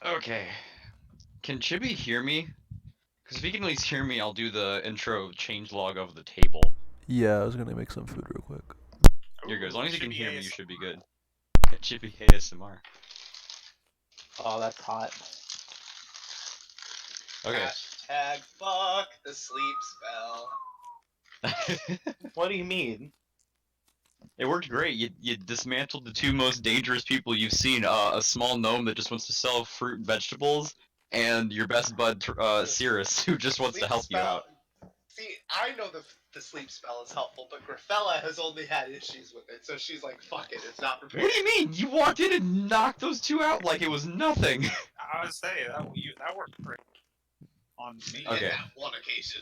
Okay. Can Chibi hear me? Because if he can at least hear me, I'll do the intro changelog of the table. Yeah, I was gonna make some food real quick. You're good. As long as you can Chibi hear me, you ASMR. should be good. Yeah, Chibi ASMR. Oh, that's hot. Okay. Hashtag fuck the sleep spell. What do you mean? It worked great. You dismantled the two most dangerous people you've seen. A small gnome that just wants to sell fruit and vegetables, and your best bud, Syras, who just wants to help you out. See, I know the sleep spell is helpful, but Gryfella has only had issues with it, so she's like, fuck it, it's not prepared. What do you mean? You walked in and knocked those two out like it was nothing. I was saying that worked great on me. Okay. On one occasion.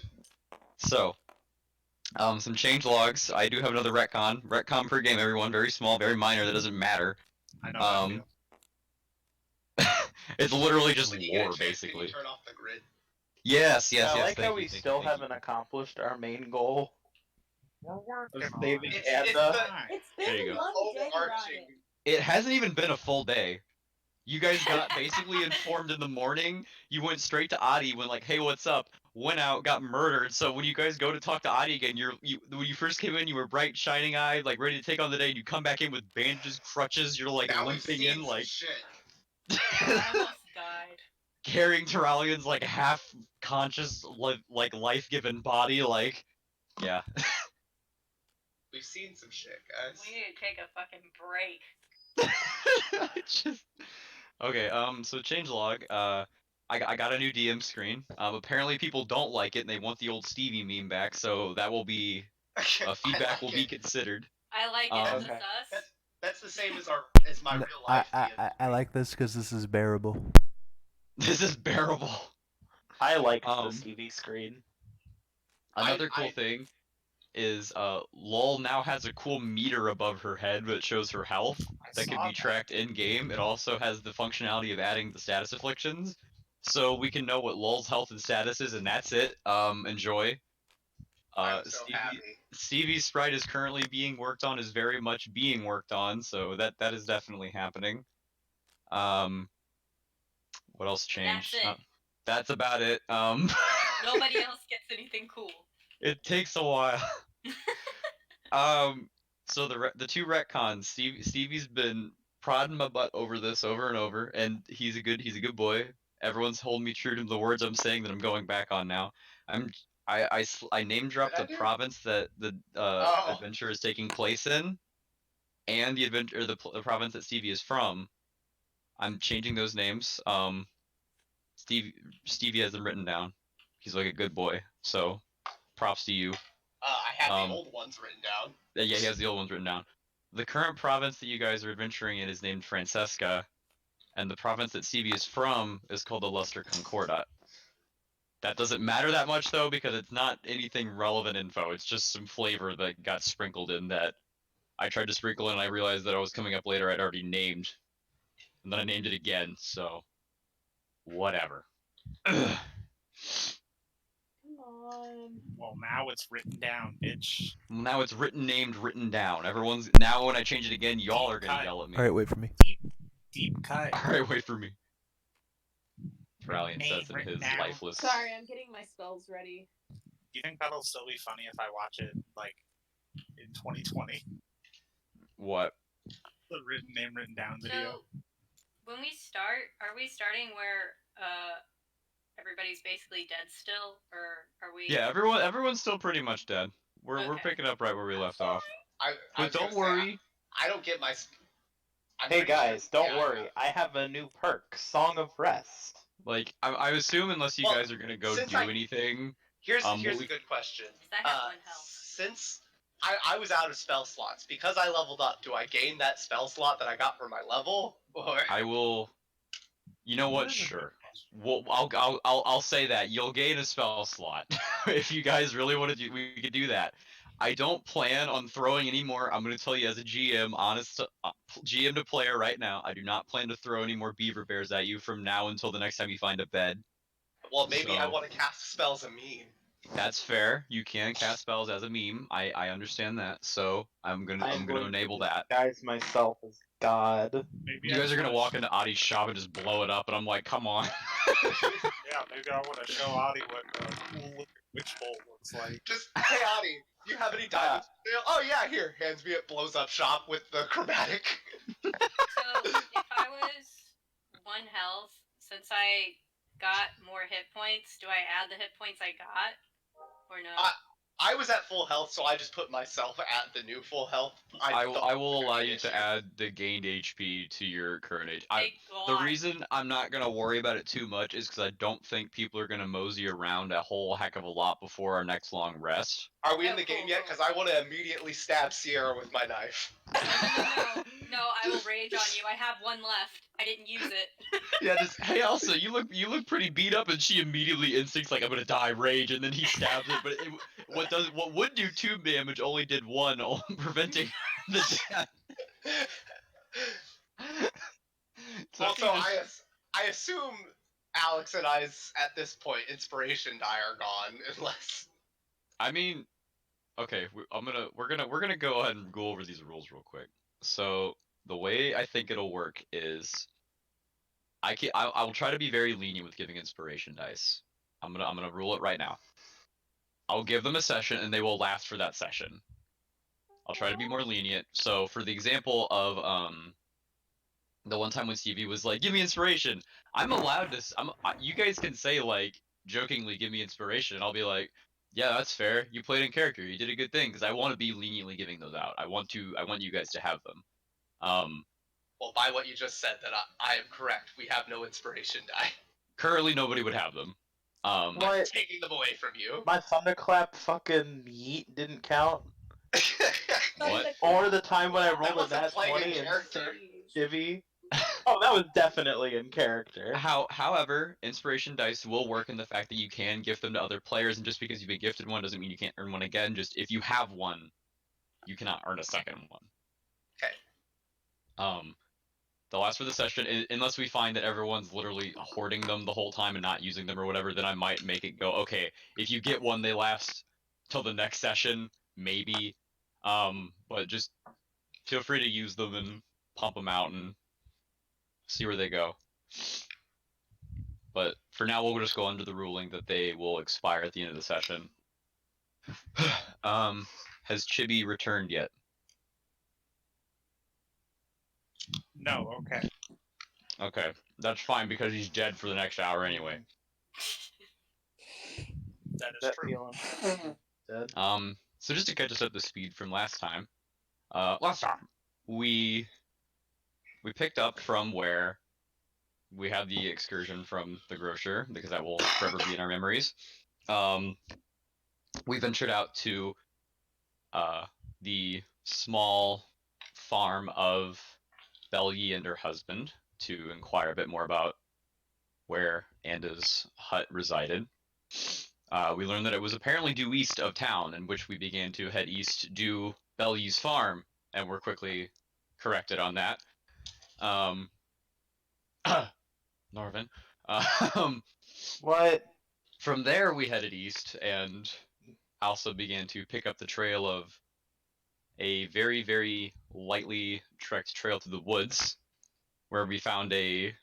So, some change logs. I do have another retcon. Retcon per game, everyone. Very small, very minor. That doesn't matter. I know how I feel. It's literally just When you get a lore, chance, basically. can you turn off the grid? Yes. I like thank how we you, still thank you. haven't accomplished our main goal. We're working Of on saving it. Anda. It's There you been go. one day about Overarching. it. It hasn't even been a full day. You guys got basically informed in the morning. You went straight to Adi, went like, "Hey, what's up?" Went out, got murdered. So when you guys go to talk to Adi again, when you first came in, you were bright, shining eyed, like ready to take on the day. And you come back in with bandages, crutches. You're like Now we've limping seen in, some like shit. I almost died. carrying Turalyon's like half conscious, like life given body. Like, yeah. We've seen some shit, guys. We need to take a fucking break. Just okay. So changelog. I got a new DM screen. Apparently people don't like it and they want the old Stevie meme back. So that will be feedback will be considered. I like it. Is Okay. this us? That's the same as my real I, life. I like this because this is bearable. This is bearable. I like the Stevie screen. Another cool thing is Lull now has a cool meter above her head that shows her health that can be tracked in game. It also has the functionality of adding the status afflictions, so we can know what Lull's health and status is, and that's it. Enjoy. I'm so happy. Stevie's sprite is currently being worked on, is very much being worked on, so that is definitely happening. What else changed? That's it. That's about it. Nobody else gets anything cool. It takes a while. So the two retcons, Stevie's been prodding my butt over this over and over, and he's a good boy. Everyone's holding me true to the words I'm saying that I'm going back on now. I name dropped the province that the adventure is taking place in, and the province that Stevie is from. I'm changing those names. Stevie has them written down. He's like a good boy, so props to you. I have the old ones written down. Yeah, he has the old ones written down. The current province that you guys are adventuring in is named Francesca, and the province that Stevie is from is called the Luster Concordat. That doesn't matter that much, though, because it's not anything relevant info. It's just some flavor that got sprinkled in that I tried to sprinkle in, and I realized that I was coming up later I'd already named. And then I named it again, so whatever. Come on. Well, now it's written down, bitch. Now it's written down. Everyone's now when I change it again, y'all are gonna yell at me. All right, wait for me. Deep cut. All right, wait for me. Turalyon says in his lifeless. Sorry, I'm getting my spells ready. Do you think that'll still be funny if I watch it like in 2020? What? The written down video. So, when we start, are we starting where everybody's basically dead still, or are we? Yeah, everyone's still pretty much dead. We're picking up right where we left off. But don't worry. I don't get my. Hey guys, don't worry. I have a new perk, Song of Rest. Like I assume unless you guys are gonna go do anything. Here's a good question. Since I was out of spell slots, because I leveled up, do I gain that spell slot that I got for my level? Or I will. You know what? Sure. Well, I'll say that you'll gain a spell slot if you guys really want to do. We could do that. I don't plan on throwing any more. I'm going to tell you as a GM, honest GM to player right now. I do not plan to throw any more beaver bears at you from now until the next time you find a bed. Well, maybe I want to cast spells a meme. That's fair. You can cast spells as a meme. I understand that. So I'm gonna enable that. Guys, myself as God. Maybe You I guys just are gonna wanna walk into Adi's shop and just blow it up, and I'm like, come on. Yeah, maybe I want to show Adi what a cool looking witch bolt looks like. Just, hey, Adi, do you have any diamonds? Oh, yeah, here. Hands me it, blows up shop with the chromatic. So if I was 1 health, since I got more hit points, do I add the hit points I got? Or no? I was at full health, so I just put myself at the new full health. I will thought it allow would be you an to issue. add the gained HP to your current HP. Thank The God. reason I'm not gonna worry about it too much is because I don't think people are gonna mosey around a whole heck of a lot before our next long rest. Are we in Oh, the game cool, yet? cool. Because I want to immediately stab Sierra with my knife. No, I will rage on you. I have 1 left. I didn't use it. Yeah, just hey Elsa, you look pretty beat up, and she immediately instincts like I'm gonna die, rage, and then he stabs it. But what would do 2 damage only did 1, preventing the death. So Also, if you just- I assume Alex and I's at this point inspiration die are gone, unless. I mean, okay, we're gonna go ahead and go over these rules real quick. So the way I think it'll work is I will try to be very lenient with giving inspiration dice. I'm gonna rule it right now. I'll give them a session and they will last for that session. I'll try to be more lenient. So for the example of the one time when Stevie was like, "Give me inspiration," I'm allowed to. You guys can say like jokingly, "Give me inspiration," and I'll be like, "Yeah, that's fair. You played in character. You did a good thing." Because I want to be leniently giving those out. I want you guys to have them. Well, by what you just said, that I am correct. We have no inspiration die. Currently, nobody would have them. I'm What? taking them away from you. My thunderclap fucking yeet didn't count. What? Or the time when I That rolled a wasn't nat playing 20 in and character. Chivy. Oh, that was definitely in character. However, inspiration dice will work in the fact that you can gift them to other players, and just because you've been gifted one doesn't mean you can't earn one again. Just if you have one, you cannot earn a second one. Okay. They'll last for the session unless we find that everyone's literally hoarding them the whole time and not using them or whatever. Then I might make it go, okay, if you get one, they last till the next session, maybe. But just feel free to use them and pump them out and see where they go. But for now, we'll just go under the ruling that they will expire at the end of the session. Has Chibi returned yet? No, okay. Okay, that's fine because he's dead for the next hour anyway. That is That true. feeling. Dead. So just to catch us up to speed from last time, we picked up from where we had the excursion from the grocer, because that will forever be in our memories. We ventured out to the small farm of Belgi and her husband to inquire a bit more about where Anda's hut resided. We learned that it was apparently due east of town, in which we began to head east due Belgi's farm, and were quickly corrected on that. Norven. What? From there, we headed east, and also began to pick up the trail of a very, very lightly trekked trail to the woods, where we found a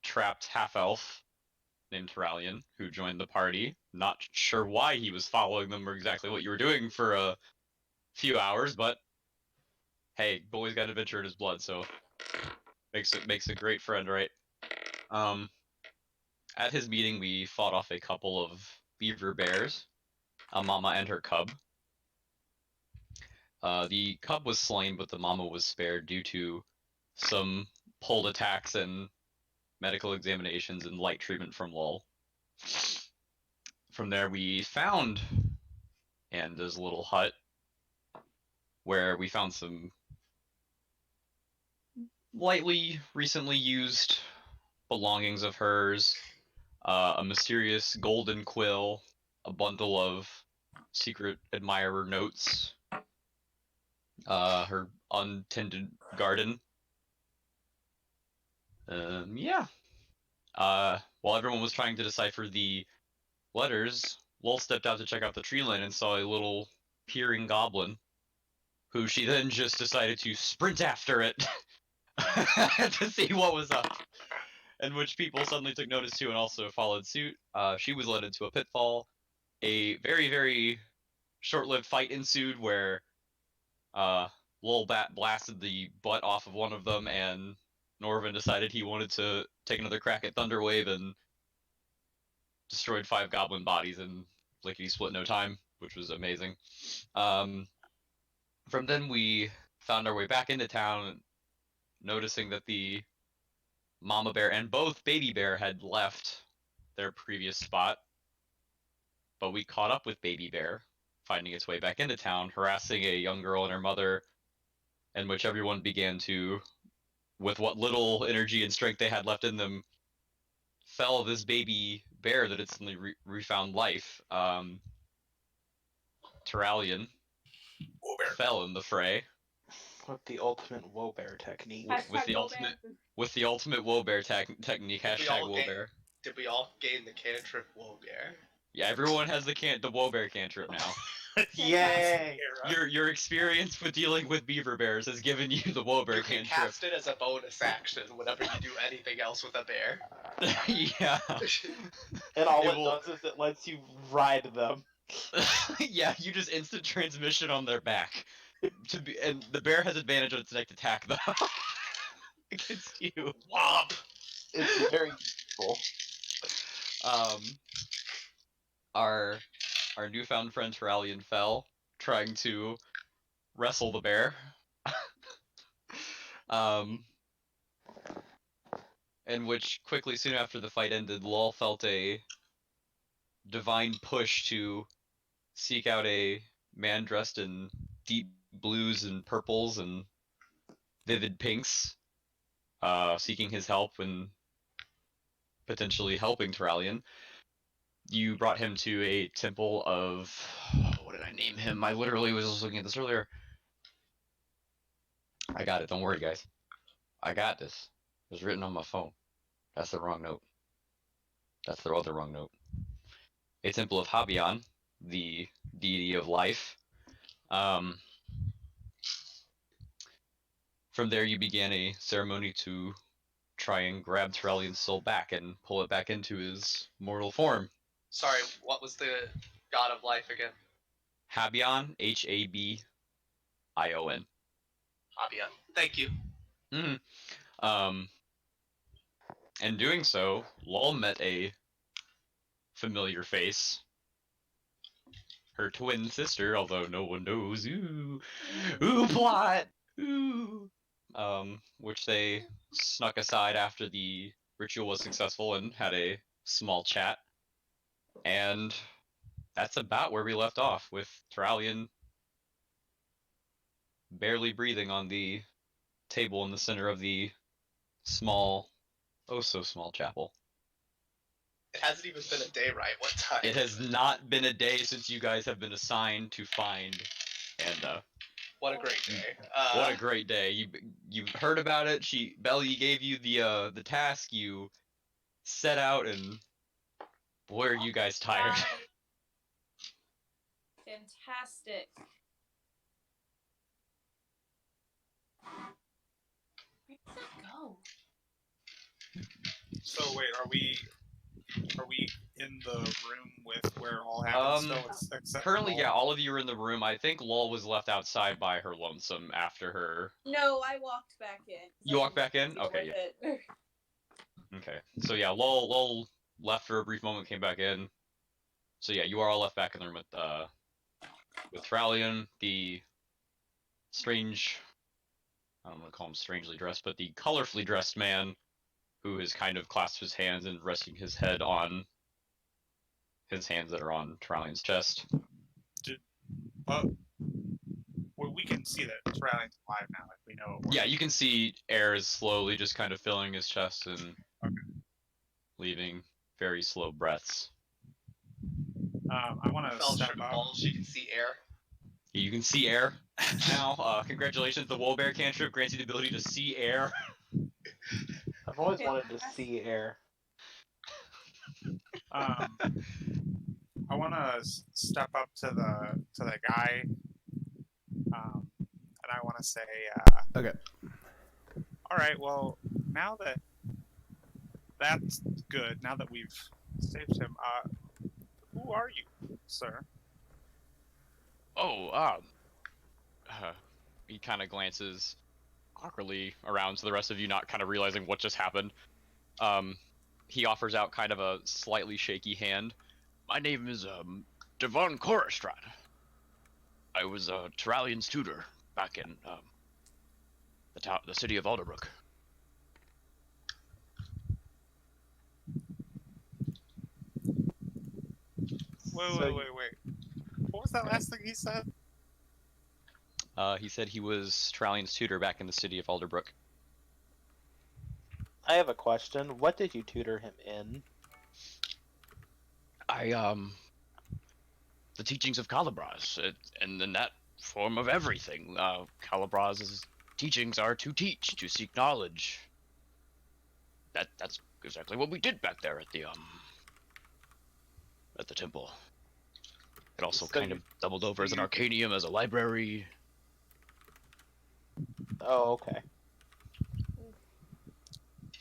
trapped half-elf named Turalyon, who joined the party. Not sure why he was following them or exactly what you were doing for a few hours, but hey, boy's got adventure in his blood, so makes a great friend, right? At his meeting, we fought off a couple of beaver bears, a mama and her cub. The cub was slain, but the mama was spared due to some pulled attacks and medical examinations and light treatment from Lull. From there, we found Anda's little hut, where we found some lightly recently used belongings of hers, a mysterious golden quill, a bundle of secret admirer notes, her untended garden. Yeah. While everyone was trying to decipher the letters, Lull stepped out to check out the tree line and saw a little peering goblin, who she then just decided to sprint after it to see what was up, in which people suddenly took notice to and also followed suit. She was led into a pitfall. A very, very short-lived fight ensued where Lull blasted the butt off of one of them, and Norven decided he wanted to take another crack at Thunderwave and destroyed 5 goblin bodies in lickety-split no time, which was amazing. From then we found our way back into town, noticing that the mama bear and both baby bear had left their previous spot, but we caught up with baby bear, finding its way back into town, harassing a young girl and her mother, in which everyone began to, with what little energy and strength they had left in them, fell this baby bear that had suddenly refound life. Turalyon fell in the fray. With the ultimate woe bear technique. With the ultimate woe bear technique. Hashtag woe bear. Did we all gain the cantrip woe bear? Yeah, everyone has the woe bear cantrip now. Yay! Your experience with dealing with beaver bears has given you the woe bear You can cantrip. cast it as a bonus action whenever you do anything else with a bear. Yeah. And all it does is it lets you ride them. Yeah, you just instant transmission on their back. And the bear has advantage on its next attack though. Against you. Womp! It's very useful. Our newfound friend Turalyon fell trying to wrestle the bear. In which quickly soon after the fight ended, Lull felt a divine push to seek out a man dressed in deep blues and purples and vivid pinks, seeking his help and potentially helping Turalyon. You brought him to a temple of... what did I name him? I literally was just looking at this earlier. I got it, don't worry guys. I got this. It was written on my phone. That's the wrong note. That's the other wrong note. A temple of Habion, the deity of life. From there you began a ceremony to try and grab Turalyon's soul back and pull it back into his mortal form. Sorry, what was the god of life again? Habion, Habion. Habion. Thank you. In doing so, Lull met a familiar face. Her twin sister, although no one knows. Ooh, plot. Ooh. Which they snuck aside after the ritual was successful and had a small chat. And that's about where we left off, with Turalyon barely breathing on the table in the center of the small, oh so small chapel. It hasn't even been a day, right? What time? It has not been a day since you guys have been assigned to find Anda. What a great day. What a great day. You heard about it. Belly gave you the task. You set out, and boy are you guys tired. Fantastic. Where did that go? So wait, are we in the room with where it all happened still? Except Currently, Lull? yeah, all of you are in the room. I think Lull was left outside by her lonesome after her. No, I walked back in. You walked back in? Deal Okay, with yeah. it. Okay, so yeah, Lull left for a brief moment, came back in. So yeah, you are all left back in the room with Turalyon, the strange, I don't want to call him strangely dressed, but the colorfully dressed man who has kind of clasped his hands and resting his head on his hands that are on Turalyon's chest. Well, we can see that Turalyon's alive now, if we know it works. Yeah, you can see air is slowly just kind of filling his chest and leaving very slow breaths. I want to Fell step short of up. balls, you can see air. You can see air now. Congratulations, the Woolbear cantrip grants you the ability to see air. I've always wanted to see air. I want to step up to the guy, and I want to say, Okay. All right. Well, now that that's good. Now that we've saved him, who are you, sir? Oh, he kind of glances awkwardly around to the rest of you, not kind of realizing what just happened. He offers out kind of a slightly shaky hand. My name is, Devon Korestrat. I was, Turalyon's tutor back in, the city of Alderbrook. Wait. What was that last thing he said? He said he was Turalyon's tutor back in the city of Alderbrook. I have a question. What did you tutor him in? The teachings of Calibras, and in that form of everything. Calibras' teachings are to teach, to seek knowledge. That's exactly what we did back there at the temple. It also So kind of doubled over as an arcanium, as a library. Oh, okay.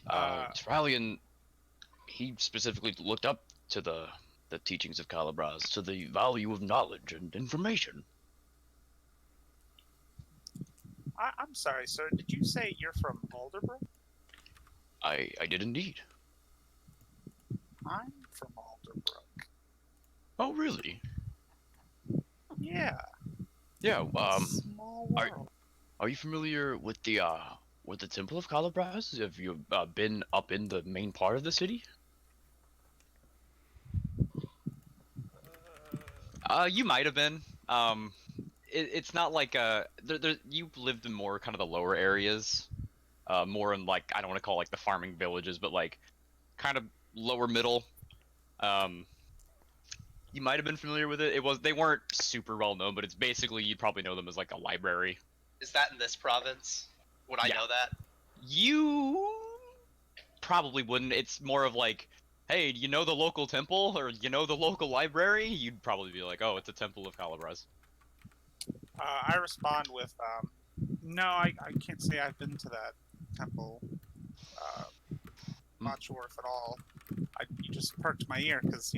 Turalyon, he specifically looked up to the teachings of Calibras, to the value of knowledge and information. I'm sorry, sir. Did you say you're from Alderbrook? I did indeed. I'm from Alderbrook. Oh, really? Yeah. Yeah. Small world. Are you familiar with the Temple of Calibras? Have you been up in the main part of the city? You might have been. It's not like you lived in more kind of the lower areas, more in like, I don't want to call it like the farming villages, but like kind of lower middle. You might have been familiar with it. They weren't super well known, but it's basically, you'd probably know them as like a library. Is that in this province? Would I know that? You probably wouldn't. It's more of like, hey, do you know the local temple, or you know the local library? You'd probably be like, oh, it's a temple of Calibras. I respond with, no, I can't say I've been to that temple. Not sure if at all. You just perked my ear because,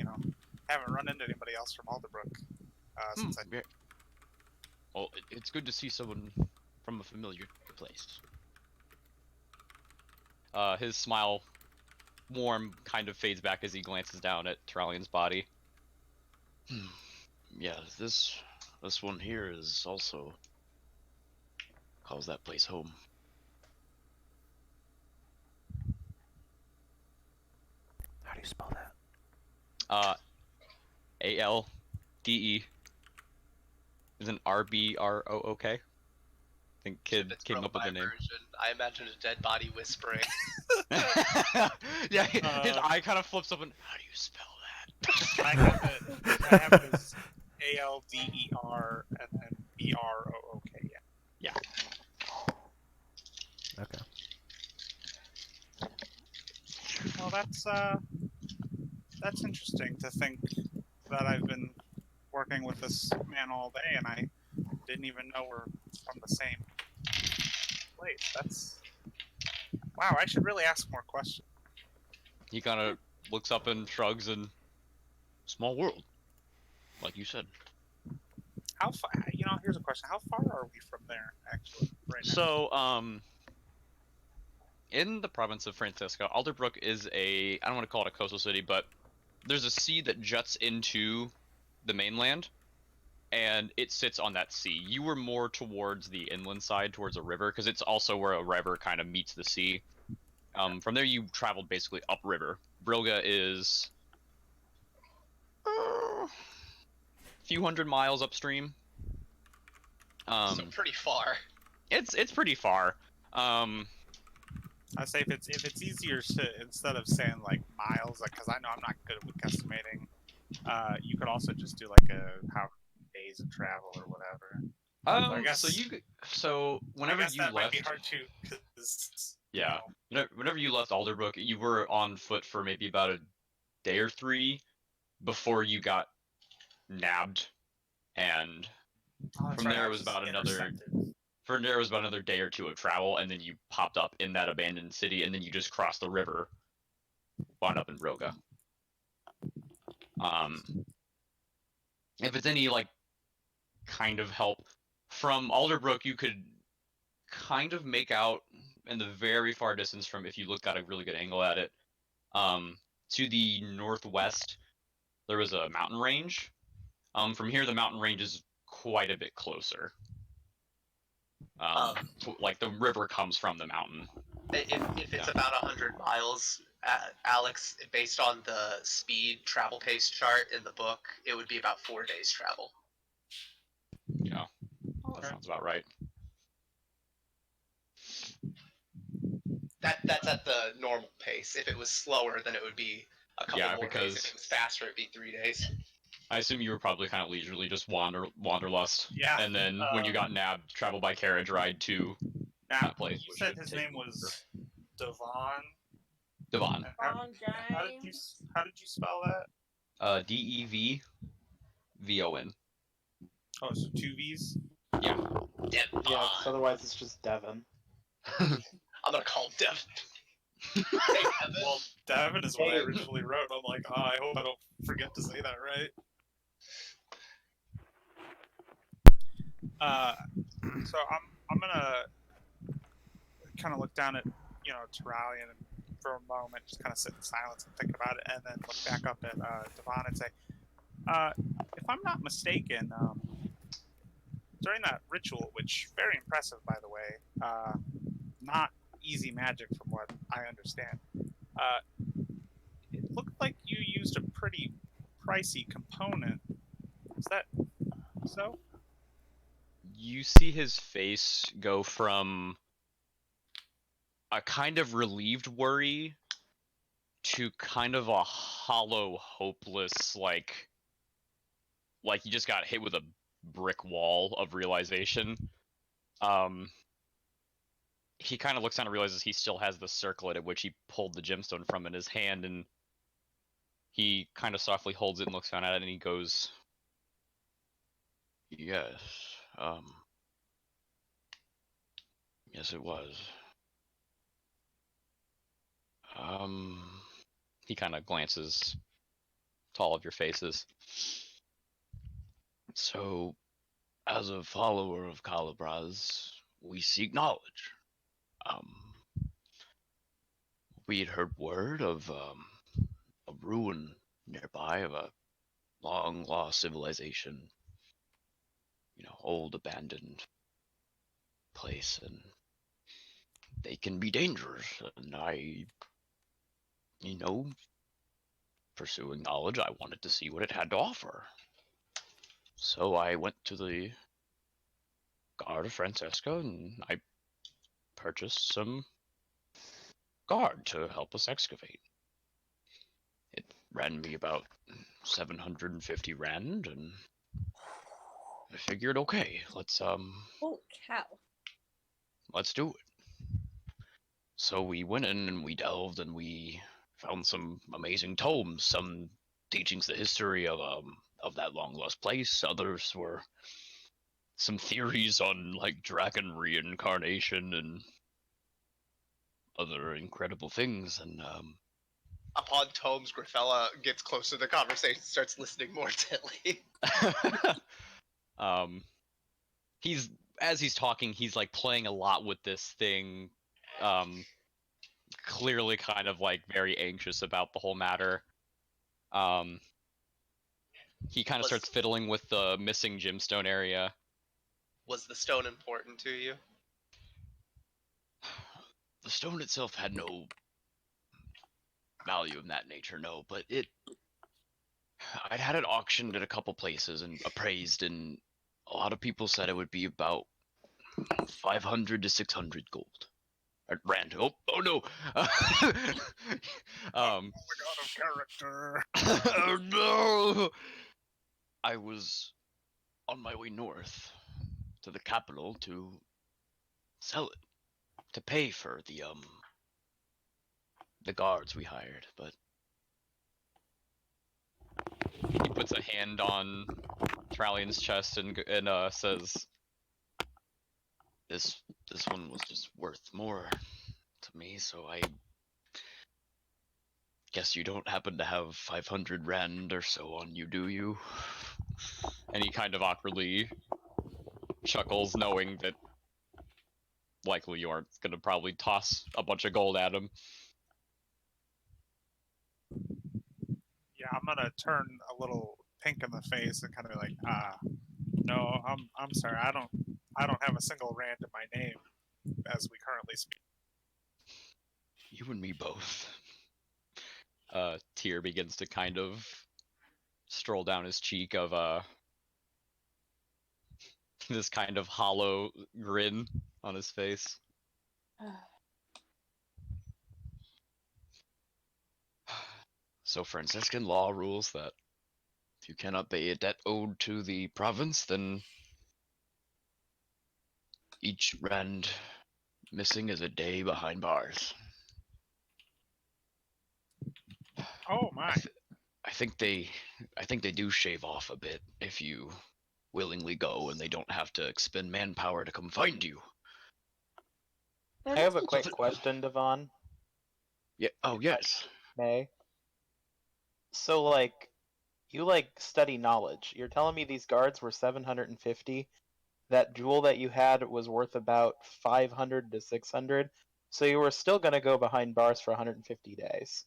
I haven't run into anybody else from Alderbrook since I... Well, it's good to see someone from a familiar place. His smile, warm, kind of fades back as he glances down at Turalyon's body. Yeah, this one here is also calls that place home. How do you spell that? ALDE. Isn't RBROOK? I think kid came up with the name. Version, I imagine a dead body whispering. Yeah, his eye kind of flips up and, how do you spell that? I have it as ALDER and then BROOK, Yeah. Okay. Well, that's interesting to think that I've been working with this man all day and I didn't even know we're from the same place. That's... Wow, I should really ask more questions. He kind of looks up and shrugs and, small world, like you said. How far, here's a question. How far are we from there, actually, right now? So, in the province of Francesca, Alderbrook is I don't want to call it a coastal city, but there's a sea that juts into the mainland, and it sits on that sea. You were more towards the inland side, towards a river, because it's also where a river kind of meets the sea. From there, you traveled basically upriver. Brilga is a few hundred miles upstream. So pretty far. It's pretty far. I say if it's easier to, instead of saying like miles, like, because I know I'm not good with estimating, you could also just do like how many days of travel or whatever. I guess, so whenever you that left, might be hard too, because yeah, whenever you left Alderbrook, you were on foot for maybe about a day or three before you got nabbed, and from there it was about another. There was about another day or two of travel, and then you popped up in that abandoned city, and then you just crossed the river, wound up in Roga. If it's any like kind of help from Alderbrook, you could kind of make out in the very far distance from, if you looked at a really good angle at it, to the northwest, there was a mountain range. From here, the mountain range is quite a bit closer. Like the river comes from the mountain. If it's about 100 miles, Alex, based on the speed travel pace chart in the book, it would be about 4 days travel. Yeah, that sounds about right. That's at the normal pace. If it was slower, then it would be a couple more days. If it was faster, it'd be 3 days. I assume you were probably kind of leisurely, just wanderlust. Yeah. And then when you got nabbed, travel by carriage ride to that place. You said his name was Devon. Devon. Devon How did you spell that? Devon. Oh, so 2 V's? Yeah. Devon. Yeah, otherwise it's just Devon. I'm gonna call him Devon. Hey, Devon. Well, Devon is what I originally wrote. I'm like, oh, I hope I don't forget to say that right. So I'm gonna kind of look down at Turalyon and for a moment just kind of sit in silence and think about it, and then look back up at Devon and say, if I'm not mistaken, during that ritual, which very impressive by the way, not easy magic from what I understand, it looked like you used a pretty pricey component. Is that so? You see his face go from a kind of relieved worry to kind of a hollow, hopeless, like he just got hit with a brick wall of realization. He kind of looks down and realizes he still has the circlet at which he pulled the gemstone from in his hand, and he kind of softly holds it and looks down at it, and he goes, yes, yes it was. He kind of glances to all of your faces. So, as a follower of Calibraz, we seek knowledge. We had heard word of a ruin nearby of a long-lost civilization. Old abandoned place, and they can be dangerous. And I, pursuing knowledge, I wanted to see what it had to offer. So I went to the guard of Francesca, and I purchased some guard to help us excavate. It ran me about 750 rand, and I figured, okay, let's Holy cow. let's do it. So we went in and we delved and we found some amazing tomes, some teachings the history of that long lost place. Others were some theories on like dragon reincarnation and other incredible things. And Upon tomes, Gryfella gets closer to the conversation, starts listening more intently. as he's talking, he's like playing a lot with this thing, clearly kind of like very anxious about the whole matter. He kind of starts fiddling with the missing gemstone area. Was the stone important to you? The stone itself had no value of that nature, no, but I'd had it auctioned at a couple places and appraised, and a lot of people said it would be about 500 to 600 gold. Rand. Oh no. Oh my god, of character. Oh no. I was on my way north to the capital to sell it, to pay for the guards we hired, but he puts a hand on Tralyon's chest and says, this one was just worth more to me, so I guess you don't happen to have 500 rand or so on you, do you? And he kind of awkwardly chuckles, knowing that likely you aren't gonna probably toss a bunch of gold at him. Yeah, I'm gonna turn a little pink in the face and kind of be like, no, I'm sorry, I don't have a single rand in my name as we currently speak. You and me both. Tear begins to kind of stroll down his cheek of this kind of hollow grin on his face. So Franciscan law rules that if you cannot pay a debt owed to the province, then each rand missing is a day behind bars. Oh my! I think they do shave off a bit if you willingly go and they don't have to expend manpower to come find you. I have a quick question, Devon. Yeah. Oh yes. May. So you study knowledge. You're telling me these guards were 750? That jewel that you had was worth about 500 to 600, so you were still gonna go behind bars for 150 days.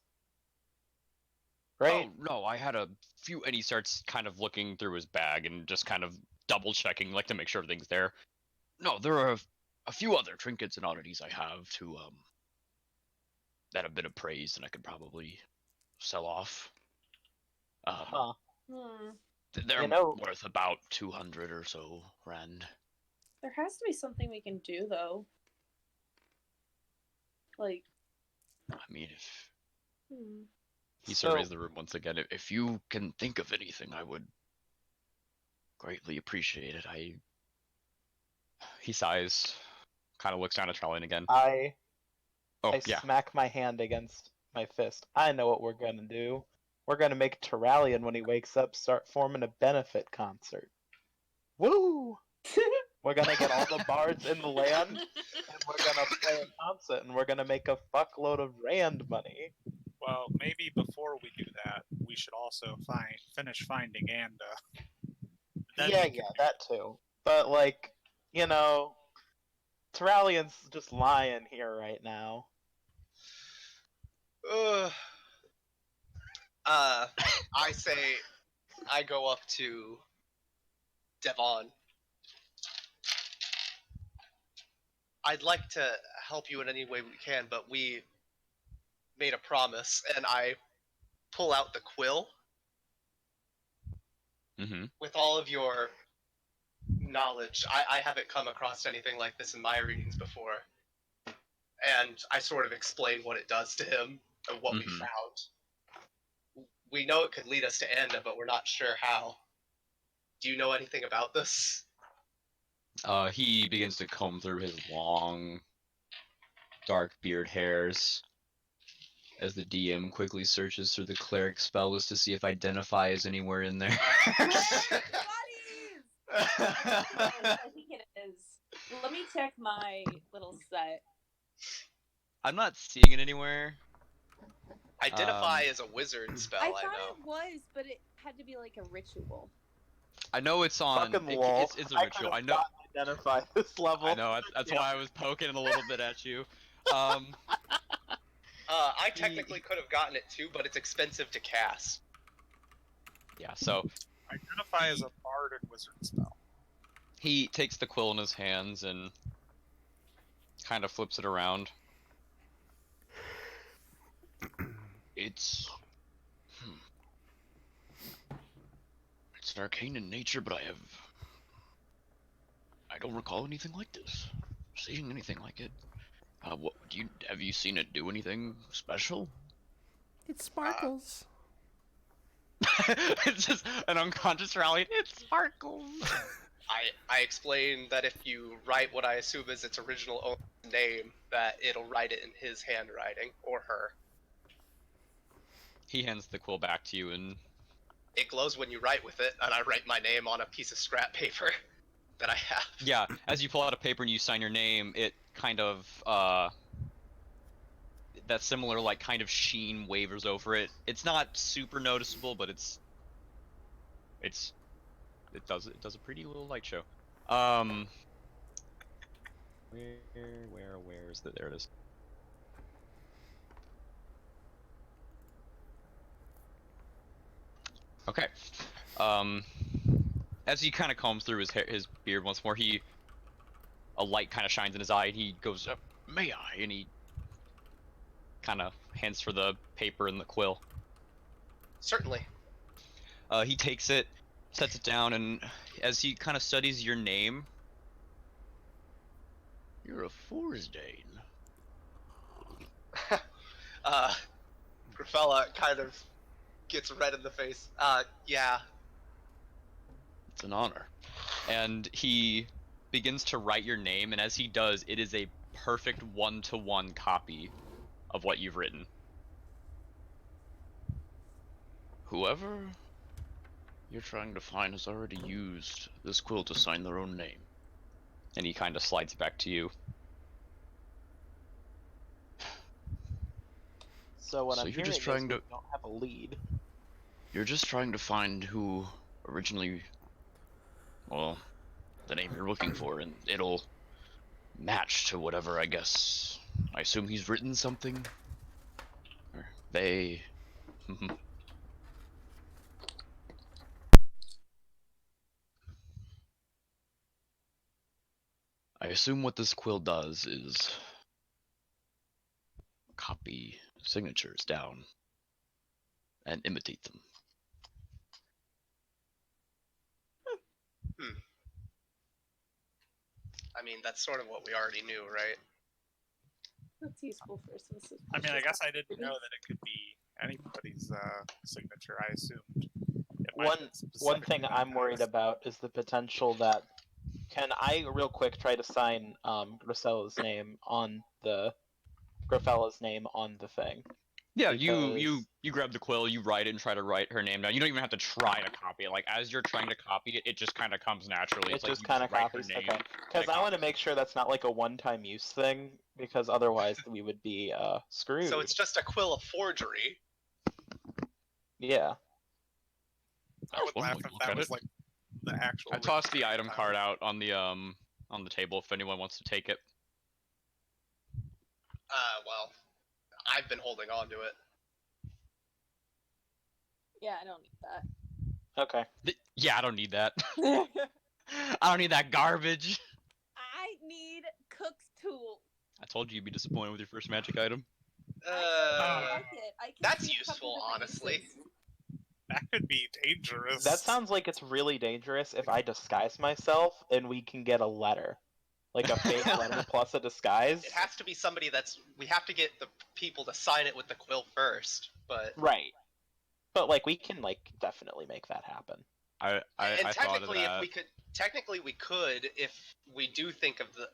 Right? Oh no, I had a few, and he starts kind of looking through his bag and just kind of double checking, like to make sure everything's there. No, there are a few other trinkets and oddities I have to that have been appraised, and I could probably sell off. Huh. They're worth about 200 or so rand. There has to be something we can do, though. Like, I mean, if he So- surveys the room once again, if you can think of anything, I would greatly appreciate it. He sighs, kind of looks down at Turalyon again. I Oh yeah. smack my hand against my fist. I know what we're gonna do. We're gonna make Turalyon, when he wakes up, start forming a benefit concert. Woo! We're gonna get all the bards in the land, and we're gonna play a concert, and we're gonna make a fuckload of rand money. Well, maybe before we do that, we should also finish finding Anda. Then Yeah, we can that too. But Turalyon's just lying here right now. I say, I go up to Devon. I'd like to help you in any way we can, but we made a promise, and I pull out the quill with all of your knowledge. I haven't come across anything like this in my readings before. And I sort of explain what it does to him and what we found. We know it could lead us to Anda, but we're not sure how. Do you know anything about this? He begins to comb through his long, dark beard hairs as the DM quickly searches through the cleric spell list to see if identify is anywhere in there. I think it is. Let me check my little set. I'm not seeing it anywhere. Identify is a wizard spell, I I thought know. it was, but it had to be like a ritual. I know it's on. Fucking Lull. It's a ritual. I know. Identify this level. I know. That's why I was poking a little bit at you. I technically could have gotten it too, but it's expensive to cast. Yeah. So Identify as a bardic wizard spell. he takes the quill in his hands and kind of flips it around. It's an arcane in nature, but I don't recall anything like this. Seeing anything like it. What have you seen it do anything special? It sparkles. It's just an unconscious rally. It sparkles. I explained that if you write what I assume is its original name, that it'll write it in his handwriting, or her. He hands the quill back to you, and It glows when you write with it, and I write my name on a piece of scrap paper. that I have. Yeah, as you pull out a paper and you sign your name, it kind of that similar like kind of sheen wavers over it. It's not super noticeable, but it does a pretty little light show. Where is that? There it is. Okay. As he kind of combs through his beard once more, a light kind of shines in his eye, and he goes, "May I?" And he kind of hands for the paper and the quill. Certainly. He takes it, sets it down, and as he kind of studies your name, you're a Forsdane. Gryfella kind of gets red in the face. Yeah. It's an honor. And he begins to write your name, and as he does, it is a perfect one-to-one copy of what you've written. Whoever you're trying to find has already used this quill to sign their own name. And he kind of slides back to you. So what So I'm you're hearing just is trying we to- don't have a lead. You're just trying to find who originally, well, the name you're looking for, and it'll match to whatever, I guess. I assume he's written something? Or they... I assume what this quill does is copy signatures down and imitate them. I mean, that's sort of what we already knew, right? That's useful for some suspicious. I mean, I guess I didn't know that it could be anybody's signature. I assumed. It might have been One thing specifically I'm worried that about is the potential that can I real quick try to sign Gryfella's name on the thing? Yeah, Because- you grab the quill, you write it, and try to write her name down. You don't even have to try to copy it. Like as you're trying to copy it, it just kind of comes naturally. It It's like just you kind of write her copies. name, Okay, because and it I want to copies. make sure that's not like a one-time use thing, because otherwise we would be screwed. So it's just a quill of forgery. Yeah. I would One laugh way to if look that at was it. like the actual. I tossed the written item file. card out on the table if anyone wants to take it. Well, I've been holding on to it. Yeah, I don't need that. Okay. Yeah, I don't need that. I I don't need that garbage. need Cook's tool. I told you you'd be disappointed with your first magic item. I like it. I can That's see a couple useful, different honestly. uses. That could be dangerous. That sounds like it's really dangerous if I disguise myself and we can get a letter. Like a fake letter plus a disguise. It has to be somebody we have to get the people to sign it with the quill first, but... Right. But like we can like definitely make that happen. I and thought of technically, that. we could, if we do think of the,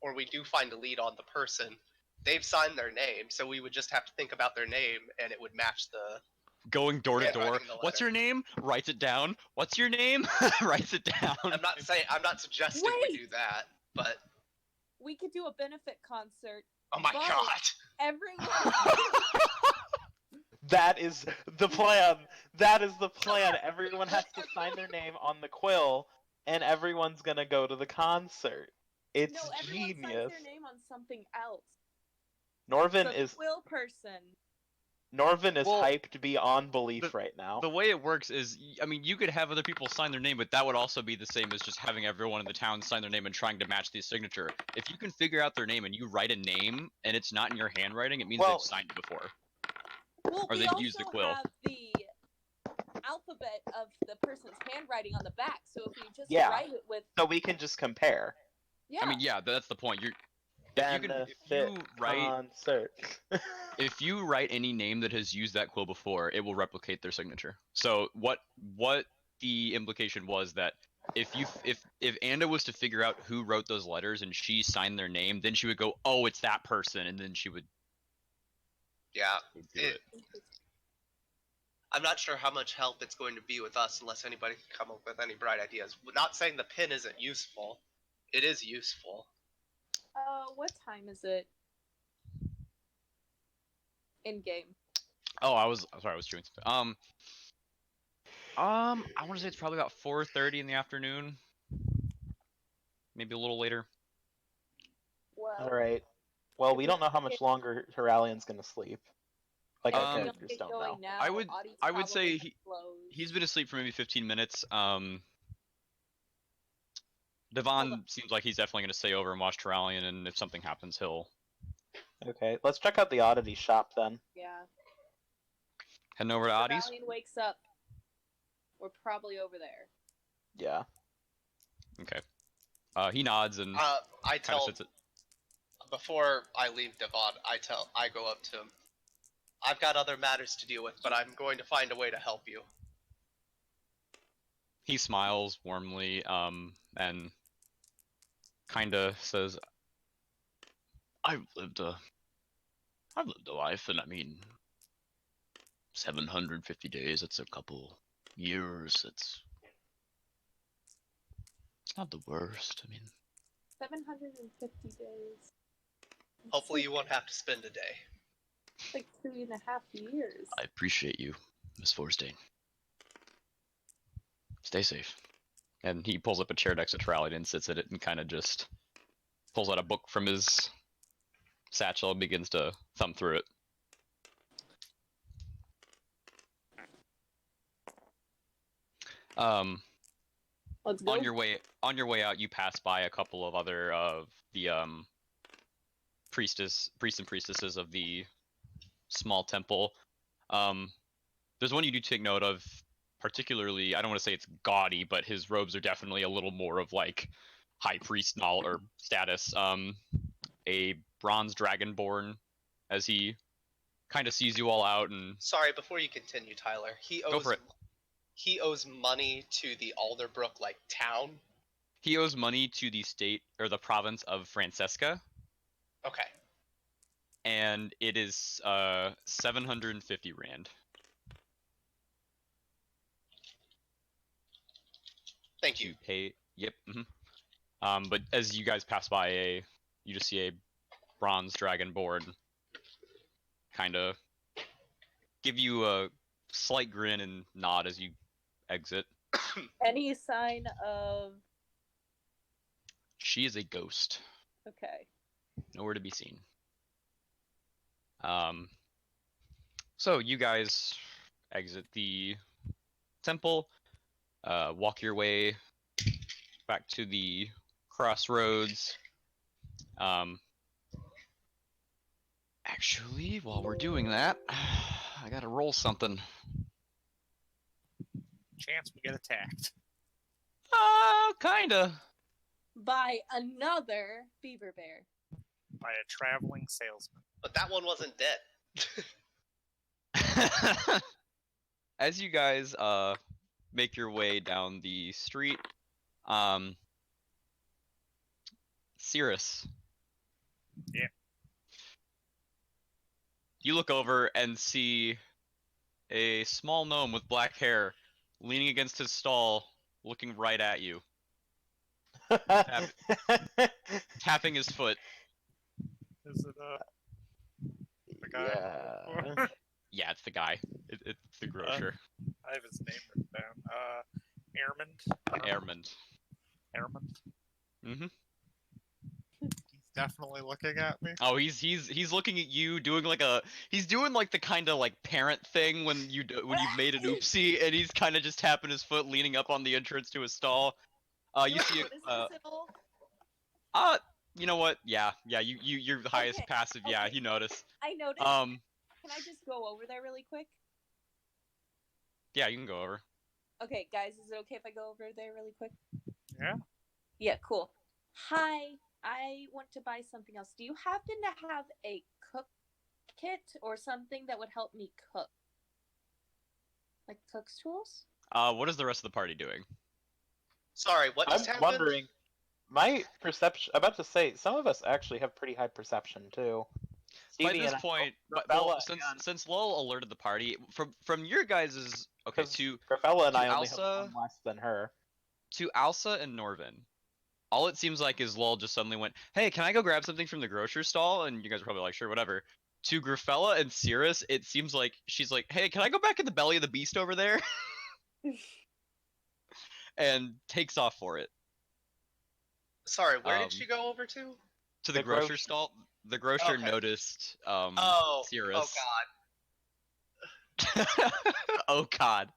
or we do find a lead on the person, they've signed their name, so we would just have to think about their name, and it would match the... Going door to Yeah, door. writing the What's letter. your name? Writes it down. What's your name? Writes it down. I'm not suggesting we Wait! do that, but... We could do a benefit concert. Oh my But- god! Everyone. That is the plan. That is the plan. Everyone has to sign their name on the quill, and everyone's gonna go to the concert. It's no, everyone genius. signs their name on something else. Norven The is quill person. Well, hyped beyond belief right now. The way it works is, I mean, you could have other people sign their name, but that would also be the same as just having everyone in the town sign their name and trying to match the signature. If you can figure out their name and you write a name and it's not in your handwriting, it means Well- they've signed it before. Well, Or we they've also used the quill. have the alphabet of the person's handwriting on the back, so if you just Yeah. write it with So we can just compare. yeah. I mean, yeah, that's the point. If Benefit you write concert. if you write any name that has used that quill before, it will replicate their signature. So what the implication was that if Anda was to figure out who wrote those letters and she signed their name, then she would go, "Oh, it's that person," and then she would Yeah, do it. I'm not sure how much help it's going to be with us unless anybody can come up with any bright ideas. Not saying the pin isn't useful. It is useful. What time is it? In game. Oh, sorry, I was chewing something. I want to say it's probably about 4:30 in the afternoon. Maybe a little later. Well, Alright. Well, we don't know how much longer Turalyon's gonna sleep. Like, our if we don't characters get don't going know. now, I would Audie's say probably closed. he's been asleep for maybe 15 minutes. Hold Devon on. seems like he's definitely going to stay over and watch Turalyon, and if something happens, he'll Okay, let's check out the oddity shop then. Yeah. head over to Audie's. Turalyon wakes up. We're probably over there. Yeah. Okay. He nods and I kind of tell sits it. before I leave Devon. I go up to him. I've got other matters to deal with, but I'm going to find a way to help you. He smiles warmly, and kind of says, "I've lived a life, and I mean, 750 days. It's a couple years. It's not the worst. I mean, 750 days. Hopefully, you won't have to spend a day. It's like 3.5 years. I appreciate you, Miss Forstain. Stay safe." And he pulls up a chair next to Turalyon and sits at it and kind of just pulls out a book from his satchel and begins to thumb through it. Let's go. On your way out, you pass by a couple of other of the priests and priestesses of the small temple. There's one you do take note of, particularly. I don't want to say it's gaudy, but his robes are definitely a little more of like high priest knowledge or status. A bronze dragonborn, as he kind of sees you all out and Sorry, before you continue, Tyler. Go for it. He owes money to the Alderbrook town. he owes money to the state or the province of Francesca, Okay. and it is 750 rand. Thank You you. pay. Yep. But as you guys pass by you just see a bronze dragonborn kind of give you a slight grin and nod as you exit. Any sign of. She is a ghost, Okay. nowhere to be seen. So you guys exit the temple, walk your way back to the crossroads. Actually, while we're doing that, I gotta roll something. Chance we get attacked. Kinda. By another beaver bear. By a traveling salesman. But that one wasn't dead. As you guys make your way down the street, Syras. Yeah. You look over and see a small gnome with black hair leaning against his stall, looking right at you, tapping his foot. Is it the guy? Yeah. Yeah, it's the guy. It's the grocer. I have his name written down. Ehrmund. Airmond. Mm-hmm. He's definitely looking at me. Oh, he's looking at you, doing he's doing like the kind of like parent thing when you've made an oopsie, and he's kind of just tapping his foot, leaning up on the entrance to his stall. You see What is this at all? you know what? Yeah, you're the highest Okay, passive. Yeah, okay. he noticed. I noticed. Can I just go over there really quick? Yeah, you can go over. Okay, guys, is it okay if I go over there really quick? Yeah. Yeah, cool. Hi, I want to buy something else. Do you happen to have a cook kit or something that would help me cook? Like cook's tools? What is the rest of the party doing? Sorry, what I'm just happened? wondering. My perception. I'm about to say, some of us actually have pretty high perception too. by Stevie this and point, Gryfella since Lull alerted the party from your guys's okay to Gryfella and to I only have Alsa- one less than her. to Alsa and Norven. All it seems like is Lull just suddenly went, "Hey, can I go grab something from the grocery stall?" And you guys are probably like, "Sure, whatever." To Gryfella and Syras, it seems like she's like, "Hey, can I go back in the belly of the beast over there?" and takes off for it. Sorry, where Um, did she go over to? To the The grocer grocer. stall. The grocer Okay. noticed Oh Syras. god. Oh god.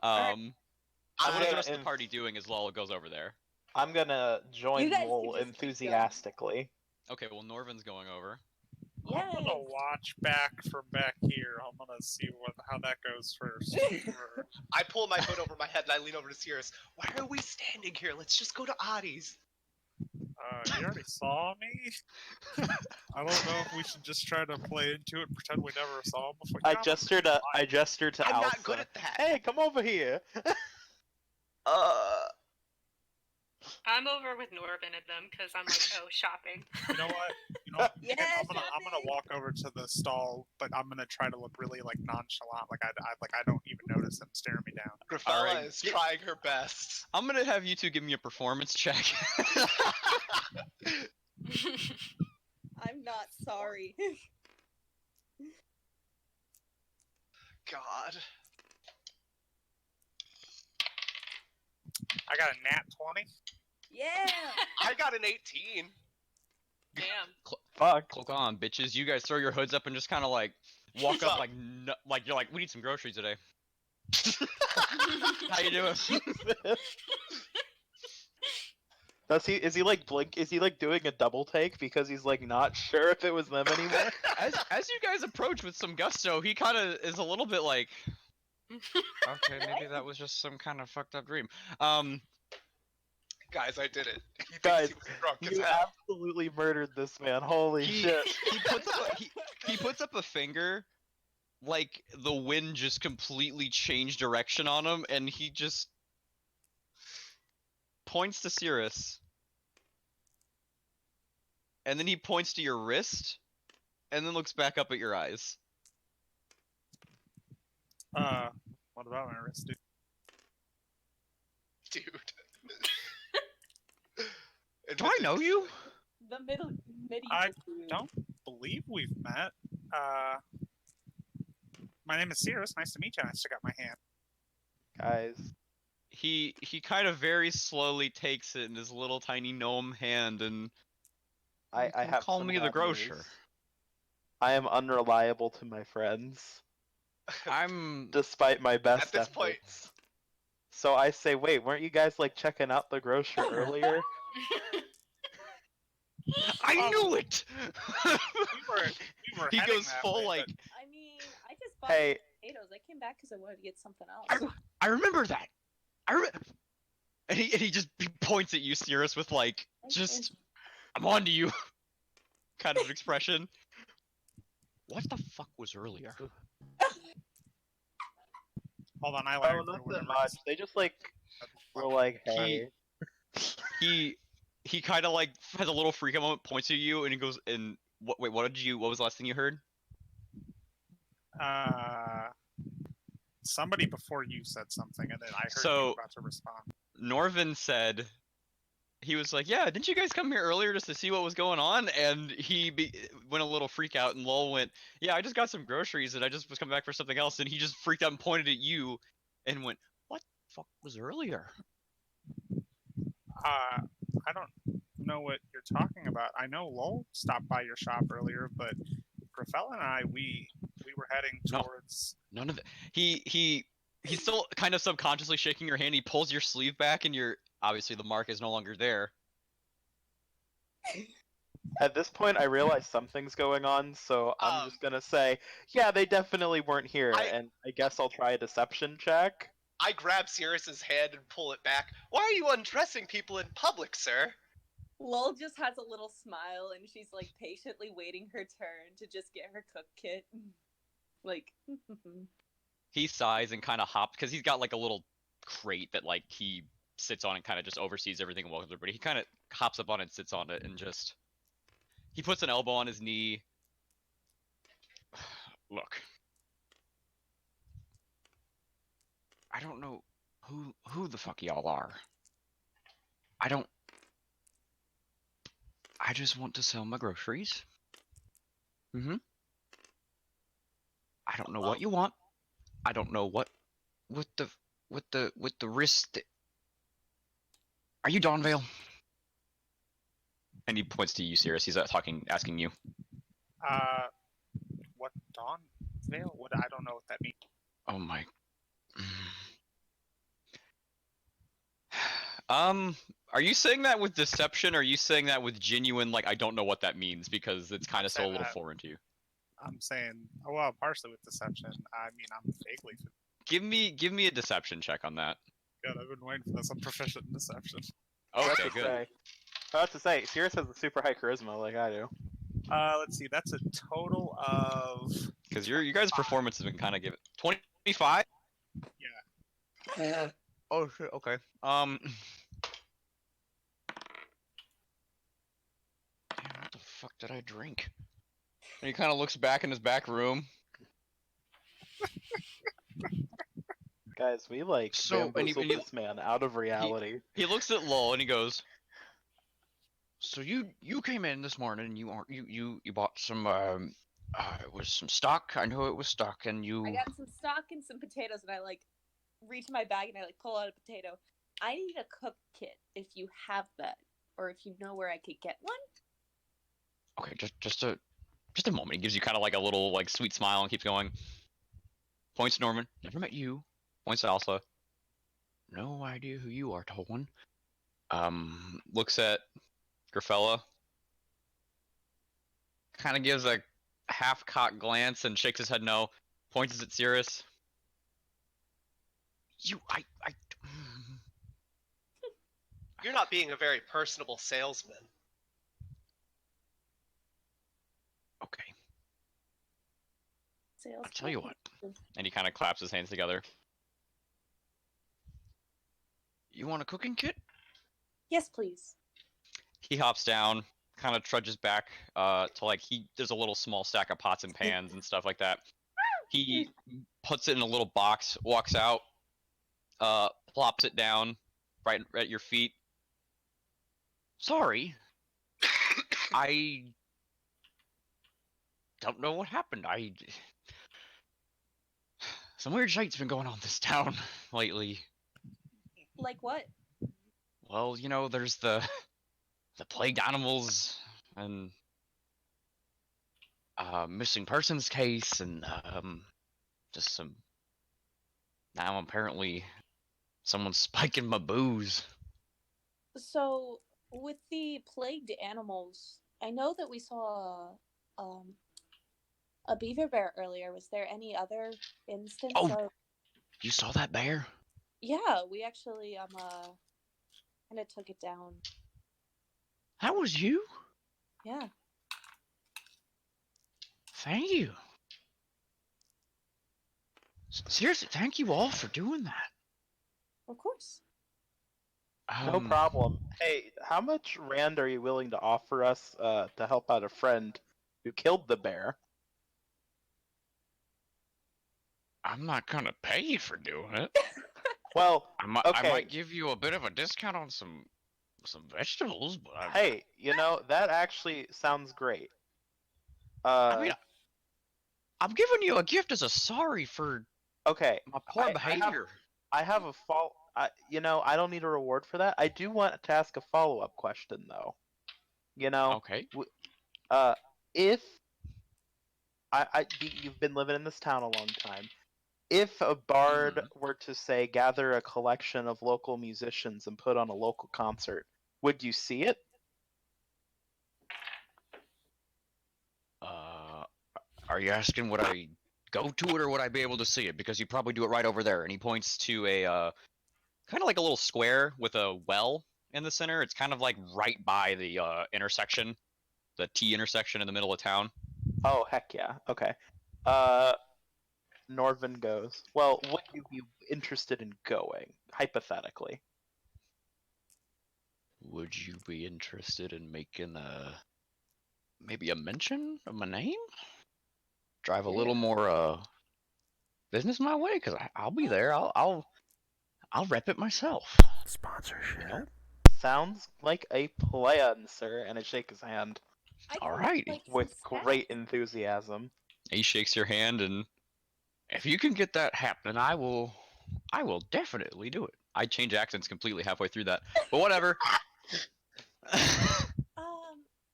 Alright. So what is the gonna rest of the inf- party doing as Lull goes over there? I'm gonna join You guys Lull can just keep enthusiastically. Okay, well Norven's going over. I'm Yes. gonna watch back from back here. I'm gonna see how that goes first. I pull my hood over my head and I lean over to Syras. Why are we standing here? Let's just go to Adi's. You already saw me. I don't know if we should just try to play into it and pretend we never saw him before. I gestured to I'm Alsa. not good at that. Hey, come over here. I'm over with Norven and them because I'm like, oh, shopping. You know what? You know, Yeah, I'm gonna walk over to the stall, but I'm gonna try to look really like nonchalant, like I don't even notice him staring me down. Gryfella Alright, is trying her best. I'm gonna have you two give me a performance check. I'm not sorry. God. I got a nat 20. Yeah. I got an 18. Damn. Fuck. Cloak on, bitches. You guys throw your hoods up and just kind of like walk up Up. like like you're like, we need some groceries today. How you doing? Is he like blink? Is he like doing a double take because he's like not sure if it was them anymore? As you guys approach with some gusto, he kind of is a little bit like, okay, maybe that was just some kind of fucked up dream. Guys, I did it. He thinks Guys, he was drunk as You hell. absolutely murdered this man. Holy shit. He puts up a finger, like the wind just completely changed direction on him, and he just points to Syras. And then he points to your wrist, and then looks back up at your eyes. What about my wrist, dude? Dude. Do I know you? The medieval I dude. don't believe we've met. My name is Syras. Nice to meet you. I stick out my hand. Guys, He kind of very slowly takes it in his little tiny gnome hand, and I you can have call some me the bad grocer. news. I am unreliable to my friends, I'm despite my best At this point. efforts. So I say, wait, weren't you guys like checking out the grocer earlier? I Oh. knew it. We were He heading goes that full way, like, I mean, I just bought Hey, potatoes. I came back because I wanted to get something else. I remember that. And he just he points at you, Syras, with like just I'm on to you kind of an expression. What the fuck was earlier? Hold on, I oh, learned nothing much. They just like were like, hey. He kind of like has a little freak out moment, points at you, and he goes, "And what? Wait, what was the last thing you heard?" Somebody before you said something, and then I heard So- you were about to respond. Norven said, he was like, "Yeah, didn't you guys come here earlier just to see what was going on?" And went a little freak out, and Lull went, "Yeah, I just got some groceries, and I just was coming back for something else." And he just freaked out and pointed at you, and went, "What the fuck was earlier?" I don't know what you're talking about. I know Lull stopped by your shop earlier, but Gryfella and I, we were heading No. towards. None of it. He's still kind of subconsciously shaking your hand. He pulls your sleeve back, and obviously the mark is no longer there. At this point, I realize something's going on, so I'm just gonna say, yeah, they definitely weren't here, and I guess I'll try a deception check. I grab Syras's hand and pull it back. Why are you undressing people in public, sir? Lull just has a little smile, and she's like patiently waiting her turn to just get her cook kit. Like, He sighs and kind of hops because he's got like a little crate that like he sits on and kind of just oversees everything and welcomes everybody. He kind of hops up on it and sits on it and just he puts an elbow on his knee Look. I don't know who the fuck y'all are. I just want to sell my groceries. Mm-hmm. I don't know what you want. I don't know what with the wrist. Are you Dawnvale? And he points to you, Syras. He's asking you. What Dawn Veil? What I don't know what that means. Oh my. Are you saying that with deception, or are you saying that with genuine, like, I don't know what that means, because it's kind of still a little foreign to you? I'm saying, well, partially with deception. I mean, I'm vaguely Give me a deception check on that. good. I've been waiting for this. I'm proficient in deception. Okay, good. I was about to say, Syras has a super high charisma like I do. Let's see. That's a total of. Because you guys' performance has been kind of given 25. Yeah. Oh shit. Okay. Damn, what the fuck did I drink? And he kind of looks back in his back room. Guys, we like So, bamboozled this man out of reality. He looks at Lull and he goes, "So you came in this morning and you bought some it was some stock. I know it was stock, and you." I got some stock and some potatoes, and I like reach in my bag and I like pull out a potato. I need a cook kit if you have that, or if you know where I could get one. Okay, just a moment. He gives you kind of like a little like sweet smile and keeps going. Points to Norman. Never met you. Points to Asla. No idea who you are, Tolwan. Looks at Gryfella. Kind of gives a half-cocked glance and shakes his head no. Points at Syras. You're not being a very personable salesman. Okay. Sales. I'll tell you what. And he kind of claps his hands together. You want a cooking kit? Yes, please. He hops down, kind of trudges back to like there's a little small stack of pots and pans and stuff like that. He puts it in a little box, walks out, plops it down right at your feet. Sorry. I don't know what happened. Some weird shit's been going on in this town lately. Like what? Well, there's the plagued animals and missing persons case and just some. Now apparently someone's spiking my booze. So, with the plagued animals, I know that we saw a beaver bear earlier. Was there any other instance of... You saw that bear? Yeah, we actually kind of took it down. That was you? Yeah. Thank you. Seriously, thank you all for doing that. Of course. No problem. Hey, how much rand are you willing to offer us to help out a friend who killed the bear? I'm not gonna pay you for doing it. Well, I might give you a bit of a discount on some vegetables, but hey, that actually sounds great. I mean, I'm giving you a gift as a sorry for okay, my poor behavior. I have a I don't need a reward for that. I do want to ask a follow-up question, though. Okay. If you've been living in this town a long time. If a bard were to say gather a collection of local musicians and put on a local concert, would you see it? Are you asking would I go to it or would I be able to see it? Because you probably do it right over there. And he points to a kind of like a little square with a well in the center. It's kind of like right by the intersection, the T intersection in the middle of town. Oh, heck yeah. Okay. Norven goes, well, would you be interested in going, hypothetically? Would you be interested in making maybe a mention of my name? drive a little more business my way, because I'll be there. I'll rep it myself. Sponsorship. You know? Sounds like a plan, sir. And I shake his hand I All got, right. like, some with snacks. great enthusiasm. He shakes your hand, and if you can get that happening, I will definitely do it. I change accents completely halfway through that, but whatever.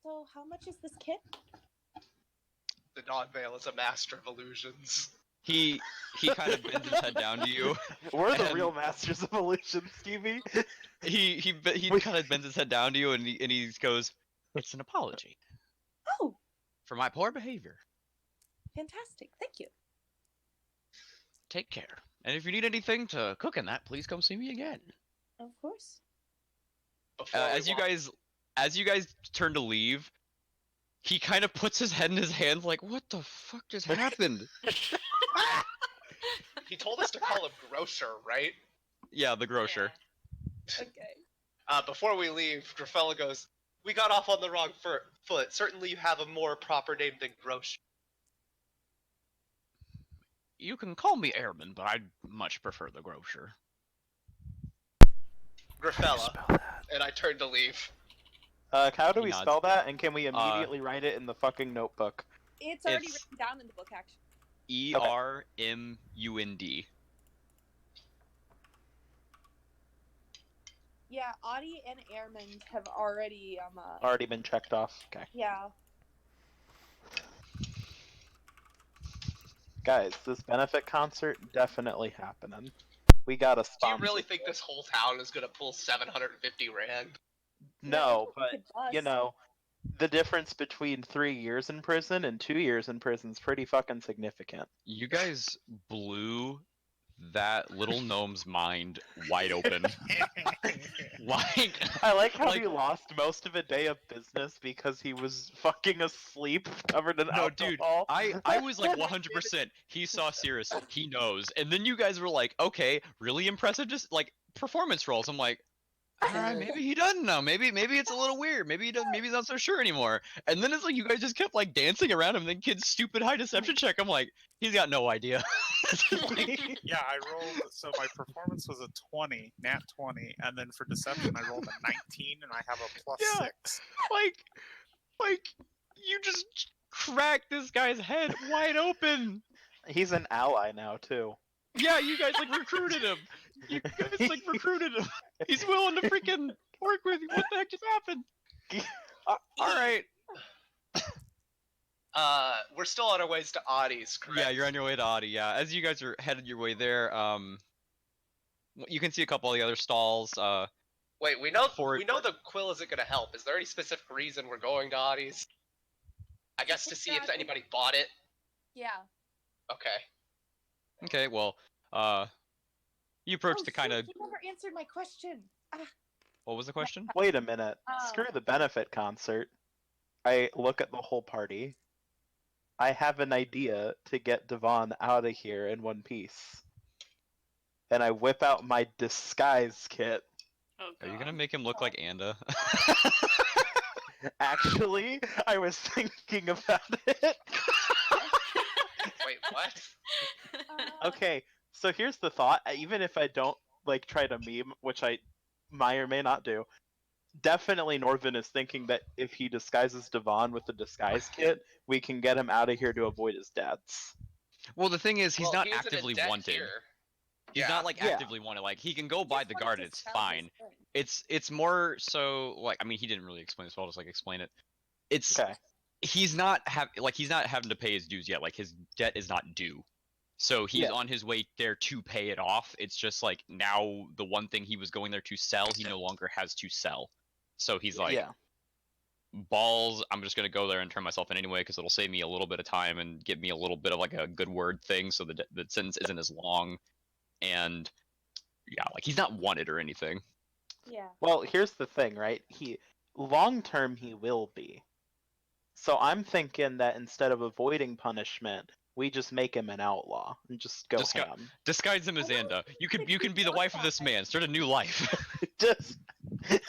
So how much is this kit? The non-veil is a master of illusions. he kind of bends his head down to you. We're the And- real masters of illusion, Stevie. He kind of bends his head down to you, and he goes, "It's an apology Oh, for my poor behavior. fantastic! Thank you. Take care. And if you need anything to cook in that, please come see me again." Of course. Before As we you walk- guys turn to leave, he kind of puts his head in his hands, like, "What the fuck just happened?" He told us to call him Grocer, right? Yeah, the grocer. Okay. Before we leave, Gryfella goes, "We got off on the wrong foot. Certainly you have a more proper name than Grocer." You can call me Airman, but I'd much prefer the grocer. How do you Gryfella. spell that? And I turned to leave. How do He we nods. spell that? And can we immediately write it in the fucking notebook? It's already It's- written down in the book, actually. ERMUND. Yeah, Audie and Airman have already Already been checked off. Okay. yeah. Guys, this benefit concert definitely happening. We got a Do you sponsor. really think this whole town is gonna pull 750 rand? No, I think but it does. you know, the difference between 3 years in prison and 2 years in prison is pretty fucking significant. You guys blew that little gnome's mind wide open. Like, I like how Like- he lost most of a day of business because he was fucking asleep, covered in no, dude, alcohol. I was like 100%. He saw Syras, he knows, and then you guys were like, okay, really impressive, just like performance roles. I'm like, all right, maybe he doesn't know. Maybe it's a little weird. Maybe he doesn't. Maybe he's not so sure anymore. And then it's like you guys just kept like dancing around him. And then kid's stupid high deception check. I'm like, he's got no idea. Yeah, I rolled. So my performance was a 20, nat 20, and then for deception I rolled a 19, and I have a plus Yeah. 6. like you just cracked this guy's head wide open. He's an ally now too. Yeah, you guys like recruited him. You guys like recruited him. He's willing to freaking work with you. What the heck just happened? All right. We're still on our ways to Audie's, correct? Yeah, you're on your way to Audi. Yeah, as you guys are headed your way there, you can see a couple of the other stalls. Wait, we know For- the quill isn't gonna help. Is there any specific reason we're going to Audie's? I guess to see if anybody bought it. Yeah. Okay. Okay, well, you approach the kind of. You never answered my question. What was the question? Wait a minute. Oh. Screw the benefit concert. I look at the whole party. I have an idea to get Devon out of here in one piece. And I whip out my disguise kit. Oh, Are you God. gonna make him look like Anda? Actually, I was thinking about it. Wait, what? Okay, so here's the thought. Even if I don't like try to meme, which I may or may not do, definitely Norven is thinking that if he disguises Devon with the disguise kit, we can get him out of here to avoid his deaths. Well, the thing is, he's Well, not he isn't in actively debt wanted. here. He's Yeah. not like Yeah. actively wanted. Like he can go by Just the wanted guard. to It's sell fine. this thing. It's more so like, I mean, he didn't really explain this. Well, I'll just like explain it. It's Okay. he's not he's not having to pay his dues yet. Like his debt is not due. So he's Yeah. on his way there to pay it off. It's just like now the one thing he was going there to sell, he no longer has to sell. So he's like, yeah. balls, I'm just gonna go there and turn myself in anyway because it'll save me a little bit of time and give me a little bit of like a good word thing, so the sentence isn't as long. And yeah, like he's not wanted or anything. Yeah. Well, here's the thing, right? Long term he will be. So I'm thinking that instead of avoiding punishment, we just make him an outlaw and just go ham. Disguise him as Anda. You can be the wife of this man. Start a new life. Just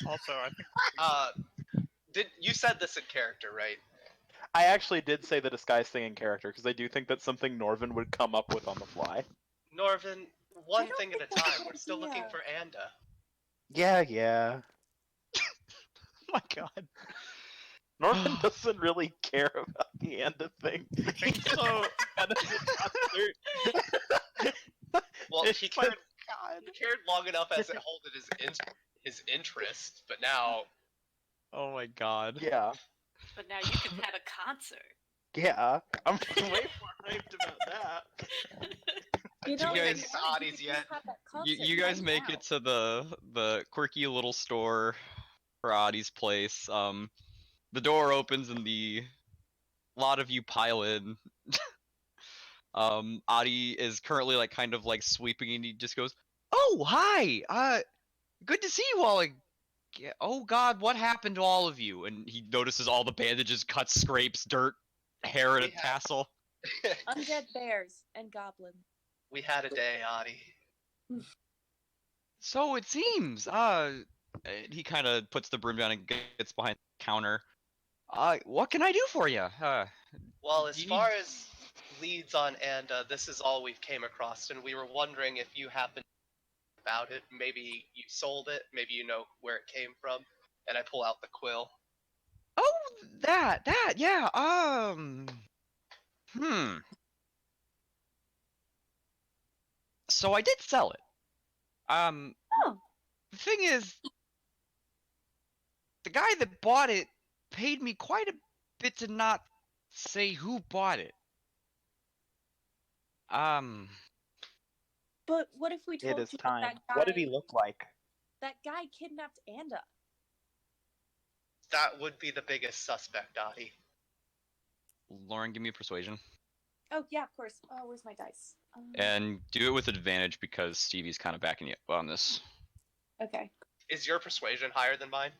Also, I think You said this in character, right? I actually did say the disguise thing in character because I do think that's something Norven would come up with on the fly. Norven, one don't thing at a think that's a time. good We're still looking idea. for Anda. Yeah. Oh my god. Norman doesn't really care about the end of thing. I think He's so benefit concert. Well, It's he like, cared. God. He cared long enough as it holded his interest, but now Oh my god. Yeah. But now you can have a concert. Yeah. I'm way more hyped about that. You Do know, we if guys- you get wanted, oddies you could yet? just have that You, concert you guys right make now. it to the quirky little store for Adi's place. The door opens and the lot of you pile in. Adi is currently like kind of like sweeping and he just goes, "Oh, hi! Good to see you all. Oh god, what happened to all of you?" And he notices all the bandages, cuts, scrapes, dirt, hair, and a We have- tassel. Undead bears and goblins. We had a day, Adi. So it seems. He kind of puts the broom down and gets behind the counter. What can I do for you? Well, as Do you far need- as leads on Anda, this is all we've came across, and we were wondering if you happen about it. Maybe you sold it. Maybe you know where it came from. And I pull out the quill. Oh, yeah. So I did sell it. Oh. The thing is, the guy that bought it paid me quite a bit to not say who bought it. But what if we told It is you time. that guy, What did he look like? that guy kidnapped Anda? That would be the biggest suspect, Adi. Lauren, give me a persuasion. Oh yeah, of course. Oh, where's my dice? And do it with advantage because Stevie's kind of backing you on this. Okay. Is your persuasion higher than mine?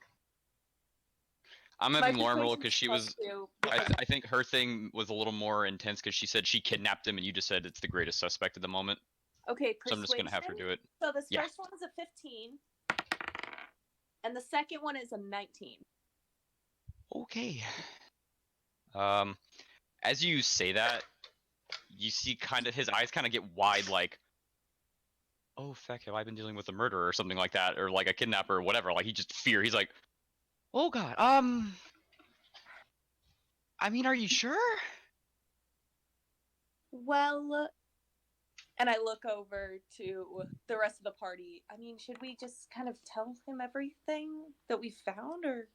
I'm My having Lauren roll persuasion's because she plus was. 2 I, because I think her thing was a little more intense because she said she kidnapped him and you just said it's the greatest suspect at the moment. okay, So I'm persuasion. just gonna have her do it. So this Yeah. first one is a 15, and the second one is a 19. Okay. As you say that, you see kind of his eyes kind of get wide, like, oh feck, have I been dealing with a murderer or something like that, or like a kidnapper or whatever? Like he just fear. He's like, oh god. I mean, are you sure? Well, and I look over to the rest of the party. I mean, should we just kind of tell him everything that we found, or?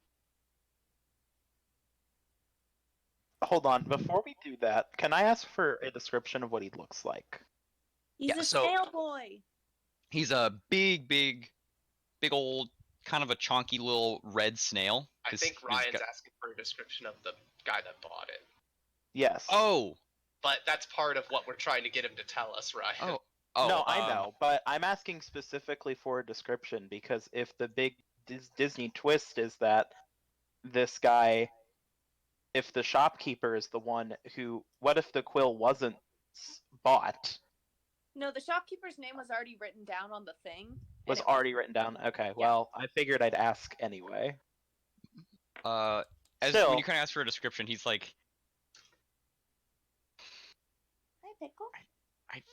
Hold on, before we do that, can I ask for a description of what he looks like? He's Yeah, a so- snail boy. He's a big old, kind of a chonky little red snail. I His- think his Ryan's gu- asking for a description of the guy that bought it. Yes. Oh. But that's part of what we're trying to get him to tell us, Ryan. Oh. No, I know, but I'm asking specifically for a description because if the big Disney twist is that this guy, if the shopkeeper is the one who, what if the quill wasn't bought? No, the shopkeeper's name was already written down on the thing. and Was it already written down. Okay, well, I figured I'd ask anyway. As Still- when you kind of ask for a description, he's like, Hi,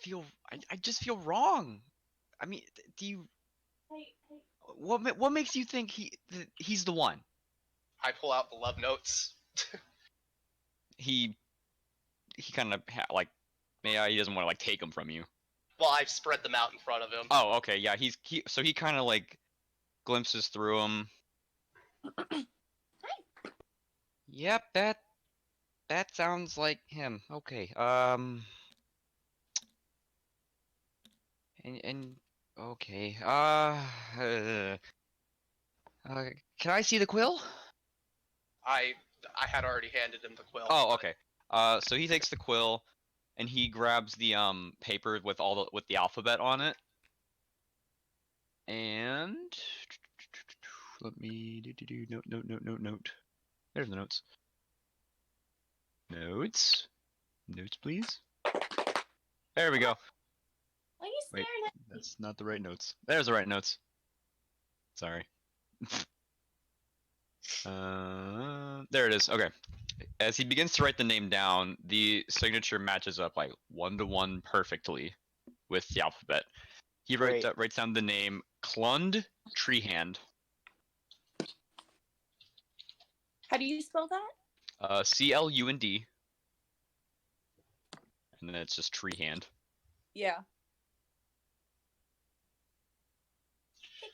Pickle. I just feel wrong. I mean, do you? Hey. What makes you think he's the one? I pull out the love notes. He kind of like, yeah, he doesn't want to like take them from you. Well, I've spread them out in front of him. Oh, okay, yeah, so he kind of like glimpses through them. Yep, that sounds like him. Okay, and okay, can I see the quill? I had already handed him the quill. Oh, okay. So he takes the quill, and he grabs the paper with the alphabet on it, and let me note. There's the notes. Notes, please. There we go. What are you Wait. staring at? That's not the right notes. There's the right notes. Sorry. There it is. Okay. As he begins to write the name down, the signature matches up like 1-to-1 perfectly with the alphabet. He Great. writes down the name Clund Treehand. How do you spell that? Clund. And then it's just Treehand. Yeah.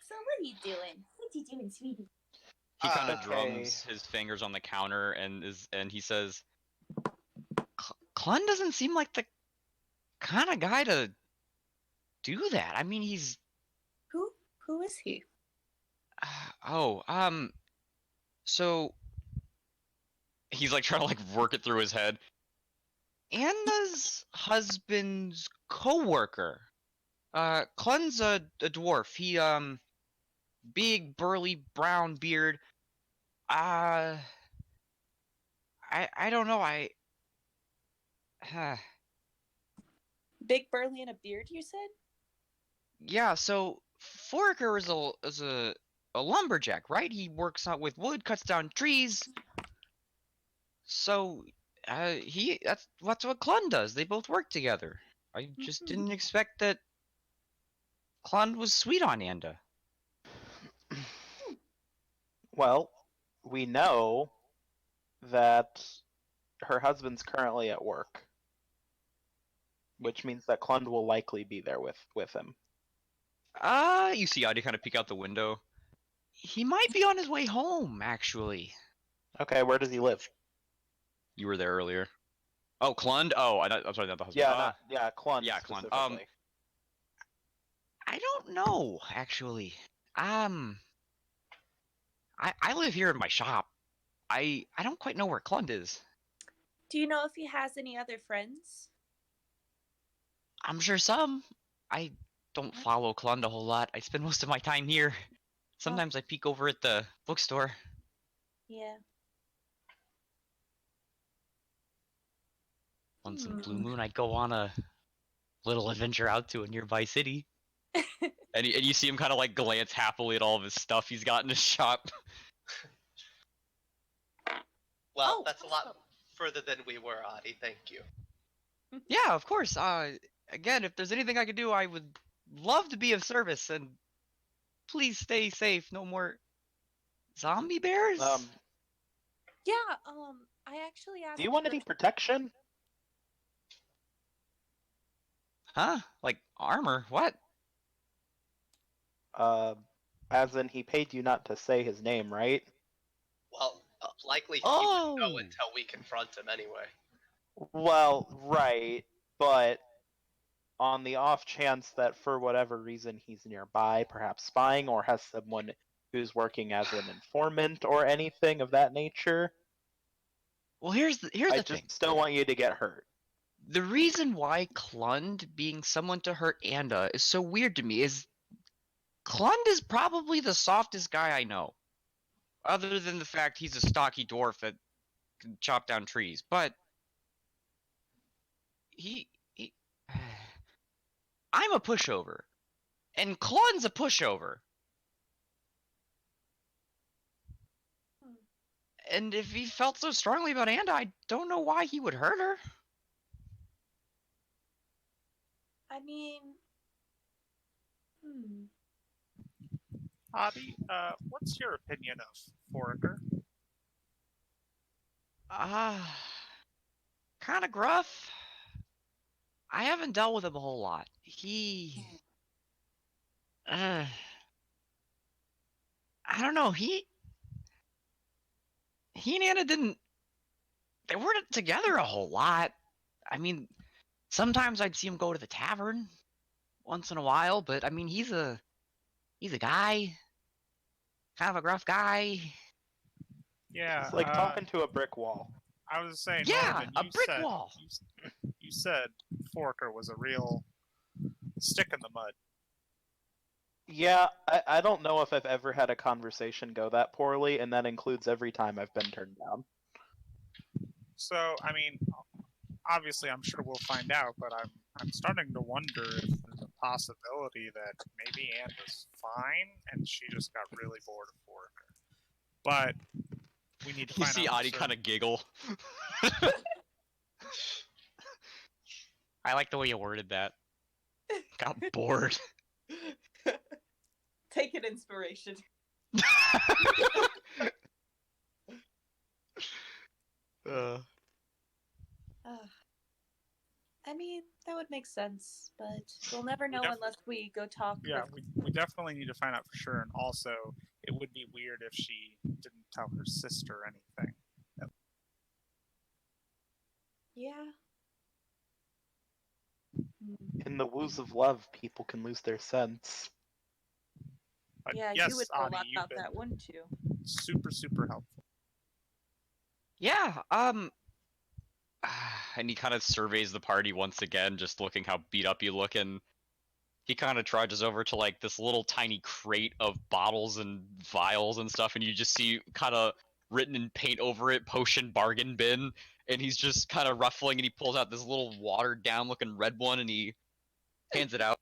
So what are you doing? What are you doing, sweetie? He kind of Okay. drums his fingers on the counter and he says, Clund doesn't seem like the kind of guy to do that. I mean, he's Who is he? So he's like trying to like work it through his head. Anna's husband's co-worker. Clund's a dwarf. He big burly brown beard. I don't know. Big burly and a beard, you said? Yeah. So Foraker is a lumberjack, right? He works out with wood, cuts down trees. So that's what Clund does. They both work together. I just didn't expect that Clund was sweet on Anda. Well, we know that her husband's currently at work, which means that Clund will likely be there with him. You see Adi kind of peek out the window. He might be on his way home, actually. Okay, where does he live? You were there earlier. Oh, Clund? Oh, I'm sorry, not the husband. Clund. Yeah, Clund. Specifically. I don't know, actually. I live here in my shop. I don't quite know where Clund is. Do you know if he has any other friends? I'm sure some. I don't follow Clund a whole lot. I spend most of my time here. Sometimes I peek over at the bookstore. Yeah. Once in a blue moon, I go on a little adventure out to a nearby city. and you see him kind of like glance happily at all of his stuff he's got in his shop. Well, that's a lot further than we were, Adi. Thank you. Yeah, of course. Again, if there's anything I could do, I would love to be of service. And please stay safe. No more zombie bears. Yeah. I actually asked. Do you want any protection? Huh? Like armor? What? As in he paid you not to say his name, right? Well, likely he Oh. wouldn't know until we confront him anyway. Well, right, but on the off chance that for whatever reason he's nearby, perhaps spying, or has someone who's working as an informant or anything of that nature. Well, here's the I thing. just don't want you to get hurt. The reason why Clund being someone to hurt Anda is so weird to me is Clund is probably the softest guy I know. Other than the fact he's a stocky dwarf that can chop down trees. But he I'm a pushover. And Clund's a pushover. And if he felt so strongly about Anda, I don't know why he would hurt her. I mean, Adi, what's your opinion of Foraker? Kind of gruff. I haven't dealt with him a whole lot. I don't know. He and Anna they weren't together a whole lot. I mean, sometimes I'd see him go to the tavern once in a while, but I mean, he's a guy, kind of a gruff guy. Yeah. It's like talking to a brick wall. I was saying, Yeah, Norven, a brick wall. You said Foraker was a real stick in the mud. Yeah, I don't know if I've ever had a conversation go that poorly, and that includes every time I've been turned down. So, I mean, obviously, I'm sure we'll find out, but I'm starting to wonder if there's a possibility that maybe Anna's fine and she just got really bored of Foraker. but we need to You find see out. for Adi sure. kind of giggle. I like the way you worded that. Got bored. Take an inspiration. uh, I mean, that would make sense, but we'll never know def- unless we go talk Yeah, with... we definitely need to find out for sure. And also, it would be weird if she didn't tell her sister anything. Yeah. In the woos of love, people can lose their sense. But Yeah, yes, you would know a Adi, lot you've about been that, wouldn't you? super helpful. yeah, and he kind of surveys the party once again, just looking how beat up you look, and he kind of trudges over to like this little tiny crate of bottles and vials and stuff, and you just see kind of written in paint over it, potion bargain bin, and he's just kind of ruffling, and he pulls out this little watered down looking red one, and he hands it out.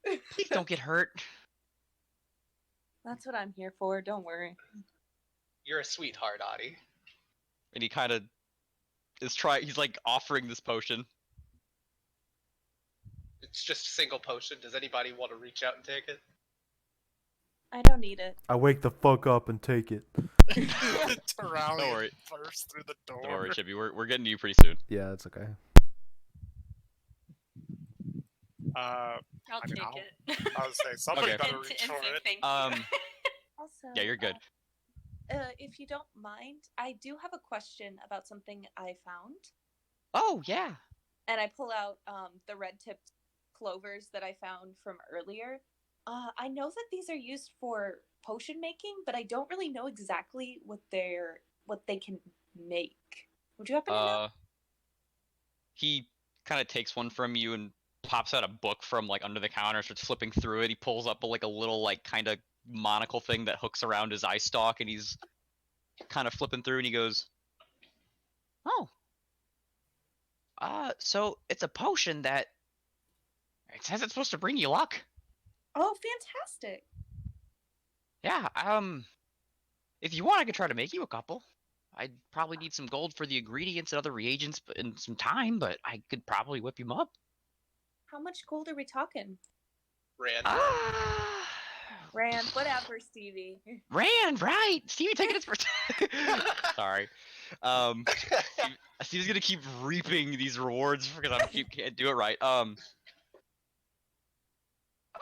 Please don't get hurt. That's what I'm here for, don't worry. You're a sweetheart, Adi. And he kind of he's like offering this potion. It's just a single potion. Does anybody want to reach out and take it? I don't need it. I wake the fuck up and take it. Turalyon Don't worry. burst through the door. Don't worry, Chippy, we're getting to you pretty soon. Yeah, it's okay. I'll I mean, take it. I would say somebody Okay. better And reach say for it. thank you. Also, Yeah, you're good. If you don't mind, I do have a question about something I found. Oh, yeah. And I pull out the red-tipped clovers that I found from earlier. I know that these are used for potion making, but I don't really know exactly what they can make. Would you happen to know? He kind of takes one from you and pops out a book from like under the counter, starts flipping through it. He pulls up like a little like kind of monocle thing that hooks around his eye stalk, and he's kind of flipping through, and he goes, "Oh, so it's a potion that it says it's supposed to bring you luck." Oh, fantastic! Yeah, if you want, I could try to make you a couple. I'd probably need some gold for the ingredients and other reagents and some time, but I could probably whip them up. How much gold are we talking? Rand. Rand, whatever, Stevie. Rand, right? Stevie taking his first. Sorry. Steve's gonna keep reaping these rewards because I can't do it right.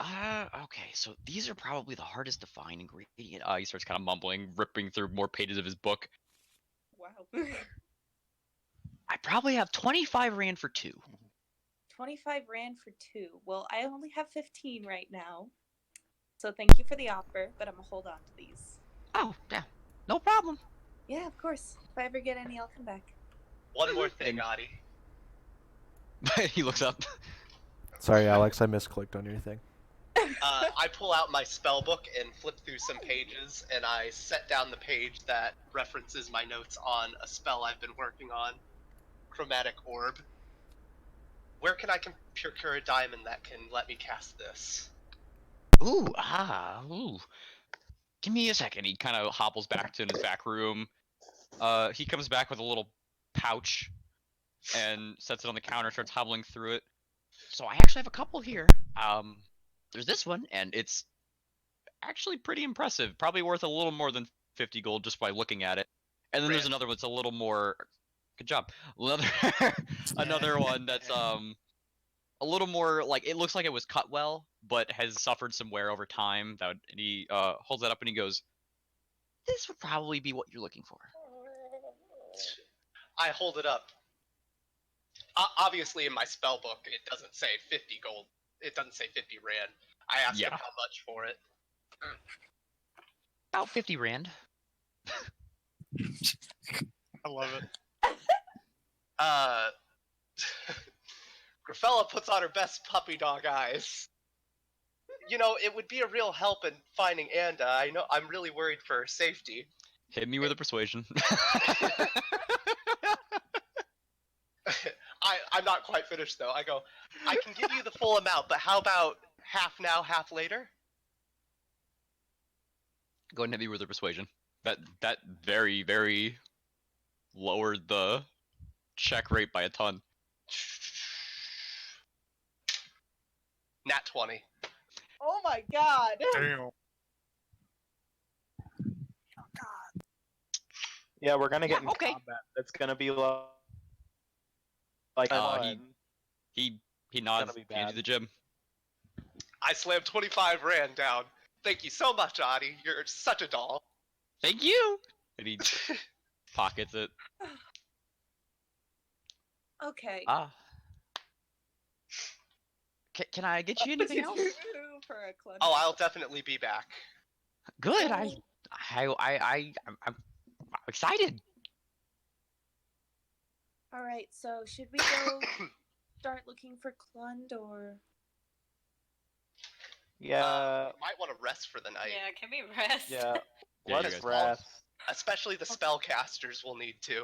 Okay, so these are probably the hardest to find ingredient. He starts kind of mumbling, ripping through more pages of his book. Wow. I probably have 25 Rand for 2. 25 Rand for 2. Well, I only have 15 right now. So thank you for the offer, but I'm gonna hold on to these. Oh, yeah. No problem. Yeah, of course. If I ever get any, I'll come back. One more thing, Adi. He looks up. Sorry, Alex, I misclicked on your thing. I pull out my spell book and flip through some pages, and I set down the page that references my notes on a spell I've been working on, Chromatic Orb. Where can I procure a diamond that can let me cast this? Ooh. Give me a second. He kind of hobbles back to his back room. He comes back with a little pouch and sets it on the counter, starts hobbling through it. So I actually have a couple here. There's this one, and it's actually pretty impressive. Probably worth a little more than 50 gold just by looking at it. And then there's another one that's a little more. Good job. Another one that's a little more like it looks like it was cut well, but has suffered some wear over time. And he holds that up and he goes, "This would probably be what you're looking for." I hold it up. Obviously, in my spell book, it doesn't say 50 gold. It doesn't say 50 Rand. I asked him how much for it. About 50 Rand. I love it. Gryfella puts on her best puppy dog eyes. You know, it would be a real help in finding Anda. I know I'm really worried for her safety. Hit me with a persuasion. I'm not quite finished though. I go, I can give you the full amount, but how about half now, half later? Go ahead and hit me with a persuasion. That very, very lowered the check rate by a ton. Nat 20. Oh my god! Damn. Oh god. Yeah, we're gonna get Yeah, into okay. combat. It's gonna be like He fun. he nods. be Hands you bad. the gem. I slammed 25 Rand down. Thank you so much, Adi. You're such a doll. Thank you. And he pockets it. Okay. Ah. Can I get you anything else? For a club. Oh, I'll definitely be back. Good. I'm excited. All right. So should we go start looking for Clund or? Yeah, You might want to rest for the night. Yeah, can we rest? yeah. Yeah, you Let's guys rest. Especially the spellcasters will need to.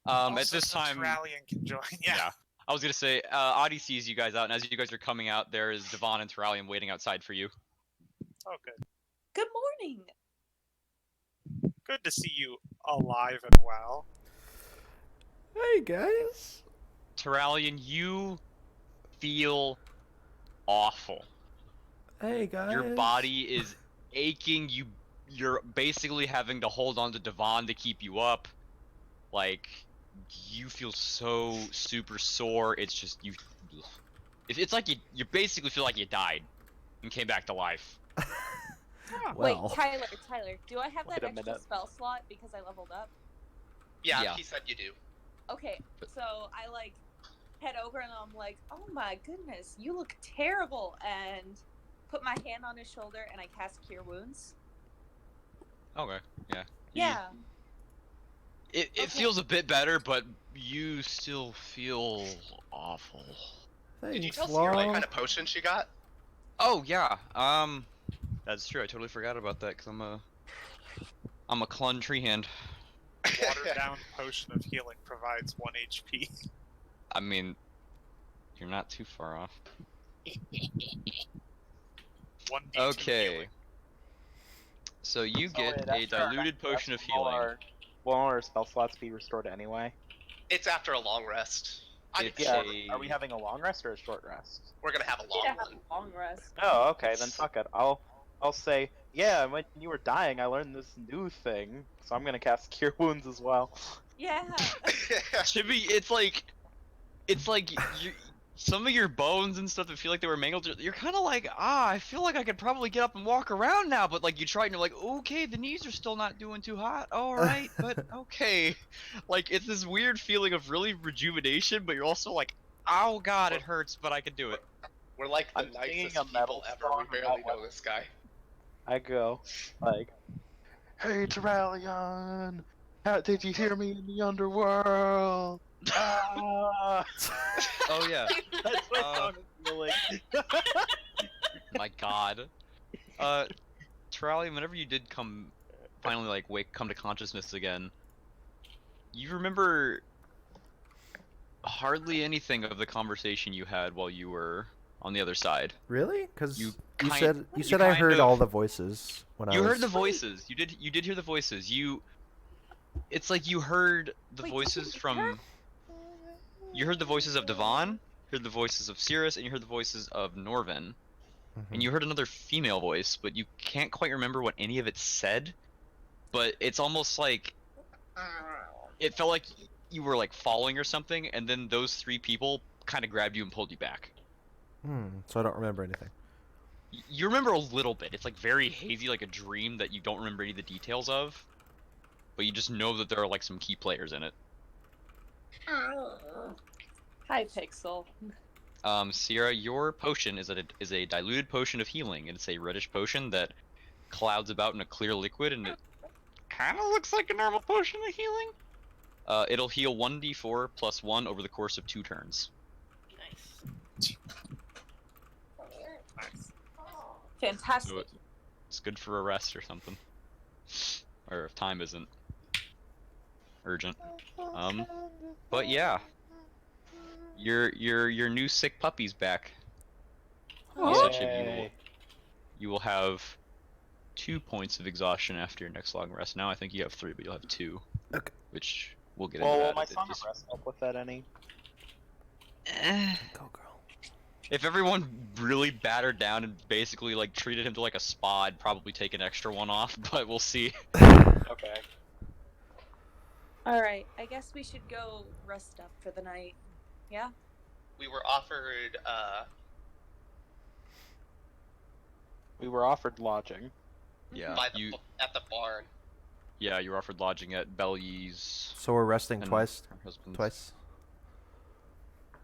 At Also, this so time, Turalyon can join. Yeah. I was gonna say, Adi sees you guys out, and as you guys are coming out, there is Devon and Turalyon waiting outside for you. Oh, good. Good morning. Good to see you alive and well. Hey guys. Turalyon, you feel awful. Hey guys. Your body is aching. You're basically having to hold on to Devon to keep you up. Like, you feel so super sore. It's just you. It's like you basically feel like you died and came back to life. Well. Wait, Tyler, do I have that Wait a extra minute. spell slot because I leveled up? Yeah, he said you do. Okay, so I like head over and I'm like, oh my goodness, you look terrible, and put my hand on his shoulder and I cast Cure Wounds. Okay. Yeah. Yeah. It Okay. feels a bit better, but you still feel awful. Did you Thanks, tell Sierra what Law. kind of potion she got? Oh yeah. That's true. I totally forgot about that because I'm a Clun tree hand. Watered down potion of healing provides 1 HP. I mean, you're not too far off. 1d2 Okay. healing. So you So get wait, a after our diluted next potion of rest, will healing. will our spell slots be restored anyway? It's after a long rest. I It's think Yeah. a- Are we having a long rest or a short rest? we're gonna have a long Yeah, one. long rest. Oh, okay. Then It's- fuck it. I'll say, yeah. When you were dying, I learned this new thing, so I'm gonna cast Cure Wounds as well. Yeah. Chibi, it's like you. Some of your bones and stuff that feel like they were mangled, you're kind of like, I feel like I could probably get up and walk around now, but like you try and you're like, okay, the knees are still not doing too hot, alright, but okay. Like, it's this weird feeling of really rejuvenation, but you're also like, oh god, it hurts, but I can do it. We're like the I'm singing nicest a metal people ever. We song barely about know this guy. I go like, "Hey, Turalyon, how did you hear me in the underworld?" Ah! Oh yeah, That's my song of feeling. my god. Turalyon, whenever you did finally like come to consciousness again, you remember hardly anything of the conversation you had while you were on the other side. Really? Because You you kind- said you I kind heard of- all the voices when I You was. heard the voices. You did hear the voices. It's like you heard the Wait, voices did you from. hear? You heard the voices of Devon, heard the voices of Syras, and you heard the voices of Norven. Mhm. And you heard another female voice, but you can't quite remember what any of it said. But it's almost like it felt like you were like falling or something, and then those three people kind of grabbed you and pulled you back. So I don't remember anything. You remember a little bit. It's like very hazy, like a dream that you don't remember any of the details of. But you just know that there are like some key players in it. Hi, Pixel. Sierra, your potion is a diluted potion of healing. It's a reddish potion that clouds about in a clear liquid, and it kind of looks like a normal potion of healing. It'll heal 1d4 plus 1 over the course of 2 turns. Nice. Nice. Fantastic. So it's good for a rest or something. Or if time isn't urgent. But yeah. Your new sick puppy's back. Oh. Such you will have 2 points of exhaustion after your next long rest. Now I think you have 3, but you'll have 2. Okay. Which we'll get Well, into will that. my If it song of just- rest help with that any? Go, girl. If everyone really battered down and basically like treated him to like a spa, I'd probably take an extra one off, but we'll see. Okay. All right, I guess we should go rest up for the night. Yeah. We were offered We were offered lodging. Yeah, by the you at the barn. were offered lodging at Belly's. So we're resting and twice. her husband's. Twice.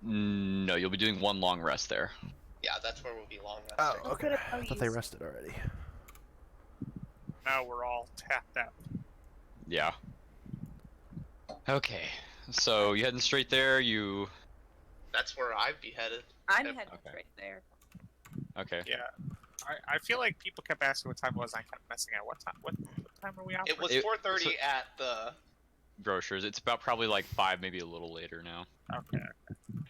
No, you'll be doing 1 long rest there. Yeah, that's where we'll be long Oh, resting. Let's okay. go to I thought they Belly's. rested already. Now we're all tapped out. Yeah. Okay, so you heading straight there? You That's where I'd be headed. I'm Okay. heading Okay. straight there. okay? Yeah. I feel like people kept asking what time it was. And I kept messing out. What time? What time are we out? It was It- 4:30 so- at the. Grocers. It's about probably like 5, maybe a little later now. Okay.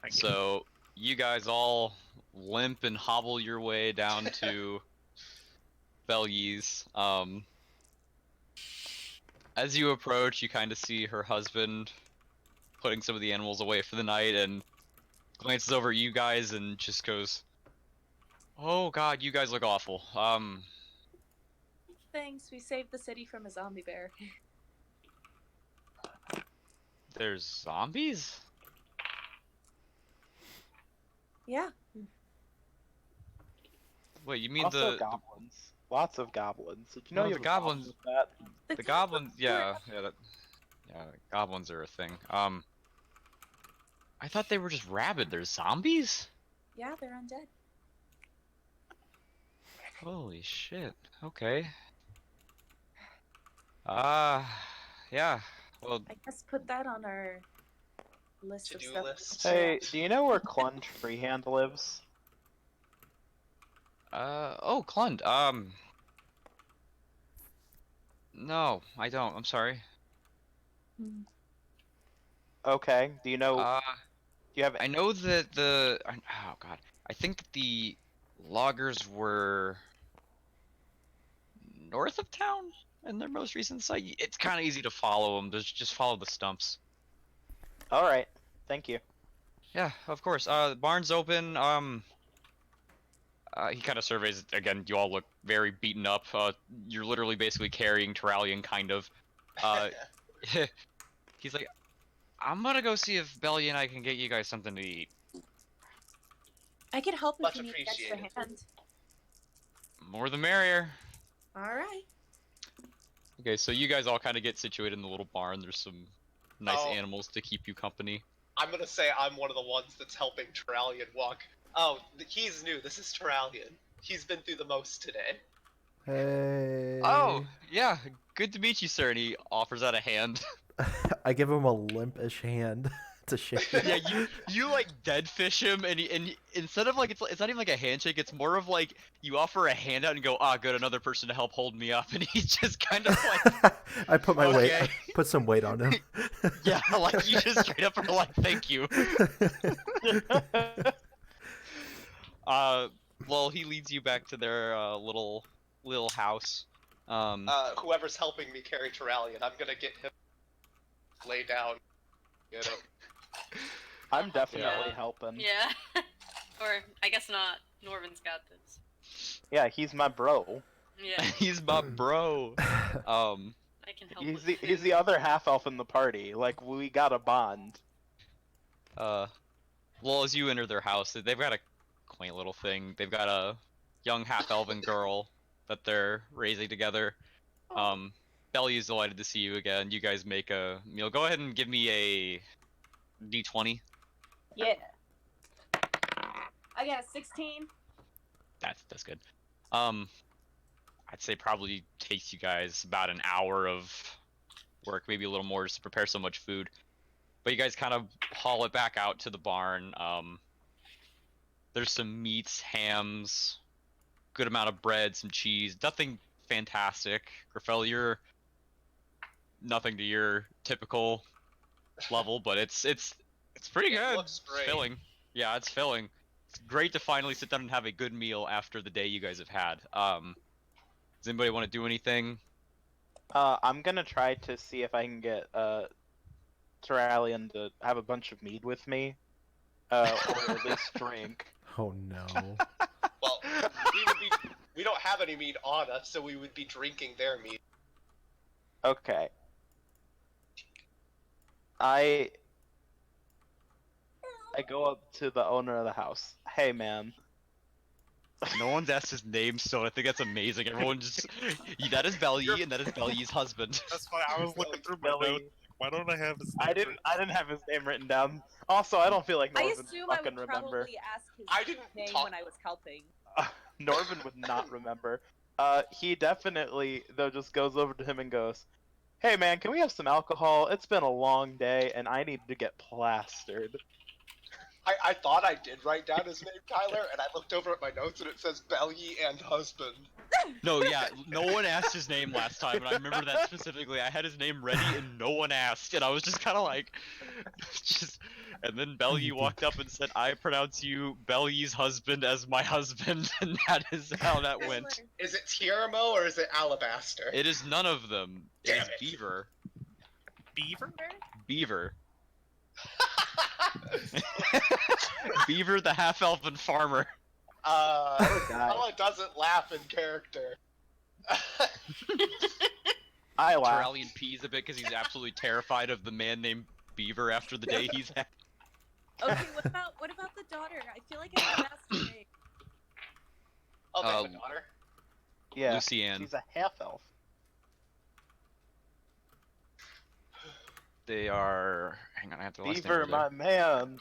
Thank you. So you guys all limp and hobble your way down to Belly's. As you approach, you kind of see her husband putting some of the animals away for the night and glances over at you guys and just goes, "Oh God, you guys look awful. Thanks, we saved the city from a zombie bear. There's zombies? Yeah. Wait, you mean Also the goblins. Lots of goblins. Did you know No, you the have a problem goblins- with that? the goblins? Yeah, goblins are a thing. I thought they were just rabid. They're zombies? Yeah, they're undead. Holy shit. Okay. Yeah. Well, I guess put that on our list of To-do stuff. list. Hey, do you know where Clunge Freehand lives? oh, Clund. No, I don't. I'm sorry. Hmm. Okay. Do you know? Do you have? I know that oh God. I think that the loggers were north of town in their most recent site. It's kind of easy to follow them. Just follow the stumps. All right. Thank you. Yeah, of course. Barn's open. He kind of surveys it again. You all look very beaten up. You're literally basically carrying Turalyon, kind of. He's like, I'm gonna go see if Belly and I can get you guys something to eat. I could help if Much you need an extra appreciated. hand. More the merrier. All right. Okay, so you guys all kind of get situated in the little barn. There's some nice Oh. animals to keep you company. I'm gonna say I'm one of the ones that's helping Turalyon walk. Oh, he's new. This is Turalyon. He's been through the most today. Hey. Oh, yeah. Good to meet you, sir. And he offers out a hand. I give him a limpish hand to shake. Yeah, you like dead fish him, and instead of like it's not even like a handshake. It's more of like you offer a hand out and go, good, another person to help hold me up, and he's just kind of like, I put my weight. Okay. I put some weight on him. yeah, like you just straight up are like, thank you. Well, he leads you back to their little house. Whoever's helping me carry Turalyon, I'm gonna get him lay down. You know. I'm definitely Yeah. helping. Yeah. Or I guess not. Norven's got this. Yeah, he's my bro. Yeah, He's my bro. I can help. He's with the food. other half elf in the party. Like we got a bond. Well, as you enter their house, they've got a quaint little thing. They've got a young half-elven girl that they're raising together. Belly is delighted to see you again. You guys make a meal. Go ahead and give me a d20. Yeah. I got a 16. That's good. I'd say probably takes you guys about an hour of work, maybe a little more, just to prepare so much food. But you guys kind of haul it back out to the barn. There's some meats, hams, good amount of bread, some cheese. Nothing fantastic. Gryfella, you're nothing to your typical level, but it's pretty It good. looks great. It's filling. Yeah, it's filling. It's great to finally sit down and have a good meal after the day you guys have had. Does anybody want to do anything? I'm gonna try to see if I can get Turalyon to have a bunch of mead with me, or at least drink. Oh no. Well, we don't have any mead on us, so we would be drinking their mead. Okay. I go up to the owner of the house. Hey, man. No one's asked his name still. I think that's amazing. Everyone just that is Belly, and that is Belly's husband. That's why I was looking through my Belly. notes. Why don't I have his name? I didn't have his name written down. Also, I don't feel like I Norven would assume I fucking would remember. probably ask his I didn't name talk- when I was helping. Norven would not remember. He definitely though just goes over to him and goes, "Hey man, can we have some alcohol? It's been a long day and I need to get plastered." I thought I did write down his name, Tyler, and I looked over at my notes and it says Belly and husband. No, yeah, no one asked his name last time, and I remember that specifically. I had his name ready, and no one asked, and I was just kind of like, just. And then Belly walked up and said, "I pronounce you Belly's husband as my husband," and that is how that went. Is it Tiermo or is it Alabaster? It is none of them. It Damn is it. Beaver. Beaver? Beaver. Beaver, the half-elfin farmer. God. Ella doesn't laugh in character. I laugh. Turalyon pees a bit because he's absolutely terrified of the man named Beaver after the day he's had. Okay, what about the daughter? I feel like I haven't asked her name. Oh, they have a daughter. Yeah, Lucienne. she's a half elf. They are. Hang on, I have to. Beaver, my man.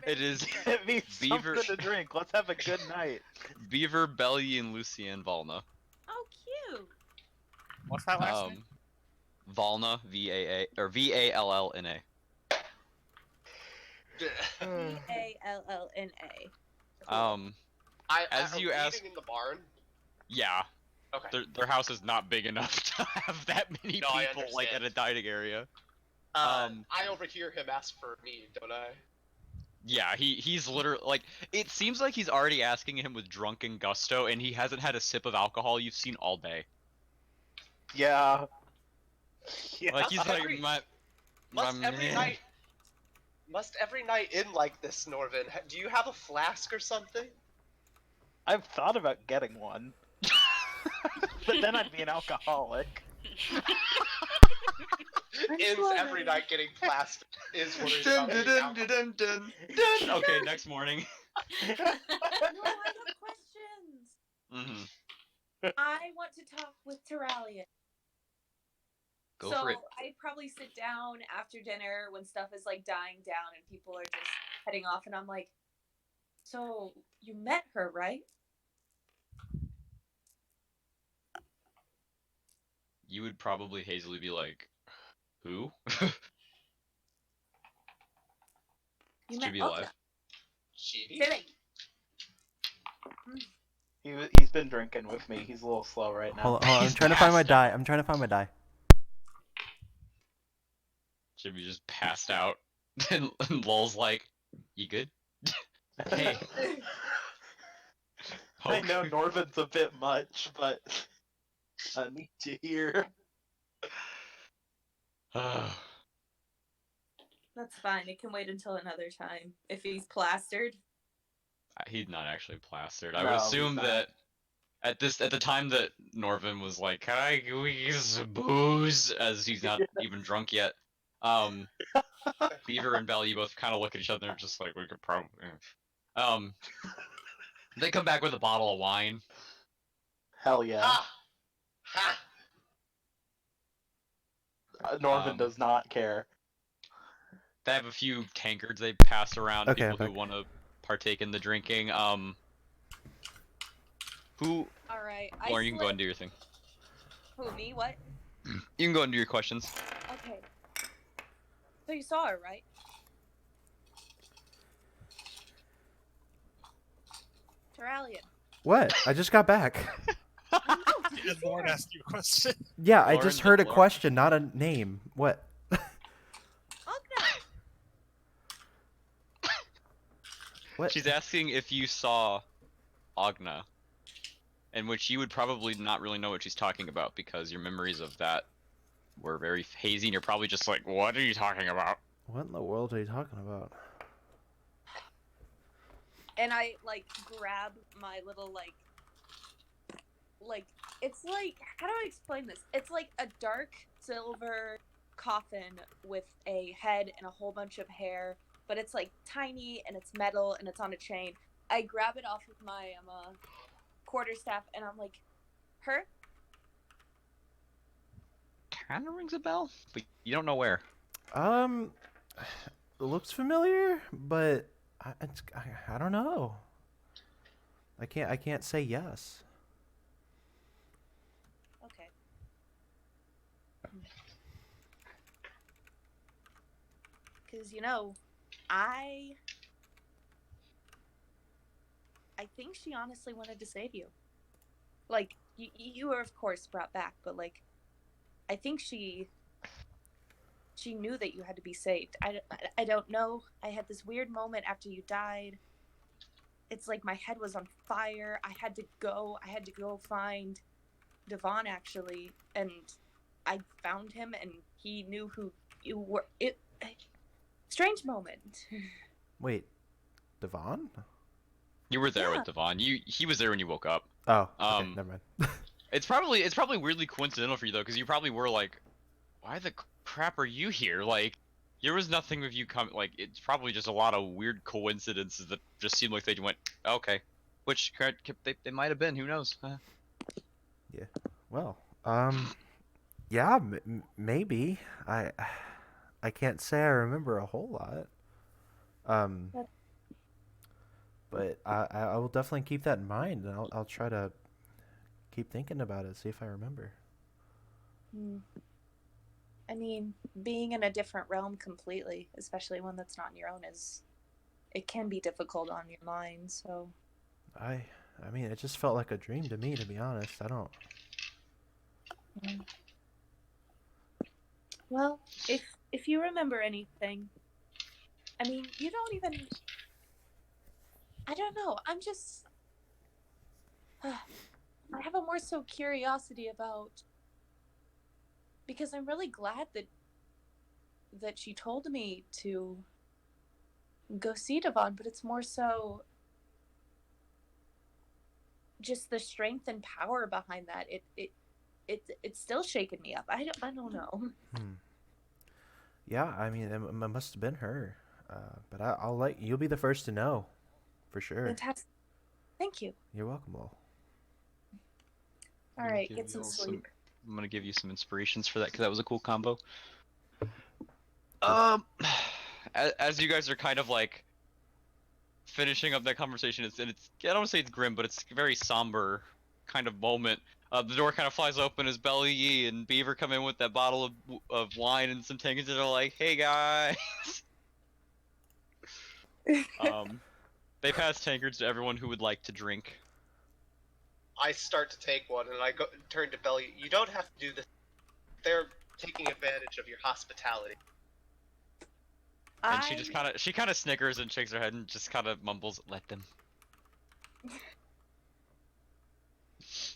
It is Get me Beaver- something to drink. Let's have a good night. Beaver, Belly, and Lucienne Valna. Oh, cute. What's that last name? Valna, V-A-A, or V-A-L-L-N-A. Vallna. As are you we ask- eating in the barn? Yeah. Okay. Their house is not big enough to have that many No, I people, like, at understand. a dining area. I overhear him ask for mead, don't I? Yeah, he's literally, like, it seems like he's already asking him with drunken gusto, and he hasn't had a sip of alcohol you've seen all day. Yeah. Yeah. Like, he's like, Every- my Must every man. night. Must every night end like this, Norven? Do you have a flask or something? I've thought about getting one. But then I'd be an alcoholic. Ends every night getting plastic. Is worried Dun, about dun, getting dun, dun, dun, dun. Okay, next morning. No, I have questions. I want to talk with Turalyon. Go So for it. I'd probably sit down after dinner when stuff is like dying down and people are just heading off, and I'm like, "So you met her, right?" You would probably hazily be like, who? You Should met be Okta. alive. Chibi? Silly. He's been drinking with me. He's a little slow right now. Hold on, I'm He's trying to find my passed die. I'm trying to find my die. Jimmy just passed out. And Lull's like, you good? Hey. I know Norven's a bit much, but I need to hear. That's fine. It can wait until another time. If he's plastered. He's not actually plastered. I No, would he's assume not. that at the time that Norven was like, "Can I get some booze?" as he's not even drunk yet. Beaver and Belly both kind of look at each other and just like, we could probably. They come back with a bottle of wine. Hell yeah. Ha! Ha! Norven does not care. They have a few tankards they pass around to Okay, people who okay. want to partake in the drinking. Who? All right. Lauren, you can go and do your thing. Who, me? What? You can go and do your questions. Okay. So you saw her, right? Turalyon. What? I just got back. I know, did you Did see Lauren her? ask you a question? Yeah, I Lauren, just heard a Lauren. question, not a name. What? Okta. What? She's asking if you saw Agna. in which you would probably not really know what she's talking about because your memories of that were very hazy, and you're probably just like, "What are you talking about?" What in the world are you talking about? And I like grab my little like it's like, how do I explain this? It's like a dark silver coffin with a head and a whole bunch of hair, but it's like tiny and it's metal and it's on a chain. I grab it off of my quarterstaff and I'm like, her? Kind of rings a bell, but you don't know where. It looks familiar, but I don't know. I can't say yes. Okay. Because I think she honestly wanted to save you. Like you were of course brought back, but like I think she knew that you had to be saved. I don't know. I had this weird moment after you died. It's like my head was on fire. I had to go find Devon actually, and I found him and he knew who you were. Strange moment. Wait, Devon? You were there Yeah. with Devon. He was there when you woke up. Oh, okay, never mind. It's probably weirdly coincidental for you though, because you probably were like, "Why the crap are you here?" Like, there was nothing with you coming. Like, it's probably just a lot of weird coincidences that just seemed like they went, "Okay," which they might have been. Who knows? Yeah. Well, yeah, maybe. I can't say I remember a whole lot. But I will definitely keep that in mind, and I'll try to keep thinking about it, see if I remember. I mean, being in a different realm completely, especially one that's not in your own, it can be difficult on your mind. So I mean, it just felt like a dream to me, to be honest. I don't. Well, if you remember anything, I mean, you don't even. I don't know. I'm just. I have a more so curiosity about, because I'm really glad that she told me to go see Devon, but it's more so just the strength and power behind that. It's still shaking me up. I don't know. Yeah, I mean, it must have been her. But I'll let you'll be the first to know, for sure. Fantastic. Thank you. You're welcome, Lull. All right, get some sleep. I'm gonna give you some inspirations for that because that was a cool combo. As you guys are kind of like finishing up that conversation, it's I don't want to say it's grim, but it's a very somber kind of moment. The door kind of flies open as Belly Yee and Beaver come in with that bottle of wine and some tankards that are like, "Hey guys." They pass tankards to everyone who would like to drink. I start to take one, and I turn to Belly. You don't have to do this. They're taking advantage of your hospitality. And she kind of snickers and shakes her head and just kind of mumbles, "Let them."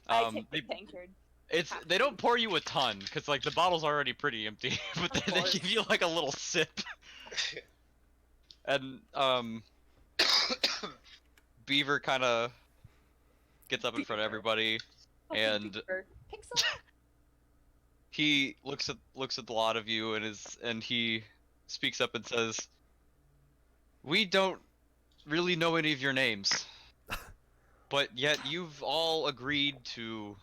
I take the tankard. They don't pour you a ton because like the bottle's already pretty empty, but they give you like a little sip. And Beaver kind of gets up in front of everybody, and he looks at the lot of you and he speaks up and says, "We don't really know any of your names, but yet you've all agreed to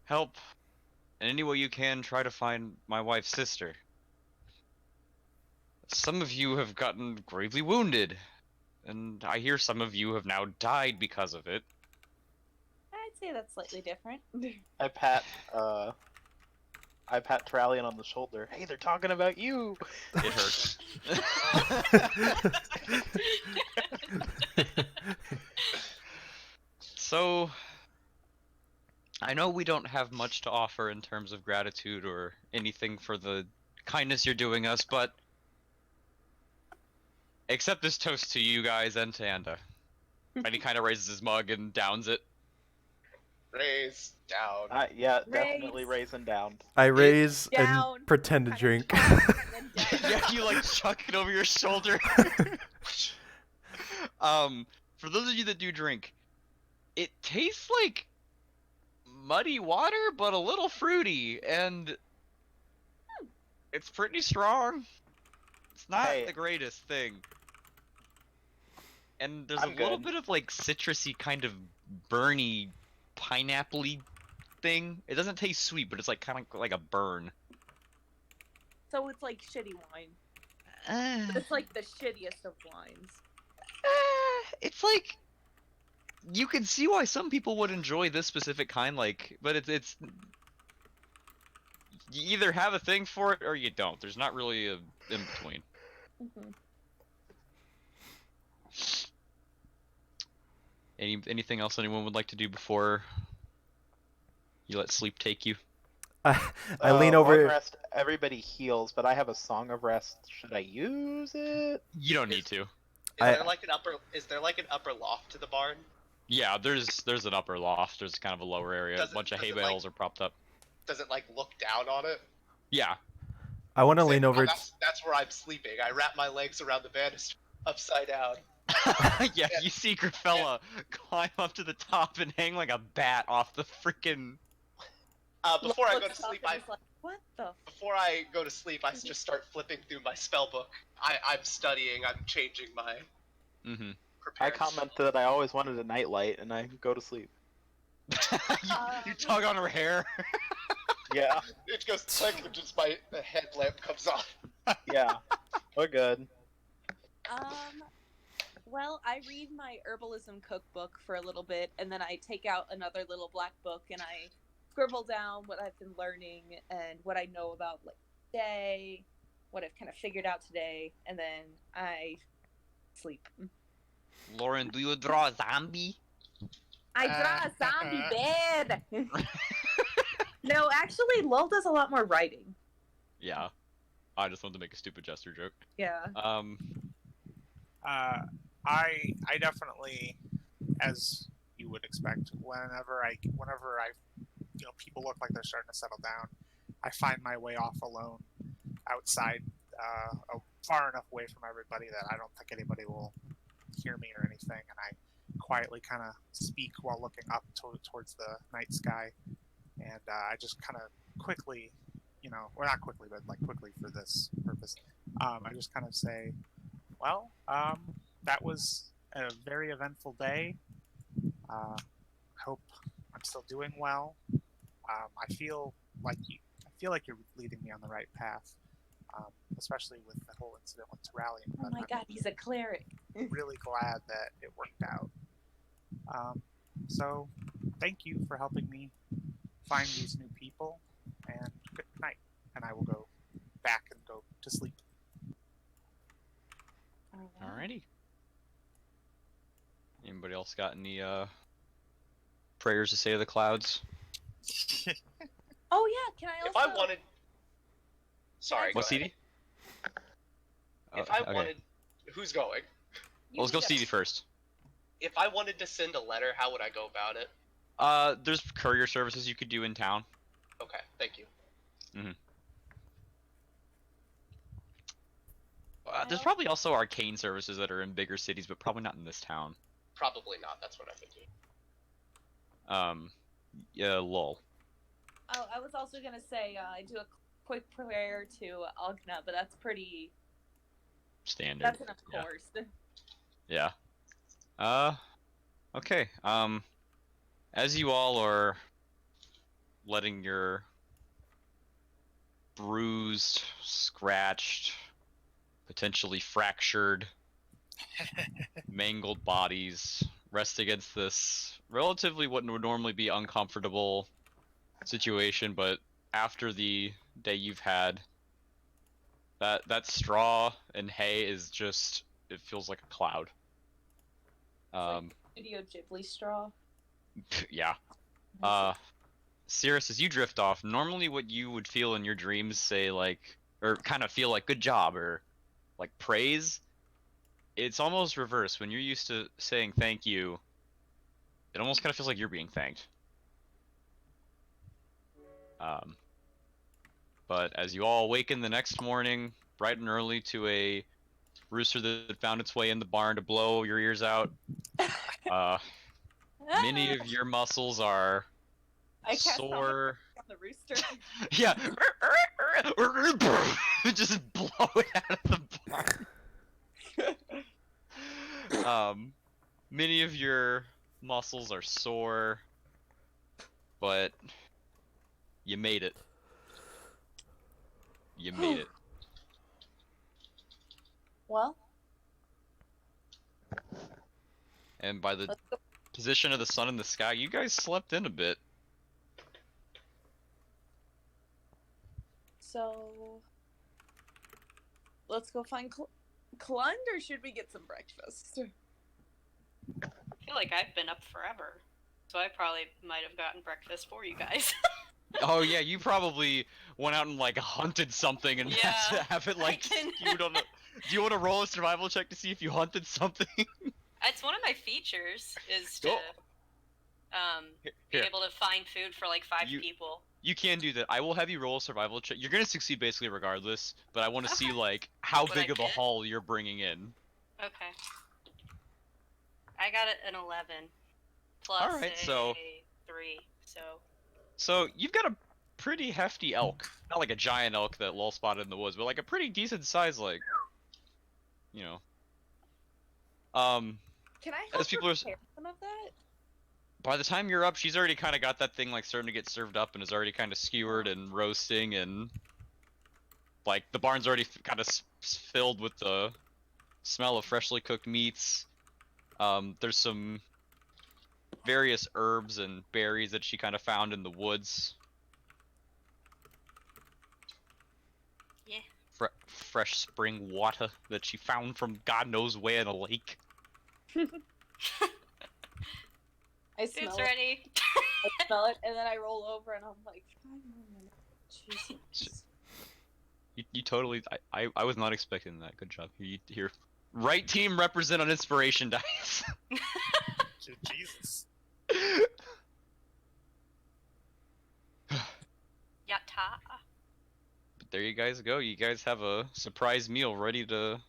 help in any way you can try to find my wife's sister. Some of you have gotten gravely wounded, and I hear some of you have now died because of it." I'd say that's slightly different. I pat Turalyon on the shoulder. Hey, they're talking about you. It hurts. So, I know we don't have much to offer in terms of gratitude or anything for the kindness you're doing us, but accept this toast to you guys and to Anda. And he kind of raises his mug and downs it. Raise down. Yeah, definitely raising down. I raise Down, and pretend to kind of drink. toss, and then down. Yeah, you like chuck it over your shoulder. For those of you that do drink, it tastes like muddy water, but a little fruity, and it's pretty strong. It's not Hey. the greatest thing. And there's I'm a little good. bit of like citrusy kind of burny, pineapple-y thing. It doesn't taste sweet, but it's like kind of like a burn. So it's like shitty wine. It's like the shittiest of wines. It's like you can see why some people would enjoy this specific kind, like, but it's you either have a thing for it or you don't. There's not really a in between. Mm-hmm. Anything else anyone would like to do before you let sleep take you? I lean Long over. rest, everybody heals, but I have a song of rest. Should I use it? You don't need to. Is there like an upper loft to the barn? Yeah, there's an upper loft. There's kind of a lower area. A bunch of hay bales are propped up. Does it like look down on it? Yeah. I want to lean over. That's where I'm sleeping. I wrap my legs around the banister upside down. Yeah, you see Gryfella climb up to the top and hang like a bat off the freaking. Before I go to sleep, what the? Before I go to sleep, I just start flipping through my spell book. I'm studying. I'm changing my. Mm-hmm. I comment that I always wanted a nightlight, and I go to sleep. you tug on her hair. Yeah. It goes click, and just my headlamp comes on. Yeah, we're good. Well, I read my herbalism cookbook for a little bit, and then I take out another little black book, and I scribble down what I've been learning and what I know about like today, what I've kind of figured out today, and then I sleep. Lauren, do you draw a zombie? I draw a zombie bed. No, actually, Lull does a lot more writing. Yeah. I just wanted to make a stupid gesture joke. Yeah. I definitely, as you would expect, whenever I people look like they're starting to settle down, I find my way off alone outside, far enough away from everybody that I don't think anybody will hear me or anything, and I quietly kind of speak while looking up towards the night sky, and I just kind of quickly, or not quickly, but like quickly for this purpose, I just kind of say, well, that was a very eventful day. Hope I'm still doing well. I feel like you're leading me on the right path, especially with the whole incident with Turalyon. Oh my god, he's a cleric. Really glad that it worked out. So, thank you for helping me find these new people, and good night. And I will go back and go to sleep. Alrighty. Anybody else got any prayers to say to the clouds? Oh yeah, can I also? If I wanted. Sorry. What's CD? If I wanted, who's going? Well, let's go CD first. If I wanted to send a letter, how would I go about it? There's courier services you could do in town. Okay, thank you. Mm-hmm. There's probably also arcane services that are in bigger cities, but probably not in this town. Probably not. That's what I'm thinking. Yeah, Lull. Oh, I was also gonna say I do a quick prayer to Agna, but that's pretty Standard. That's enough course. Yeah. Okay. As you all are letting your bruised, scratched, potentially fractured, mangled bodies rest against this relatively what would normally be uncomfortable situation, but after the day you've had, that straw and hay is just, it feels like a cloud. Studio Ghibli straw. Yeah. Syras, as you drift off, normally what you would feel in your dreams say like, or kind of feel like good job or like praise, it's almost reverse. When you're used to saying thank you, it almost kind of feels like you're being thanked. But as you all awaken the next morning, bright and early, to a rooster that found its way in the barn to blow your ears out, many of your muscles are I cast sore. on the rooster. Yeah, just blow it out of the barn. Many of your muscles are sore, but you made it. You made it. Well, And by the let's go. position of the sun in the sky, you guys slept in a bit. So, let's go find Klund, or should we get some breakfast? I feel like I've been up forever, so I probably might have gotten breakfast for you guys. Oh yeah, you probably went out and like hunted something and Yeah, had to have it like skewed on the... Do you want to roll a survival check to see if you hunted something? It's one of my features is to be Here. able to find food for like 5 You- people. You can do that. I will have you roll a survival check. You're gonna succeed basically regardless, but I want to see Okay. like how What big I of a get? haul you're bringing in. Okay. I got an 11 plus Alright, so- 3, so So you've got a pretty hefty elk, not like a giant elk that Lull spotted in the woods, but like a pretty decent size, like, you know. Can I help As people are... prepare some of that? By the time you're up, she's already kind of got that thing like starting to get served up and is already kind of skewered and roasting, and like the barn's already kind of filled with the smell of freshly cooked meats. There's some various herbs and berries that she kind of found in the woods. Yeah. Fresh spring water that she found from God knows where in a lake. I smell food's it. ready. I smell it, and then I roll over, and I'm like, 5 more minutes. Jesus. You totally... I was not expecting that. Good job. Here. Right team represent on inspiration dice. Jesus. Yatta. But there you guys go. You guys have a surprise meal ready to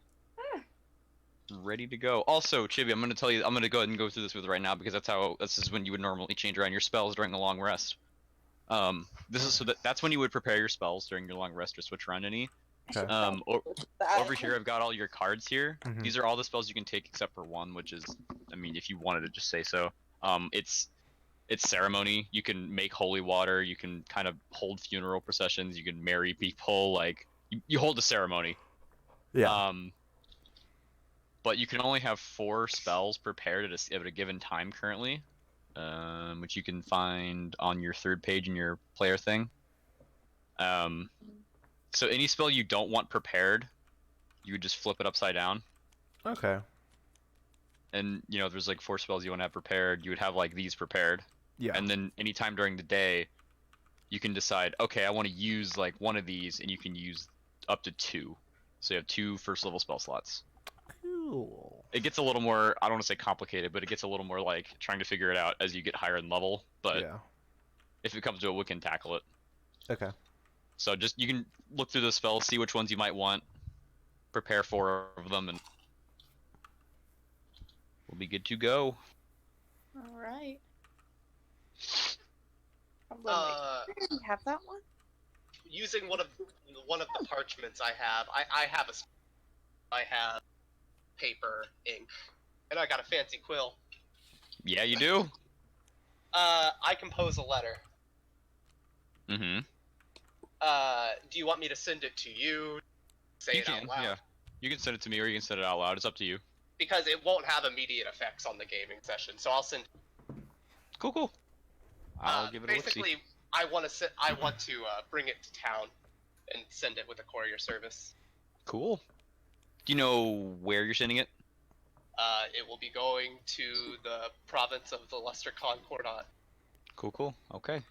go. Also, Chibi, I'm gonna tell you. I'm gonna go ahead and go through this with right now because this is when you would normally change around your spells during a long rest. This is that's when you would prepare your spells during your long rest or switch around any. Okay. Over here, I've got all your cards here. Mhm. These are all the spells you can take except for one, which is, I mean, if you wanted to just say so. It's ceremony. You can make holy water. You can kind of hold funeral processions. You can marry people. Like you hold a ceremony. Yeah. But you can only have 4 spells prepared at a given time currently, which you can find on your 3rd page in your player thing. So any spell you don't want prepared, you would just flip it upside down. Okay. And, you know, if there's like 4 spells you want to have prepared, you would have like these prepared. Yeah. And then anytime during the day, you can decide, okay, I want to use like one of these, and you can use up to 2. So you have 2 first level spell slots. Cool. It gets a little more, I don't want to say complicated, but it gets a little more like trying to figure it out as you get higher in level. But Yeah. if it comes to it, we can tackle it. Okay. So just, you can look through the spells, see which ones you might want, prepare 4 of them, and we'll be good to go. All right. Uh, Do you have that one? Using one of the parchments I have, I have paper, ink, and I got a fancy quill. Yeah, you do? I compose a letter. Mm-hmm. Do you want me to send it to you? Say You it out can, loud? yeah. You can send it to me or you can send it out loud. It's up to you. Because it won't have immediate effects on the gaming session, so I'll send. Cool. I'll give it a look-see. Basically, I want to bring it to town and send it with a courier service. Cool. Do you know where you're sending it? It will be going to the province of the Luster Concordat. Cool. Okay.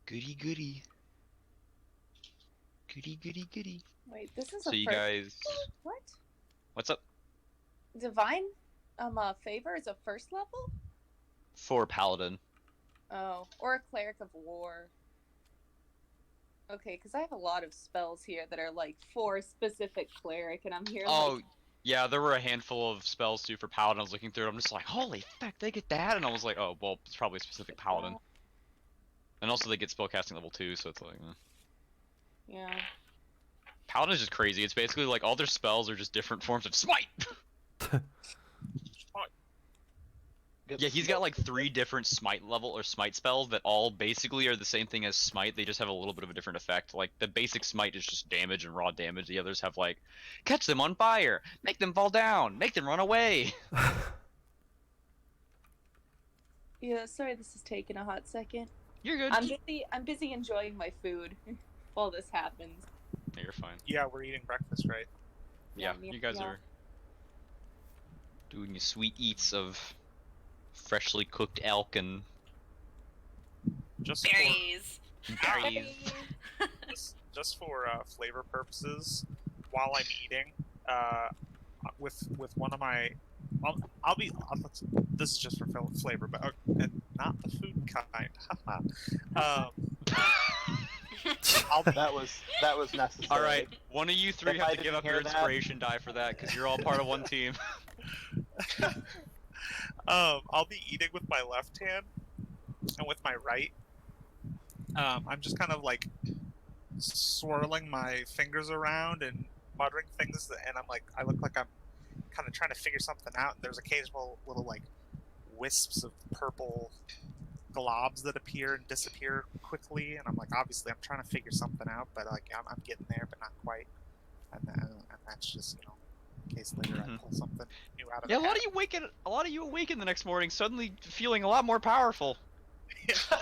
Goody. Wait, this is So a you first. guys... What? What's up? Divine favor is a first level? For Paladin. Oh, or a cleric of war. Okay, because I have a lot of spells here that are like for a specific cleric, and I'm here Oh, like, yeah, there were a handful of spells too for Paladin. I was looking through it. I'm just like, holy fuck, they get that? And I was like, oh, well, it's probably a specific Paladin. And also they get spellcasting level 2, so it's like, yeah. Paladin is just crazy. It's basically like all their spells are just different forms of smite. Yeah, he's got like 3 different smite level or smite spells that all basically are the same thing as smite. They just have a little bit of a different effect. Like the basic smite is just damage and raw damage. The others have like catch them on fire, make them fall down, make them run away. Yeah, sorry this is taking a hot second. You're good. I'm busy enjoying my food while this happens. Yeah, you're fine. Yeah, we're eating breakfast, right? Yeah, Yeah, you guys yeah. are doing your sweet eats of freshly cooked elk and Just for, Berries. berries. just for flavor purposes, while I'm eating, with one of my, this is just for flavor, but and not the food kind. I'll be, That was necessary. All right, one of you 3 If have I to give didn't up your hear that- inspiration die for that because you're all part of one team. I'll be eating with my left hand, and with my right, I'm just kind of like swirling my fingers around and muttering things, and I'm like, I look like I'm kind of trying to figure something out. And there's occasional little like wisps of purple globs that appear and disappear quickly, and I'm like, obviously, I'm trying to figure something out, but like I'm getting there, but not quite. And that's just, you know, in case later I pull something new out of Yeah, the a lot hat. of you awaken the next morning suddenly feeling a lot more powerful.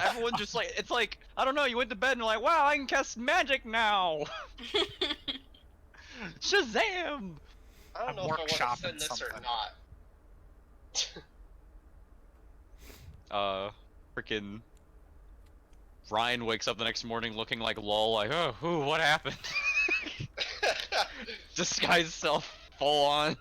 Everyone just like, it's like, I don't know, you went to bed and you're like, wow, I can cast magic now. Shazam! I don't I'm know if I want to workshopping send this or something. not. Freaking Ryan wakes up the next morning looking like Lull, like, oh, ooh, what happened? Disguise self full on.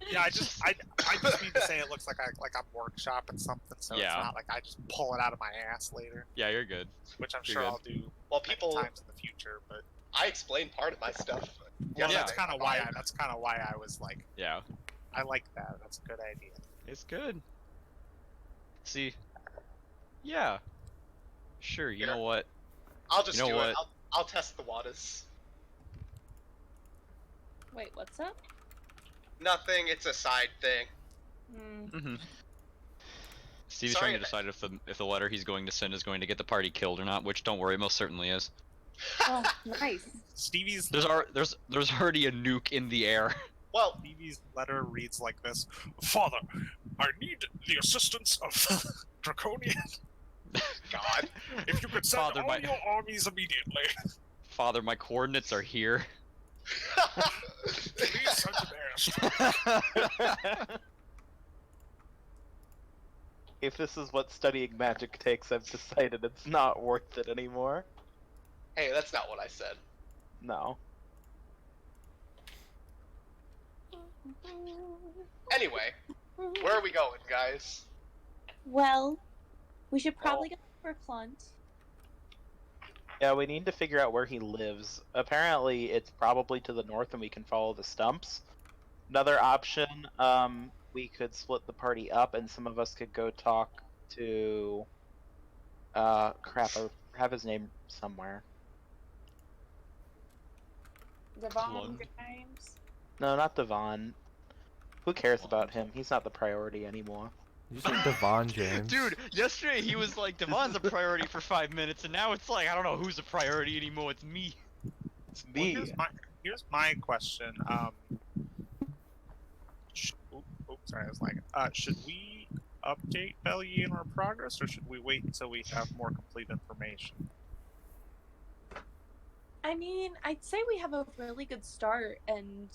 Yeah, I just mean to say it looks like I'm workshopping something, so Yeah. it's not like I just pull it out of my ass later, Yeah, you're good. which I'm You're sure good. I'll do Well, many people, times in the future. But I explained part of my stuff. well, Yeah. that's kind of why I was like, Yeah, I like that. That's a good idea. it's good. See, yeah, sure. You Here. know what? I'll just You know do what? it. I'll test the waters. Wait, what's up? Nothing. It's a side thing. Hmm. Steve is Sorry, trying to decide if the letter he's going to send is going to get the party killed or not. Which, don't worry, most certainly is. Oh, nice. Stevie's There's already a nuke in the air. Well, Stevie's letter reads like this: Father, I need the assistance of Draconian. God. If you could send Father, all my- your armies immediately, Father, my coordinates are here. please send an airstrike. If this is what studying magic takes, I've decided it's not worth it anymore. Hey, that's not what I said. No. Anyway, where are we going, guys? Well, we should probably go for Clunt. Yeah, we need to figure out where he lives. Apparently, it's probably to the north and we can follow the stumps. Another option, we could split the party up and some of us could go talk to... crap, I have his name somewhere. Devon Clunt. Grimes. No, not Devon. Who cares about him? He's not the priority anymore. You say Devon James. Dude, yesterday he was like, Devon's a priority for 5 minutes, and now it's like, I don't know who's a priority anymore, it's me. It's Well, me. here's my question. Sorry, I was like, should we update Belly in our progress, or should we wait until we have more complete information? I mean, I'd say we have a really good start, and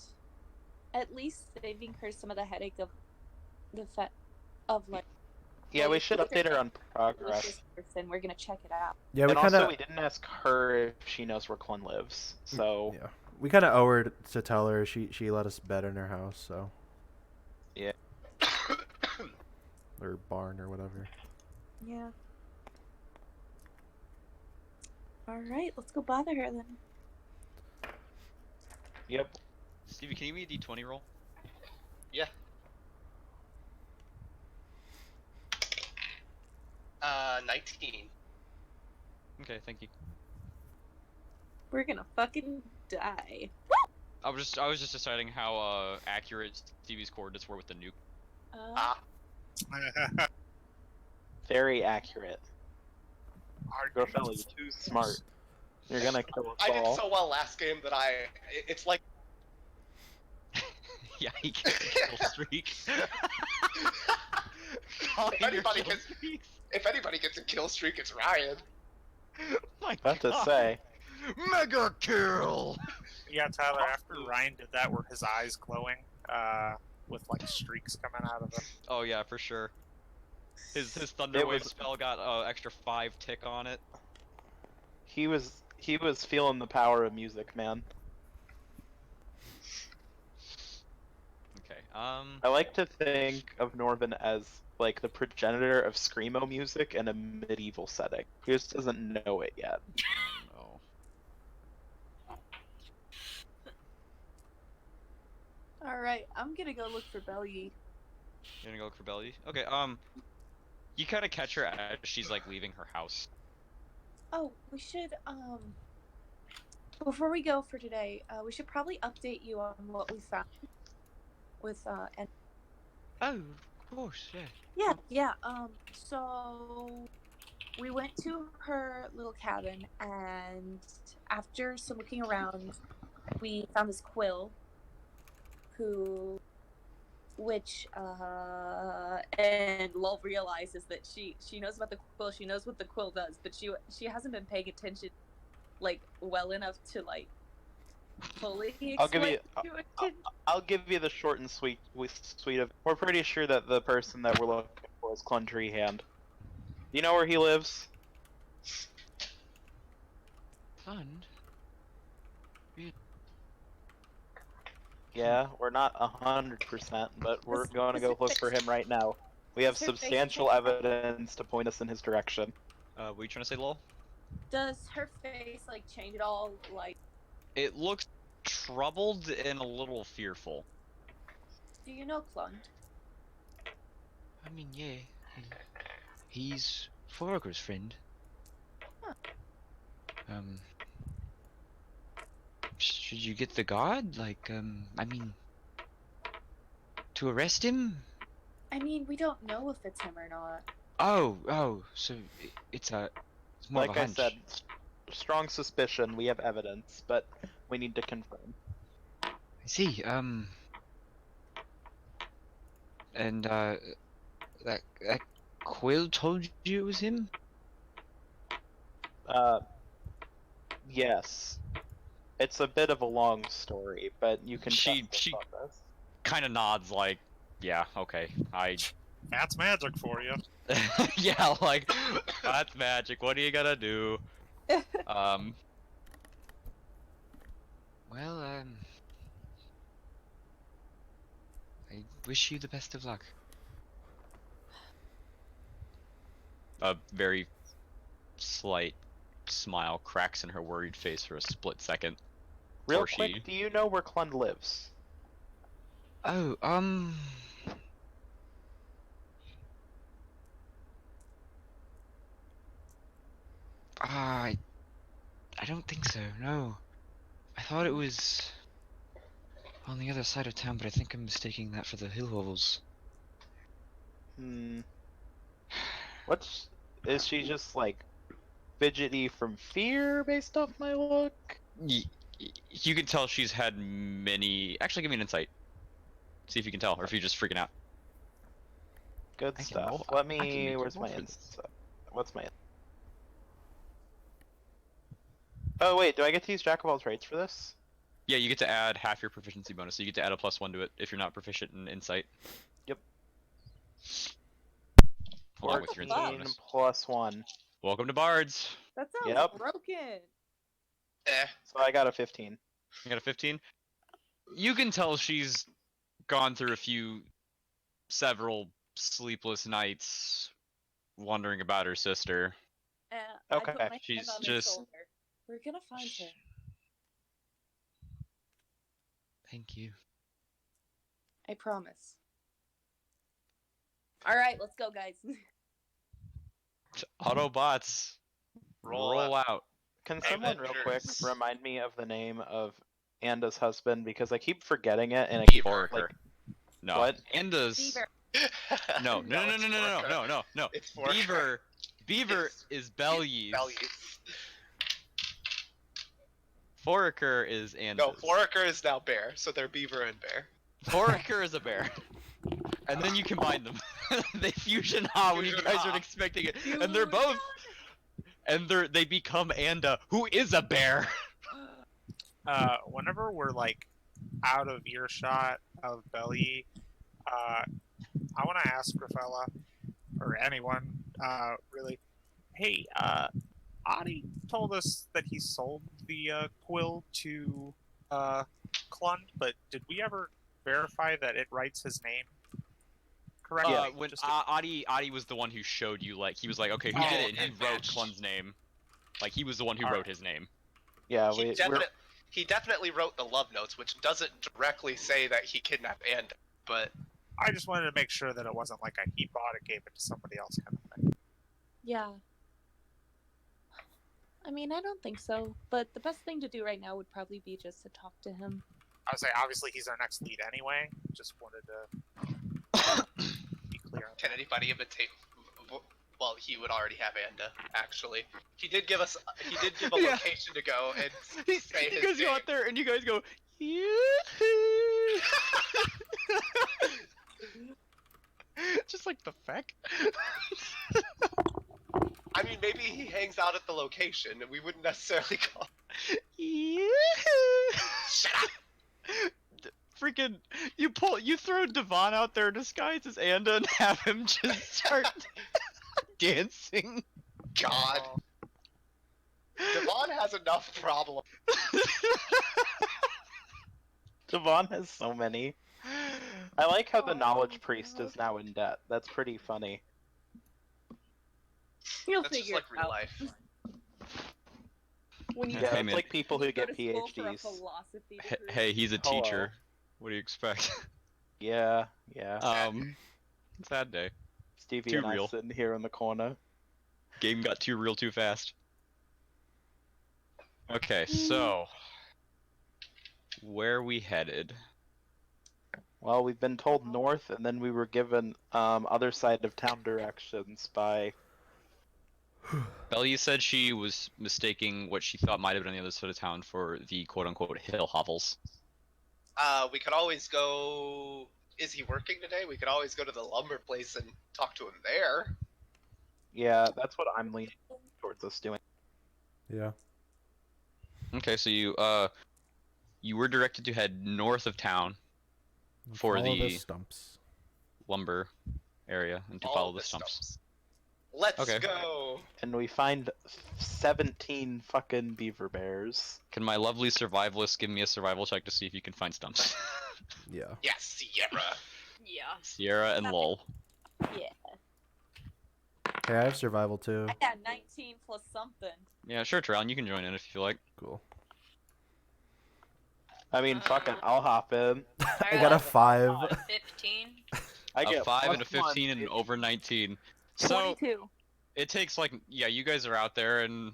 at least saving her some of the headache of like. Yeah, we well, should if update her on with progress. this person, we're gonna check it out. Yeah, we And kind also, of. we didn't ask her if she knows where Clun lives, so... Yeah, we kind of owe her to tell her she let us bed in her house. So. Yeah. or barn or whatever. Yeah. Alright, let's go bother her then. Yep. Stevie, can you give me a d20 roll? Yeah. 19. Okay, thank you. We're gonna fucking die. I was just deciding how accurate Stevie's coordinates were with the nuke. Ah, Very accurate. Argument. Gryfella, you're too smart. You're gonna kill us I did all. so well last game that it's like Yeah, he gets a kill streak. Calling your anybody kill gets- streaks. if anybody gets a kill streak, it's Ryan. My I have to God. say, Mega kill. Yeah, Tyler, after Ryan did that, were his eyes glowing, with like streaks coming out of them? Oh yeah, for sure. His thunder wave spell got extra 5 tick on it. he was feeling the power of music, man. Okay. I like to think of Norven as like the progenitor of screamo music in a medieval setting. He just doesn't know it yet. Oh Alright, I'm gonna go look for Belly. no. You're gonna go look for Belly? Okay. You kind of catch her as she's like leaving her house. Oh, we should, before we go for today, we should probably update you on what we found with, and Oh, of course, yeah. so we went to her little cabin, and after some looking around, we found this quill, and Lull realizes that she knows about the quill, she knows what the quill does, but she hasn't been paying attention, like, well enough to, like, fully explain I'll give you the short and sweet of. We're pretty sure that the person that we're looking for is Clundry Hand. Do you know where he lives? Fun. Yeah, we're not 100%, but we're going to go look for him right now. We have Does her face substantial change? evidence to point us in his direction. Were you trying to say lol? Does her face, like, change at all? Like, It looks troubled and a little fearful. do you know Clund? I mean, yeah. He's Forger's friend. Huh. Should you get the guard? Like, I mean, to arrest him? I mean, we don't know if it's him or not. Oh, so it's more Like of a I hunch. said, strong suspicion, we have evidence, but we need to confirm. I see, and, that Quill told you it was him? Yes. It's a bit of a long story, but you can She- trust us she- on this. Kind of nods like, yeah, okay. That's magic for you. Yeah, like, that's magic. What are you gonna do? Well, I wish you the best of luck. A very slight smile cracks in her worried face for a split second. Real Or quick, she. do you know where Clund lives? Oh, I don't think so, no. I thought it was on the other side of town, but I think I'm mistaking that for the hill hovels. Is she just like fidgety from fear based off my look? You can tell she's had many. Actually, give me an insight. See if you can tell, or if you're just freaking out. Good I can stuff. roll- Let I can me. make Where's roll my for insight? What's my? Oh wait, do I get to use Jack of all trades for this? Yeah, you get to add half your proficiency bonus, so you get to add a +1 to it if you're not proficient in insight. Yep. Along with your insight 14 bonus. plus 1. Welcome to Bards. That sounds Yep. broken. So I got a 15. You got a 15. You can tell she's gone through several sleepless nights wondering about her sister. I put Okay, my she's hand on her just- shoulder. We're gonna find her. Thank you. I promise. All right, let's go, guys. Autobots, roll out. Can someone real quick Avengers. remind me of the name of Anda's husband, because I keep forgetting it and I Beaver. keep Foraker. like No. What? Anda's. Beaver. No, no, no, it's no, no, no, Foraker. no, no, no. It's Foraker. Beaver It's- is Bellies. Bellies. Foraker is Anda's. No, Foraker is now bear, so they're beaver and bear. Foraker is a bear. And then you combine them. They fusion ha when you Fusion guys ha. aren't expecting it. And they're both. And they become Anda, who is a bear. Whenever we're like out of earshot of Belly, I want to ask Gryfella or anyone, really. Hey, Adi told us that he sold the quill to Klund, but did we ever verify that it writes his name correctly? When Just Adi was the one who showed you, like, he was like, okay, who Oh, did it? And he okay. wrote Klund's name. Like, he was the one who Alright. wrote his name. yeah, He definitely wrote the love notes, which doesn't directly say that he kidnapped Anda, but I just wanted to make sure that it wasn't like a he bought it, gave it to somebody else kind of thing. Yeah. I mean, I don't think so. But the best thing to do right now would probably be just to talk to him. I would say obviously he's our next lead anyway. Just wanted to be clear. on can anybody imitate? Well, he would already have Anda, actually. He did give a Yeah. location to go and say You his guys go name. out there and you guys go, just like the feck. I mean, maybe he hangs out at the location, and we wouldn't necessarily call. Shut up! Freaking, you throw Devon out there disguised as Anda and have him just start dancing. God, Oh, Devon has enough problems. Devon has so many. I like how the Oh, knowledge priest God. is now in debt. That's pretty funny. You'll That's just figure like it real out. life. When you Yeah, Hey, it's man. like people who go get to school for a PhDs. philosophy Hey, degree. hey, he's a Hello. teacher. What do you expect? Yeah. Sad day. Stevie too and I real. sitting here in the corner. Game got too real too fast. Okay, so where we headed? Well, we've been told north, and then we were given other side of town directions by. Belly said she was mistaking what she thought might have been on the other side of town for the quote-unquote hill hovels. We could always go. Is he working today? We could always go to the lumber place and talk to him there. Yeah, that's what I'm leaning towards us doing. Yeah. Okay, so you were directed to head north of town for Follow the stumps. lumber area and to All follow the the stumps. Let's Okay. go. And we find 17 fucking beaver bears. Can my lovely survivalist give me a survival check to see if you can find stumps? Yeah. Yes, Sierra. Yeah. Sierra and Lull. Yeah. Hey, I have survival too. I got 19 plus something. Yeah, sure, Turalyon, you can join in if you feel like. Cool. I mean, fuck it, I'll hop in. I got a 5. 15. I A get 5 and a +1, 15 and dude. over 19. So 22. it takes like, yeah, you guys are out there and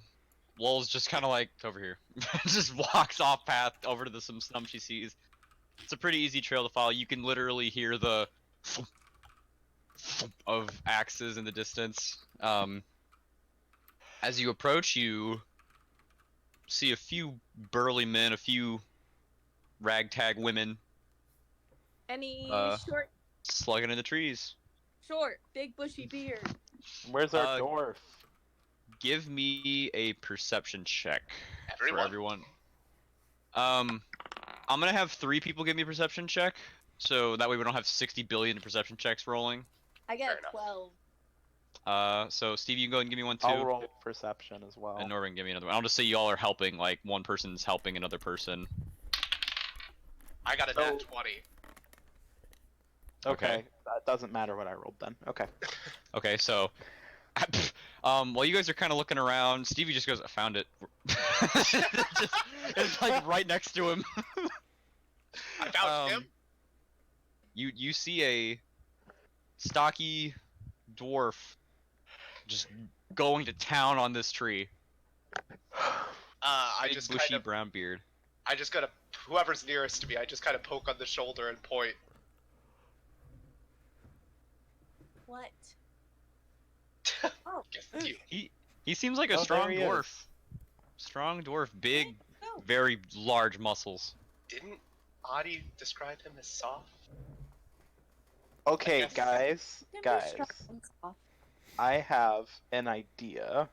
Lull's just kind of like over here, just walks off path over to some stumps she sees. It's a pretty easy trail to follow. You can literally hear the thump, thump of axes in the distance. As you approach, you see a few burly men, a few ragtag women Any short, slugging in the trees. big bushy beard. Where's our Uh, dwarf? Give me a perception check for Everyone. everyone. I'm gonna have 3 people give me a perception check, so that way we don't have 60 billion perception checks rolling. I got Fair a enough. 12. So Steve, you can go ahead and give me one too, I'll roll perception as well. and Norven give me another one. I'll just say y'all are helping, like one person's helping another person. I got a nat 20. Okay. That doesn't matter what I rolled then. Okay. Okay, so, while you guys are kind of looking around, Stevie just goes, "I found it." It's like right next to him. I found him. You see a stocky dwarf just going to town on this tree. I Big, just bushy kind of, brown beard. I just gotta, whoever's nearest to me, I just kind of poke on the shoulder and point. What? Oh, Guess it's you. He seems like a Oh, strong there he dwarf. is. Strong dwarf, big, no. very large muscles. Didn't Adi describe him as soft? Okay, guess- guys. Them Guys. distractions off. I have an idea.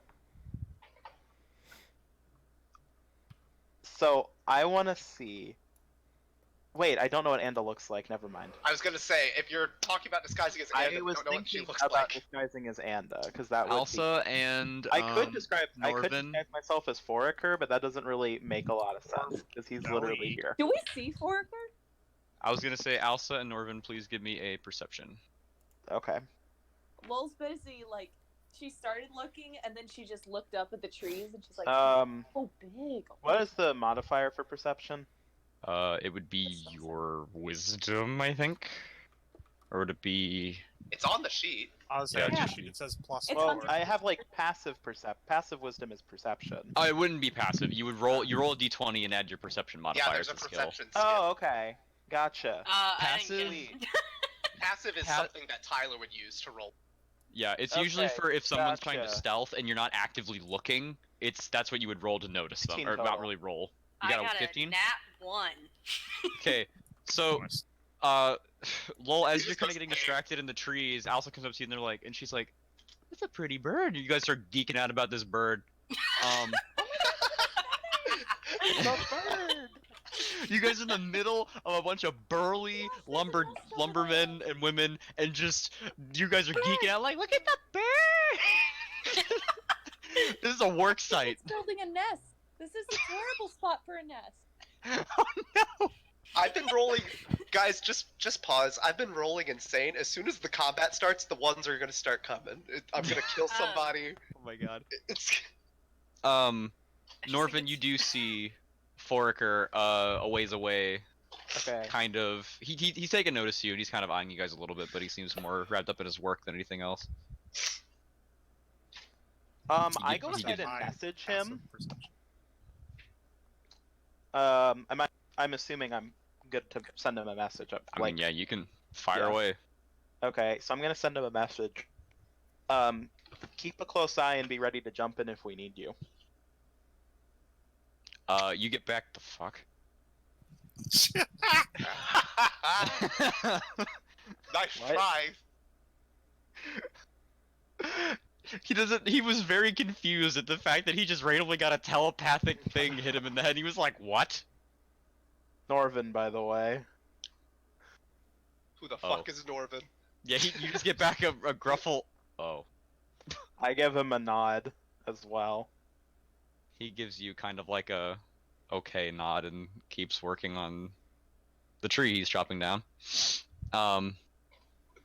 So I want to see. Wait, I don't know what Anda looks like. Never mind. I was gonna say, if you're talking about disguising as Anda, I was don't know what she thinking looks about like. disguising as Anda, because that would Elsa and be. I could describe. I could Norven. disguise myself as Foraker, but that doesn't really make a lot of sense because he's literally here. Do we see Foraker? I was gonna say Elsa and Norven, please give me a perception. Okay. Lull's busy, like, she started looking and then she just looked up at the trees and she's like, oh, big. What is the modifier for perception? It would be your wisdom, I think, or would it be? It's on the sheet. I was Yeah, saying, yeah. it says plus It's Well, under- I have like passive wisdom is perception. Oh, it wouldn't be passive. You would roll. You roll a d20 and add your perception modifier Yeah, there's a to skill. perception skill. Oh, okay. Gotcha. I didn't Passive? get... Passive is Pa- something that Tyler would use to roll. Yeah, it's usually Okay, for if someone's trying to gotcha. stealth and you're not actively looking. That's what you would roll to notice them, 15 or not total. really roll. You I got got a 15? a nat 1. Okay, so Nice. Lol, as He you're just kind goes, of getting distracted in the trees, Elsa comes up to you and they're like, and she's like, "That's a pretty bird." And you guys start geeking out about this bird. The bird. You guys are in the middle of a bunch of burly lumbermen and women, and just you guys are geeking out like, "Look at the bird!" This is a work site. It's building a nest. This is a terrible spot for a nest. Oh no! I've been rolling, guys. Just pause. I've been rolling insane. As soon as the combat starts, the ones are gonna start coming. I'm gonna kill somebody. Oh my god. It's Norven, you do see Foraker a ways away. Okay. Kind of. He's taking notice of you, and he's kind of eyeing you guys a little bit, but he seems more wrapped up in his work than anything else. I go he ahead did and message him. Passive perception. I'm assuming I'm good to send him a message. I mean, yeah, you can fire yeah. away. Okay, so I'm gonna send him a message. Keep a close eye and be ready to jump in if we need you. You get back the fuck. nice What? try. He was very confused at the fact that he just randomly got a telepathic thing hit him in the head. He was like, "What?" Norven, by the way. Who the Oh. fuck is Norven? Yeah, you just get back a gruffle. Oh. I give him a nod as well. He gives you kind of like a okay nod and keeps working on the tree he's chopping down. Gryfella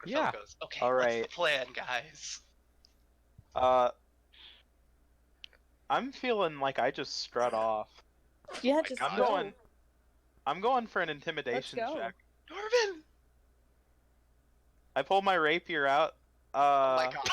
Yeah. Goes, okay. All What's right. the plan, guys? I'm feeling like I just strut off. Yeah, just I'm go. going for an intimidation Let's go. check. Norven! I pull my rapier out. Oh my god.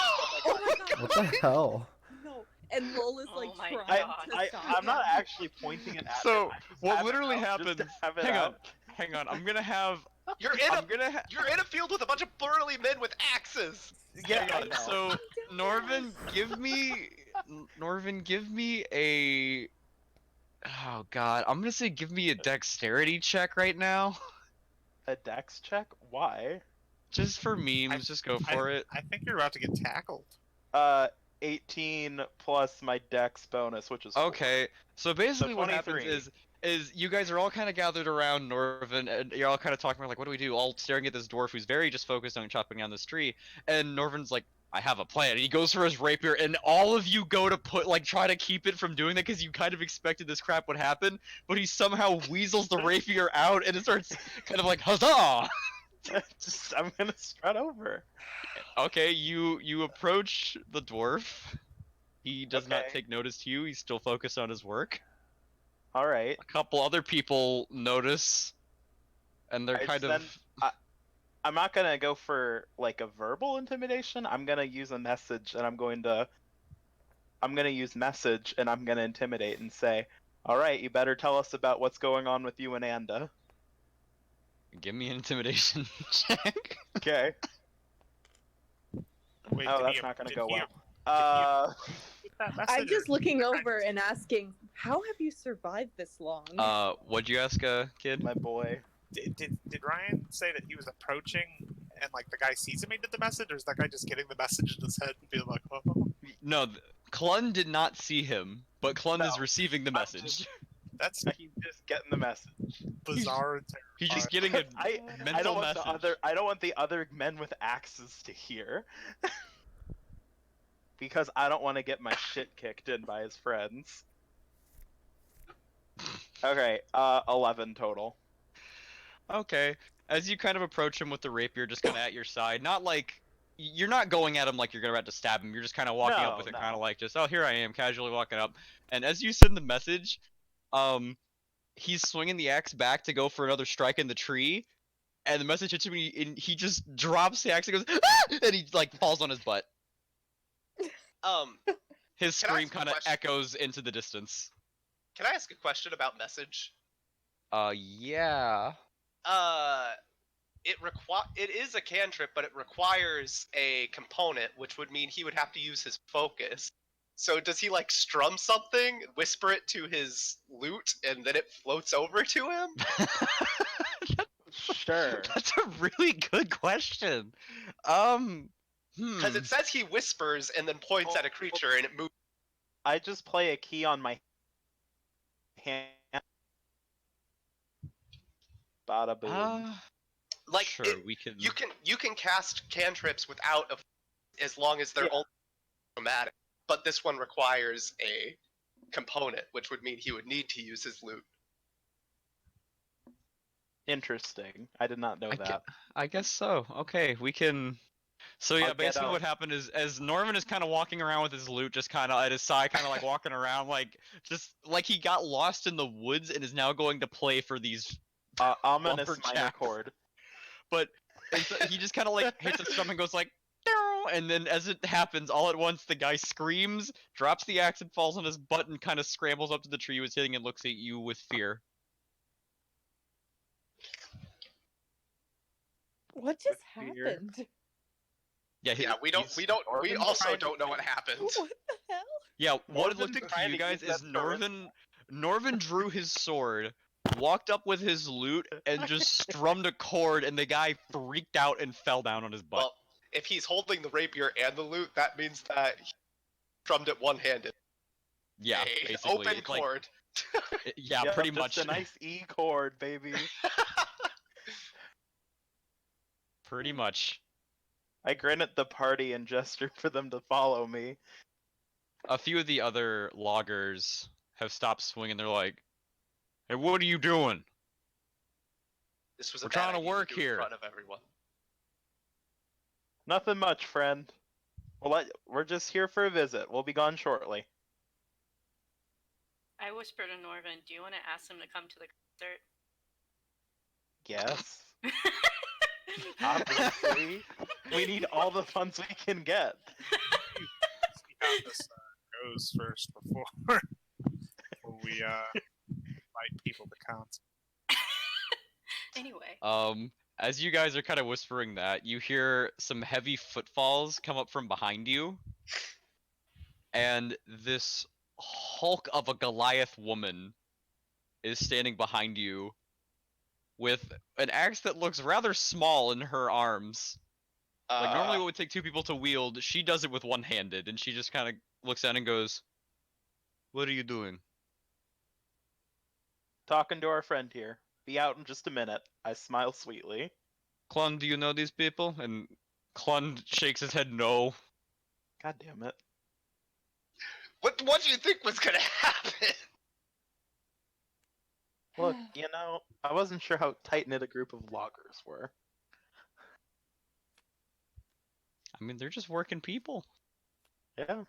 Oh my god. What the hell? No. And Lull is like Oh my trying God. to stop I'm not him. actually pointing it at So, him. I just what have it literally out just to happens- have it hang on. out. Hang on, I'm gonna have. You're in a I'm gonna ha- you're in a field with a bunch of burly men with axes. Yeah, Hang I on, know. so Norven, give me a. Oh god, I'm gonna say give me a dexterity check right now. A dex check? Why? Just for memes, just go for it. I think you're about to get tackled. 18 plus my dex bonus, which is 4. Okay, so basically what happens 23. is you guys are all kind of gathered around Norven, and you're all kind of talking about like, what do we do? All staring at this dwarf who's very just focused on chopping down this tree, and Norven's like, I have a plan. And he goes for his rapier, and all of you go to try to keep it from doing that because you kind of expected this crap would happen, but he somehow weasels the rapier out, and it starts kind of like, huzzah! I'm gonna strut over. Okay, you approach the dwarf. He does not Okay. take notice to you. He's still focused on his work. All right. A couple other people notice, and they're I kind send. of. I'm not gonna go for like a verbal intimidation. I'm gonna use a message, and I'm gonna use message, and I'm gonna intimidate and say, "All right, you better tell us about what's going on with you and Anda." Give me an intimidation check. Okay. Wait, Oh, did that's he- not gonna did go he- well. Get that I'm message, just or- looking over and asking, how have you survived this long? What'd you ask, kid? My boy. Did Ryan say that he was approaching and like the guy sees him, he did the message, or is that guy just getting the message in his head and being like, oh, No, Clun did not see him, but Clun is No, receiving the I'm message. just- that's He's just getting the message. bizarre and He's just terrifying. getting a I mental don't want message. I don't want the other men with axes to hear. Because I don't want to get my shit kicked in by his friends. Okay, 11 total. Okay. As you kind of approach him with the rapier just kind of at your side, not like you're not going at him like you're about to stab him. You're just kind of walking up No, with it, no. kind of like just, oh, here I am, casually walking up. And as you send the message, he's swinging the axe back to go for another strike in the tree, and the message hits him, and he just drops the axe and goes, ah! And he like falls on his butt. Um, His Can I scream ask a kind of question? echoes into the distance. can I ask a question about message? Yeah. It is a cantrip, but it requires a component, which would mean he would have to use his focus. So does he like strum something, whisper it to his lute, and then it floats over to him? Sure. That's a really good question. Because it says he whispers and then points at a creature and it moves. I just play a key on my hand. Bada boom. Like sure, it- we can. you can cast cantrips without as long as they're Yeah. only chromatic. But this one requires a component, which would mean he would need to use his lute. Interesting. I did not know that. I guess so. Okay, we can. So yeah, I'll get basically out. what happened is, as Norman is kind of walking around with his loot, just kind of at his side, kind of like walking around, like just like he got lost in the woods and is now going to play for these. Ominous minor lumberjacks. chord. But he just kind of like hits a stump and goes like, "Meow," and then as it happens, all at once the guy screams, drops the axe, and falls on his butt, and kind of scrambles up to the tree he was hitting and looks at you with fear. What just With fear. happened? Yeah, Yeah, we Norven also tried to- don't know what happened. What the hell? Yeah, what Norven's looked like to trying you to guys use is that charisma. Norven drew his sword, walked up with his loot, and just strummed a chord, and the guy freaked out and fell down on his butt. Well, if he's holding the rapier and the lute, that means that he drummed it one-handed. Yeah, A basically. open it's like- chord. yeah, Yep, pretty just much. a nice E chord, baby. Pretty much. I grin at the party and gesture for them to follow me. A few of the other loggers have stopped swinging. They're like, "Hey, what are you doing?" This was We're a bad trying to idea work do in here. front of everyone. Nothing much, friend. We're just here for a visit. We'll be gone shortly. I whisper to Norven, do you want to ask him to come to the concert? Yes. Obviously. We need all the funds we can get. See how this goes first before we invite people to concert. Anyway. As you guys are kind of whispering that, you hear some heavy footfalls come up from behind you, and this hulk of a Goliath woman is standing behind you with an axe that looks rather small in her arms. Like normally what would take two people to wield, she does it with one-handed, and she just kind of looks down and goes, "What are you doing?" Talking to our friend here. Be out in just a minute. I smile sweetly. Clun, do you know these people? And Clun shakes his head no. God damn it. What do you think was gonna happen? Look, I wasn't sure how tight-knit a group of loggers were. I mean, they're just working people. Yeah.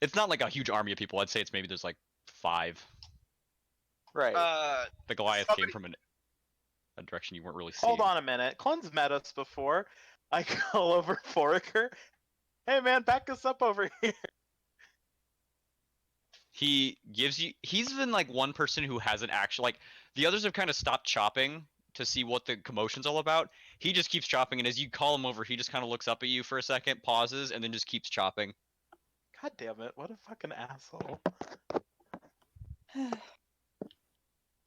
It's not like a huge army of people. I'd say it's maybe there's like 5. Right. The Goliath somebody- came from a direction you weren't really seeing. Hold on a minute. Clint's met us before. I call over Foraker. Hey man, back us up over here. He gives you. He's been like one person who hasn't actually like. The others have kind of stopped chopping to see what the commotion's all about. He just keeps chopping, and as you call him over, he just kind of looks up at you for a second, pauses, and then just keeps chopping. God damn it! What a fucking asshole.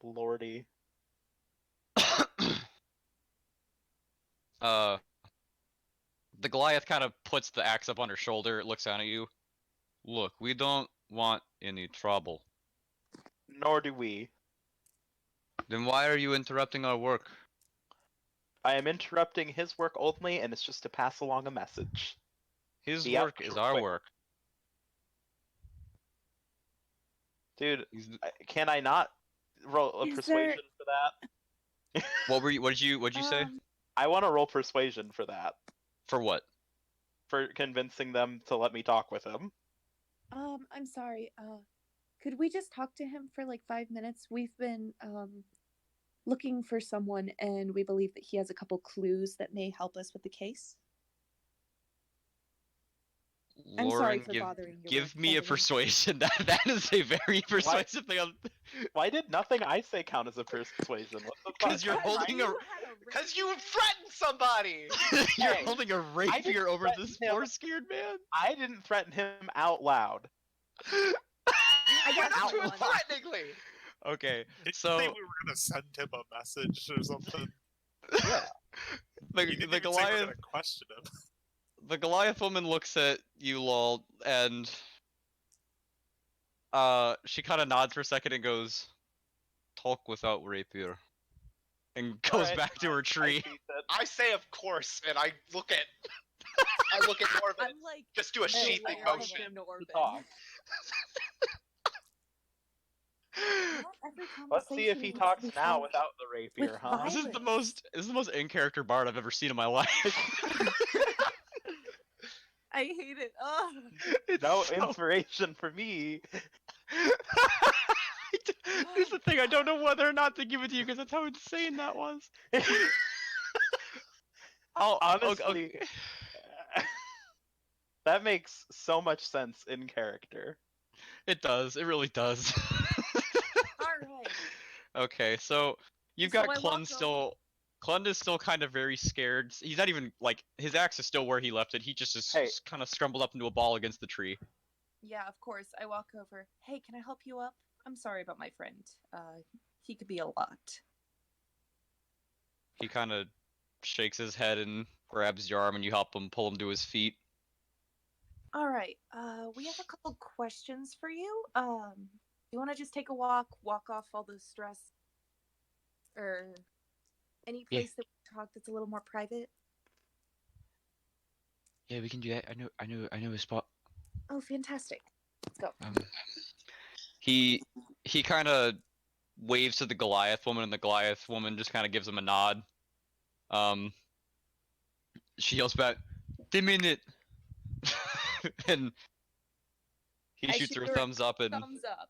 Lordy. The Goliath kind of puts the axe up on her shoulder, looks down at you. Look, we don't want any trouble. Nor do we. Then why are you interrupting our work? I am interrupting his work only, and it's just to pass along a message. His Be out work is our quick. work. Dude, He's- can I not roll a Is persuasion for that? What were you? What did you say? I want to roll persuasion for that. For what? For convincing them to let me talk with him. I'm sorry. Could we just talk to him for like 5 minutes? We've been looking for someone, and we believe that he has a couple clues that may help us with the case. I'm sorry Lauren, for give, bothering you. give me a persuasion. That is a very persuasive thing. Why did nothing I say count as a persuasion? What the fuck? 'Cause you're holding a- Because you threatened somebody! You're Hey, holding a didn't rapier over threaten this him. poor scared man. I didn't threaten him out loud. I got Out one. threateningly! Okay, Did so you say we were gonna send him a message or something? Yeah. the, You didn't the even say we're Goliath gonna question him. the Goliath woman looks at you, Lull, and she kind of nods for a second and goes, "Talk without rapier," and goes Alright, back to her I tree. see that. I say, of course, and I look at Norven, I'm like, just do a hey, sheathing where are motion. you, Norven? Talk. Not every Let's see if conversation he needs to talks be now had without the rapier, with huh? This is the violence. most in character bard I've ever seen in my life. I hate it. Ugh. It's No so- inspiration for me. Here's the thing, I don't know whether or not to give it to you because that's how insane that was. Oh, Honestly, okay. that makes so much sense in character. It does. It really does. All right. Okay, so you've So got I walk Clun still. Clun is still kind of very scared. He's not even like his axe is still where he left it. He just is Hey. kind of scrambled up into a ball against the tree. Yeah, of course. I walk over. Hey, can I help you up? I'm sorry about my friend. He could be a lot. He kind of shakes his head and grabs your arm, and you help him pull him to his feet. All right. We have a couple questions for you. You want to just take a walk off all the stress, or any Yeah. place that we talk that's a little more private? Yeah, we can do that. I know a spot. Oh, fantastic. Let's go. He kind of waves to the Goliath woman, and the Goliath woman just kind of gives him a nod. She yells back, "The minute," and he I shoots shoot her her a thumbs up, and Thumbs up.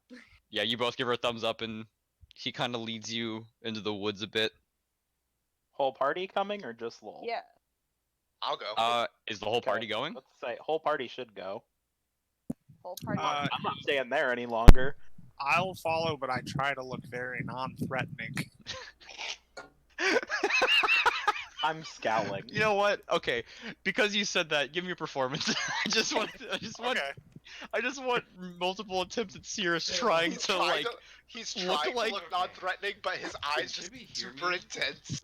yeah, you both give her a thumbs up, and he kind of leads you into the woods a bit. Whole party coming or just Lowell? Yeah. I'll go. Is the whole Okay, party going? Let's say whole party should go. Whole party. I'm not staying there any longer. I'll follow, but I try to look very non-threatening. I'm scowling. You know what? Okay, because you said that, give me a performance. I just want multiple attempts at Syras trying He's to like. he's look trying like- to look non-threatening, but his eyes just Jimmy hear super me? intense.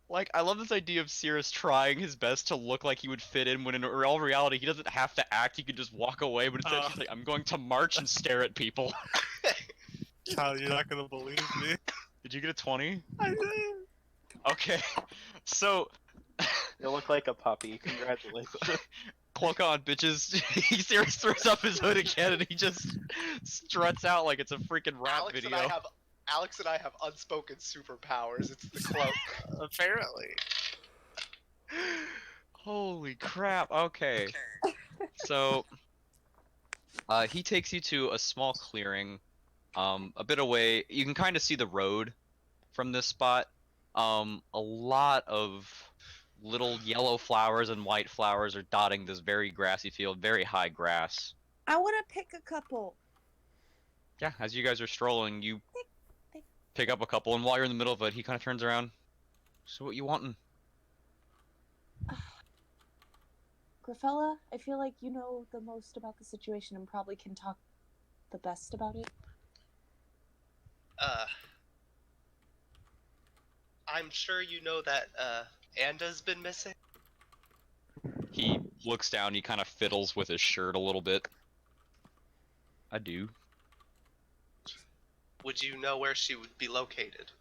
Like, I love this idea of Syras trying his best to look like he would fit in, when in all reality he doesn't have to act, he could just walk away, but instead she's like, I'm going to march and stare at people. Kyle, you're not gonna believe me. Did you get a 20? I did. Okay, so, You look like a puppy. Congratulations. cloak on, bitches. Syras throws up his hood again and he just struts out like it's a freaking rap Alex video. and I have Alex and I have unspoken superpowers. It's the cloak. Apparently. Holy crap, okay. So, he takes you to a small clearing, a bit away. You can kind of see the road from this spot. A lot of little yellow flowers and white flowers are dotting this very grassy field, very high grass. I want to pick a couple. Yeah, as you guys are strolling, you pick up a couple, and while you're in the middle of it, he kind of turns around. So what you wanting? Gryfella, I feel like you know the most about the situation and probably can talk the best about it. I'm sure you know that Anda's been missing. He looks down, he kind of fiddles with his shirt a little bit. I do. Would you know where she would be located?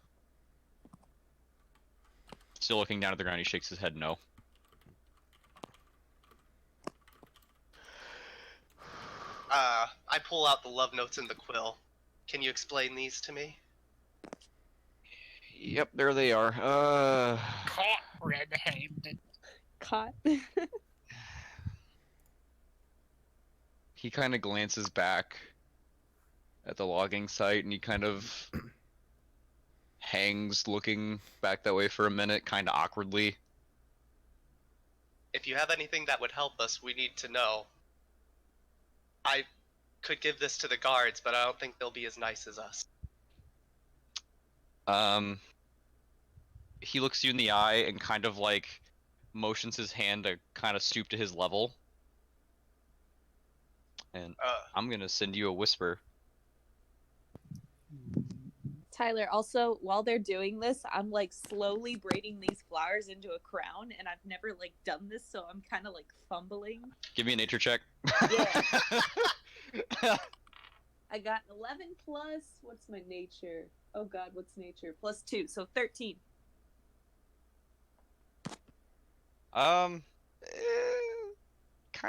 Still looking down at the ground, he shakes his head no. I pull out the love notes in the quill. Can you explain these to me? Yep, there they are. Caught red-handed. Caught. He kind of glances back at the logging site, and he kind of hangs looking back that way for a minute, kind of awkwardly. If you have anything that would help us, we need to know. I could give this to the guards, but I don't think they'll be as nice as us. He looks you in the eye and kind of like motions his hand to kind of stoop to his level. And I'm gonna send you a whisper. Tyler, also, while they're doing this, I'm like slowly braiding these flowers into a crown, and I've never like done this, so I'm kind of like fumbling. Give me a nature check. Yeah. I got 11 plus, what's my nature? Oh god, what's nature? Plus 2, so 13. Kind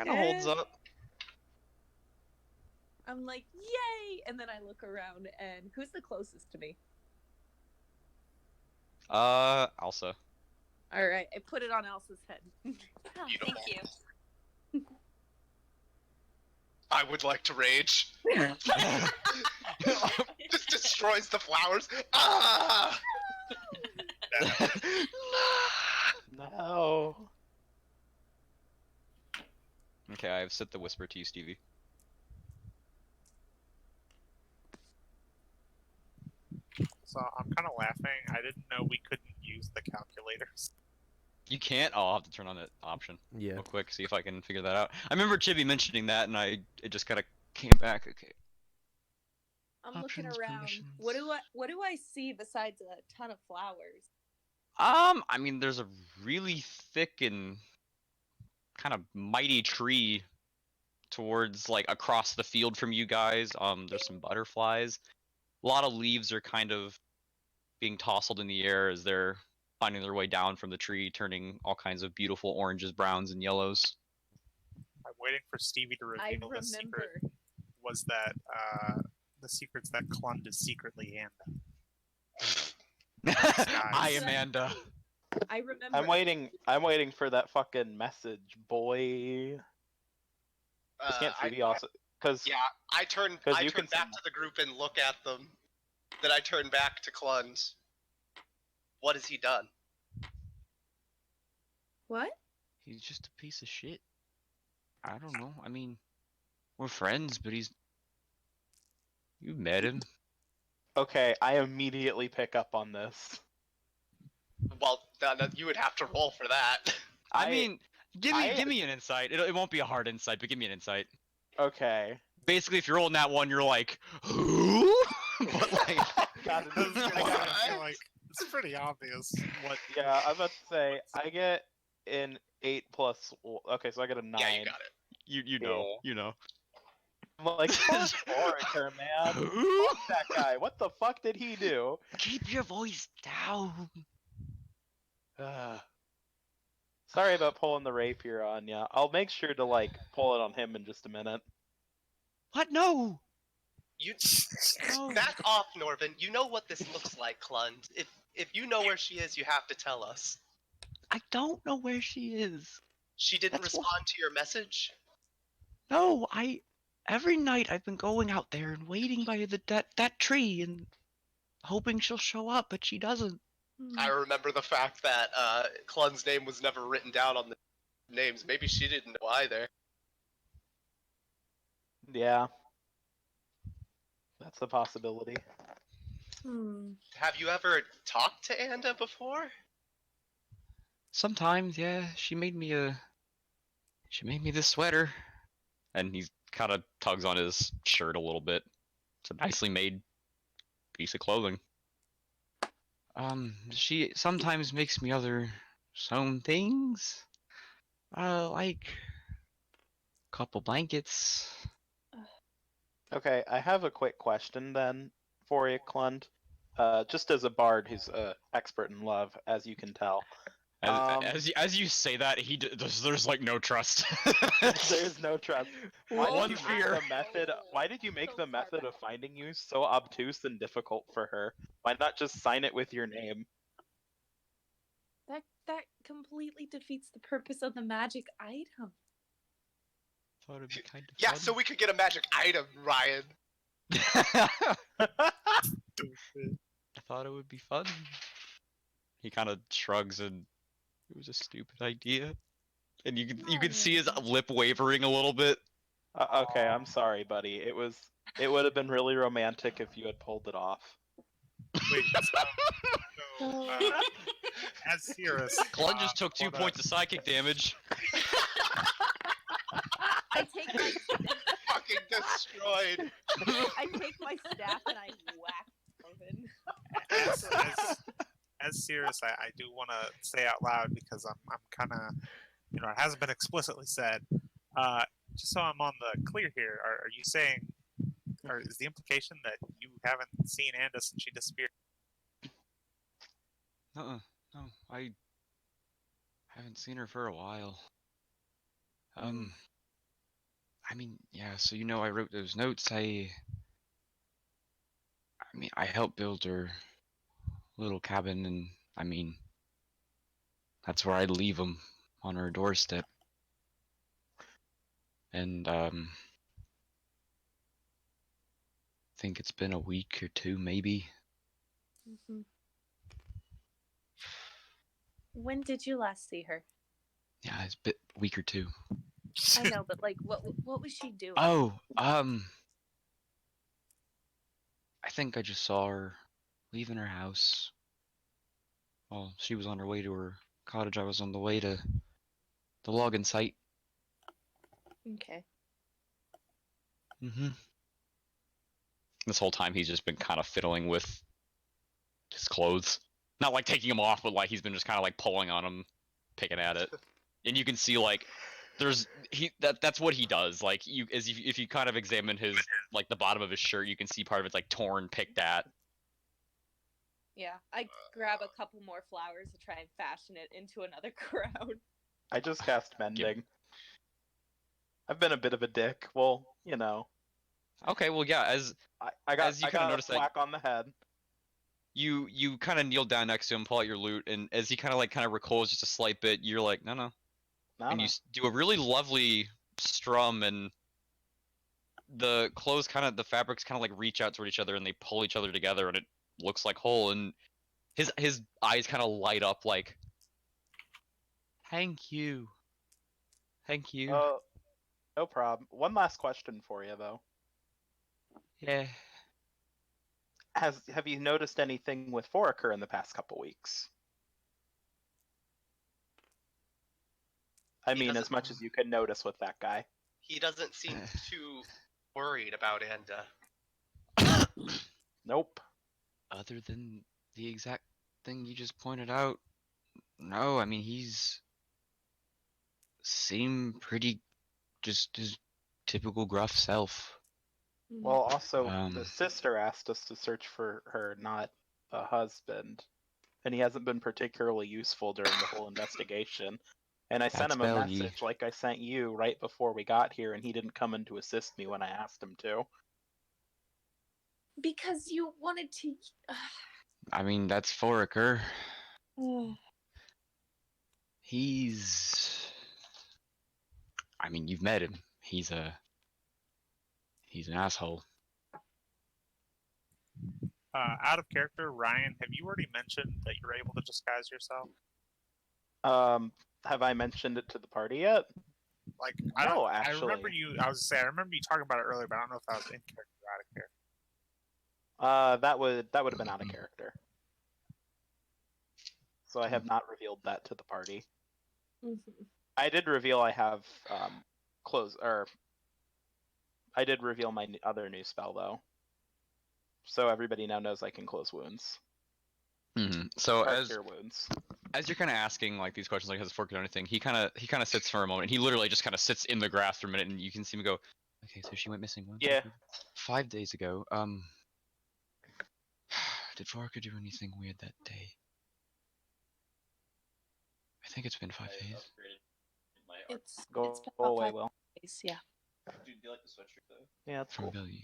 of holds up. I'm like, yay! And then I look around, and who's the closest to me? Elsa. Alright, I put it on Elsa's head. Oh, thank you. I would like to rage. This destroys the flowers. Ah! No. Okay, I've set the whisper to you, Stevie. So I'm kind of laughing. I didn't know we couldn't use the calculators. You can't? Oh, I'll have to turn on that option Yeah. real quick, see if I can figure that out. I remember Chibi mentioning that, and it just kind of came back. Okay. I'm looking Options, around. permissions. What do I see besides a ton of flowers? I mean, there's a really thick and kind of mighty tree towards, like, across the field from you guys. There's some butterflies. A lot of leaves are kind of being tousled in the air as they're finding their way down from the tree, turning all kinds of beautiful oranges, browns, and yellows. I'm waiting for Stevie to I reveal the secret. remember. Was that the secret's that Klund is secretly Anda. Hi, Amanda. I remember. I'm waiting for that fucking message, boy. Just can't see the also because Yeah, I turn you back can- to the group and look at them. Then I turn back to Klund. What has he done? What? He's just a piece of shit. I don't know. I mean, we're friends, but he's. You met him. Okay, I immediately pick up on this. Well, you would have to roll for that. I mean, give me an insight. It won't be a hard insight, but give me an insight. Okay. Basically, if you're rolling that one, you're like, who? But like, Got it. I feel like it's pretty obvious what. Yeah, I was about to say I get an 8 plus. Okay, so I get a 9. Yeah, you got it. you know, you know. I'm like, fuck Orator, man. Who? Fuck that guy. What the fuck did he do? Keep your voice down. Sorry about pulling the rapier on ya. I'll make sure to like pull it on him in just a minute. What? No. You No. back off, Norven. You know what this looks like, Klund. If you know where she is, you have to tell us. I don't know where she is. She didn't That's why- respond to your message? No, every night I've been going out there and waiting by that tree and hoping she'll show up, but she doesn't. I remember the fact that Klund's name was never written down on the names. Maybe she didn't know either. Yeah. That's a possibility. Have you ever talked to Anda before? Sometimes, yeah, she made me this sweater. And he kind of tugs on his shirt a little bit. It's a nicely made piece of clothing. She sometimes makes me other sewn things. Like a couple blankets. Okay, I have a quick question then for you, Klund. Just as a bard who's expert in love, as you can tell. As you say that, there's like no trust. There's no trust. Why One did you fear. make the method? Why did you make the method of finding you so obtuse and difficult for her? Why not just sign it with your name? That completely defeats the purpose of the magic item. Thought it'd be kind of Yeah, fun. so we could get a magic item, Ryan. I thought it would be fun. He kind of shrugs and it was a stupid idea. And you can see his lip wavering a little bit. Okay, I'm sorry, buddy. It would have been really romantic if you had pulled it off. Wait, so as Syras, Glenn just took 2 points of psychic damage. I take my Fucking destroyed. I take my staff and I whack Norven. as Syras, I do want to say out loud because I'm kind of, it hasn't been explicitly said. Just so I'm on the clear here, are you saying, or is the implication that you haven't seen Anda since she disappeared? No, I haven't seen her for a while. I mean, yeah, so I wrote those notes. I helped build her little cabin, and that's where I'd leave them, on her doorstep. And think it's been a week or two, maybe. Mm-hmm. When did you last see her? Yeah, it's been a week or two. I know, but like, what was she doing? Oh, I think I just saw her leaving her house. Well, she was on her way to her cottage. I was on the way to the logging site. Okay. Mm-hmm. This whole time he's just been kind of fiddling with his clothes. Not like taking them off, but like he's been just kind of like pulling on them, picking at it. And you can see like that's what he does. Like if you kind of examine his like the bottom of his shirt, you can see part of it's like torn, picked at. Yeah, I grab a couple more flowers to try and fashion it into another crown. I just cast Mending. I've been a bit of a dick. Well, Okay, well yeah, I got as you I kinda got notice, a like- whack on the head. you kind of kneel down next to him, pull out your loot, and as he kind of recoils just a slight bit, you're like, no. No, And no. you do a really lovely strum, and the clothes the fabrics kind of like reach out toward each other, and they pull each other together, and it looks like whole. And his eyes kind of light up like, thank you. Oh, no problem. One last question for you though. Yeah. Have you noticed anything with Foraker in the past couple weeks? I He mean, doesn't- as much as you can notice with that guy. He doesn't seem too worried about Anda. Nope. Other than the exact thing you just pointed out, no. I mean, he's seemed pretty just his typical gruff self. Well, also, the Um. sister asked us to search for her, not a husband. And he hasn't been particularly useful during the whole investigation. And I sent That's him a value. message like I sent you right before we got here, and he didn't come in to assist me when I asked him to. Because you wanted to. I mean, that's Foraker. He's. I mean, you've met him. He's an asshole. Out of character, Ryan, have you already mentioned that you're able to disguise yourself? Have I mentioned it to the party yet? Like, No, I remember actually. you. I was saying, I remember you talking about it earlier, but I don't know if that was in character or out of character. That would have been out of character. So I have not revealed that to the party. I did reveal I have I did reveal my other new spell though. So everybody now knows I can close wounds. So Or as cure wounds. as you're kind of asking like these questions, like has fork or anything, he kind of sits for a moment. He literally just kind of sits in the grass for a minute, and you can see him go, "Okay, so she went missing once. Yeah. 5 days ago. Did Forker do anything weird that day? I think it's been 5 days. It's Go been about away, 5 Will. days, yeah. Dude, do you like the sweatshirt though? Yeah, that's From cool. Billy.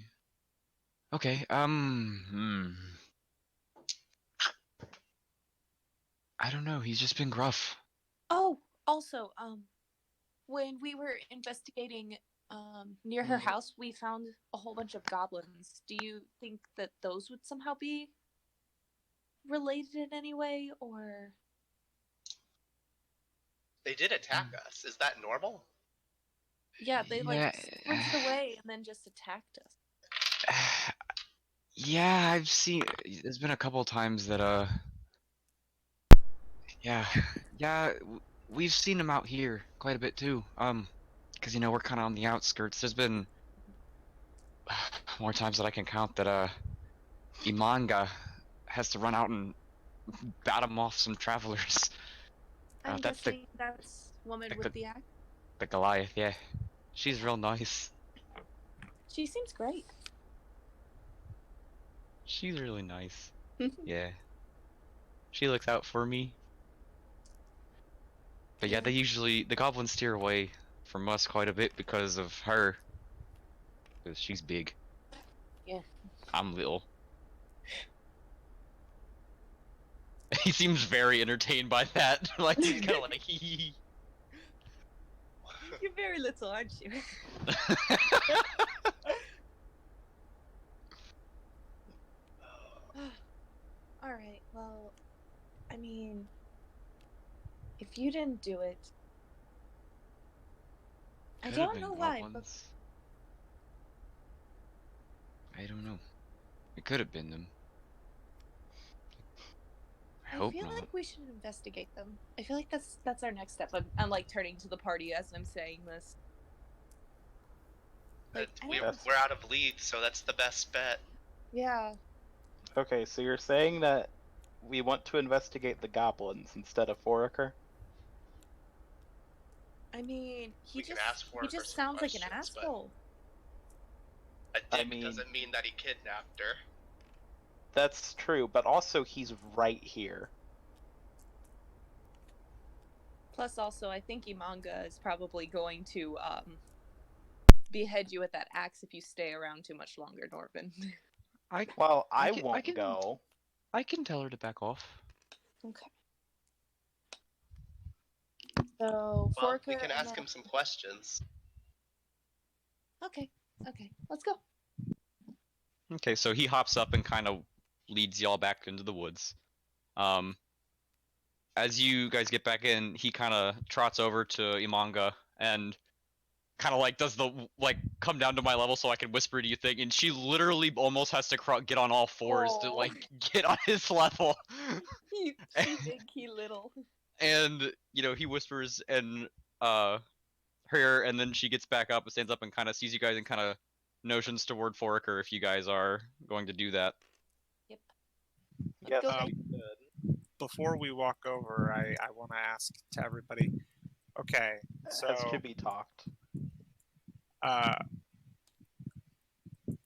Okay. I don't know. He's just been gruff. Oh, also, when we were investigating near her house, we found a whole bunch of goblins. Do you think that those would somehow be related in any way, or? They did attack us. Is that normal? Yeah, they Yeah. sprinted away and then just attacked us. Yeah, I've seen. There's been a couple times that yeah, we've seen him out here quite a bit too. Because we're kind of on the outskirts. There's been more times that I can count that Imanga has to run out and bat him off some travelers. I'm that's guessing that's woman the- with the axe. the Goliath, yeah. She's real nice. She seems great. She's really nice. Yeah. She looks out for me. But yeah, the goblins steer away from us quite a bit because of her. Because she's big. Yeah. I'm little. He seems very entertained by that. Like, he's kind of like, hee hee. You're very little, aren't you? All right. Well, I mean, if you didn't do it, I Could've don't been know why, but goblins. I don't know. It could have been them. I I hope feel not. like we should investigate them. I feel like that's our next step. I'm like turning to the party as I'm saying this. Like, I don't- We're out of leads, so that's the best bet. Yeah. Okay, so you're saying that we want to investigate the goblins instead of Foraker? I mean, We can ask he Foraker just some sounds like an questions, but- asshole. A I dick mean- doesn't mean that he kidnapped her. That's true, but also he's right here. Plus, also, I think Imanga is probably going to behead you with that axe if you stay around too much longer, Norven. Well, I I can- won't I can- go. I can tell her to back off. Okay. So, Well, Forker we can and ask then- him some questions. Okay. Let's go. Okay, so he hops up and kind of leads y'all back into the woods. As you guys get back in, he kind of trots over to Imanga and kind of like does the like come down to my level so I can whisper to you thing, and she literally almost has to get on all fours to Aw. like get on his level. He big, he little. And he whispers and her, and then she gets back up and stands up and kind of sees you guys and kind of notions toward Foraker if you guys are going to do that. Yep. Yes, Go we could. Before we walk over, I want to ask to everybody. Okay, so Has to be talked.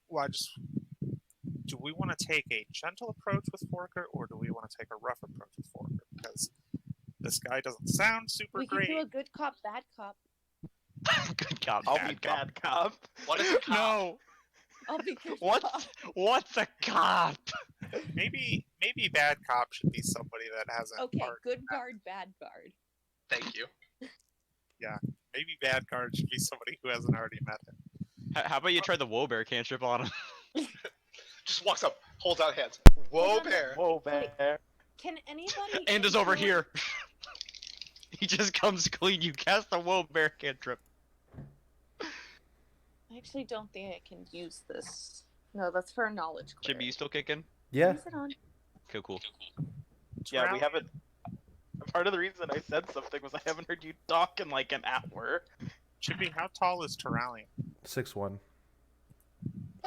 well, do we want to take a gentle approach with Forker, or do we want to take a rough approach with Forker? Because this guy doesn't sound super We can great. do a good cop, bad cop. Good God, I'll be bad cop. What is a cop? No. I'll be good. What's a cop? Maybe bad cop should be somebody that hasn't. Okay, already good met guard, bad guard. Thank you. Maybe bad guard should be somebody who hasn't already met him. How about you try the Woe Bear cantrip on him? Just walks up, holds out hands. Whoa, Hold on. bear. Whoa, bear. Can anybody? And is over enjoy- here. He just comes clean. You cast the Woe Bear cantrip. I actually don't think I can use this. No, that's for a knowledge. Chibi, you still kicking? Yeah. Is it on? Cool. Yeah, we Turalyon- haven't. Part of the reason I said something was I haven't heard you talk in like an hour. Chibi, how tall is Turalyon? 6'1".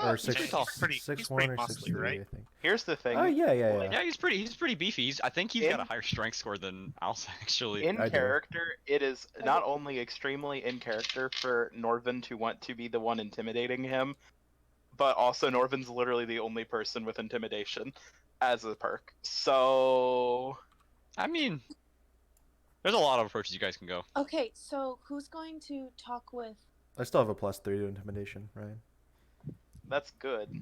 Oh, Or he's six, pretty tall. He's 6'1" pretty or muscly, 6'3", right? I think. Here's the thing. Oh yeah. Yeah, he's pretty beefy. I think he's got a In- higher strength score than Alsa actually. In I do. character, it is not only extremely in character for Norven to want to be the one intimidating him, but also Norven's literally the only person with intimidation as a perk. So I mean, there's a lot of approaches you guys can go. Okay, so who's going to talk with? I still have a +3 to intimidation, Ryan. that's good.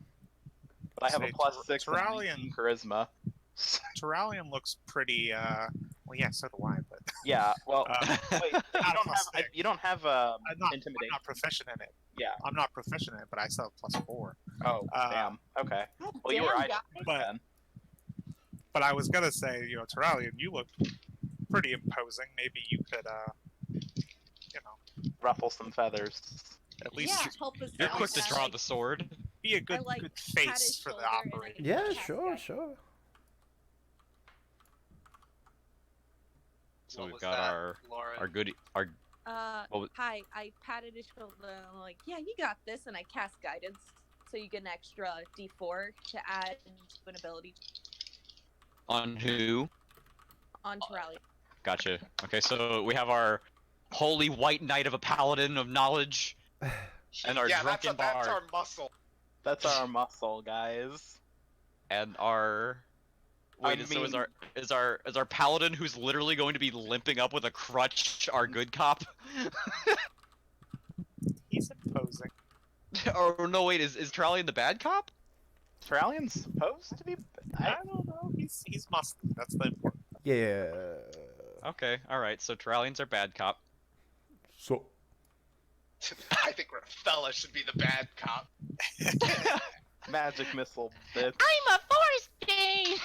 But I have a Say, +6 and Turalyon- 19 charisma. Turalyon looks pretty. Well, yeah, so do I, but Yeah, well, wait, not a you don't +6. have you don't have I'm not intimidation. proficient in it. Yeah. I'm not proficient in it, but I still have +4. Oh, damn. Okay. Well, you were Damn, right. guys. But- then. But I was gonna say, Turalyon, you look pretty imposing. Maybe you could, Ruffle some feathers. at least Yeah, help us You're out. quick to Yeah, draw like, the sword. be a good, like, good pat face his for the shoulder and I operator. can Yeah, cast sure. guidance. So What we've was got that, Lauren? our What was- Hi, I patted his shoulder and I'm like, yeah, you got this, and I cast guidance, so you get an extra D4 to add to an ability on who? on Turalyon. Gotcha. Okay, so we have our holy white knight of a paladin of knowledge, and our yeah, drunken that's bard, our muscle. That's our muscle, guys. and our. Wait, I so mean- is our paladin who's literally going to be limping up with a crutch our good cop? He's imposing. Or no, wait, is Turalyon the bad cop? Turalion's supposed to be. I don't know. He's muscly. That's the important. Yeah. Okay, all right. So Turalyon's our bad cop. So I think Gryfella should be the bad cop. Magic missile, bitch. I'm a forest king.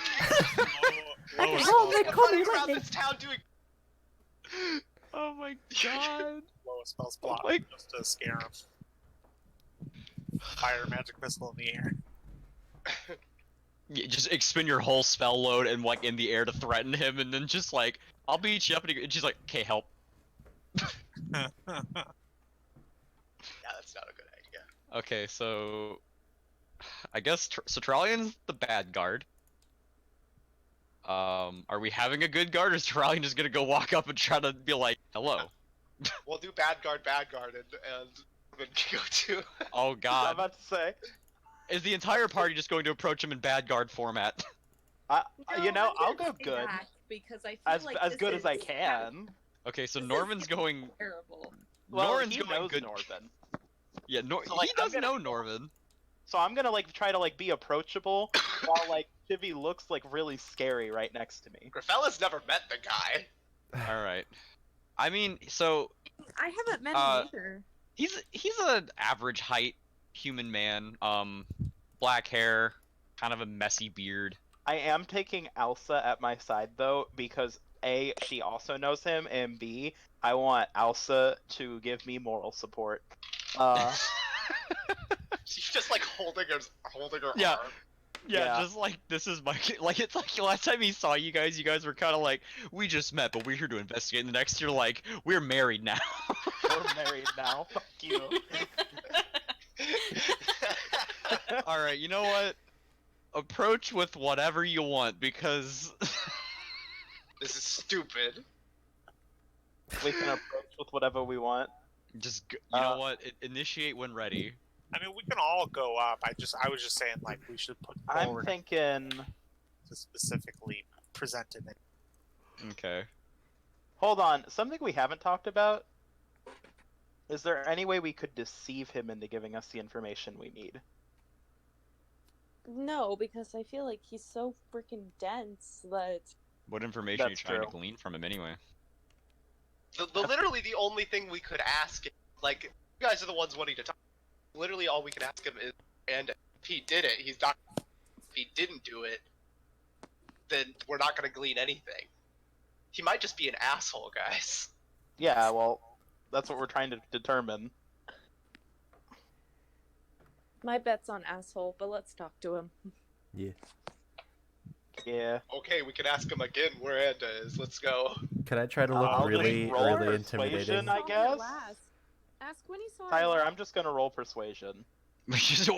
Lowest Oh, spell they slot. call me Running like around they- this town doing. Oh my god. Lowest spell spot, my- just to scare him. Fire a magic missile in the air. Yeah, just expend your whole spell load and like in the air to threaten him, and then just like I'll beat you up, and she's like, "Okay, help." Yeah, that's not a good idea. Okay, so I guess so. Turalyon's the bad guard. Are we having a good guard, or is Turalyon just gonna go walk up and try to be like, "Hello"? We'll do bad guard, and then go to. Oh I'm god, about to say. is the entire party just going to approach him in bad guard format? You know, I'm I'll gonna go say good. that because I feel As like as this good as I is can. Okay, so This is Norven's going. terrible. Well, Norven's he going knows good. Norven. Yeah, So, like, he does I'm know gonna- Norven. So I'm gonna like try to like be approachable while like Chibi looks like really scary right next to me. Gryfella's never met the guy. All right. I mean, so I haven't met Uh, him either. he's an average height human man. Black hair, kind of a messy beard. I am taking Alsa at my side though because A, she also knows him, and B, I want Alsa to give me moral support. She's just like holding her Yeah. arm. Yeah, Yeah. just like this is my like it's like last time he saw you guys were kind of like we just met, but we're here to investigate. And the next you're like we're married now. We're married now. Fuck you. All right, you know what? Approach with whatever you want because This is stupid. We can approach with whatever we want. just you know what? Initiate when ready. I mean, we can all go up. I was just saying, like, we should put I'm forward thinking. to specifically presented it. Okay. Hold on. Something we haven't talked about. Is there any way we could deceive him into giving us the information we need? No, because I feel like he's so freaking dense that. What information are you That's trying to true. glean from him anyway? Literally the only thing we could ask, like, you guys are the ones wanting to talk. Literally all we can ask him is, and if he did it, he's not. If he didn't do it, then we're not going to glean anything. He might just be an asshole, guys. Yeah, well, that's what we're trying to determine. My bet's on asshole, but let's talk to him. Yeah. Yeah. Okay, we can ask him again where Anda is. Let's go. Can I try to look I'll really, just roll really persuasion, intimidating? I guess. Ask when he saw her Tyler, last. I'm just gonna roll persuasion. You're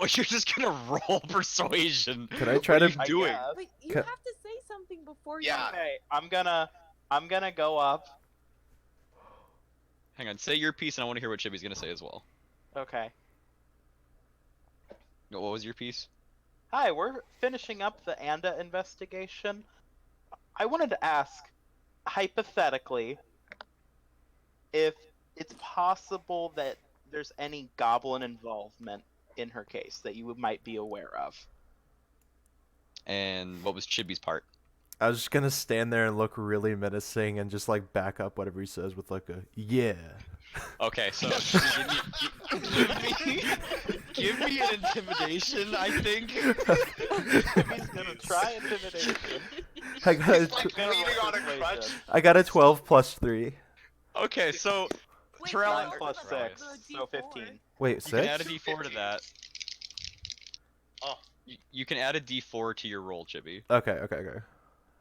just gonna roll persuasion. Could I try What are to- you doing? guess. But you Ca- have to say something before Yeah. you. Okay, I'm gonna go up. Hang on, say your piece, and I want to hear what Chibi's gonna say as well. Okay. What was your piece? Hi, we're finishing up the Anda investigation. I wanted to ask, hypothetically, if it's possible that there's any goblin involvement in her case that you might be aware of. And what was Chibi's part? I was just gonna stand there and look really menacing and just like back up whatever he says with like a yeah. Okay, so give me an intimidation, I think. He's gonna try intimidation. I got a He's like Gonna roll leaning on a persuasion. crutch. I got a 12 plus 3. Okay, so Wait, Turalyon- 9 plus Right. 6, The so D4. 15. Wait, you can add 6? a d4 to that. Oh. You can add a d4 to your roll, Chibi. Okay.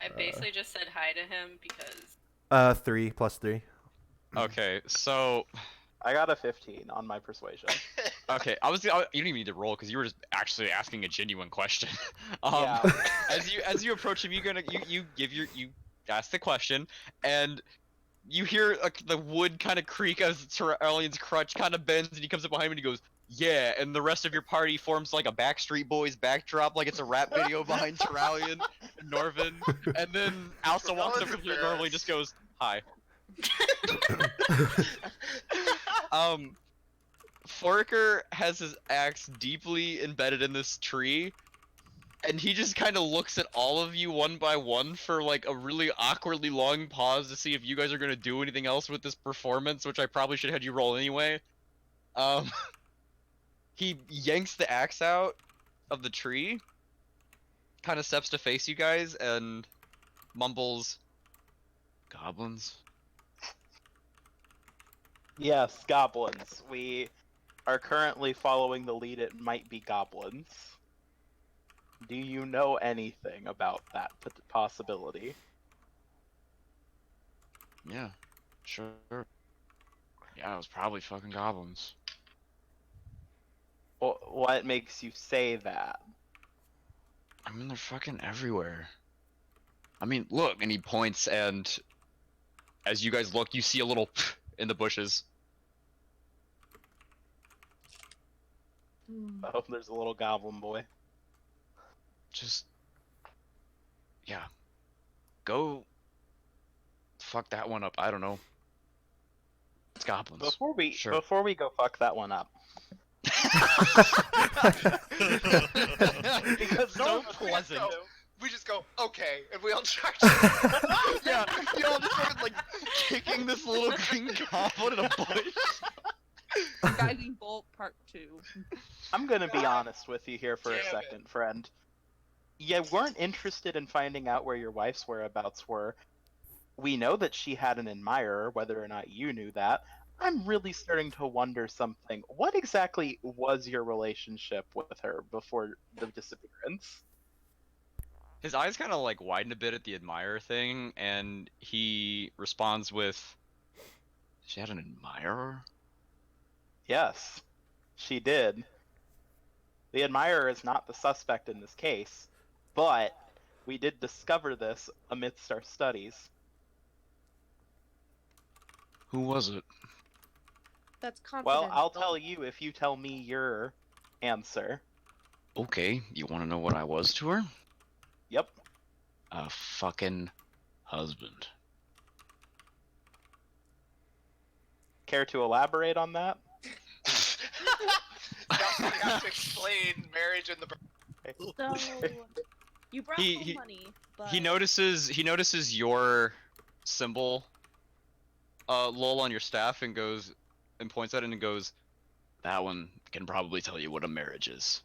I basically just said hi to him because 3 plus 3. Okay, so I got a 15 on my persuasion. okay, you didn't even need to roll because you were just actually asking a genuine question. Yeah. As you approach him, you ask the question, and you hear the wood kind of creak as Turalyon's crutch kind of bends, and he comes up behind him and he goes, "Yeah," and the rest of your party forms like a Backstreet Boys backdrop, like it's a rap video behind Turalyon and Norven, and then Asla walks up to you normally just goes, "Hi." Forker has his axe deeply embedded in this tree, and he just kind of looks at all of you one by one for like a really awkwardly long pause to see if you guys are gonna do anything else with this performance, which I probably should have had you roll anyway. He yanks the axe out of the tree, kind of steps to face you guys, and mumbles, "Goblins?" Yes, goblins. We are currently following the lead. It might be goblins. Do you know anything about that possibility? Yeah, sure. Yeah, it was probably fucking goblins. What makes you say that? I mean, they're fucking everywhere. I mean, look, And he points, and as you guys look, you see a little in the bushes. Oh, there's a little goblin boy. just, yeah, go fuck that one up. I don't know. It's goblins. Before we Sure. go fuck that one up. Because So Norven- pleasant. We just go, okay, and we all try Yeah, you all just started like kicking this little green goblin in a bush. Guiding Bolt Part 2. I'm gonna be honest with you here for a Damn it. second, friend. You weren't interested in finding out where your wife's whereabouts were. We know that she had an admirer, whether or not you knew that. I'm really starting to wonder something. What exactly was your relationship with her before the disappearance? His eyes kind of like widen a bit at the admirer thing, and he responds with, She had an admirer? Yes, she did. The admirer is not the suspect in this case, but we did discover this amidst our studies. Who was it? That's confidential. Well, I'll tell you if you tell me your answer. Okay, you want to know what I was to her? Yep. A fucking husband. Care to elaborate on that? Now we have to explain marriage in the. So you brought home money, but He notices your symbol, Lull, on your staff, and points at it and goes, "That one can probably tell you what a marriage is."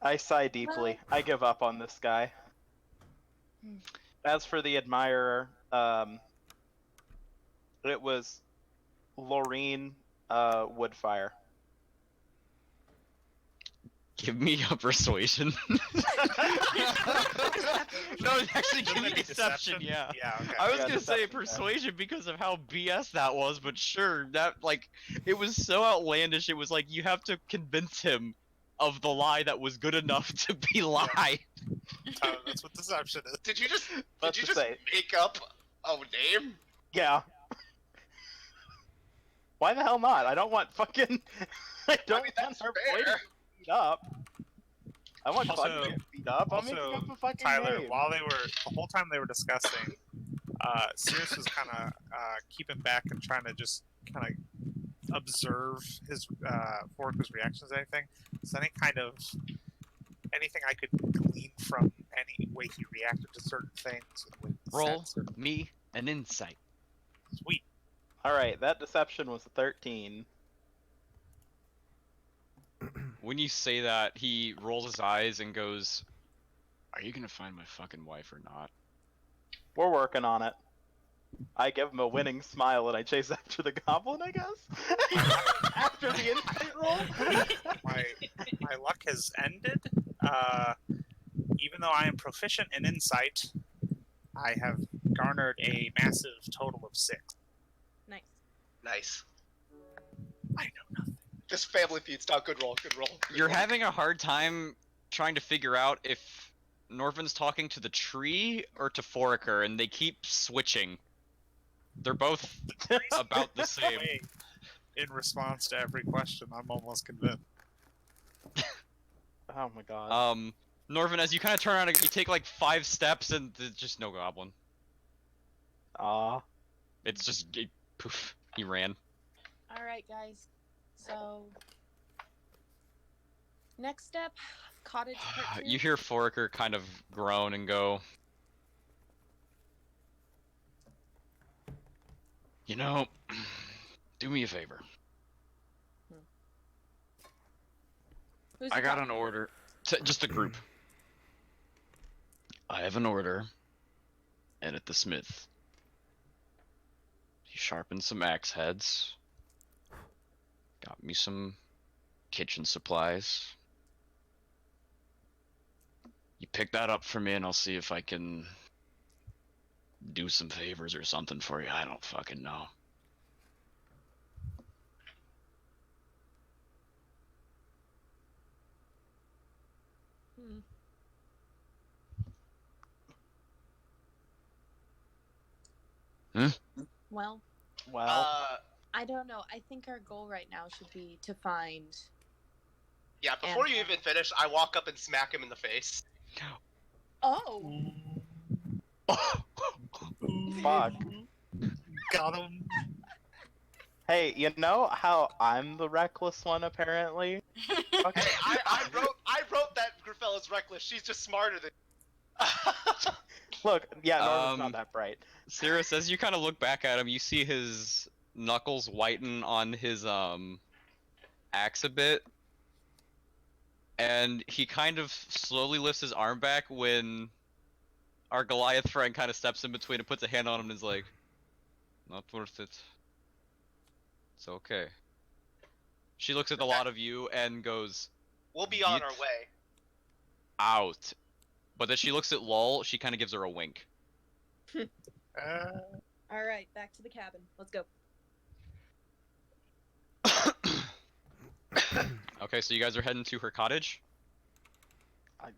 I sigh deeply. I give up on this guy. As for the admirer, it was Laureen Woodfire. Give me a persuasion. No, actually, give me deception. Yeah. Yeah. Okay. I was Yeah, gonna say deception, persuasion because of how BS that was, but sure, that it was so outlandish. It was like you have to convince him of the lie that was good enough to be lie. That's what deception is. Did you just Let's did you just just say- make up a name? Yeah. Why the hell not? I don't want fucking. I don't mean, want that's our fair. boy to get beat up. I want Bud Also- to get beat up. I'm making Also, up a fucking Tyler, name. while the whole time they were discussing, Syras was kind of keeping back and trying to just kind of observe his Forker's reactions and anything. So anything I could glean from any way he reacted to certain things. The way he Roll said certain- me an insight. Sweet. Alright, that deception was 13. When you say that, he rolls his eyes and goes, "Are you gonna find my fucking wife or not?" We're working on it. I give him a winning smile and I chase after the goblin, I guess? After the insight roll? My luck has ended. Even though I am proficient in insight, I have garnered a massive total of 6. nice. Nice. I know nothing. This family feud's not good roll. Good roll. Good You're roll. having a hard time trying to figure out if Norven's talking to the tree or to Foraker, and they keep switching. They're both about the same. Wait. In response to every question, I'm almost convinced. Oh my god. Norven, as you kind of turn around, you take like 5 steps, and there's just no goblin. Aw. It's just poof. He ran. All right, guys. So next step, cottage part 2. You hear Foraker kind of groan and go, "You know, do me a favor. Who's I the got top? an order. Just a group. I have an order. And at the smith. He sharpened some axe heads. Got me some kitchen supplies. You pick that up for me and I'll see if I can do some favors or something for you. I don't fucking know." Hmm. Well, I don't know. I think our goal right now should be to find. Yeah, before And- you even finish, I walk up and smack him in the face. Oh, Fuck. Got him. Hey, you know how I'm the reckless one apparently? Okay. Hey, I wrote that Gryfella's reckless. She's just smarter than. Look, yeah, Norman's Um, not that bright. Syras, as you kind of look back at him, you see his knuckles whiten on his axe a bit, and he kind of slowly lifts his arm back when our Goliath friend kind of steps in between and puts a hand on him and is like, "Not worth it. It's okay." She looks at the lot of you and goes, We'll be on Yeet. our way. "Out." But then she looks at Lull, she kind of gives her a wink. all right. Back to the cabin. Let's go. Okay, so you guys are heading to her cottage? I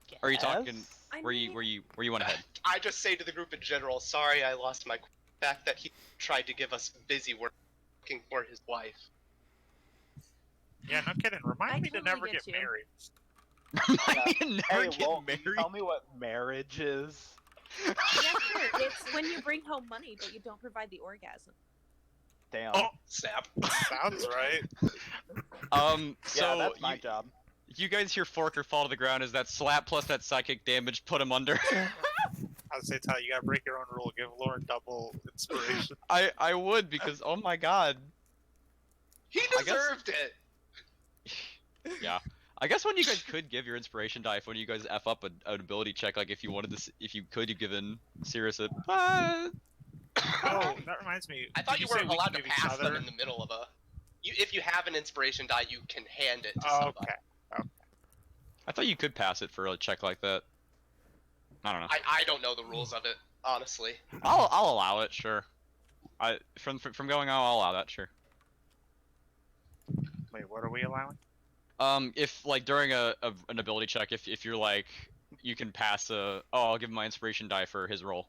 guess. Or are you talking I where you want to head? I just say to the group in general, sorry I lost my fact that he tried to give us busy work looking for his wife. Yeah, no kidding. Remind I me to totally never get get you. married. I never Hey, get Lowell, can you married. tell me what marriage is? Yeah, sure. It's when you bring home money, but you don't provide the orgasm. Damn. Oh, snap. Sounds right. So yeah, that's my you, job. You guys hear Forker fall to the ground as that slap plus that psychic damage put him under. I would say, Ty, you gotta break your own rule. Give Lauren double inspiration. I would because oh my god. He I guess- deserved it. Yeah. I guess when you guys could give your inspiration die, if when you guys f up an ability check, like if you wanted to, if you could, you've given Syras a. Oh, that reminds me. I thought did you say weren't we allowed can to give each pass them other- in the middle of a. If you have an inspiration die, you can hand it to somebody. Okay. I thought you could pass it for a check like that. I don't know. I don't know the rules of it, honestly. I'll allow it, sure. From going on, I'll allow that, sure. Wait, what are we allowing? If like during an ability check, if you're like, you can pass a. Oh, I'll give him my inspiration die for his roll.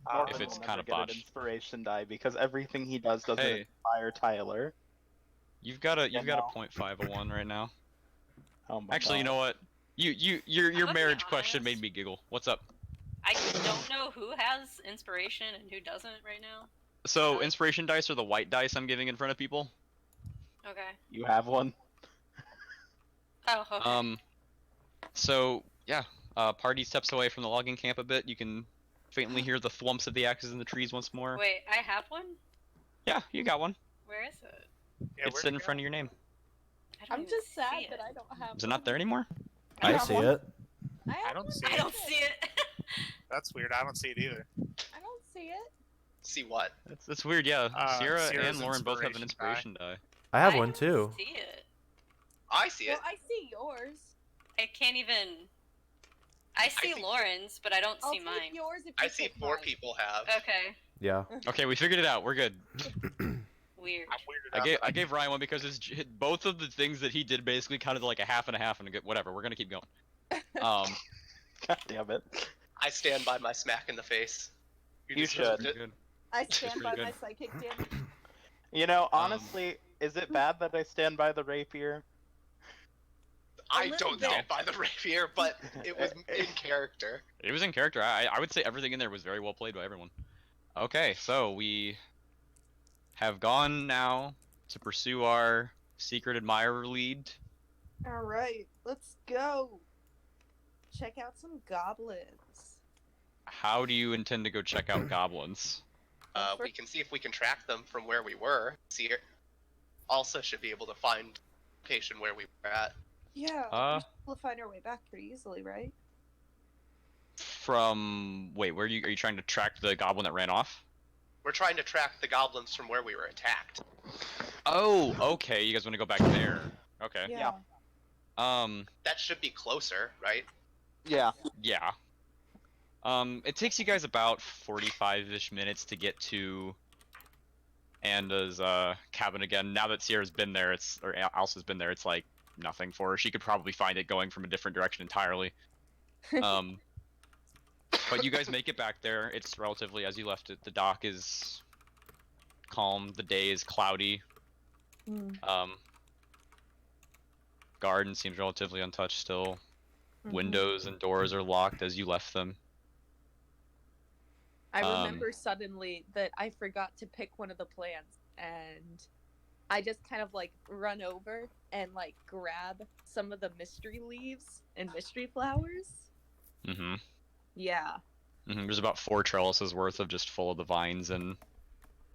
Norven If it's will kinda never get an botched. inspiration die because everything he does doesn't Hey. inspire Tyler. You've got a Yeah, you've got a 0.501 right now. Oh my Actually, you God. know what? Your gonna be marriage question honest. made me giggle. What's up? I don't know who has inspiration and who doesn't right now. So inspiration dice are the white dice I'm giving in front of people. Okay. You have one? Oh, okay. So yeah, party steps away from the logging camp a bit. You can faintly hear the thwumps of the axes in the trees once more. Wait, I have one? Yeah, you got one. Where is it? Yeah, It's in front of your name. I don't I'm even just sad see that it. I don't have. Is it not there anymore? I have see one. it. I don't see I it. don't see it. That's weird. I don't see it either. I don't see it. See what? That's weird. Yeah, Sierra Sierra's and Lauren both have an inspiration inspiration die. I have I one don't too. See it. I see it. Well, I see yours. I can't even. I see see- Lauren's, but I don't I'll see take mine. yours if you I see take 4 mine. people have. Okay. Yeah. Okay, we figured it out. We're good. Weird. I'm weirded out I that gave Ryan one because both of the things that he did basically counted like a half and a half and a good whatever. We're gonna keep going. God damn it. I stand by my smack in the face. You deserved should. it. Good. I stand pretty by good. my psychic damage. You know, honestly, is it bad that I stand by the rapier? I little don't bit. stand by the rapier, but it was in character. It was in character. I would say everything in there was very well played by everyone. Okay, so we have gone now to pursue our secret admirer lead. All right, let's go. Check out some goblins. How do you intend to go check out goblins? We can see if we can track them from where we were. See, also should be able to find location where we were at. Yeah, we'll find our way back pretty easily, right? From wait, are you trying to track the goblin that ran off? We're trying to track the goblins from where we were attacked. Oh, okay. You guys want to go back there? Okay. Yeah. That should be closer, right? Yeah. Yeah. It takes you guys about 45-ish minutes to get to Anda's cabin again. Now that Sierra's been there, or Elsa's been there, it's like nothing for her. She could probably find it going from a different direction entirely. But you guys make it back there. It's relatively, as you left it, the dock is calm. The day is cloudy. Garden seems relatively untouched still. Windows and doors are locked as you left them. I remember suddenly that I forgot to pick one of the plants, and I just kind of like run over and like grab some of the mystery leaves and mystery flowers. Mm-hmm. Yeah. There's about 4 trellises worth of just full of the vines and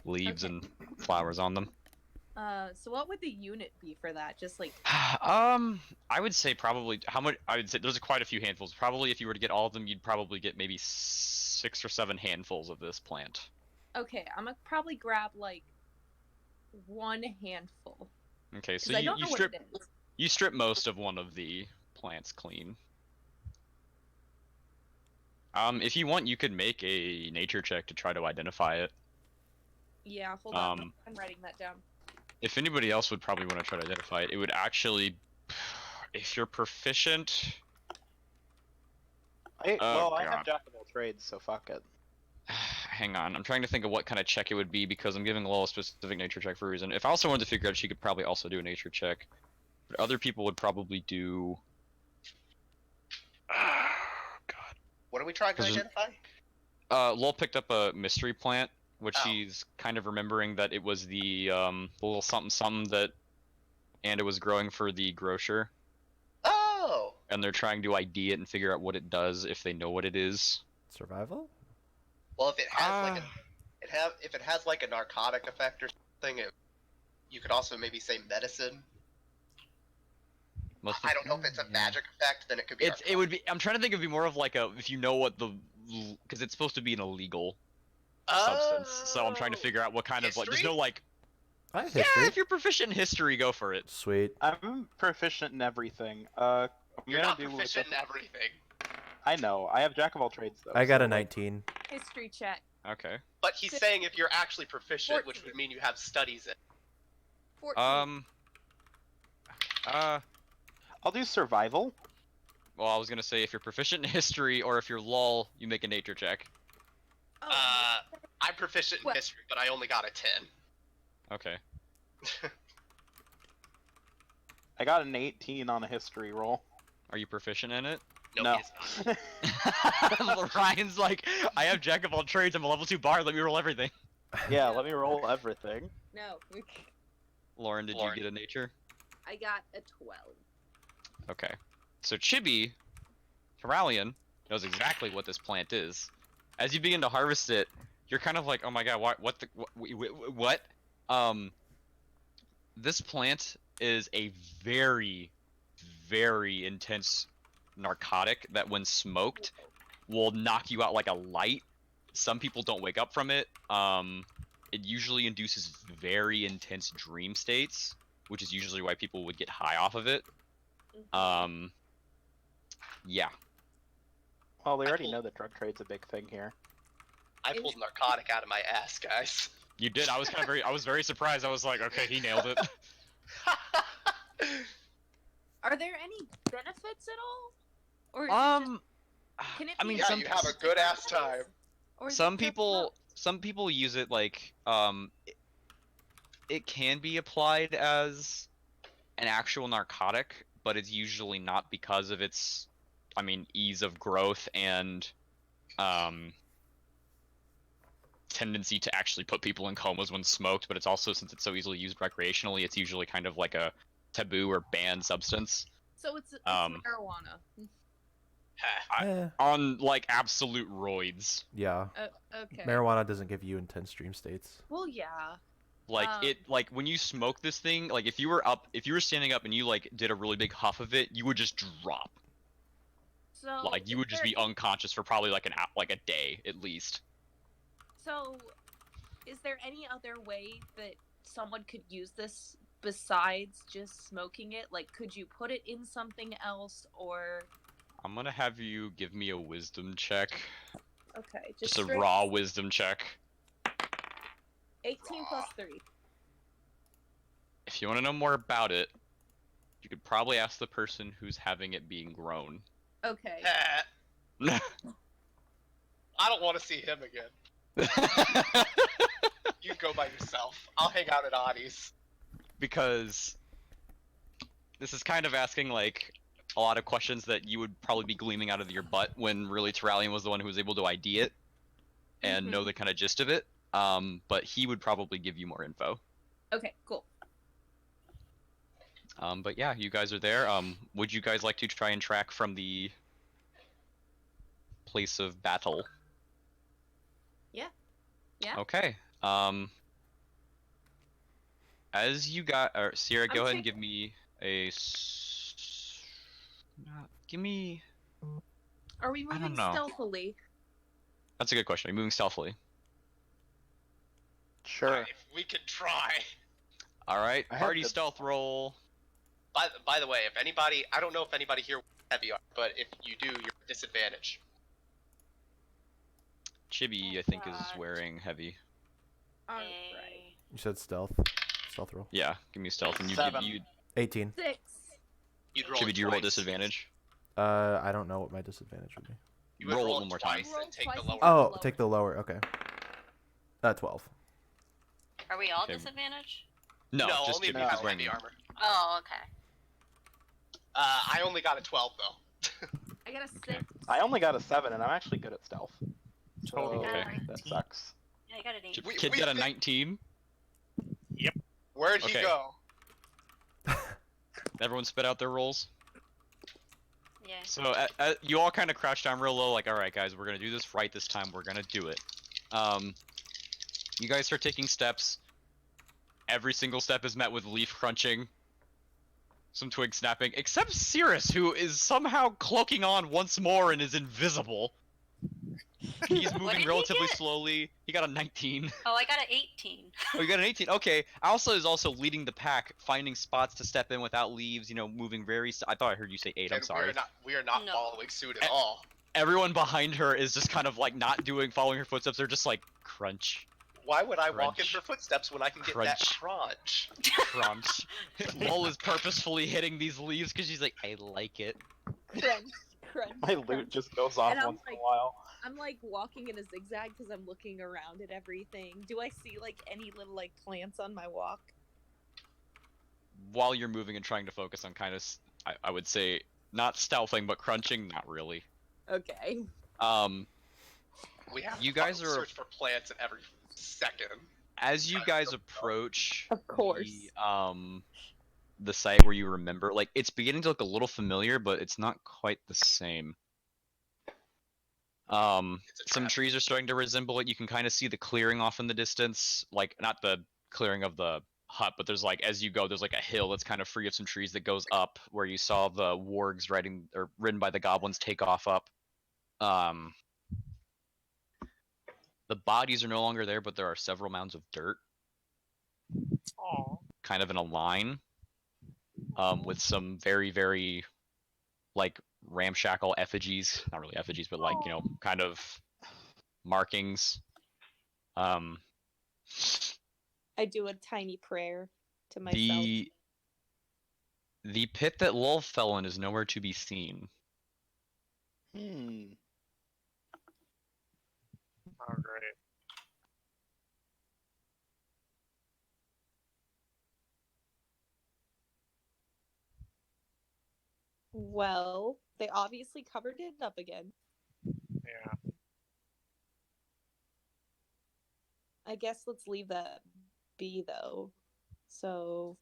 leaves Okay. and flowers on them. So what would the unit be for that? Just like I would say probably how much. I would say there's quite a few handfuls. Probably if you were to get all of them, you'd probably get maybe 6 or 7 handfuls of this plant. okay, I'm gonna probably grab like one handful. Okay, 'Cause so I don't know what it is. you strip most of one of the plants clean. If you want, you could make a nature check to try to identify it. Yeah, hold on. I'm writing that down. If anybody else would probably want to try to identify it, it would actually, if you're proficient. I God. have jack of all trades, so fuck it. Hang on, I'm trying to think of what kind of check it would be because I'm giving Lull a specific nature check for a reason. If I also wanted to figure out, she could probably also do a nature check. But other people would probably do. God. What are we trying to This is- identify? Lull picked up a mystery plant, which Oh. he's kind of remembering that it was the little something something that Anda was growing for the grocer. and they're trying to ID it and figure out what it does if they know what it is. Survival? Well, if it has if it has like a narcotic effect or something, you could also maybe say medicine. I don't know if it's a magic effect, then it could be. It would be. I'm trying to think. It'd be more of like a if you know what the because it's supposed to be an illegal substance. So I'm trying to figure out what kind of like. There's no like. I have Yeah, history. if you're proficient in history, go for it. Sweet. I'm proficient in everything. You're not proficient in everything. I know. I have jack of all trades though. I got so, a 19. History check. Okay. But he's saying if you're actually proficient, 14. which would mean you have studies in. 14. I'll do survival. Well, I was gonna say if you're proficient in history or if you're Lull, you make a nature check. Oh, I'm proficient in What? history, but I only got a 10. Okay. I got an 18 on a history roll. Are you proficient in it? No, he is not. Ryan's like, I have jack of all trades. I'm a level 2 bard. Let me roll everything. Yeah, let me roll everything. no. Lauren, did you get a nature? I got a 12. Okay. So Chibi, Turalyon, knows exactly what this plant is. As you begin to harvest it, you're kind of like, oh my god, what? This plant is a very, very intense narcotic that when smoked will knock you out like a light. Some people don't wake up from it. It usually induces very intense dream states, which is usually why people would get high off of it. Yeah. Well, we already know that drug trade's a big thing here. I pulled narcotic out of my ass, guys. You did. I was very surprised. I was like, okay, he nailed it. Are there any benefits at all? Or is it just, can it I be mean, Yeah, you have a good ass time. Or is some it just people use it like it can be applied as an actual narcotic, but it's usually not because of its ease of growth and tendency to actually put people in comas when smoked, but it's also, since it's so easily used recreationally, it's usually kind of like a taboo or banned substance. So it's marijuana. On like absolute roids. Yeah. Okay. Marijuana doesn't give you intense dream states. Well, yeah. Like when you smoke this thing, like if you were standing up and you like did a really big huff of it, you would just drop. So Like you would just be unconscious for probably like a day at least. So, is there any other way that someone could use this besides just smoking it? Like, could you put it in something else, or? I'm gonna have you give me a wisdom check. Okay, Just a straight- raw wisdom check. 18 plus 3. If you want to know more about it, you could probably ask the person who's having it being grown. Okay. I don't want to see him again. You go by yourself. I'll hang out at Audie's. Because this is kind of asking like a lot of questions that you would probably be gleaming out of your butt when really Turalyon was the one who was able to ID it and know the kind of gist of it. But he would probably give you more info. Okay, cool. But yeah, you guys are there. Would you guys like to try and track from the place of battle? Yeah. Okay. As you got, Sierra, go ahead and give me a. Give me. Are we I don't moving know. stealthily? That's a good question. Are you moving stealthily? Sure. If we could try. All right. I have Party the- stealth roll. By the way, if anybody, I don't know if anybody here heavy armor, but if you do, you're at disadvantage. Chibi, I think, is wearing heavy. Alright. You said stealth. Stealth roll. Yeah, give me a stealth, and you 7. 18. 6. You'd roll Chibi, it do you roll twice. disadvantage? I don't know what my disadvantage would be. You would Roll it roll one more time. twice and take the Roll lower. twice. Oh, lower. take the lower. Okay. 12. Are we all Okay. disadvantaged? No, just only if Chibi. you He's have wearing heavy armor. Oh, okay. I only got a 12 though. I got a 6. Okay. I only got a 7, and I'm actually good at stealth. So Okay. that sucks. Yeah, I got an 8. Kid got a 19. Where'd he Okay. go? Everyone spit out their rolls. Yeah. So you all kind of crouch down real low, like, all right, guys, we're gonna do this right this time. We're gonna do it. You guys start taking steps. Every single step is met with leaf crunching, some twig snapping, except Syras, who is somehow cloaking on once more and is invisible. He's What moving did he relatively get? slowly. He got a 19. Oh, I got an 18. Oh, you got an 18. Okay. Alsa is also leading the pack, finding spots to step in without leaves. You know, moving very. I thought I heard you say 8. I'm And sorry. we are not No. following suit at all. Everyone behind her is just kind of like not following her footsteps. They're just like crunch, Why would I walk in Crunch. her footsteps when I can get that crunch? crunch. Lull is purposefully hitting these leaves because she's like, I like it. Crunch, crunch. My loot crunch. just goes off And I'm once in a like- while. I'm like walking in a zigzag because I'm looking around at everything. Do I see like any little like plants on my walk? While you're moving and trying to focus on kind of, I would say, not stealthing, but crunching, not really. Okay. We have You to guys are- search for plants at every second. As you guys approach Of course. the site where you remember, like, it's beginning to look a little familiar, but it's not quite the same. It's a Some trap. trees are starting to resemble it. You can kind of see the clearing off in the distance, like not the clearing of the hut, but there's like as you go, there's like a hill that's kind of free of some trees that goes up where you saw the wargs ridden by the goblins take off up. The bodies are no longer there, but there are several mounds of dirt, Aw. kind of in a line, with some very, very like ramshackle effigies, not really effigies, but like, you know, kind of markings. I do a tiny prayer to myself. The pit that Lull fell in is nowhere to be seen. Hmm. Oh, great. Well, they obviously covered it up again. Yeah. I guess let's leave that be though. So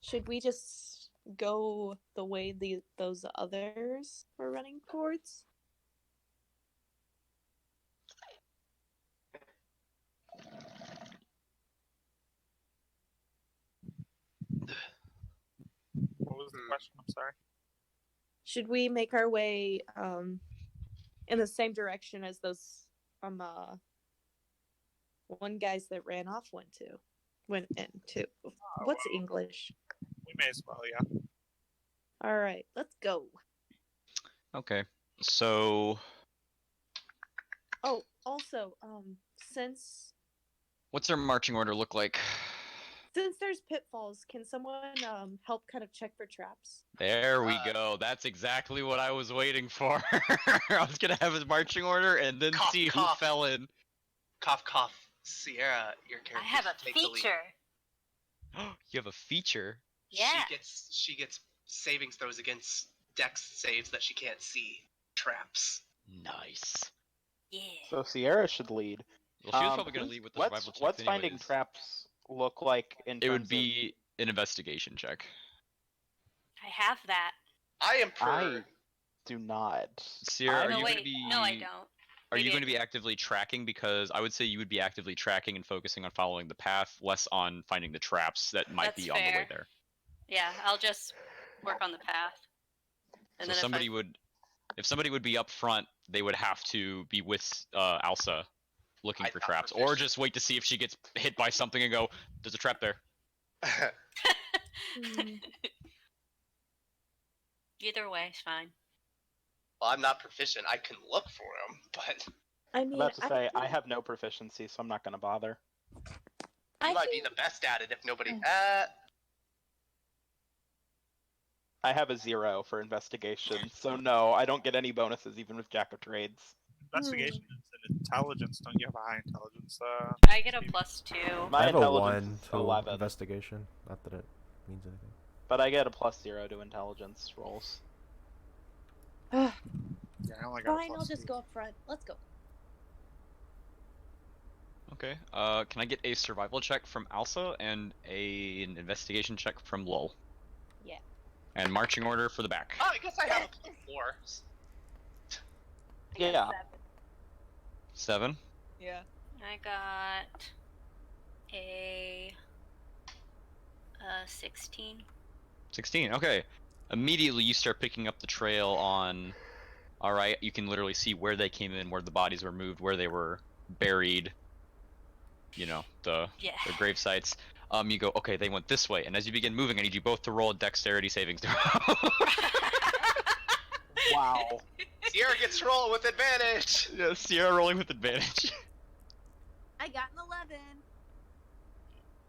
should we just go the way those others were running towards? What was the question? I'm sorry. Should we make our way in the same direction as those one guys that ran off went into? What's English? We may as well, yeah. All right, let's go. Okay, so Oh, also, since what's our marching order look like? there's pitfalls, can someone help kind of check for traps? There we go. That's exactly what I was waiting for. I was gonna have his marching order and then Cough, see cough. who fell in. Cough, cough. Sierra, your character. I have a take the lead. feature. You have a feature. Yeah. She gets savings throws against dex saves that she can't see. Traps. Nice. Yeah. So Sierra should lead. Well, she was probably gonna lead with the survival checks What's finding anyways. traps look like in It terms would be an investigation check. I have that. I am of... per. I do not. Sierra, are no, you wait. gonna be? No, I don't. Are you Maybe going to I be actively tracking? Because I would say you would be actively tracking and focusing on following the path, less on finding the traps that might That's be on the way fair. there. Yeah, I'll just work on the path. And So then somebody if somebody would be up front, they would have to be with Alsa, looking I'm for not traps, or proficient. just wait to see if she gets hit by something and go, "There's a trap there." Either way, it's fine. Well, I'm not proficient. I can look for them, but I I'm mean, about to say I have no proficiency, so I'm not going to bother. you might be think- the best at it if nobody. I have a 0 for investigation, so no, I don't get any bonuses even with Jack of Trades. Investigation and intelligence. Don't you have a high intelligence? I get a Steve? +2. My I have a intelligence 1 is to 11, investigation. Not that it means anything. but I get a +0 to intelligence rolls. Yeah, I only got a Fine, I'll plus just 2. go up front. Let's go. Okay. Can I get a survival check from Alsa and an investigation check from Lull? Yeah. And marching order for the back. Oh, I guess I have a +4. I got Yeah. 7. Yeah. I got a 16. 16. Okay. Immediately you start picking up the trail on. All right, you can literally see where they came in, where the bodies were moved, where they were buried. You know, the grave sites. You go, okay, they went this way, and as you begin moving, I need you both to roll a dexterity savings throw. Wow. Sierra gets to roll with advantage. Yeah, Sierra rolling with advantage. I got an 11.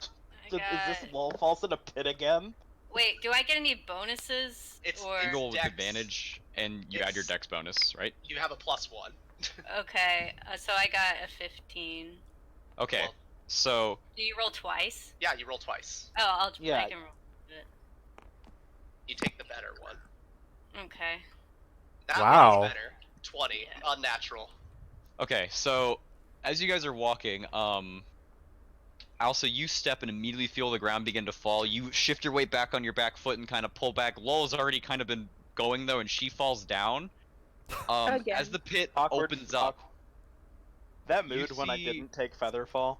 I Is this got... Lull falls in a pit again? Wait, do I get any bonuses? Or... You roll with Dex. advantage, and you add your dex bonus, right? You have a +1. Okay, so I got a 15. Okay, Well, so Do you roll twice? yeah, you roll twice. Oh, I Yeah. can roll it. You take the better one. Okay. That Wow. one's better. 20. Unnatural. okay, so as you guys are walking, also you step and immediately feel the ground begin to fall. You shift your weight back on your back foot and kind of pull back. Lull's already kind of been going though, and she falls down. Again. As the pit Awkward. opens up, That You mood when I see- didn't take Featherfall.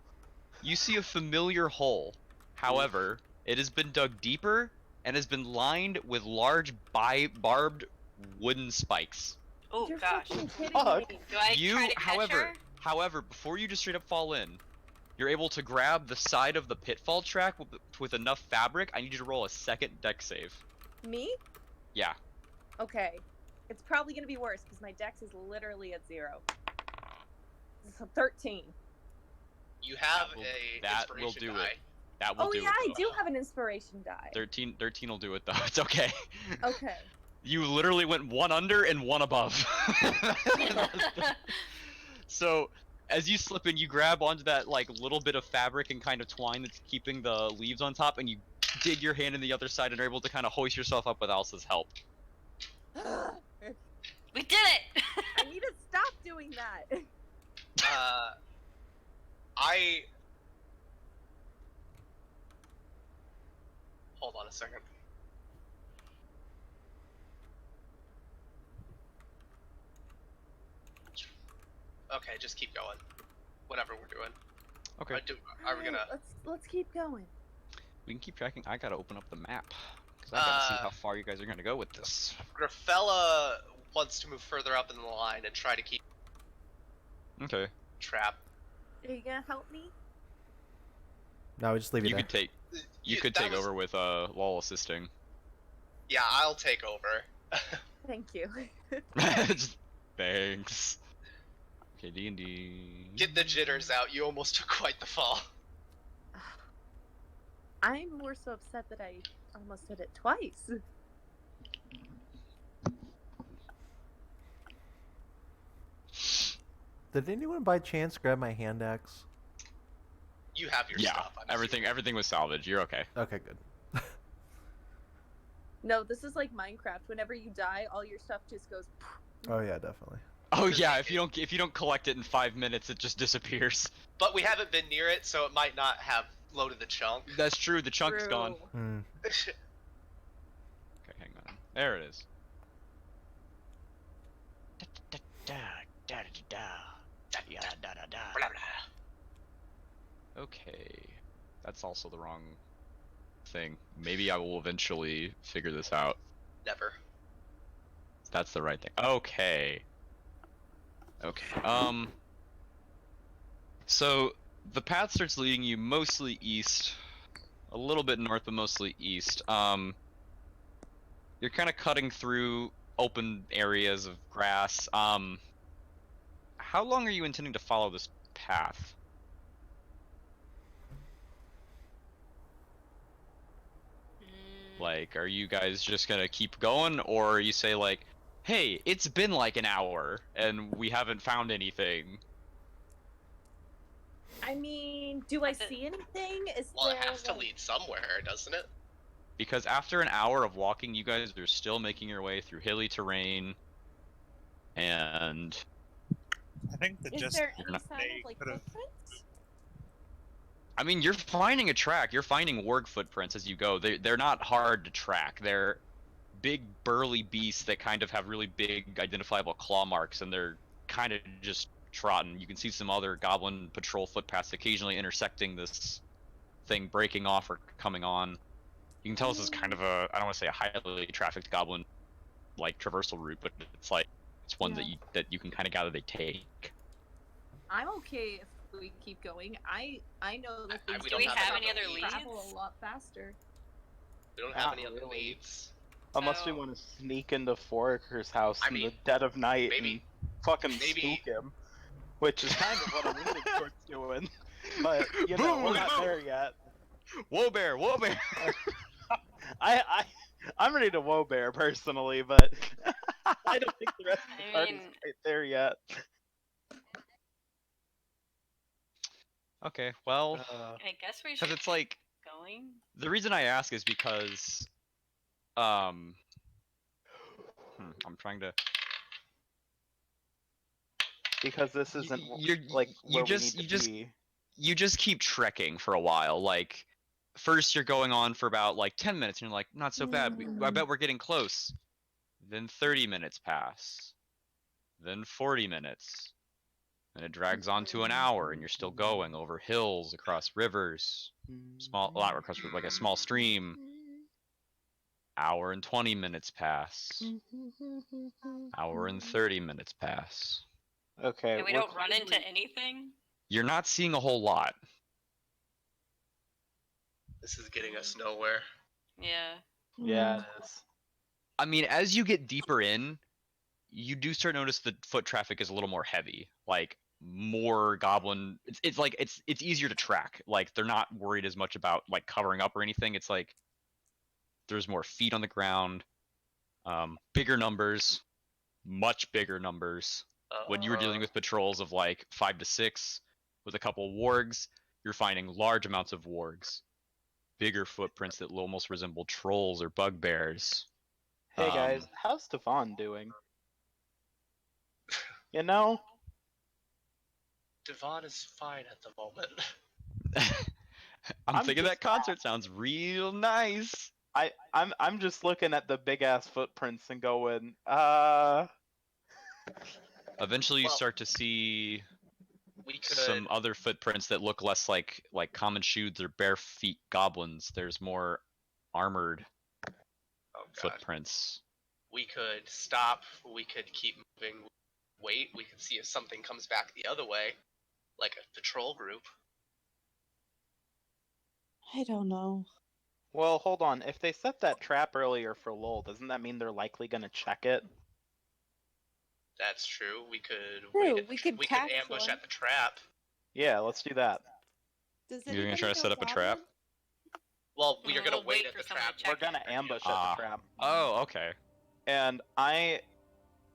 you see a familiar hole. However, it has been dug deeper and has been lined with large barbed wooden spikes. Oh You're gosh. fucking kidding Fuck. me. Do I You, try to catch her? however, before you just straight up fall in, you're able to grab the side of the pitfall track with enough fabric. I need you to roll a second dex save. Me? Yeah. Okay. It's probably gonna be worse because my dex is literally at 0. So 13. You have That will- a that will inspiration do die. it. That will Oh do yeah, it. I though. do have an inspiration die. 13 will do it though. It's okay. Okay. You literally went one under and one above. So as you slip in, you grab onto that like little bit of fabric and kind of twine that's keeping the leaves on top, and you dig your hand in the other side and are able to kind of hoist yourself up with Elsa's help. We did it! I need to stop doing that. I... Hold on a second. Okay, just keep going. Whatever we're doing. Okay. Are we gonna... Let's keep going. We can keep tracking. I gotta open up the map because I gotta see how far you guys are gonna go with this. Gryfella wants to move further up in the line and try to keep Okay. trap. Are you gonna help me? No, we just leave you You there. could take. You could that take was- over with Lull assisting. Yeah, I'll take over. Thank you. Just- thanks. Okay, D&D. Get the jitters out. You almost took quite the fall. I'm more so upset that I almost did it twice. Did anyone by chance grab my hand axe? You have your Yeah, stuff. I'm everything was salvaged. You're okay. Okay, good. No, this is like Minecraft. Whenever you die, all your stuff just goes. Oh yeah, definitely. Oh yeah, if you don't collect it in 5 minutes, it just disappears. But we haven't been near it, so it might not have loaded the chunk. That's true. The chunk's gone. Hmm. Okay, hang on. There it is. Blah, blah. Okay, that's also the wrong thing. Maybe I will eventually figure this out. Never. That's the right thing. Okay. Okay. So the path starts leading you mostly east, a little bit north, but mostly east. You're kind of cutting through open areas of grass. How long are you intending to follow this path? Like, are you guys just gonna keep going, or you say like, hey, it's been like an hour and we haven't found anything? I mean, do I see anything? Is Well, there it has to like- lead somewhere, doesn't it? Because after an hour of walking, you guys are still making your way through hilly terrain, and I think the Is just there any not- sign they of like could've- footprints? I mean, you're finding a track. You're finding warg footprints as you go. They're not hard to track. big burly beasts that kind of have really big identifiable claw marks, and they're kind of just trotting. You can see some other goblin patrol footpaths occasionally intersecting this thing, breaking off or coming on. You can tell this is kind of a, I don't want to say a highly trafficked goblin like traversal route, but it's one that you can kind of gather they take. I'm okay if we keep going. I know that these we Do don't we have have any any other leads. leads? travel a lot faster. We don't Not have any other really. leads. Unless we So- want to sneak into Foraker's house I in mean, the dead of night maybe- and fucking maybe- spook him. Which is kind of what I'm leaning towards doing. But, you know, we're not there yet. Whoa bear, whoa bear. I'm ready to woe bear personally, but I don't think the rest of the I party's mean- quite there yet. Okay, well, I guess we should because it's like going. the reason I ask is because, I'm trying to. Because this isn't You're, like you where just we need to be. you just keep trekking for a while. Like, first you're going on for about like 10 minutes, and you're like, not so bad. I bet we're getting close. Then 30 minutes pass. Then 40 minutes. And it drags on to an hour, and you're still going over hills, across rivers, not across, like a small stream. Hour and 20 minutes pass. Hour and 30 minutes pass. Okay. And we we're don't run into clearly- anything? You're not seeing a whole lot. This is getting us nowhere. Yeah. Yeah, it is. I mean, as you get deeper in, you do start to notice the foot traffic is a little more heavy. Like, more goblin. It's like it's easier to track. Like, they're not worried as much about like covering up or anything. It's like there's more feet on the ground, bigger numbers, much bigger numbers. When you were dealing with patrols of like 5 to 6 with a couple wargs, you're finding large amounts of wargs, bigger footprints that almost resemble trolls or bugbears. Hey guys, how's Devon doing? You know? Devon is fine at the moment. I'm thinking just that concert sounds real nice. I'm just looking at the big ass footprints and going, Eventually, you Well, start to see We could. some other footprints that look less like common shoes or bare feet goblins. There's more armored Oh god. footprints. We could stop. We could keep moving. Wait. We could see if something comes back the other way, like a patrol group. I don't know. well, hold on. If they set that trap earlier for Lull, doesn't that mean they're likely gonna check it? That's true. We could. True, Wait at the we tra- could we could catch ambush one. at the trap. Yeah, let's do that. Does You're gonna anybody try to know set up a trap? Goblin? Well, we are gonna We'll wait wait at for the someone trap. to check We're gonna it. ambush at Ah. the trap. Oh, okay. And I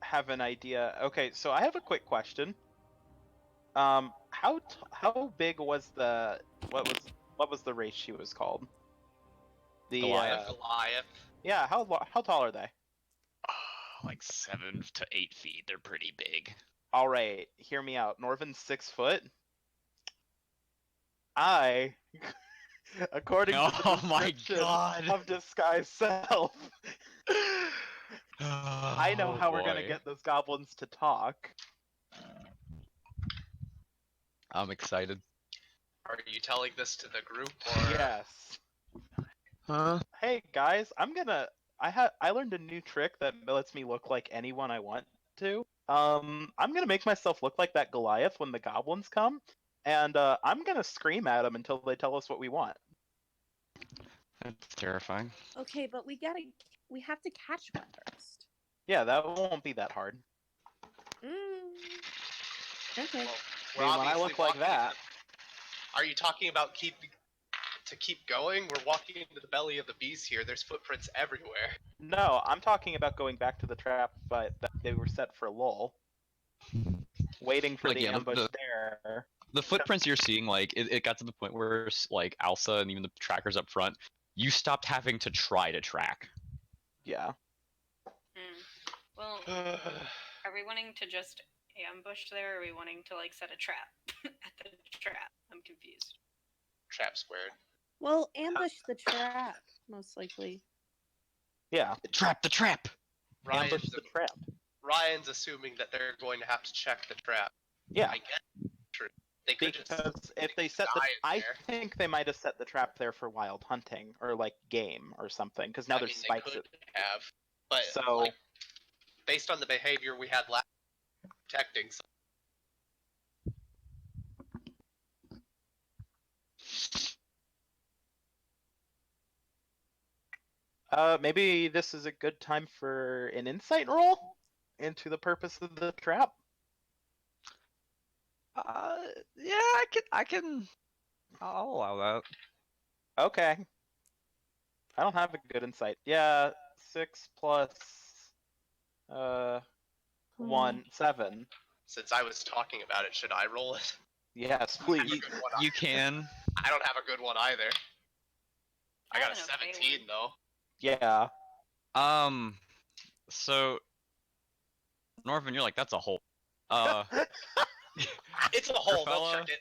have an idea. Okay, so I have a quick question. How big was the what was the race she was called? The Goliath? Goliath. yeah, how tall are they? Like 7 to 8 feet. They're pretty big. All right, hear me out. Norven's 6 foot. I, according to the Oh my description god. of disguise self, I know Oh how we're gonna boy. get those goblins to talk. I'm excited. Are you telling this to the group or? Yes. Huh? Hey guys, I learned a new trick that lets me look like anyone I want to. I'm gonna make myself look like that Goliath when the goblins come, and I'm gonna scream at them until they tell us what we want. That's terrifying. Okay, but we have to catch one first. Yeah, that won't be that hard. Okay. Well, I mean, when I obviously look like walking that, into- Are you talking about keep going? We're walking into the belly of the beast here. There's footprints everywhere. no, I'm talking about going back to the trap, but that they were set for Lull. Waiting for Like, the yeah, ambush the- there. The footprints you're seeing, like, it got to the point where, like, Alsa and even the trackers up front, you stopped having to try to track. Yeah. Well, are we wanting to just ambush there, or are we wanting to like set a trap at the trap? I'm confused. Trap squared. Well, ambush the trap, most likely. Yeah. Trap the trap! Ryan's, Ambush the trap. Ryan's assuming that they're going to have to check the trap. Yeah. I get true. They could Because just if they set the, die in I there. think they might have set the trap there for wild hunting or like game or something. Because now I there's mean, spikes. they could have, but So like, based on the behavior we had last protecting, so maybe this is a good time for an insight roll into the purpose of the trap. Yeah, I can. I'll allow that. Okay. I don't have a good insight. Yeah, 6 plus 1, 7. since I was talking about it, should I roll it? Yes, I don't have please. a good one You either. can. I don't have a good one either. I got a have an okay 17 one. though. Yeah. So Norven, you're like, that's a hole. It's a hole. They'll Gryfella? check it.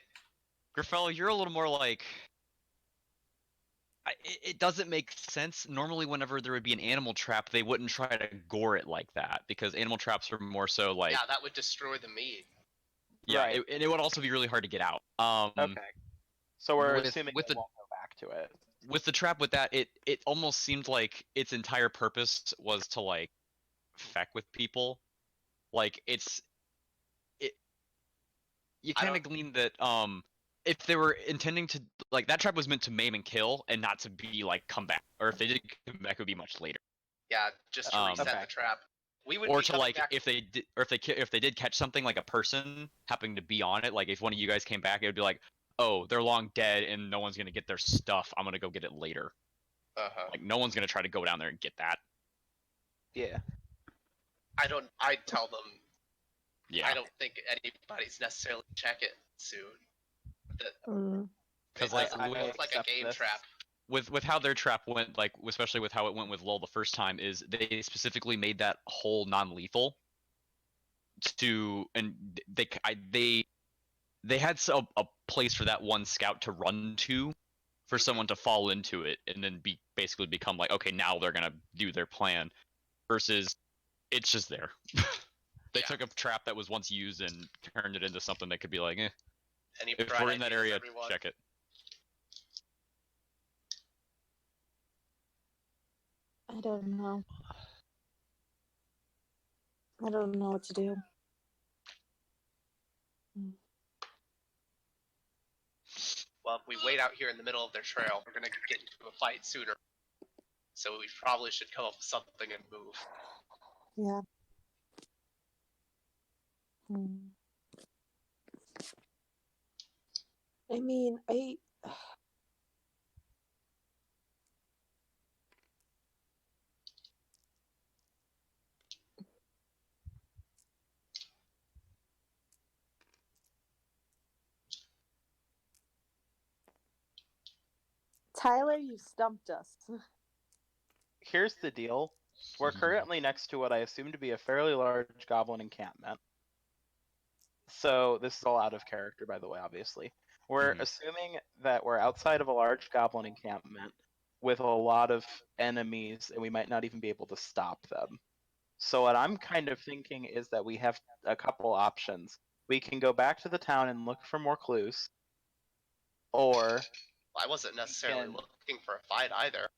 Gryfella, you're a little more like. It doesn't make sense. Normally, whenever there would be an animal trap, they wouldn't try to gore it like that because animal traps are more so like. Yeah, that would destroy the meat. Yeah, Right. and it would also be really hard to get out. Okay. So we're with- assuming with they the- won't go back to it. With the trap, with that, it almost seemed like its entire purpose was to like feck with people. Like it. You I kind of don't- glean that if they were intending to like that trap was meant to maim and kill and not to be like come back, or if they did come back, it would be much later. Yeah, just to reset Okay. the trap. We would Or be to coming like back. if they did, or if they did catch something like a person happening to be on it, like if one of you guys came back, it would be like, oh, they're long dead and no one's gonna get their stuff. I'm gonna go get it later. Uh-huh. Like no one's gonna try to go down there and get that. Yeah. I'd tell them. Yeah. I don't think anybody's necessarily check it soon. Because It like doesn't look like a accept game this. trap. with how their trap went, like especially with how it went with Lull the first time, is they specifically made that hole non-lethal. They had a place for that one scout to run to, for someone to fall into it and then basically become like, okay, now they're gonna do their plan. Versus, it's just there. They Yeah. took a trap that was once used and turned it into something that could be like, Any if bright we're in that ideas, area, everyone? check it. I don't know. I don't know what to do. Well, if we wait out here in the middle of their trail, we're gonna get into a fight sooner. So we probably should come up with something and move. Yeah. I mean, Tyler, you stumped us. Here's the deal. We're currently next to what I assume to be a fairly large goblin encampment. So this is all out of character, by the way, obviously. We're Mhm. assuming that we're outside of a large goblin encampment with a lot of enemies, and we might not even be able to stop them. So what I'm kind of thinking is that we have a couple options. We can go back to the town and look for more clues, or I wasn't necessarily Can- looking for a fight either.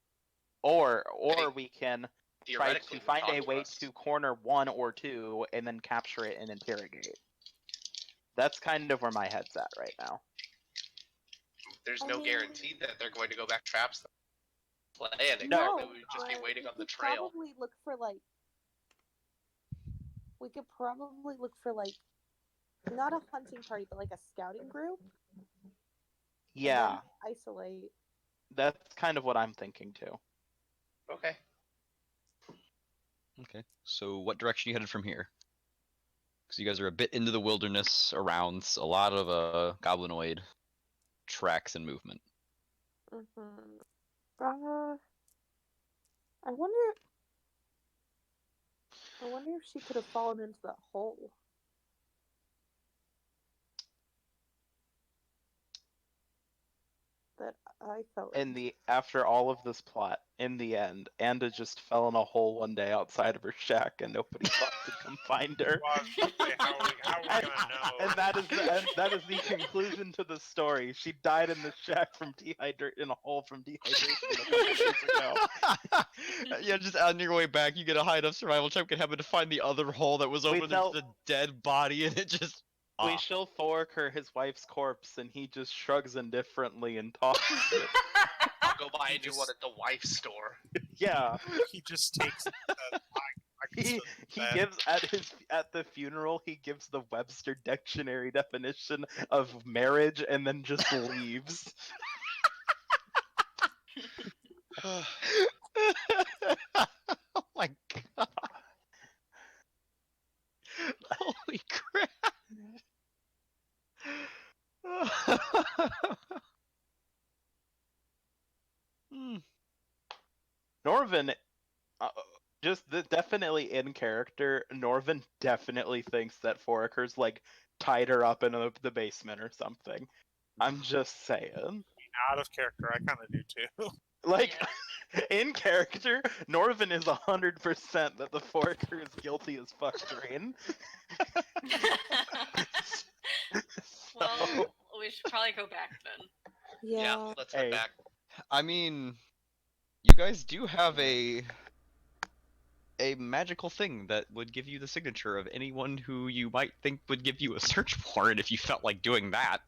or Hey, we can try Theoretically, to find they're a talking way us. to corner one or two and then capture it and interrogate. That's kind of where my head's at right now. There's I no mean- guarantee that they're going to go back traps. Planning. No. They would just be but waiting we on the could trail. Probably look for like. We could probably look for like, not a hunting party, but like a scouting group. and Yeah, then isolate. that's kind of what I'm thinking too. Okay. Okay. So what direction you headed from here? Because you guys are a bit into the wilderness around a lot of goblinoid tracks and movement. I wonder. I wonder if she could have fallen into that hole. That I fell After all of this plot, in the end, Anda just fell in a hole one day outside of her shack, and nobody thought to come find her. Well, I was gonna say, how are we gonna know? And that is the conclusion to the story. She died in the shack from in a hole from dehydration a couple days ago. Yeah, just on your way back, you get a high enough survival check and happen to find the other hole that was We open. There's tell- just a dead body, and it just. We show Thorker his wife's corpse, and he just shrugs indifferently and tosses it. I'll go buy a new one at the wife store. Yeah, He just takes the he gives at the funeral. He gives the Webster dictionary definition of marriage, and then just leaves. Oh my god. Holy crap. Norven, definitely in character. Norven definitely thinks that Foraker's like tied her up in the basement or something. I'm just saying. out of character. I kind of do too. Like, in character, Norven is 100% that the Foraker is guilty as fuck drain. Well, we should probably go back then. Yeah. Let's head Hey. back. I mean, you guys do have a magical thing that would give you the signature of anyone who you might think would give you a search warrant if you felt like doing that.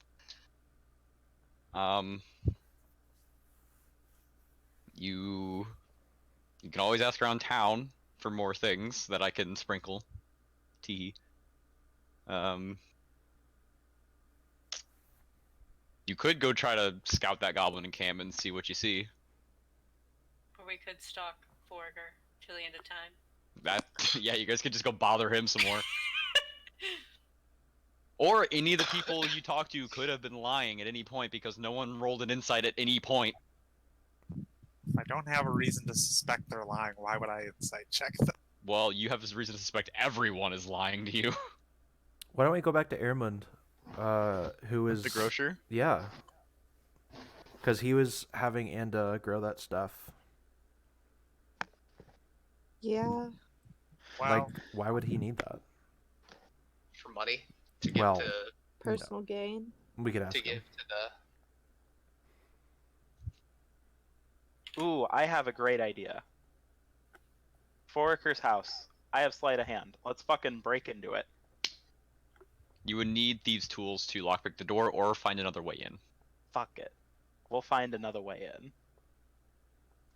You can always ask around town for more things that I can sprinkle. Tee. You could go try to scout that goblin encampment and see what you see. Or we could stalk Forger till the end of time. Yeah, you guys could just go bother him some more. Or any of the people you talked to could have been lying at any point because no one rolled an insight at any point. If I don't have a reason to suspect they're lying, why would I insight check them? Well, you have this reason to suspect everyone is lying to you. Why don't we go back to Airmund, who is The grocer? Yeah, because he was having Anda grow that stuff. Yeah. Well, Like, why would he need that? For money to give Well, to Personal gain. We could ask to him. give to the. Ooh, I have a great idea. Foraker's house. I have sleight of hand. Let's fucking break into it. You would need thieves' tools to lockpick the door or find another way in. Fuck it. We'll find another way in.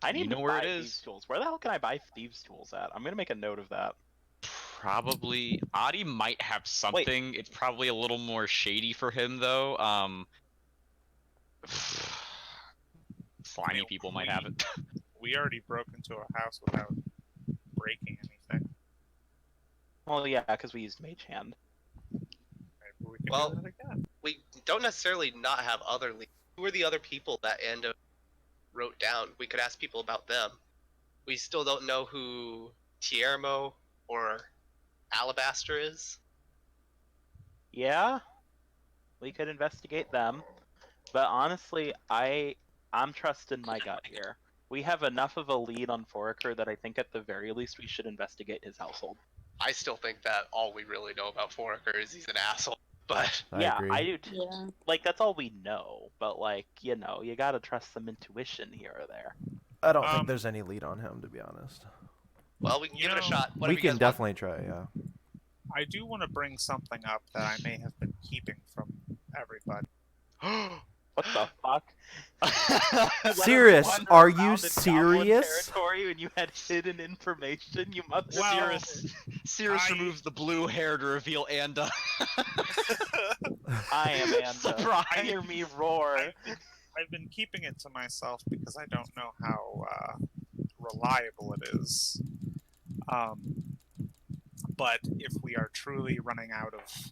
I need You know to where buy it is. thieves' tools. Where the hell can I buy thieves' tools at? I'm gonna make a note of that. Probably Adi might have something. It's probably a little more shady for him though. Slimy people might have it. we already broke into a house without breaking anything. Well, yeah, because we used Mage Hand. Maybe we can Well- do that again. We don't necessarily not have other leads. Who are the other people that Anda wrote down? We could ask people about them. We still don't know who Tiermo or Alabaster is. Yeah, we could investigate them. But honestly, I'm trusting my gut here. We have enough of a lead on Foraker that I think at the very least we should investigate his household. I still think that all we really know about Foraker is he's an asshole. But I agree. I do too. Yeah. Like, that's all we know. But, like, you know, you gotta trust some intuition here or there. I don't think there's any lead on him, to be honest. well, we can give it a shot. Whatever We you can guys want. definitely try, yeah. I do want to bring something up that I may have been keeping from everybody. What the fuck? Syras, Wander are around you in goblin serious? Territory when you had hidden information, you mother. Well, Cirrus I- removes the blue hair to reveal Anda. I am Anda. Surprise! Hear me roar. I've been keeping it to myself because I don't know how reliable it is. But if we are truly running out of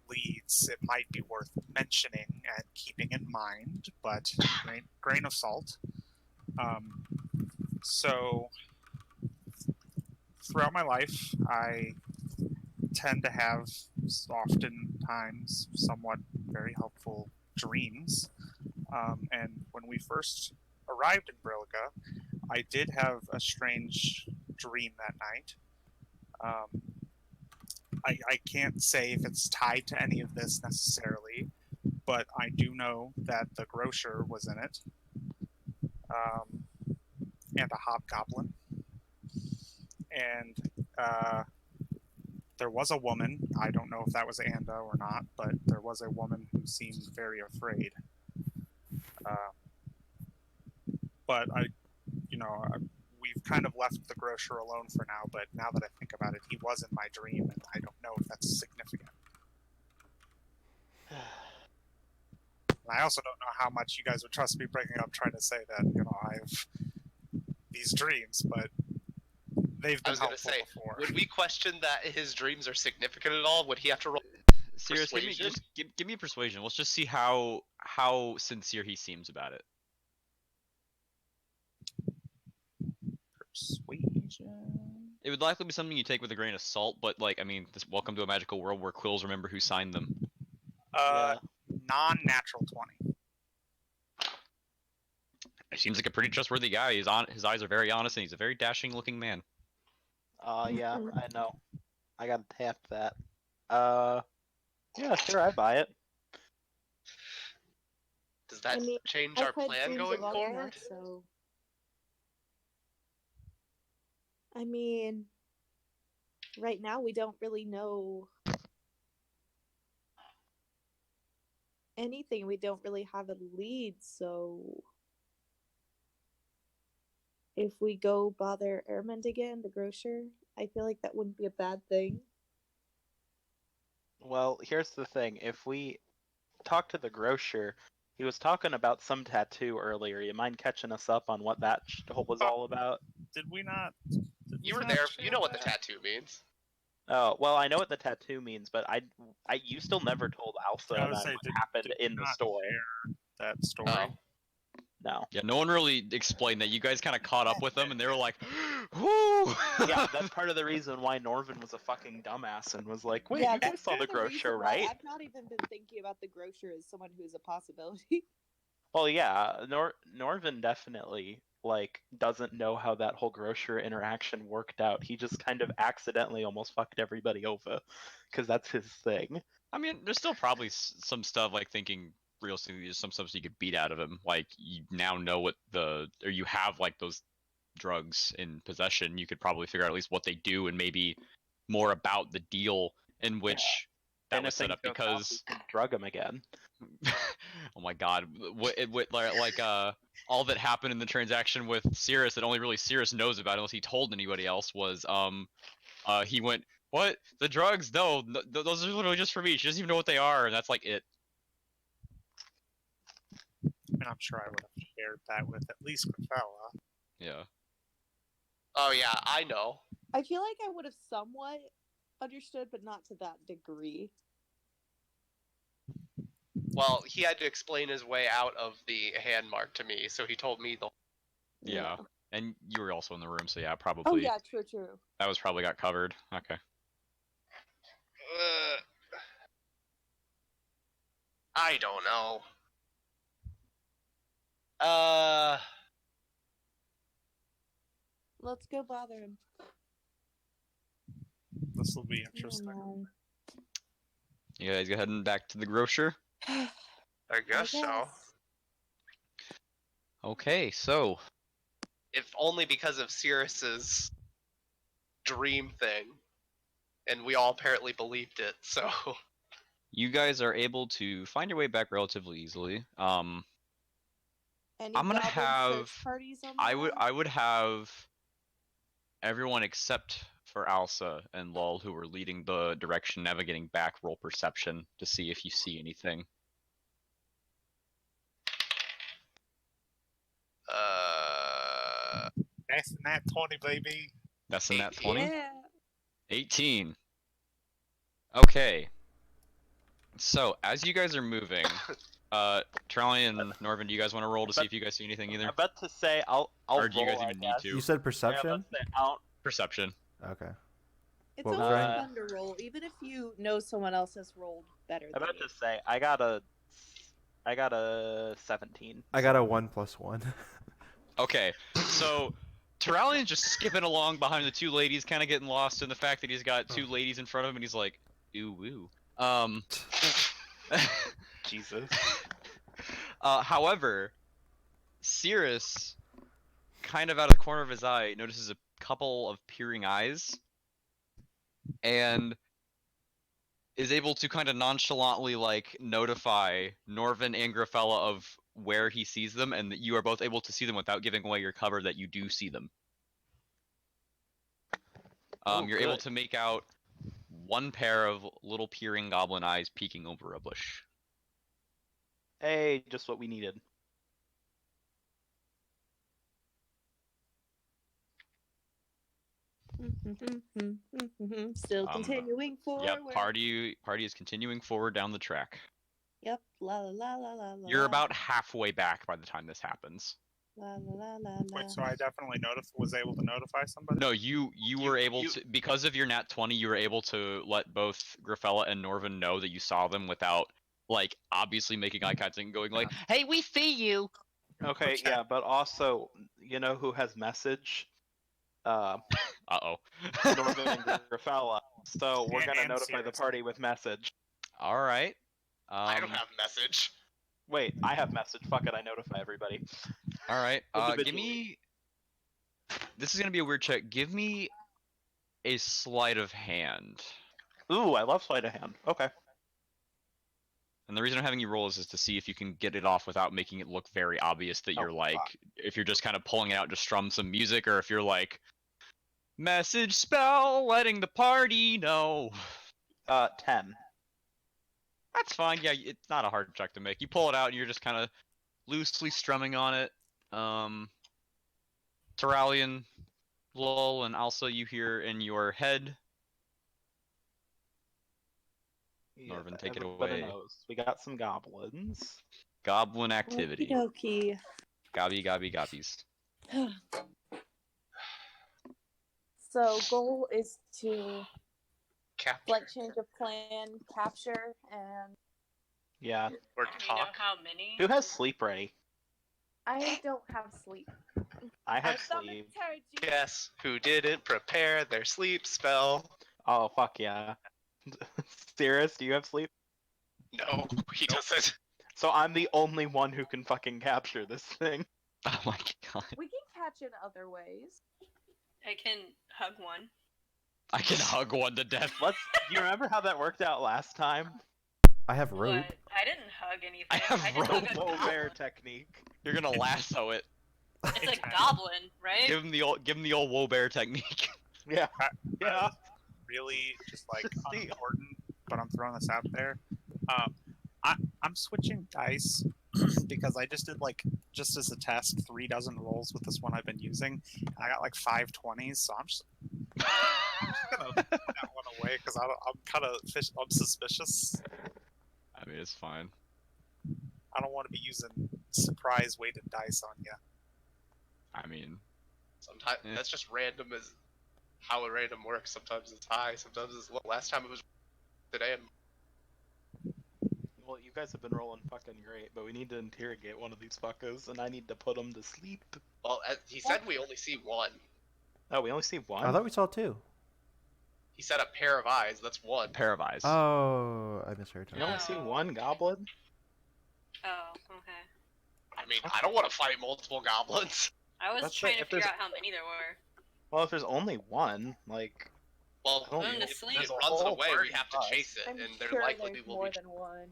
leads, it might be worth mentioning and keeping in mind, but grain of salt. So, throughout my life, I tend to have oftentimes somewhat very helpful dreams. And when we first arrived in Brillica, I did have a strange dream that night. I can't say if it's tied to any of this necessarily, but I do know that the grocer was in it, and a hobgoblin, and there was a woman. I don't know if that was Anda or not, but there was a woman who seemed very afraid. But we've kind of left the grocer alone for now. But now that I think about it, he was in my dream, and I don't know if that's significant. And I also don't know how much you guys would trust me bringing up trying to say that I have these dreams, but they've been I was gonna helpful say, before. would we question that his dreams are significant at all? Would he have to roll? Syras, Persuasion? give me persuasion. Let's just see how sincere he seems about it. Persuasion. It would likely be something you take with a grain of salt, but like, I mean, welcome to a magical world where quills remember who signed them. Non-natural 20. He seems like a pretty trustworthy guy. His eyes are very honest, and he's a very dashing-looking man. Yeah, I know. I gotta tap that. Yeah, sure, I buy it. Does that change I've our had plan dreams going of all forward? kinds, so I mean, right now we don't really know anything. We don't really have a lead, so if we go bother Ermund again, the grocer, I feel like that wouldn't be a bad thing. Well, here's the thing. If we talk to the grocer, he was talking about some tattoo earlier. You mind catching us up on what that was all about? Did we not? You were there. You know what the tattoo means. Oh, well, I know what the tattoo means, but you still never told Alpha I would about say, what happened in the not story. share that story. Oh. No. Yeah, no one really explained that. You guys kind of caught up with them, and they were like, "Whoo!" Yeah, that's part of the reason why Norven was a fucking dumbass and was like, "Wait, Yeah, you guys that's saw part the of the reason grocer, why right?" I've not even been thinking about the grocer as someone who's a possibility. Well, yeah, Norven definitely doesn't know how that whole grocer interaction worked out. He just kind of accidentally almost fucked everybody over, because that's his thing. I mean, there's still probably some stuff like thinking realistically, there's some stuff you could beat out of him. Like you now know what or you have like those drugs in possession. You could probably figure out at least what they do and maybe more about the deal in which that was set up because drug him again. Oh my god, all that happened in the transaction with Syras that only really Syras knows about unless he told anybody else was he went, what? The drugs? No, those are literally just for me. She doesn't even know what they are, and that's like it. I mean, I'm sure I would have shared that with at least Gryfella. Yeah. Oh yeah, I know. I feel like I would have somewhat understood, but not to that degree. Well, he had to explain his way out of the hand mark to me, so he told me the. Yeah. And you were also in the room, so yeah, probably. Oh yeah, true. That was probably got covered. Okay. I don't know. Let's go bother him. This will be interesting. You guys go heading back to the grocer? I guess so. Okay, so. If only because of Syras's dream thing. And we all apparently believed it, so. You guys are able to find your way back relatively easily. I'm gonna have. I would have everyone except for Alsa and Lull, who were leading the direction navigating back, roll perception to see if you see anything. That's nat 20, baby. That's a nat 20? Yeah. 18. Okay. So, as you guys are moving, Turalyon and Norven, do you guys want to roll to see if you guys see anything either? I'm about to say I'll or do you roll, guys even need to? You said perception? Perception. Okay. It's What was always that? fun to roll, even if you know someone else has rolled better I'm than about you. to say I got a I got a 17. I got a 1+1. Okay, so Turalyon's just skipping along behind the two ladies, kind of getting lost in the fact that he's got two ladies in front of him, and he's like, ooh woo. Jesus. However, Syras, kind of out of the corner of his eye, notices a couple of peering eyes, and is able to kind of nonchalantly like notify Norven and Gryfella of where he sees them, and that you are both able to see them without giving away your cover that you do see them. You're able good. to make out one pair of little peering goblin eyes peeking over a bush. Hey, just what we needed. Still continuing forward. Yep, party is continuing forward down the track. Yep. La la la la la la. You're about halfway back by the time this happens. La la la la la. Wait, so I definitely was able to notify somebody? No, you were able to, because of your nat 20, you were able to let both Gryfella and Norven know that you saw them without, like, obviously making eye contact and going like, hey, we see you! Okay, Okay. yeah, but also, you know who has message? Uh-oh. Norven and Gryfella. So we're And- gonna and notify the Syras. party with message. Alright. I don't have message. Wait, I have message. Fuck it, I notify everybody. Alright, give Individually. me... This is gonna be a weird check. Give me a sleight of hand. Ooh, I love sleight of hand. Okay. And the reason I'm having you roll is to see if you can get it off without making it look very obvious that you're like, if you're just kind of pulling it out to strum some music, or if you're like, message spell, letting the party know. 10. That's fine. Yeah, it's not a hard check to make. You pull it out and you're just kind of loosely strumming on it. Turalyon, Lull, and also you hear in your head. Norven, take it everybody away. knows. We got some goblins. Goblin activity. Okie Gobby, gobby, gobbies. dokie. So goal is to Capture. change of plan, capture, and Yeah. Or Do we know talk. how many? Who has sleep ready? I don't have sleep. I have summoned sleep. Turgy. Guess who didn't prepare their sleep spell? Oh, fuck yeah. Syras, do you have sleep? No, he doesn't. So I'm the only one who can fucking capture this thing. Oh my god. We can catch in other ways. I can hug one. I can hug one to death. You remember how that worked out last time? I have rope. But I didn't hug anything. I have just rope. hugged a Low bear goblin. technique. You're gonna lasso it. It's a goblin, right? Give him the old woe bear technique. Yeah. Yeah. Really, just like See- unimportant, but I'm throwing this out there. I'm switching dice because I just did just as a test 3 dozen rolls with this one I've been using, and I got like 5 20s. So I'm just gonna put that one away because I'm kind of I'm suspicious. I mean, it's fine. I don't want to be using surprise weighted dice on you. I mean, Sometimes Yeah. that's just random as how a random works. Sometimes it's high, sometimes it's low. Last time it was today. Well, you guys have been rolling fucking great, but we need to interrogate one of these fuckers, and I need to put them to sleep. Well, he said we only see one. Oh, we only see one? I thought we saw 2. He said a pair of eyes. That's one. pair of eyes. Oh, I misheard. We only see Oh. one goblin? Oh, okay. I mean, I don't want to fight multiple goblins. I was That's trying like to if figure there's- out how many there were. Well, if there's only one, like... Well, I don't Put him know. to if sleep. it There's a runs whole away, we party have to of us. chase it, I'm and they're sure likely there's we will more be. than one.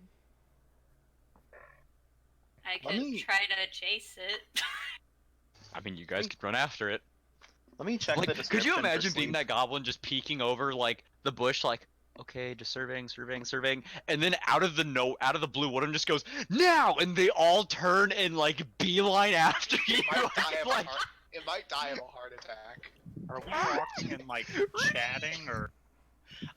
I Let could me- try to chase it. I mean, you guys could run after it. Let me check the Like, description could you for imagine being sleep. that goblin just peeking over like the bush, like, okay, just surveying, and then out of the blue, one of them just goes now, and they all turn and like beeline after you. It might die of like, it might die of a heart attack. Are we walking and chatting or?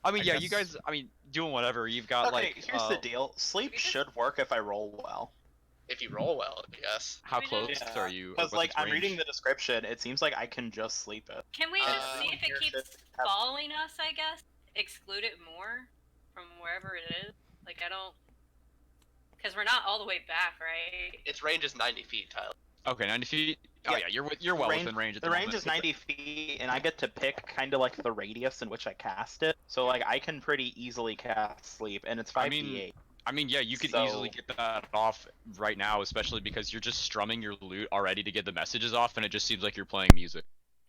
I mean, I yeah, guess- you guys, I mean, doing whatever. You've got Okay, like, here's the deal. Sleep should work if I roll well. If you roll well, yes. how We close just- are you? Because, What's like, its I'm range? reading the description, it seems like I can just sleep it. Can we just see if here it keeps should have- following us, I guess? Exclude it more from wherever it is? Like, I don't... Because we're not all the way back, right? Its range is 90 feet, Tyler. Okay, 90 feet. Oh Yeah. yeah, you're well within range. At The range moment. is 90 feet, and I get to pick kind of like the radius in which I cast it. So like I can pretty easily cast sleep, and it's 5d8. I mean, yeah, you could easily get that off right now, especially because you're just strumming your lute already to get the messages off, and it just seems like you're playing music.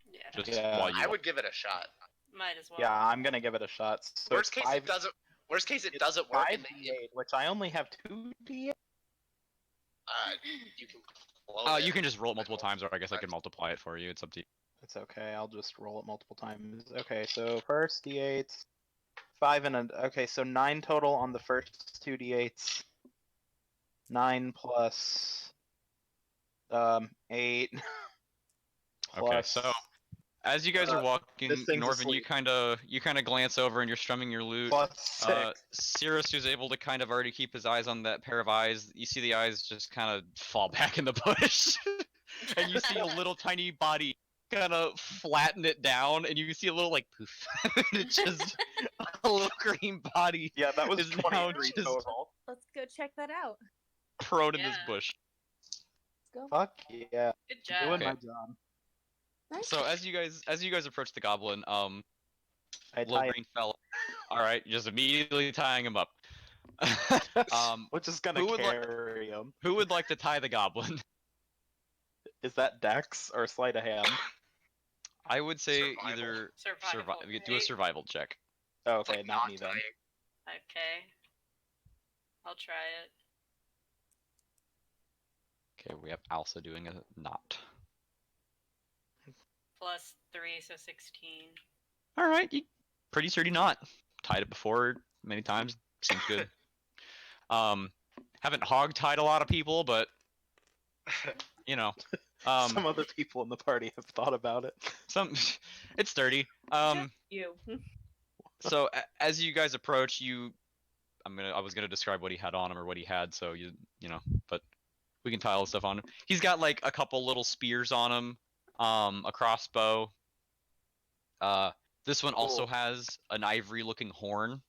Yeah. Just while you. I would give it a shot. Might as well. Yeah, I'm gonna give it a shot. So Worst case, it doesn't. Worst case, it doesn't work. 5d8, which I only have 2d8. You can. Clone You it. can just roll it multiple times, or I guess I can multiply it for you. It's up to you. It's okay. I'll just roll it multiple times. Okay, so first d8, 5 and a. Okay, so 9 total on the first 2 d8s. 9 plus 8. Okay, so as you guys are walking, this thing's Norven, you asleep. kind of glance over and you're strumming your lute. Plus 6. Syras, who's able to kind of already keep his eyes on that pair of eyes, you see the eyes just kind of fall back in the bush, and you see a little tiny body kind of flatten it down, and you see a little like poof, and it's just a little green body Yeah, that was is now 23 just total. Let's go check that out. prone in this Yeah. bush. Let's go. Fuck yeah. Good job. Doing Okay. my job. Nice. So as you guys approach the goblin, I little tie green fella. All right, just immediately tying him up. Which is gonna who would like- carry him. Who would like to tie the goblin? Is that Dex or sleight of hand? I would say Survival. either Survival. do a survival check. Oh, It's okay, like not me then. tying. Okay. I'll try it. Okay, we have Alsa doing a knot. Plus 3, so 16. All right, you pretty sturdy knot. Tied it before many times. Seems good. Haven't hog tied a lot of people, but you know, Some other people in the party have thought about it. it's sturdy. You. So as you guys approach, I was gonna describe what he had on him or what he had, so you know, but we can tie all the stuff on him. He's got like a couple little spears on him, a crossbow. This one also Cool. has an ivory-looking horn,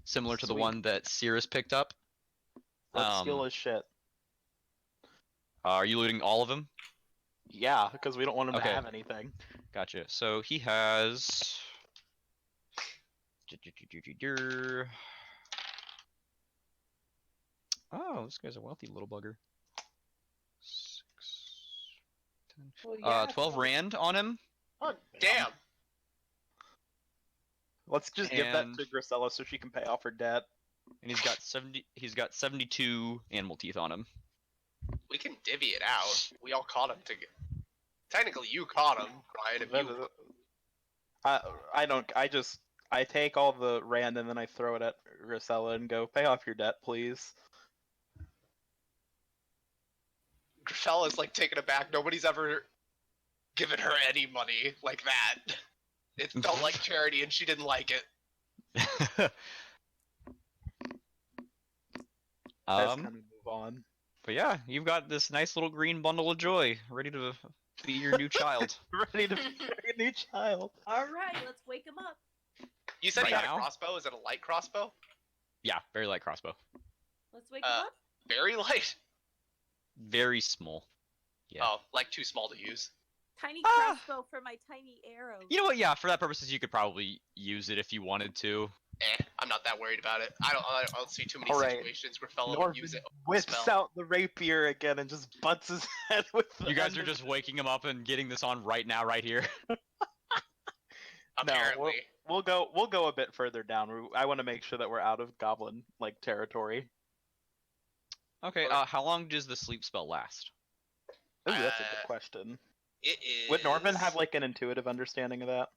similar to the Sweet. one that Syras picked up. Let's steal his shit. Are you looting all of them? Yeah, because we don't want him Okay. to have anything. Gotcha. So he has. Oh, this guy's a wealthy little bugger. 6, 10. Well, 12 rand on him. Oh, damn. Let's just give that And- to Gryfella so she can pay off her debt. And he's got 72 animal teeth on him. We can divvy it out. We all caught him together. Technically, you caught him, Ryan. If you... I take all the rand and then I throw it at Gryfella and go, pay off your debt, please. Gryfella's like taken aback. Nobody's ever given her any money like that. It felt like charity, and she didn't like it. Let's kind of move on. But yeah, you've got this nice little green bundle of joy ready to be your new child. Ready to be a new child. All right, let's wake him up. You said Right he had now? a crossbow. Is it a light crossbow? Yeah, very light crossbow. Let's wake him up. Very light. Very small. Yeah. Oh, like too small to use. Tiny crossbow for my tiny arrow. You know what? Yeah, for that purposes, you could probably use it if you wanted to. I'm not that worried about it. I don't see too many All right. situations where Gryfella Norven would use it. whips spell. out the rapier again and just butts his head with the You guys end are of just waking him up and getting this on right now, right here. Apparently. We'll go a bit further down. I want to make sure that we're out of goblin like territory. Okay. How long does the sleep spell last? Ooh, that's a good question. It is. Would Norven have like an intuitive understanding of that?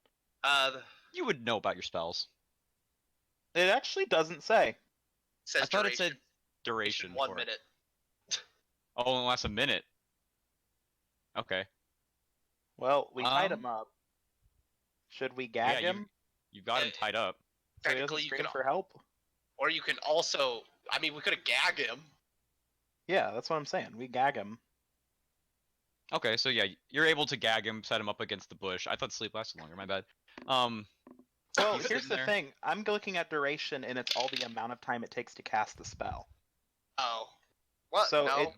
You would know about your spells. It actually doesn't say. Says I thought it duration. said duration. 1 for it. minute. Oh, it lasts a minute. Okay. Well, we tied Um, him up. Should we gag yeah, him You've got him Uh, tied up. so he doesn't Technically, you scream can, for help? or you can also. I mean, we could have gagged him. Yeah, that's what I'm saying. We gag him. Okay, so yeah, you're able to gag him, set him up against the bush. I thought sleep lasted longer. My bad. Well, He's here's sitting the there. thing. I'm looking at duration, and it's all the amount of time it takes to cast the spell. Oh. What? So no. it.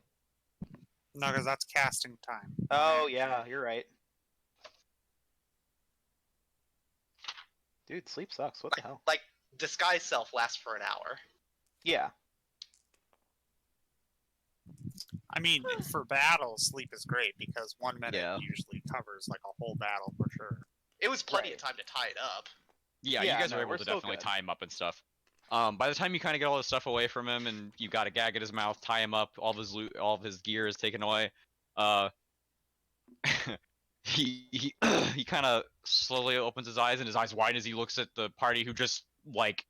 No, because that's casting time. Oh yeah, you're right. Dude, sleep sucks. What the hell? Like, disguise self lasts for an hour. Yeah. I mean, for battle, sleep is great because 1 minute Yeah. usually covers like a whole battle for sure. It was plenty Right. of time to tie it up. Yeah, Yeah, you guys no, are able we're to still definitely good. tie him up and stuff. By the time you kind of get all the stuff away from him, and you got a gag in his mouth, tie him up, all of his loot, all of his gear is taken away. He he kind of slowly opens his eyes, and his eyes widen as he looks at the party, who just like,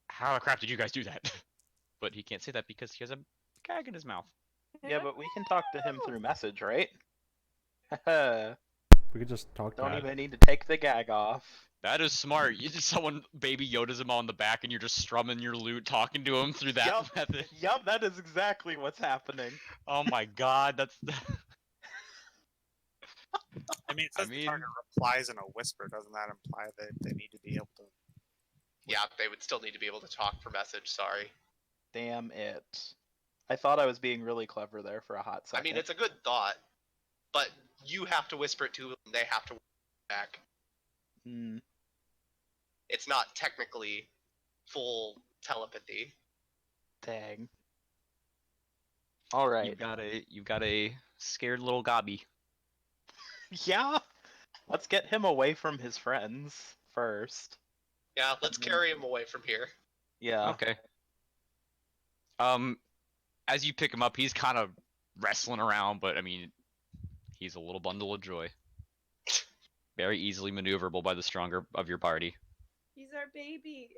how the crap did you guys do that? But he can't say that because he has a gag in his mouth. Yeah, but we can talk to him through message, right? We could just talk Don't to him. even need to take the gag off. That is smart. You just someone baby Yoda's him on the back, and you're just strumming your loot, talking to him through that Yup. method. Yup, that is exactly what's happening. Oh my god, that's. I mean, it says the target replies in a whisper. Doesn't that imply that they need to be able to? Yeah, they would still need to be able to talk for message, sorry. Damn it. I thought I was being really clever there for a hot I second. mean, it's a good thought, but you have to whisper it to them, they have to whisper it back. Hmm. It's not technically full telepathy. Dang. Alright. You've got a scared little gobby. Yeah? Let's get him away from his friends first. Yeah, let's carry him away from here. Yeah. Okay. As you pick him up, he's kind of wrestling around, but I mean, he's a little bundle of joy. Very easily maneuverable by the stronger of your party. He's our baby.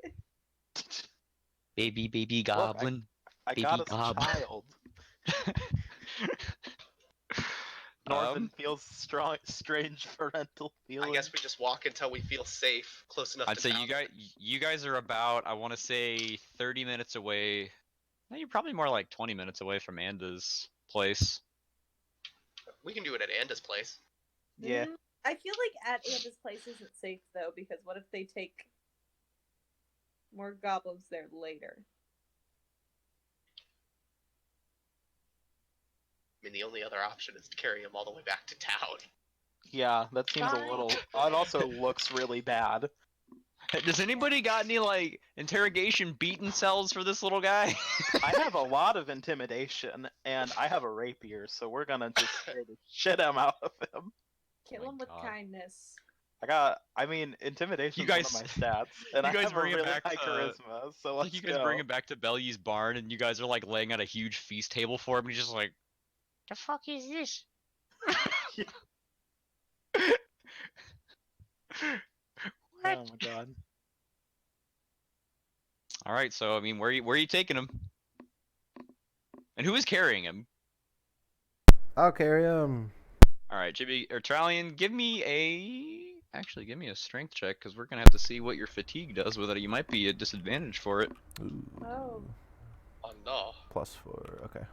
Baby Look, goblin. I Baby got us gob. a child. Norven feels strange parental feelings. I guess we just walk until we feel safe, close enough I'd to say town. you guys are about, I want to say, 30 minutes away. No, you're probably more like 20 minutes away from Anda's place. We can do it at Anda's place. Yeah. I feel like at Anda's place isn't safe though, because what if they take more goblins there later? I mean, the only other option is to carry him all the way back to town. Yeah, that seems Fine. a little... It also looks really bad. Does anybody got any, like, interrogation beaten cells for this little guy? I have a lot of intimidation, and I have a rapier, so we're gonna just scare the shit out of him. Kill my him with God. kindness. Intimidation You guys- is one of my stats, and you I guys have a bring it really back high to- charisma, so Like, let's you guys go. bring him back to Belly's barn, and you guys are, like, laying out a huge feast table for him, and he's just like, the fuck is this? Oh my god. Alright, so, I mean, where are you taking him? And who is carrying him? I'll carry him. Alright, Jimmy, or Turalyon, give me a strength check, because we're gonna have to see what your fatigue does with it. You might be at disadvantage for it. Ooh. Oh. Oh no. +4. Okay.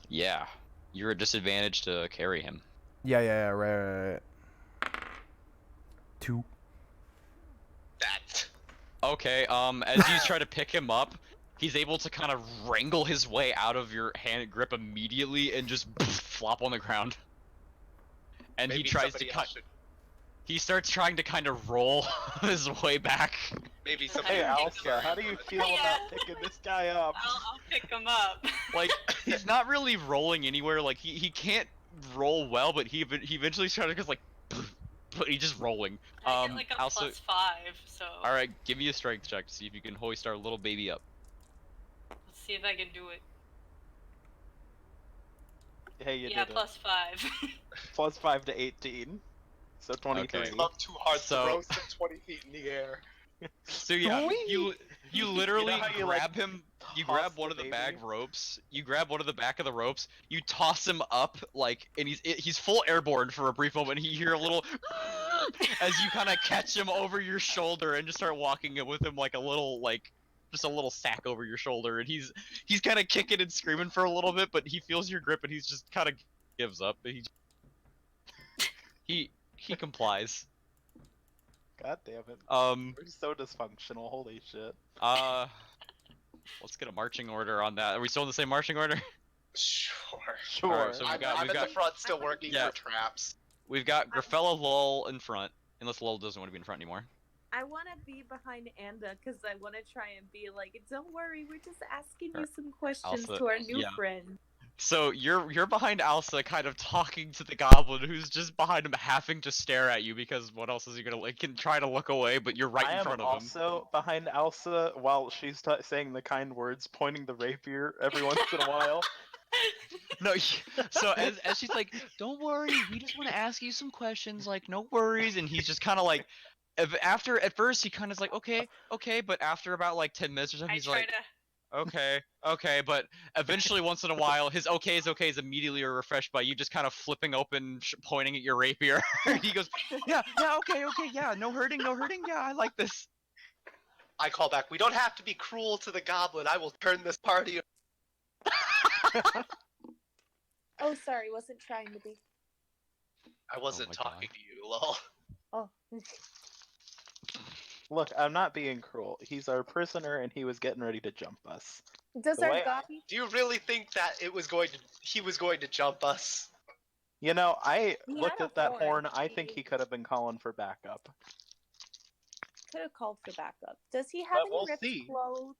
Yeah. You're at disadvantage to carry him. Yeah. Right. 2. That. Okay, as you try to pick him up, he's able to kind of wrangle his way out of your hand grip immediately and just flop on the ground. And Maybe he tries to somebody cut. else should. He starts trying to kind of roll his way back. Maybe somebody. Hey, else Alska, how do you feel about picking this guy up? I'll pick him up. Like, he's not really rolling anywhere. Like, he can't roll well, but he eventually tries to just like, but he's just rolling. I get like a also, +5, so all right, give me a strength check to see if you can hoist our little baby up. let's see if I can do it. Hey, you Yeah, did it. +5. +5 to 18. So 23. Okay. Love too hard So- to roast him 20 feet in the air. So yeah, you literally You know how you, grab like, him. You toss grab the one of the baby? bag ropes. You grab one of the back of the ropes. You toss him up like, and he's full airborne for a brief moment. And you hear a little as you kind of catch him over your shoulder and just start walking with him like a little just a little sack over your shoulder. And he's kind of kicking and screaming for a little bit, but he feels your grip and he's just kind of gives up. He complies. God damn it. Um. We're so dysfunctional, holy shit. Let's get a marching order on that. Are we still in the same marching order? Sure. Sure. Alright, so I'm, we've got I'm in the front still working Yeah. for traps. we've got Gryfella Lull in front, unless Lull doesn't want to be in front anymore. I want to be behind Anda because I want to try and be like, don't worry, we're just asking you some questions Alsa, to our new yeah. friend. So you're behind Alsa, kind of talking to the goblin, who's just behind him, having to stare at you because what else is he gonna like? Can try to look away, but you're right I in am front of him. also behind Elsa while she's saying the kind words, pointing the rapier every once in a while. No, so as she's like, "Don't worry, we just want to ask you some questions, like no worries," and he's just kind of like, after at first he kind of like, okay, but after about like 10 minutes or something, I he's try like, to. okay, but eventually once in a while his okay is immediately refreshed by you just kind of flipping open, pointing at your rapier. He goes, yeah, okay, yeah, no hurting, yeah, I like this. I call back. We don't have to be cruel to the goblin. I will turn this party. Oh, sorry, wasn't trying to be. I wasn't my talking God. to you, lol. Oh. Look, I'm not being cruel. He's our prisoner, and he was getting ready to jump us. Does The our way Dobby? Do you really think that he was going to jump us? You know, I He looked had a at that horn. horn. I think he could have been calling for backup. Could have called for backup. Does he have But any we'll ripped see. clothes?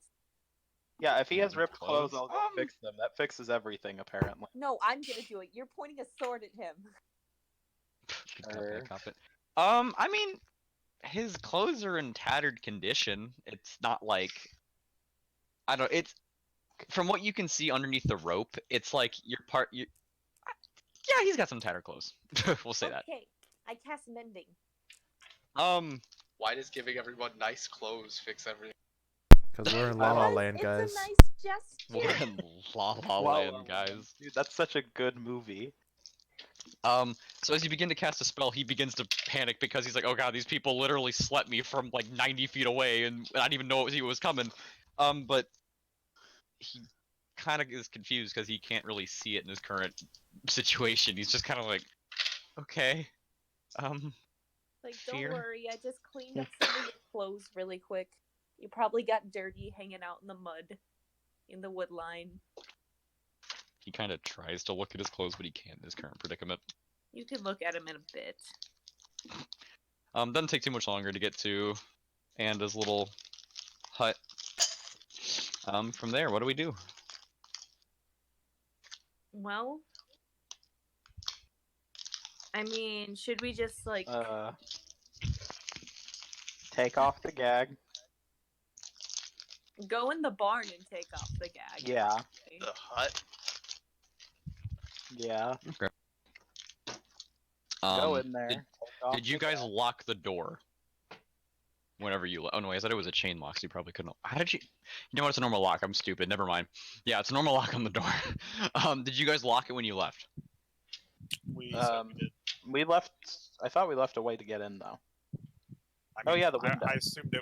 Yeah, if he has ripped Clothes? clothes, I'll go fix them. That fixes everything, apparently. No, I'm gonna do it. You're pointing a sword at him. Sure. Cop it. I mean, his clothes are in tattered condition. It's not like I don't. It's from what you can see underneath the rope. It's like yeah, he's got some tattered clothes. We'll say that. Okay, I cast mending. Why does giving everyone nice clothes fix everything? Because we're in La La Land, It's guys. a nice gesture. we're in La La La La Land, Land. guys. Dude, that's such a good movie. So as you begin to cast a spell, he begins to panic because he's like, "Oh god, these people literally slept me from like 90 feet away, and I didn't even know he was coming." But he kind of is confused because he can't really see it in his current situation. He's just kind of like, "Okay, Like, fear." don't worry, I just cleaned up some of your clothes really quick. You probably got dirty hanging out in the mud, in the wood line. He kind of tries to look at his clothes, but he can't in his current predicament. You can look at him in a bit. Doesn't take too much longer to get to Anda's little hut. From there, what do we do? Well, I mean, should we just like Take off the gag. go in the barn and take off the gag? Yeah. The hut? Yeah. Okay. Go in there. Did, take off did you the guys gag. lock the door? Whenever you oh no, I said it was a chain lock, so you probably couldn't. How did you? You know what? It's a normal lock. I'm stupid. Never mind. Yeah, it's a normal lock on the door. Did you guys lock it when you left? We said we did. We left. I thought we left a way to get in though. I Oh, yeah, the window. I assumed it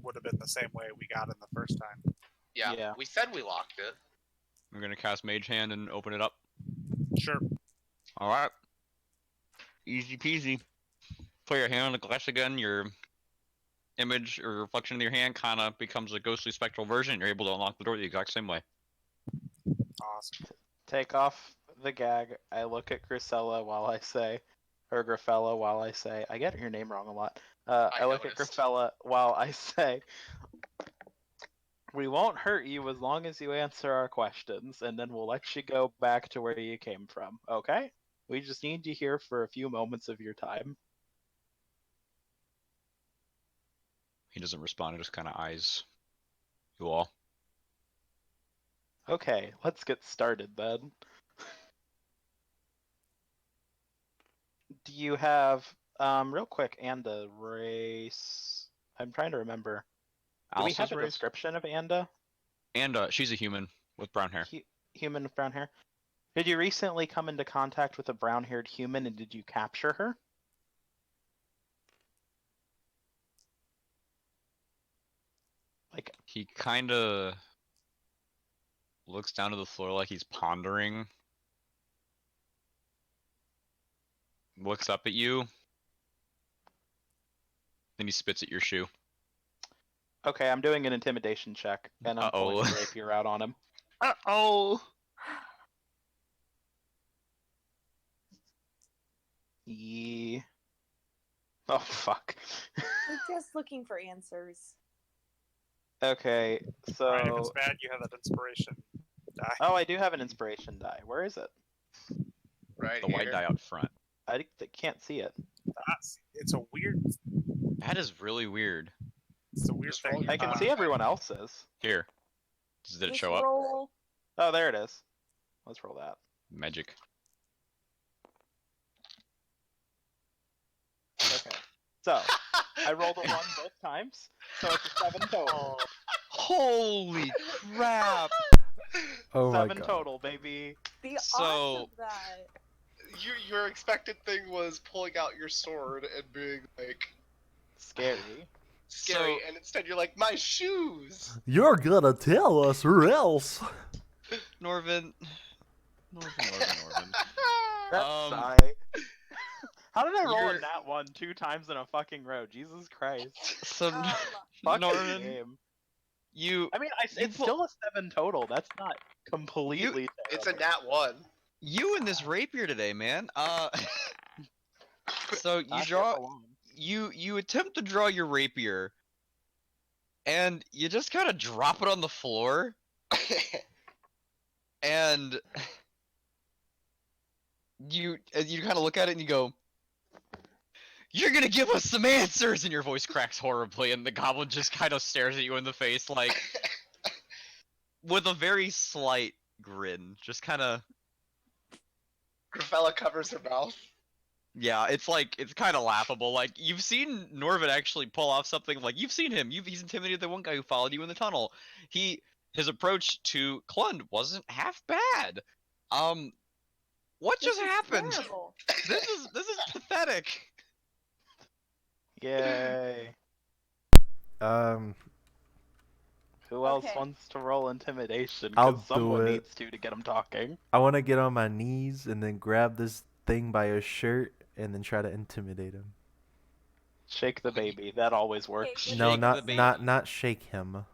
would have been the same way we got in the first time. Yeah, Yeah. we said we locked it. I'm gonna cast Mage Hand and open it up. Sure. All right. Easy peasy. Put your hand on the glass again. Your image or reflection of your hand kind of becomes a ghostly spectral version. You're able to unlock the door the exact same way. Awesome. Take off the gag. I look at Gryfella while I say, or Gryfella while I say. I get your name wrong a lot. I look at noticed. Gryfella while I say, we won't hurt you as long as you answer our questions, and then we'll let you go back to where you came from, okay? We just need you here for a few moments of your time. He doesn't respond. He just kind of eyes you all. Okay, let's get started then. Do you have, real quick, Anda race? I'm trying to remember. Do we have Alsa's a race? description of Anda? And she's a human with brown hair. Human with brown hair. Did you recently come into contact with a brown-haired human, and did you capture her? Like, He kind of looks down to the floor like he's pondering. Looks up at you. Then he spits at your shoe. Okay, I'm doing an intimidation check, and I'm Uh-oh. pulling the rapier out on him. Uh-oh! Yeah. Oh, fuck. We're just looking for answers. Okay, so... Alright, if it's bad, you have that inspiration die. Oh, I do have an inspiration die. Where is it? Right The here. white die out front. I can't see it. It's a weird. That is really weird. It's a weird Just roll thing. your I can die. see everyone else's. Here. Did it Just show up? roll. Oh, there it is. Let's roll that. Magic. Okay. So, I rolled a 1 both times, so it's a 7 total. Holy crap! Oh my 7 god. total, baby. The So- odds of that. Your expected thing was pulling out your sword and being like Scary. scary, So- and instead you're like, my shoes. You're gonna tell us or else. Norven. Norven. That's Um, sigh. How did I roll you're- a nat 1 2 times in a fucking row? Jesus Christ. So, Fuck this Norven, game. you I mean, You it's pull- still a 7 total. That's not completely It's a terrible. nat 1. you and this rapier today, man. So you Not draw. yet alone. You attempt to draw your rapier, and you just kind of drop it on the floor, and you kind of look at it and you go, "You're gonna give us some answers," and your voice cracks horribly, and the goblin just kind of stares at you in the face, like with a very slight grin, just kind of. Gryfella covers her mouth. Yeah, it's like it's kind of laughable. Like you've seen Norven actually pull off something. Like you've seen him. He's intimidated the one guy who followed you in the tunnel. His approach to Klund wasn't half bad. What just This is happened? terrible. This is pathetic. Yay. Who else Okay. wants to roll intimidation? I'll Because do someone it. needs to get them talking. I want to get on my knees and then grab this thing by his shirt and then try to intimidate him. Shake the baby. That always works. Okay, No, Shake the baby. not shake him,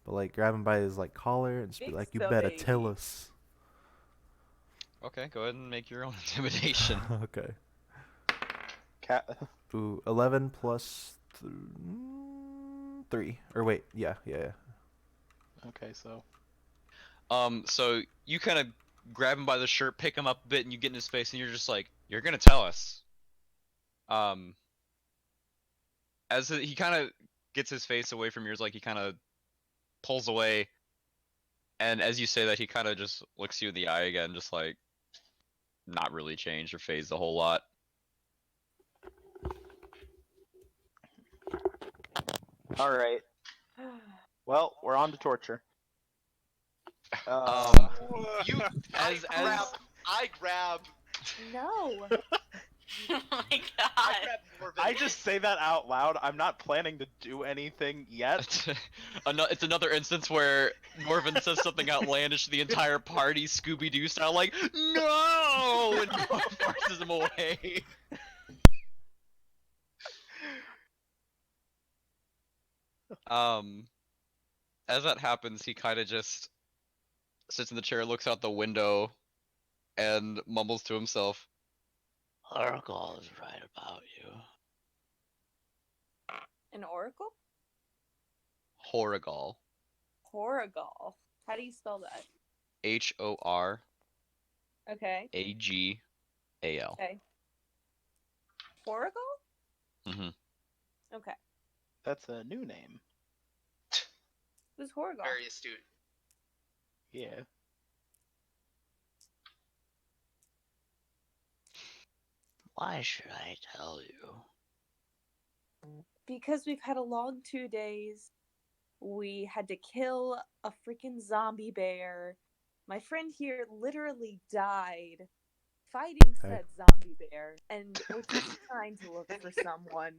but like grab him by his like collar and just be Fix like, "You the better baby." tell us." Okay, go ahead and make your own intimidation. Okay. Cat. Ooh, 11 plus 3. Or wait, yeah. Okay, so. So you kind of grab him by the shirt, pick him up a bit, and you get in his face, and you're just like, "You're gonna tell us." As he kind of gets his face away from yours, like he kind of pulls away, and as you say that, he kind of just looks you in the eye again, just like not really changed or phased a whole lot. All right. Well, we're on to torture. You, As- I grab No. Oh my I god. grab Norven. I just say that out loud. I'm not planning to do anything yet. It's another instance where Norven says something outlandish to the entire party, Scooby-Doo style, like, "No!" and forces him away. As that happens, he kind of just sits in the chair, looks out the window, and mumbles to himself, "Oracle is right about you." An oracle? Horrigal. Horrigal. How do you spell that? Horagal. Okay. Okay. Horrigal? Mhm. Okay. That's a new name. Who's Horrigal? Very astute. Yeah. Why should I tell you? Because we've had a long 2 days. We had to kill a freaking zombie bear. My friend here literally died fighting said zombie bear, and we're just trying to look for someone.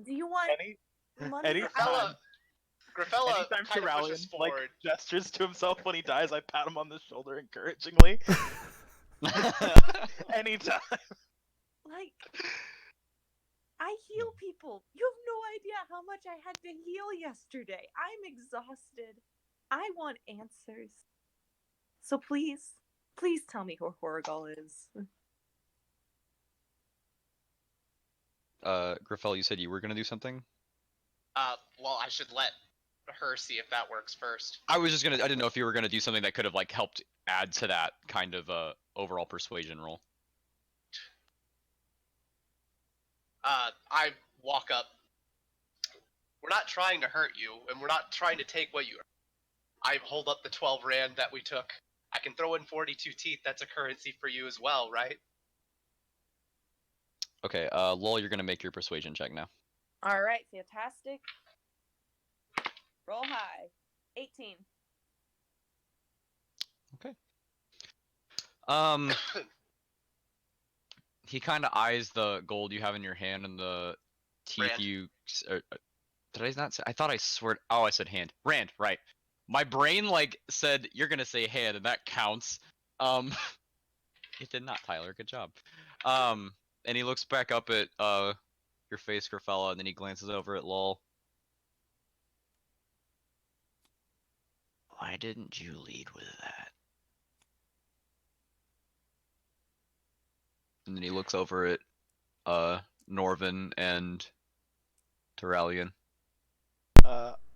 Do you want money? Anytime. Gryfella Anytime kind of pushes Turalyon like forward. gestures to himself when he dies, I pat him on the shoulder encouragingly. Anytime. Like, I heal people. You have no idea how much I had to heal yesterday. I'm exhausted. I want answers. So please, please tell me who Horrigal is. Gryfella, you said you were gonna do something? Well, I should let her see if that works first. I didn't know if you were gonna do something that could have like helped add to that kind of overall persuasion roll. I walk up. We're not trying to hurt you, and we're not trying to take what you. I hold up the 12 rand that we took. I can throw in 42 teeth. That's a currency for you as well, right? Okay, Lull, you're gonna make your persuasion check now. All right, fantastic. Roll high. 18. He kind of eyes the gold you have in your hand and the teeth Rand. you. Did I not say? I thought I swear. Oh, I said hand. Rand, right? My brain like said you're gonna say hand, and that counts. It did not, Tyler. Good job. And he looks back up at your face, Gryfella, and then he glances over at Lull. Why didn't you lead with that? And then he looks over at Norven and Turalyon.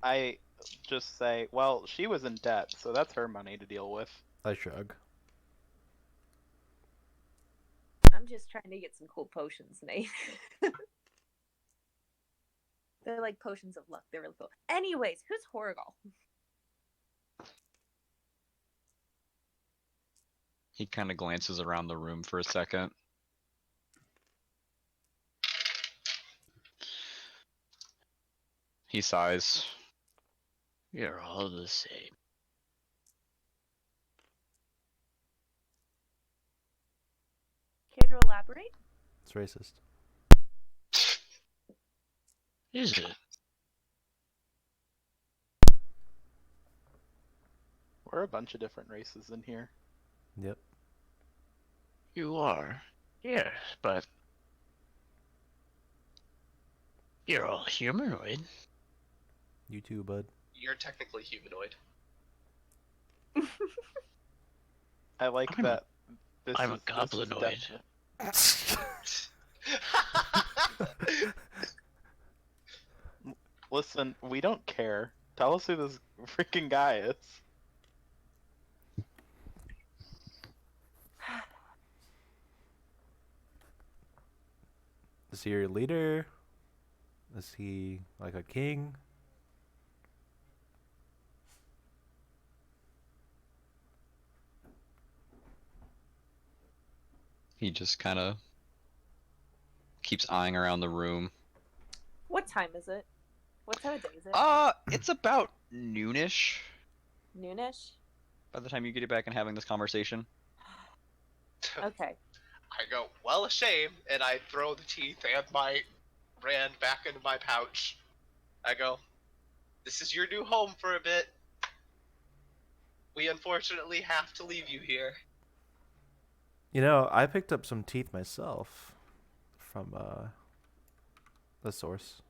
I just say, well, she was in debt, so that's her money to deal with. I shrug. I'm just trying to get some cool potions, Nate. They're like potions of luck. They're really cool. Anyways, who's Horrigal? He kind of glances around the room for a second. He sighs. You're all the same. Care to elaborate? It's racist. Is it? We're a bunch of different races in here. Yep. You are. Yes, but you're all humanoid. You too, bud. You're technically humanoid. I like I'm a- that. I'm a goblinoid. Listen, we don't care. Tell us who this freaking guy is. Is he your leader? Is he like a king? He just kind of keeps eyeing around the room. What time is it? What time of day is it? It's about noonish Noonish? by the time you get back and having this conversation. Okay. I go, well, a shame, and I throw the teeth and my rand back into my pouch. I go, this is your new home for a bit. We unfortunately have to leave you here. You know, I picked up some teeth myself from the source.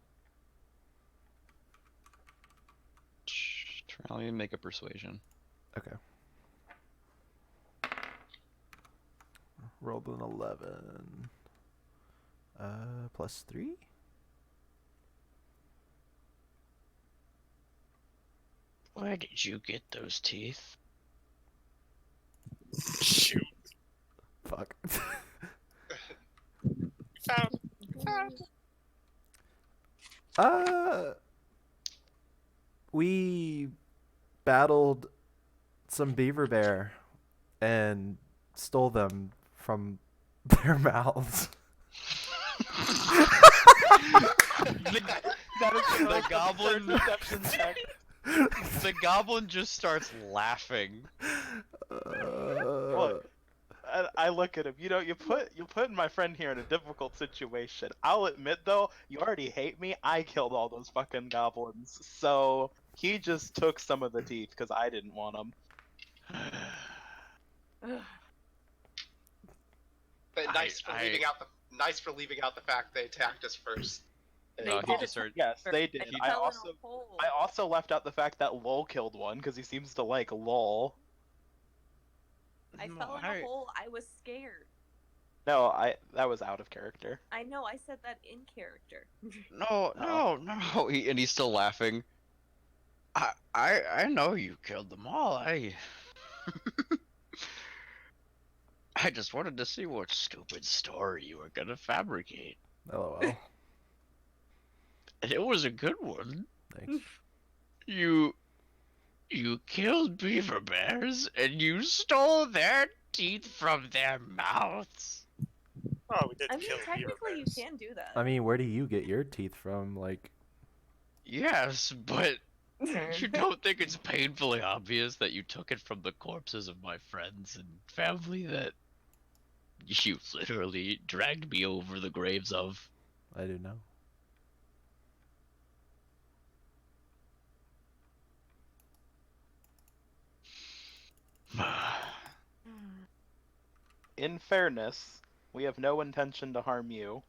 Try and make a persuasion. Okay. Rolled an 11. Plus 3? Where did you get those teeth? Shoot. Fuck. Found. We battled some beaver bear and stole them from their mouths. That is The goblin- deception check. The goblin just starts laughing. Look, I look at him. You know, you put my friend here in a difficult situation. I'll admit though, you already hate me. I killed all those fucking goblins, so he just took some of the teeth because I didn't want them. But nice for leaving out the nice for leaving out the fact they attacked us first. They No, he did just started. Yes, they I did. fell in a hole. I also left out the fact that Lull killed one because he seems to like Lull. I fell in a hole. I was scared. No, that was out of character. I know. I said that in character. No, no. And he's still laughing. I know you killed them all. I just wanted to see what stupid story you were gonna fabricate. LOL. And it was a good one. Thanks. You killed beaver bears and you stole their teeth from their mouths. Oh, we did I mean, kill technically, you bears. can do that. I mean, where do you get your teeth from? Like, Yes, but you don't think it's painfully obvious that you took it from the corpses of my friends and family that you literally dragged me over the graves of? I do know. In fairness, we have no intention to harm you.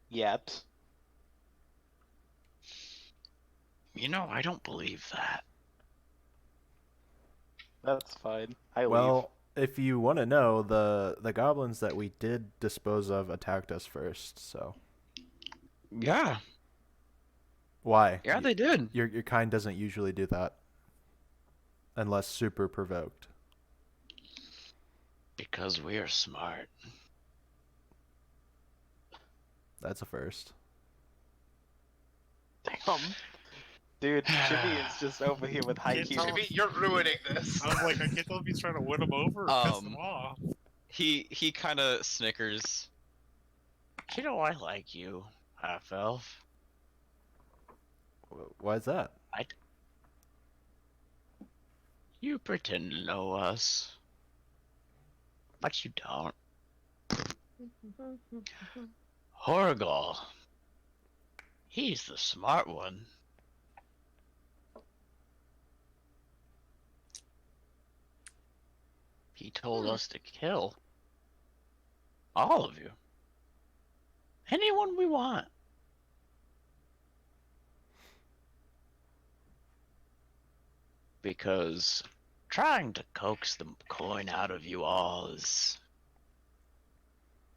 Yet. You know, I don't believe that. That's fine. I leave. Well, if you want to know, the goblins that we did dispose of attacked us first. So Yeah, why? yeah, they did. Your kind doesn't usually do that, unless super provoked. Because we are smart. That's a first. Damn. Dude, Jimmy is just over here with high Can't Q. tell Jimmy, you're ruining this. I was like, I can't tell if he's trying to win them over or piss them off. He kind of snickers. You know, I like you, half elf. Why is that? You pretend to know us, but you don't. Horgal. He's the smart one. He told us to kill all of you. Anyone we want. Because trying to coax the coin out of you all is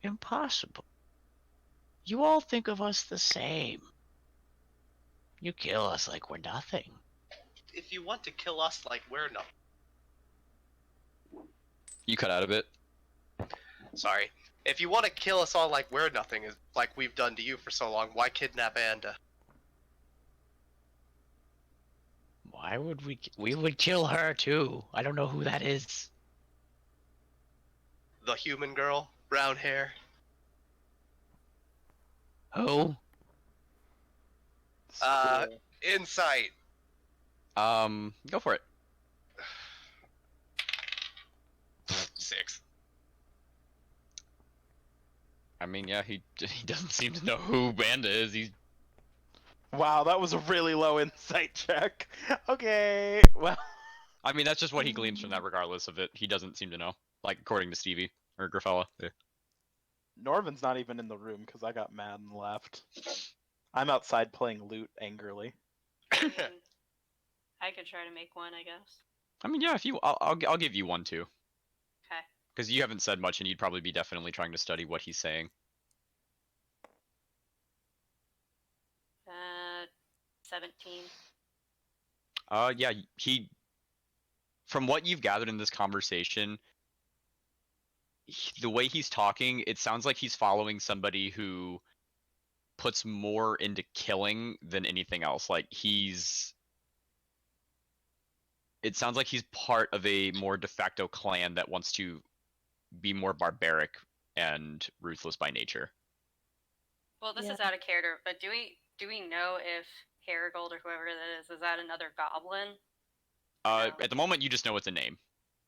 impossible. You all think of us the same. You kill us like we're nothing. If you want to kill us like we're not. You cut out a bit. Sorry. If you want to kill us all like we're nothing, like we've done to you for so long, why kidnap Anda? Why would we would kill her too. I don't know who that is. The human girl, brown hair. Who? Insight. Go for it. 6. I mean, yeah, he doesn't seem to know who Banda is. He's Wow, that was a really low insight check. Okay, well. I mean, that's just what he gleans from that. Regardless of it, he doesn't seem to know. Like according to Stevie or Gryfella. Yeah. Norven's not even in the room because I got mad and left. I'm outside playing loot angrily. I could try to make one, I guess. I mean, yeah. If you, I'll give you one too. Okay. Because you haven't said much, and you'd probably be definitely trying to study what he's saying. 17. Yeah, from what you've gathered in this conversation, the way he's talking, it sounds like he's following somebody who puts more into killing than anything else. Like it sounds like he's part of a more de facto clan that wants to be more barbaric and ruthless by nature. Well, this is out of character, but do we know if Harigold or whoever that is that another goblin? No. At the moment, you just know it's a name.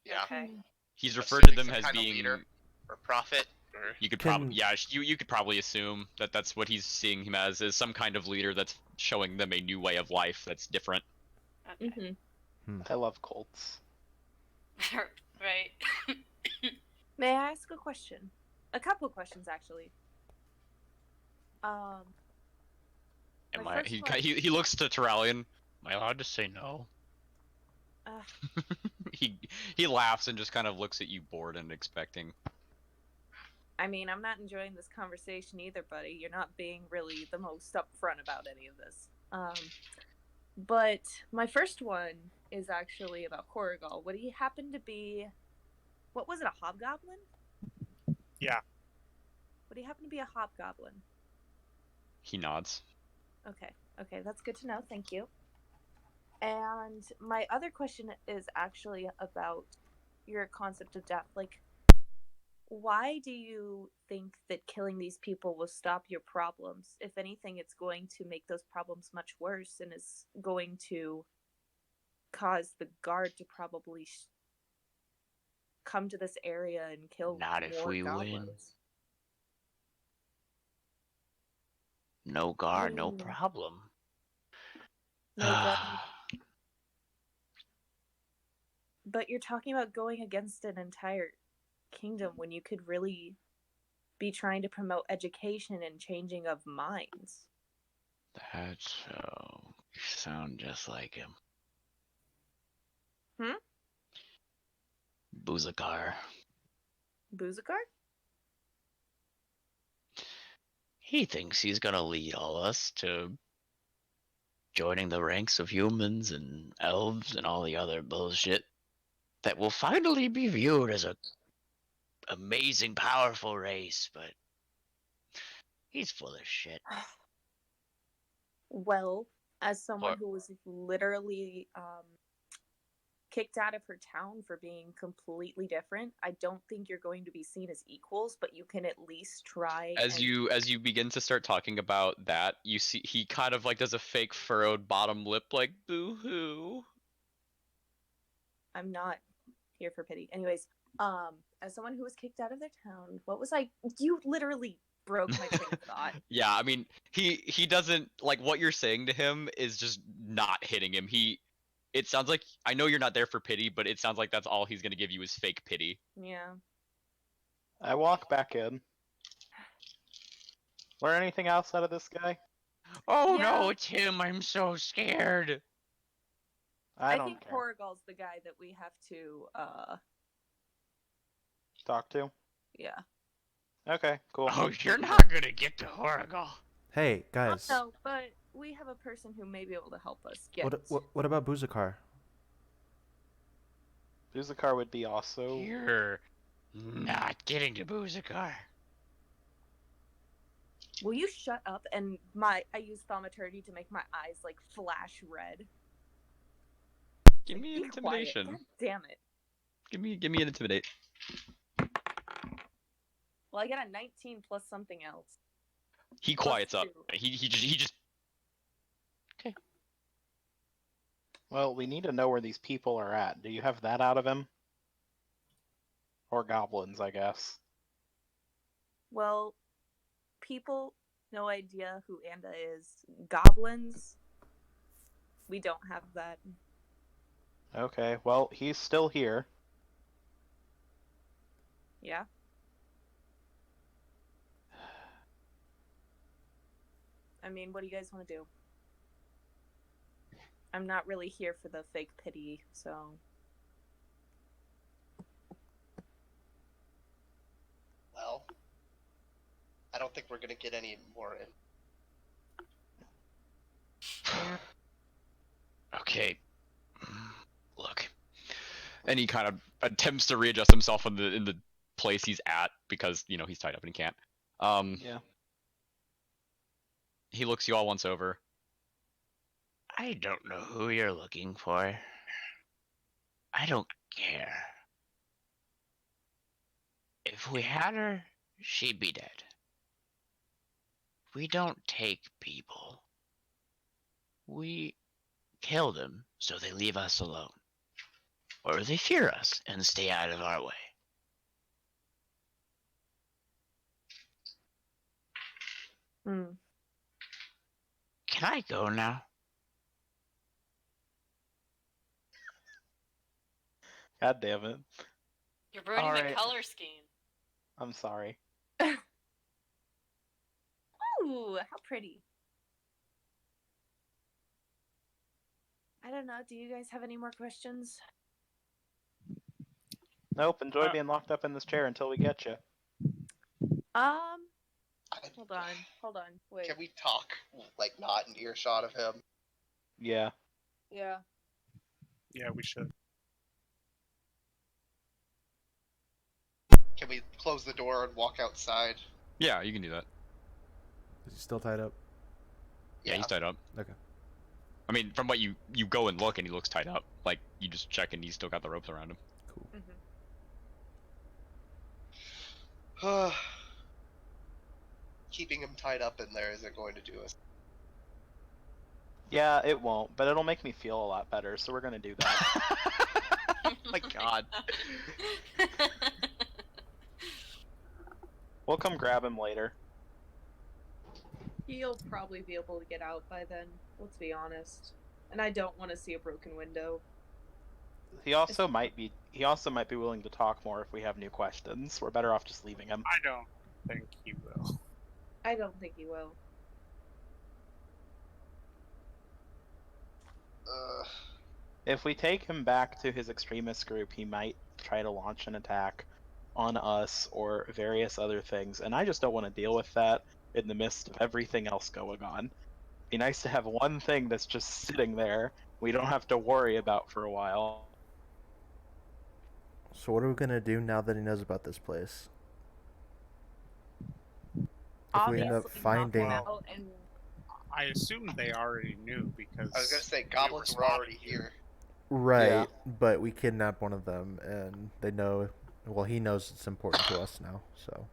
Yeah. Okay. He's referred to Assuming them some as kind of being leader or prophet. Or... You could probably you could probably assume that that's what he's seeing him as, is some kind of leader that's showing them a new way of life that's different. Okay. I love Colts. Right. May I ask a question? a couple questions actually. My first He, one- he looks to Turalyon. Am I allowed to say no? He laughs and just kind of looks at you, bored and expecting. I mean, I'm not enjoying this conversation either, buddy. You're not being really the most upfront about any of this. But my first one is actually about Horrigal. Would he happen to be, what was it, a hobgoblin? Yeah. Would he happen to be a hobgoblin? He nods. Okay, that's good to know. Thank you. And my other question is actually about your concept of death. Like, why do you think that killing these people will stop your problems? If anything, it's going to make those problems much worse and is going to cause the guard to probably come to this area and kill Not if more we win. goblins. No guard, no Mm. problem. No guard. But you're talking about going against an entire kingdom when you could really be trying to promote education and changing of minds. That's so. You sound just like him. Buzakar. Buzakar? He thinks he's gonna lead all us to joining the ranks of humans and elves and all the other bullshit that will finally be viewed as a amazing, powerful race, but he's full of shit. Well, as someone What? who was literally kicked out of her town for being completely different, I don't think you're going to be seen as equals, but you can at least try. As you begin to start talking about that, you see he kind of like does a fake furrowed bottom lip, like boo-hoo. I'm not here for pity. Anyways, as someone who was kicked out of their town, you literally broke my train of thought. Yeah, I mean, he doesn't like what you're saying to him is just not hitting him. It sounds like, I know you're not there for pity, but it sounds like that's all he's gonna give you is fake pity. Yeah. I walk back in. Learn anything else out of this guy? Oh Yeah. no, it's him. I'm so scared. I don't think care. Horrigal's the guy that we have to Talk to? yeah. Okay, cool. Oh, you're not gonna get to Horrigal. Hey, guys. No, but we have a person who may be able to help us get What about Buzakar? Buzakar would be also... You're not getting to Buzakar. Will you shut up? And I use thaumaturgy to make my eyes like flash red. Give me an Be quiet. intimidation. God damn it. Give me an intimidate. Well, I get a 19 plus something else. He Plus quiets up. 2. He just. Okay. Well, we need to know where these people are at. Do you have that out of him? Or goblins, I guess. Well, people, no idea who Anda is. Goblins, we don't have that. Okay, well, he's still here. Yeah. I mean, what do you guys want to do? I'm not really here for the fake pity, so. Well, I don't think we're gonna get any more in. Okay. Look. And he kind of attempts to readjust himself in the place he's at because, you know, he's tied up and he can't. Yeah. He looks you all once over. I don't know who you're looking for. I don't care. If we had her, she'd be dead. We don't take people. We kill them so they leave us alone. Or they fear us and stay out of our way. Hmm. Can I go now? God damn it. You're ruining the Alright. color scheme. I'm sorry. Ooh, how pretty. I don't know. Do you guys have any more questions? Nope. Enjoy being locked up in this chair until we get you. Hold on. Wait. Can we talk, like, not in earshot of him? Yeah. Yeah. Yeah, we should. Can we close the door and walk outside? Yeah, you can do that. Is he still tied up? Yeah, he's tied up. Okay. I mean, from what you go and look, and he looks tied up. Like, you just check, and he's still got the ropes around him. Cool. Keeping him tied up in there isn't going to do us. Yeah, it won't, but it'll make me feel a lot better, so we're gonna do that. Oh my god. We'll come grab him later. He'll probably be able to get out by then. Let's be honest. And I don't want to see a broken window. He also might be willing to talk more if we have new questions. We're better off just leaving him. I don't think he will. I don't think he will. If we take him back to his extremist group, he might try to launch an attack on us or various other things, and I just don't want to deal with that in the midst of everything else going on. Be nice to have one thing that's just sitting there we don't have to worry about for a while. So what are we gonna do now that he knows about this place? If we end up Obviously, knock finding, him out and I assume they already knew because I was gonna say, they goblins were spotted already here. right? Yeah. But we kidnapped one of them, and they know. Well, he knows it's important to us now. So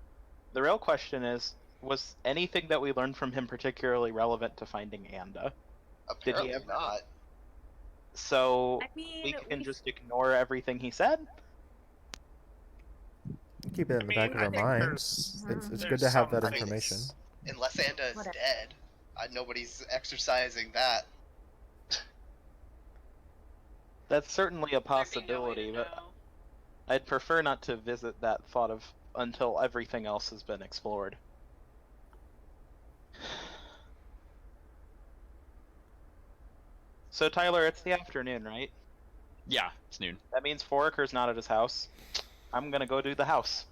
The real question is, was anything that we learned from him particularly relevant to finding Anda? Apparently ever- not. So I mean, we can just ignore everything he said? keep it in the back of I our think minds. there's- It's there's good to have some that things- information. Unless Anda is Whatever. dead, nobody's exercising that. That's certainly a There'd be no way to possibility, but know. I'd prefer not to visit that thought of until everything else has been explored. So Tyler, it's the afternoon, right? Yeah, it's noon. That means Foraker's not at his house. I'm gonna go do the house.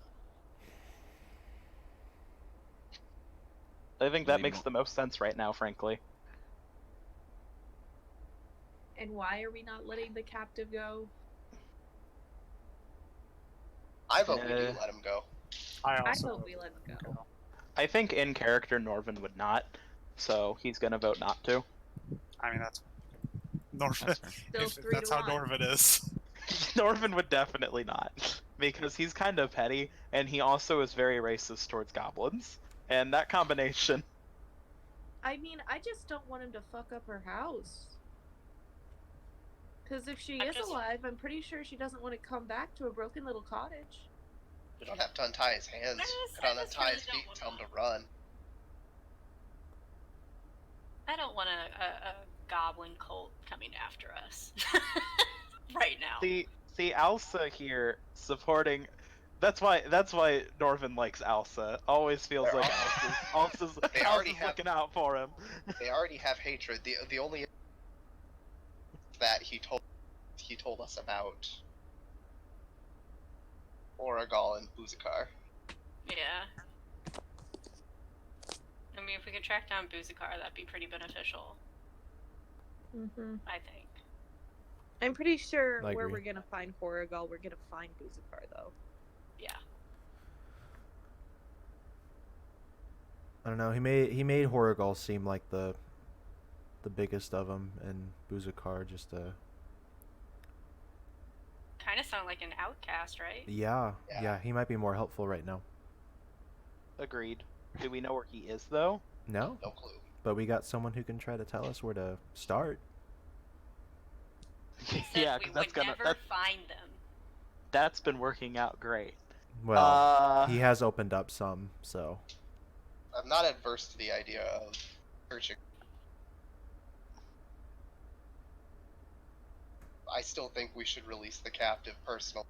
I think that Leave makes him- the most sense right now, frankly. And why are we not letting the captive go? I vote we do Yeah. let him go. I I also hope we let him go. I think in character Norven would not, so he's gonna vote not to. I mean, that's Norven. That's fair. Still If 3 that's to how 1. Norven is. Norven would definitely not, because he's kind of petty, and he also is very racist towards goblins. And that combination... I mean, I just don't want him to fuck up her house. Because if she I'm is just- alive, I'm pretty sure she doesn't want to come back to a broken little cottage. We don't have to untie his hands. just- Could I just untie really his don't feet and want tell him to. to run. I don't want a goblin cult coming after us right now. See, Alsa here supporting... That's why Norven likes Alsa. Always feels They're like all- Alsa's They already Alsa's have- looking out for him. They already have hatred. The only that he told us about Oragal and Buzikar. Yeah. I mean, if we could track down Buzikar, that'd be pretty beneficial, Mm-hmm. I think. I'm pretty sure I where agree. we're gonna find Horrigal, we're gonna find Buzikar, though. Yeah. I don't know. He made Horrigal seem like the biggest of them, and Buzikar just Kind of sound like an outcast, right? yeah, Yeah. yeah. He might be more helpful right now. Agreed. Do we know where he is, though? No, No clue. but we got someone who can try to tell us where to start. We said Yeah, we 'cause that's would gonna never find them. that's been working out great. Well, he has opened up some, so I'm not adverse to the idea of searching. I still think we should release the captive personally.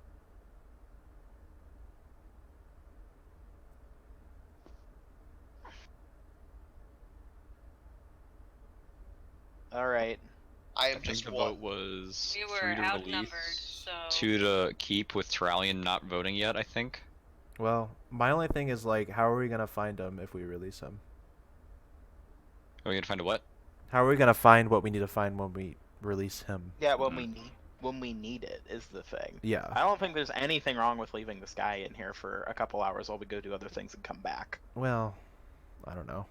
right. I I am think just the one. vote was We were 3 to outnumbered, release, so 2 to keep, with Turalyon not voting yet, I think. Well, my only thing is like, how are we gonna find him if we release him? Are we gonna find a what? How are we gonna find what we need to find when we release him? Yeah, Mm. when we need it is the thing. Yeah. I don't think there's anything wrong with leaving this guy in here for a couple hours while we go do other things and come back. Well, I don't know.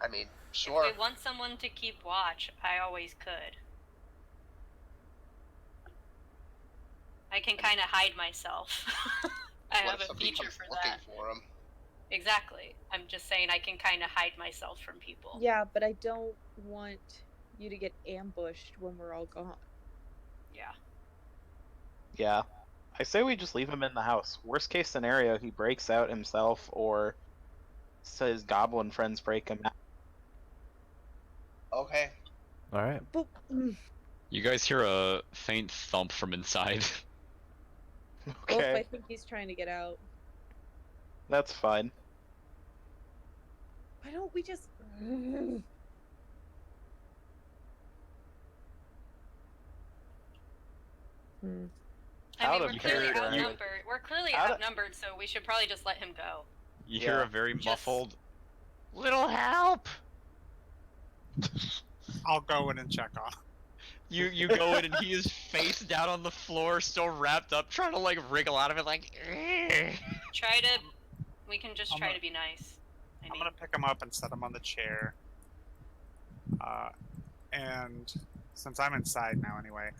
I mean, if sure. we want someone to keep watch, I always could. I can kind of hide myself. I What have if a somebody feature comes for looking that. for him? Exactly. I'm just saying I can kind of hide myself from people. Yeah, but I don't want you to get ambushed when we're all gone. Yeah. Yeah. I say we just leave him in the house. Worst case scenario, he breaks out himself or his goblin friends break him out. Okay. All right. But You guys hear a faint thump from inside. Wolf, Okay, I think he's trying to get out. that's fine. Why don't we just? Hmm. I Out mean, of we're clearly character, I would- outnumbered. We're clearly Out of- outnumbered, so we should probably just let him go. You hear Yeah. a very Just- muffled, "Little help!" I'll go in and check on him. You go in and he is face down on the floor, still wrapped up, trying to like wriggle out of it, like. Try to. We can just I'm try a- to be nice. I I'm mean, gonna pick him up and set him on the chair. And since I'm inside now anyway,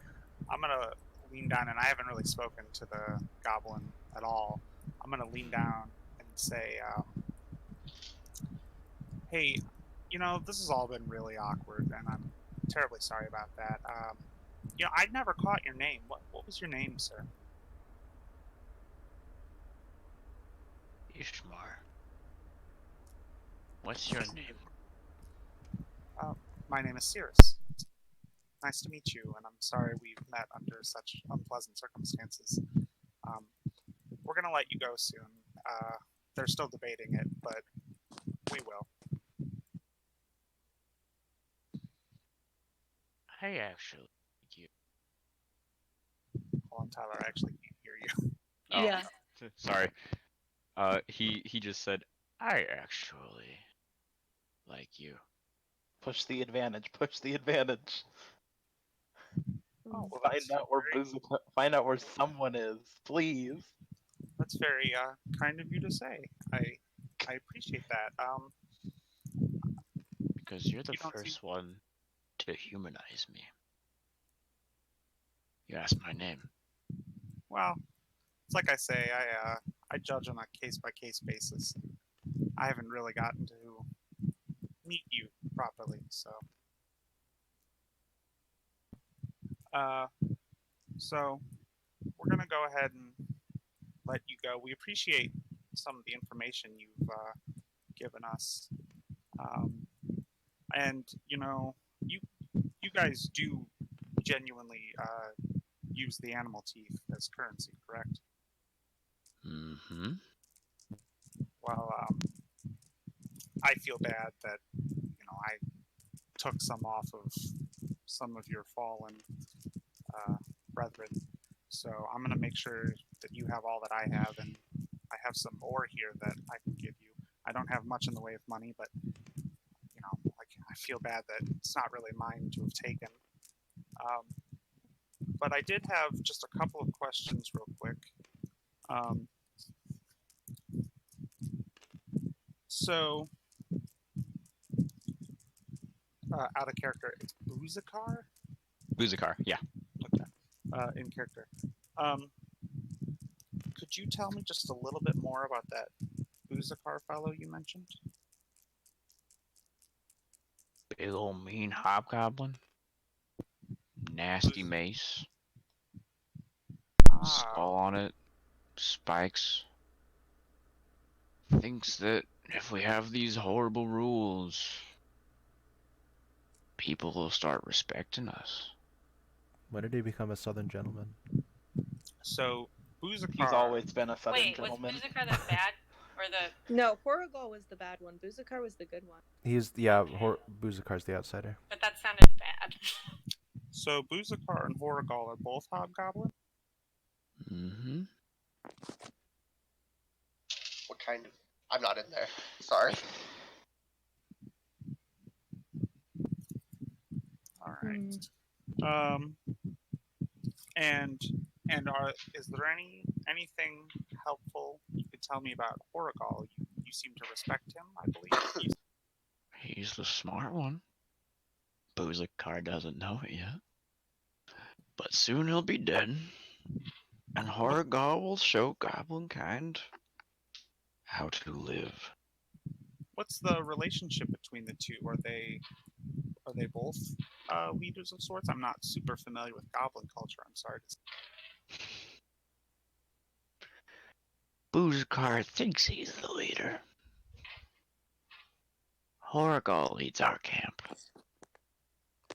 I'm gonna lean down, and I haven't really spoken to the goblin at all. I'm gonna lean down and say, "Hey, this has all been really awkward, and I'm terribly sorry about that. I'd never caught your name. What was your name, sir?" Ishmar. What's your name? My name is Syras. Nice to meet you, and I'm sorry we've met under such unpleasant circumstances. We're gonna let you go soon. They're still debating it, but we will. I actually like you. Hold on, Tyler. I actually can't hear you. Oh. Yeah. Sorry. He just said, I actually like you. Push the advantage. Push the advantage. Oh, well, Find out where someone is, please. that's very kind of you to say. I appreciate that. Because you're the You don't first seem- one to humanize me. You asked my name. Well, it's like I say. I judge on a case by case basis. I haven't really gotten to meet you properly, so. So we're gonna go ahead and let you go. We appreciate some of the information you've given us, and you guys do genuinely use the animal teeth as currency, correct? Mm-hmm. Well, I feel bad that I took some off of some of your fallen brethren. So I'm gonna make sure that you have all that I have, and I have some ore here that I can give you. I don't have much in the way of money, but I feel bad that it's not really mine to have taken. But I did have just a couple of questions real quick. So, out of character, it's Boozakar? Buzikar, yeah. Okay. In character. Could you tell me just a little bit more about that Boozakar fellow you mentioned? Big old mean hobgoblin. Nasty mace. Skull on it. Spikes. Thinks that if we have these horrible rules, people will start respecting us. When did he become a Southern gentleman? So, Boozakar. He's always been a southern wait, was gentleman. Musicar that bad? Or the No, Horrigal was the bad one. Buzukar was the good one. Buzakar's the outsider. but that sounded bad. So Buzukar and Horrigal are both hobgoblin? Mm-hmm. What kind of? I'm not in there. Sorry. All right. And is there anything helpful you could tell me about Horrigal? You seem to respect him, I believe. He's the smart one. Buzukar doesn't know it yet. But soon he'll be dead. And Horrigal will show goblin kind how to live. What's the relationship between the two? Are they both leaders of sorts? I'm not super familiar with goblin culture. I'm sorry to say. Buzukar thinks he's the leader. Horrigal leads our camp.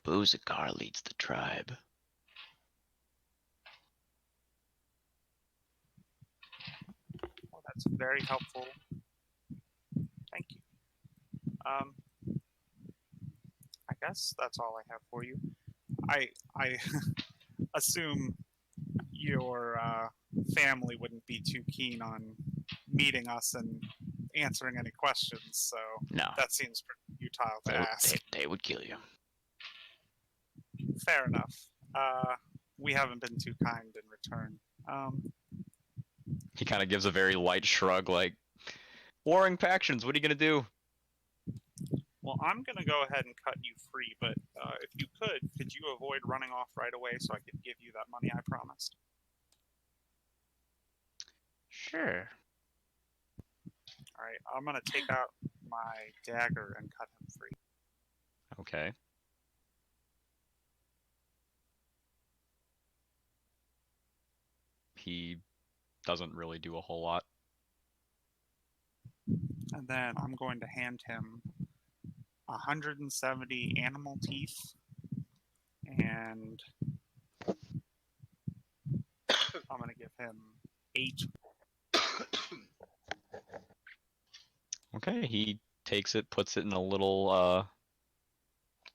Buzukar leads the tribe. Well, that's very helpful. Thank you. I guess that's all I have for you. I assume your family wouldn't be too keen on meeting us and answering any questions, so No. that seems pretty futile to ask. They would kill you. Fair enough. We haven't been too kind in return. He kind of gives a very light shrug, like, warring factions, what are you gonna do? Well, I'm going to go ahead and cut you free, but if you could you avoid running off right away so I could give you that money I promised? Sure. All right, I'm going to take out my dagger and cut him free. Okay. He doesn't really do a whole lot. And then I'm going to hand him 170 animal teeth and I'm going to give him 8. Okay, he takes it, puts it in a little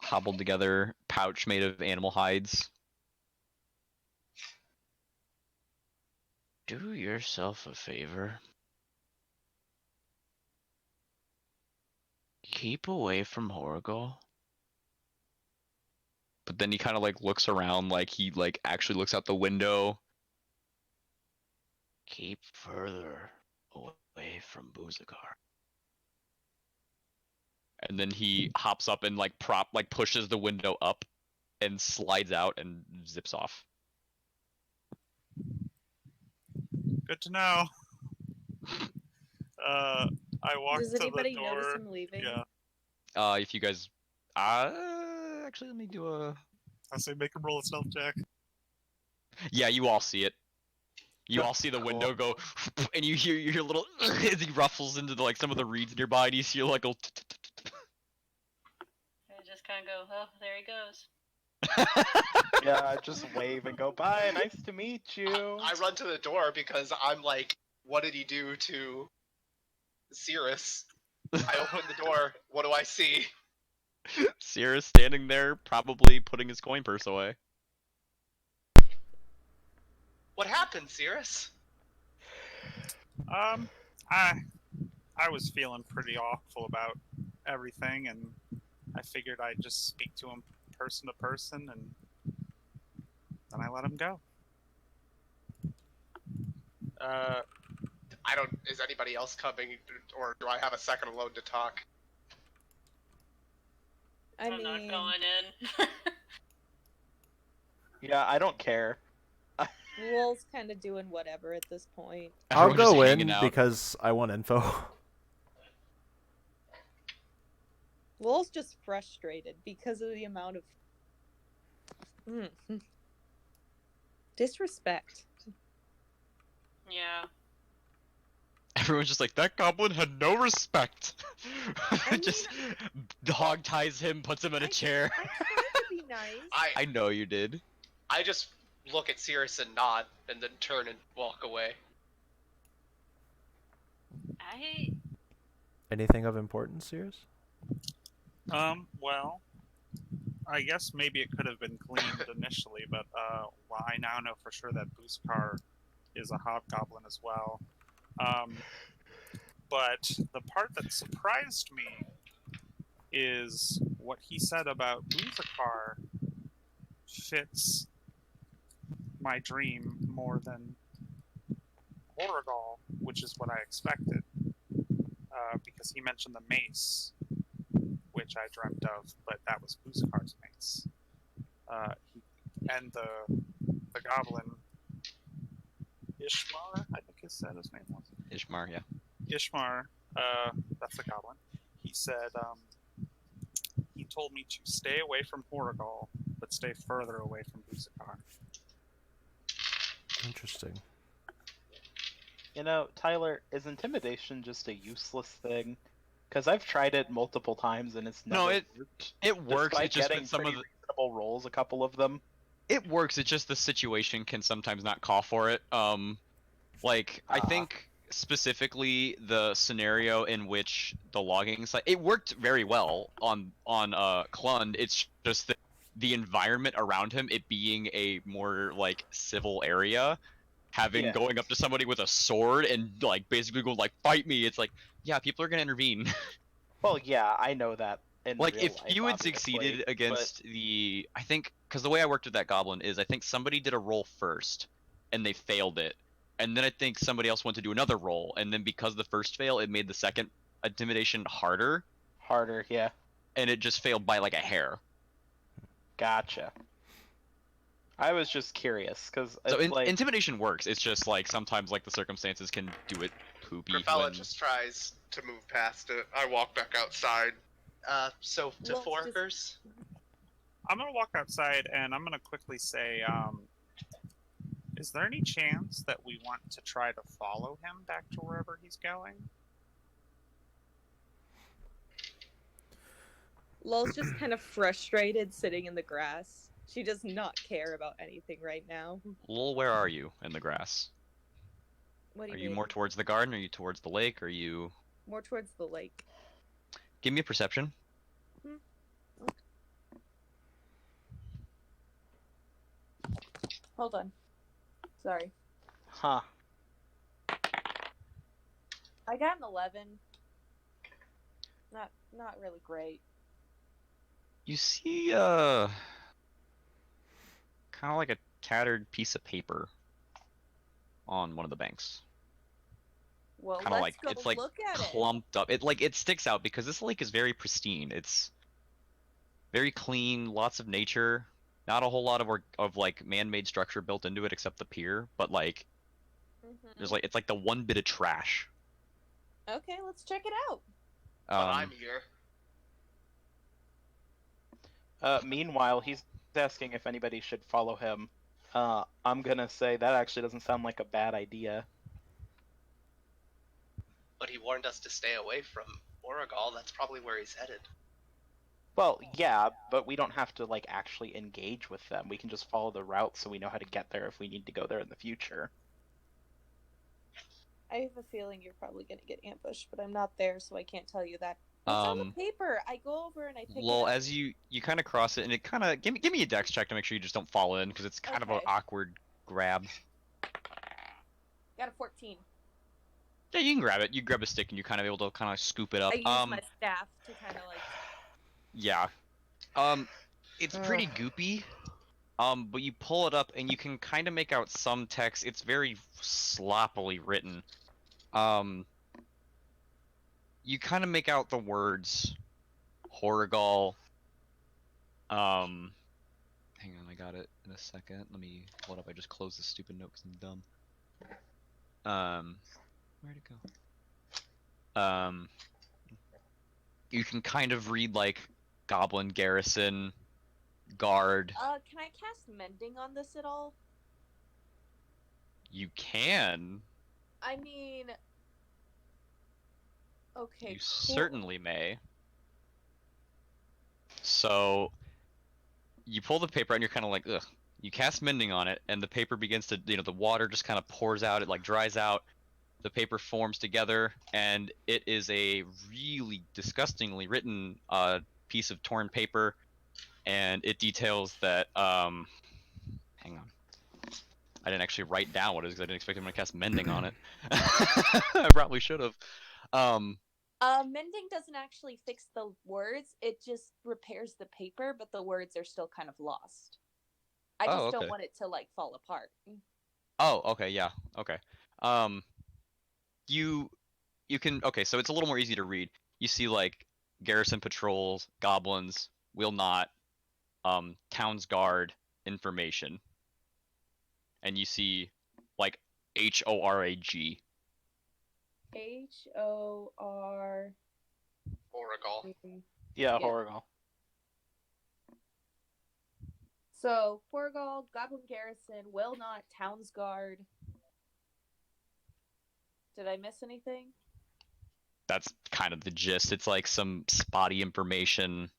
hobbled together pouch made of animal hides. Do yourself a favor. Keep away from Horrigal. But then he kind of like looks around, like he like actually looks out the window. Keep further away from Buzukar. And then he hops up and like pushes the window up and slides out and zips off. Good to know. I walked Does to the anybody door. notice him leaving? Yeah. If you guys, actually, let me do a. I say make him roll a stealth check. Yeah, you all see it. You all see the Cool. window go, and you hear little as he ruffles into the, like some of the reeds nearby, and you see like a. I just kind of go, oh, there he goes. Yeah, I just wave and go, bye, nice to meet you. I run to the door because I'm like, what did he do to Syras? I open the door. What do I see? Syras standing there, probably putting his coin purse away. What happened, Syras? I was feeling pretty awful about everything, and I figured I'd just speak to him person to person, and then I let him go. I don't. Is anybody else coming, or do I have a second alone to talk? I I'm mean, not going in. Yeah, I don't care. Lull's kind of doing whatever at this point. I'll Everyone just go hanging in out. because I want info. Lull's just frustrated because of the amount of disrespect. Yeah. Everyone's just like, that goblin had no respect. I Just hog ties him, puts him in a chair. I tried to be nice. I know you did. I just look at Syras and nod, and then turn and walk away. I Anything of importance, Syras? Well, I guess maybe it could have been cleaned initially, but well, I now know for sure that Booskar is a hobgoblin as well. But the part that surprised me is what he said about Booskar fits my dream more than Horrigal, which is what I expected. Because he mentioned the mace, which I dreamt of, but that was Booskar's mace. And the goblin Ishmar, I think his name was. Ishmar, yeah. Ishmar, that's the goblin. He said, he told me to stay away from Horrigal, but stay further away from Booskar. Interesting. You know, Tyler, is intimidation just a useless thing? Because I've tried it multiple times and it's never worked. It works. Despite It's just getting with some of pretty the reasonable rolls, a couple of them. it works. It's just the situation can sometimes not call for it. I think specifically the scenario in which the logging site, it worked very well on Klund. It's just that the environment around him, it being a more like civil area, having Yeah. going up to somebody with a sword and like basically going like fight me. It's like, yeah, people are gonna intervene. Well, yeah, I know that in Like real if life, you had obviously, succeeded but against the, I think, because the way I worked with that goblin is I think somebody did a roll first and they failed it, and then I think somebody else went to do another roll, and then because the first fail, it made the second intimidation harder, harder, yeah. and it just failed by like a hair. Gotcha. I was just curious because So it's like intimidation works. It's just like sometimes like the circumstances can do it poopy. Gryfella When... just tries to move past it. I walk back outside. So to Let's just- Forkers, I'm gonna walk outside and I'm gonna quickly say, is there any chance that we want to try to follow him back to wherever he's going? Lol's just kind of frustrated sitting in the grass. She does not care about anything right now. Lull, where are you in the grass? What do Are you you mean? more towards the garden? Or are you towards the lake? Or are you? More towards the lake. Give me a perception. Hold on. Sorry. huh. I got an 11. Not really great. You see, kind of like a tattered piece of paper on one of the banks. Well, Kind of let's like go it's like look at it. clumped up. It sticks out because this lake is very pristine. It's very clean, lots of nature. Not a whole lot of like man-made structure built into it except the pier, but like there's like it's like the one bit of trash. Okay, let's check it out. but I'm here. Meanwhile, he's asking if anybody should follow him. I'm gonna say that actually doesn't sound like a bad idea. But he warned us to stay away from Oregal. That's probably where he's headed. Well, yeah, but we don't have to like actually engage with them. We can just follow the route so we know how to get there if we need to go there in the future. I have a feeling you're probably gonna get ambushed, but I'm not there, so I can't tell you that. What's on the paper? I go over and I pick Lull, it up. as you kind of cross it, and it kind of give me a dex check to make sure you just don't fall in because it's kind of an Okay. awkward grab. Got a 14. Yeah, you can grab it. You grab a stick and you're kind of able to kind of scoop it up. I use my staff to kind of like. Yeah. It's pretty goopy. But you pull it up and you can kind of make out some text. It's very sloppily written. You kind of make out the words Horrigal. Hang on, I got it in a second. Let me hold up. I just closed this stupid note because I'm dumb. Where'd it go? You can kind of read like Goblin Garrison, Guard. Can I cast Mending on this at all? You can. I mean. Okay. You cool. certainly may. So you pull the paper out and you're kind of like, ugh. You cast Mending on it, and the paper begins to, the water just kind of pours out. It like dries out. the paper forms together, and it is a really disgustingly written piece of torn paper, and it details that hang on. I didn't actually write down what it is because I didn't expect him to cast Mending on it. I probably should have. Mending doesn't actually fix the words, it just repairs the paper, but the words are still kind of lost. I just don't want it to like fall apart. Oh, okay, yeah, okay. You can, okay, so it's a little more easy to read. You see like garrison patrols, goblins, will not, town's guard information, and you see like HORAG. HOR. Oragal. Yeah, Yeah. Horrigal. So Horgal, Goblin Garrison, Will Not, Town's Guard. Did I miss anything? That's kind of the gist. It's like some spotty information.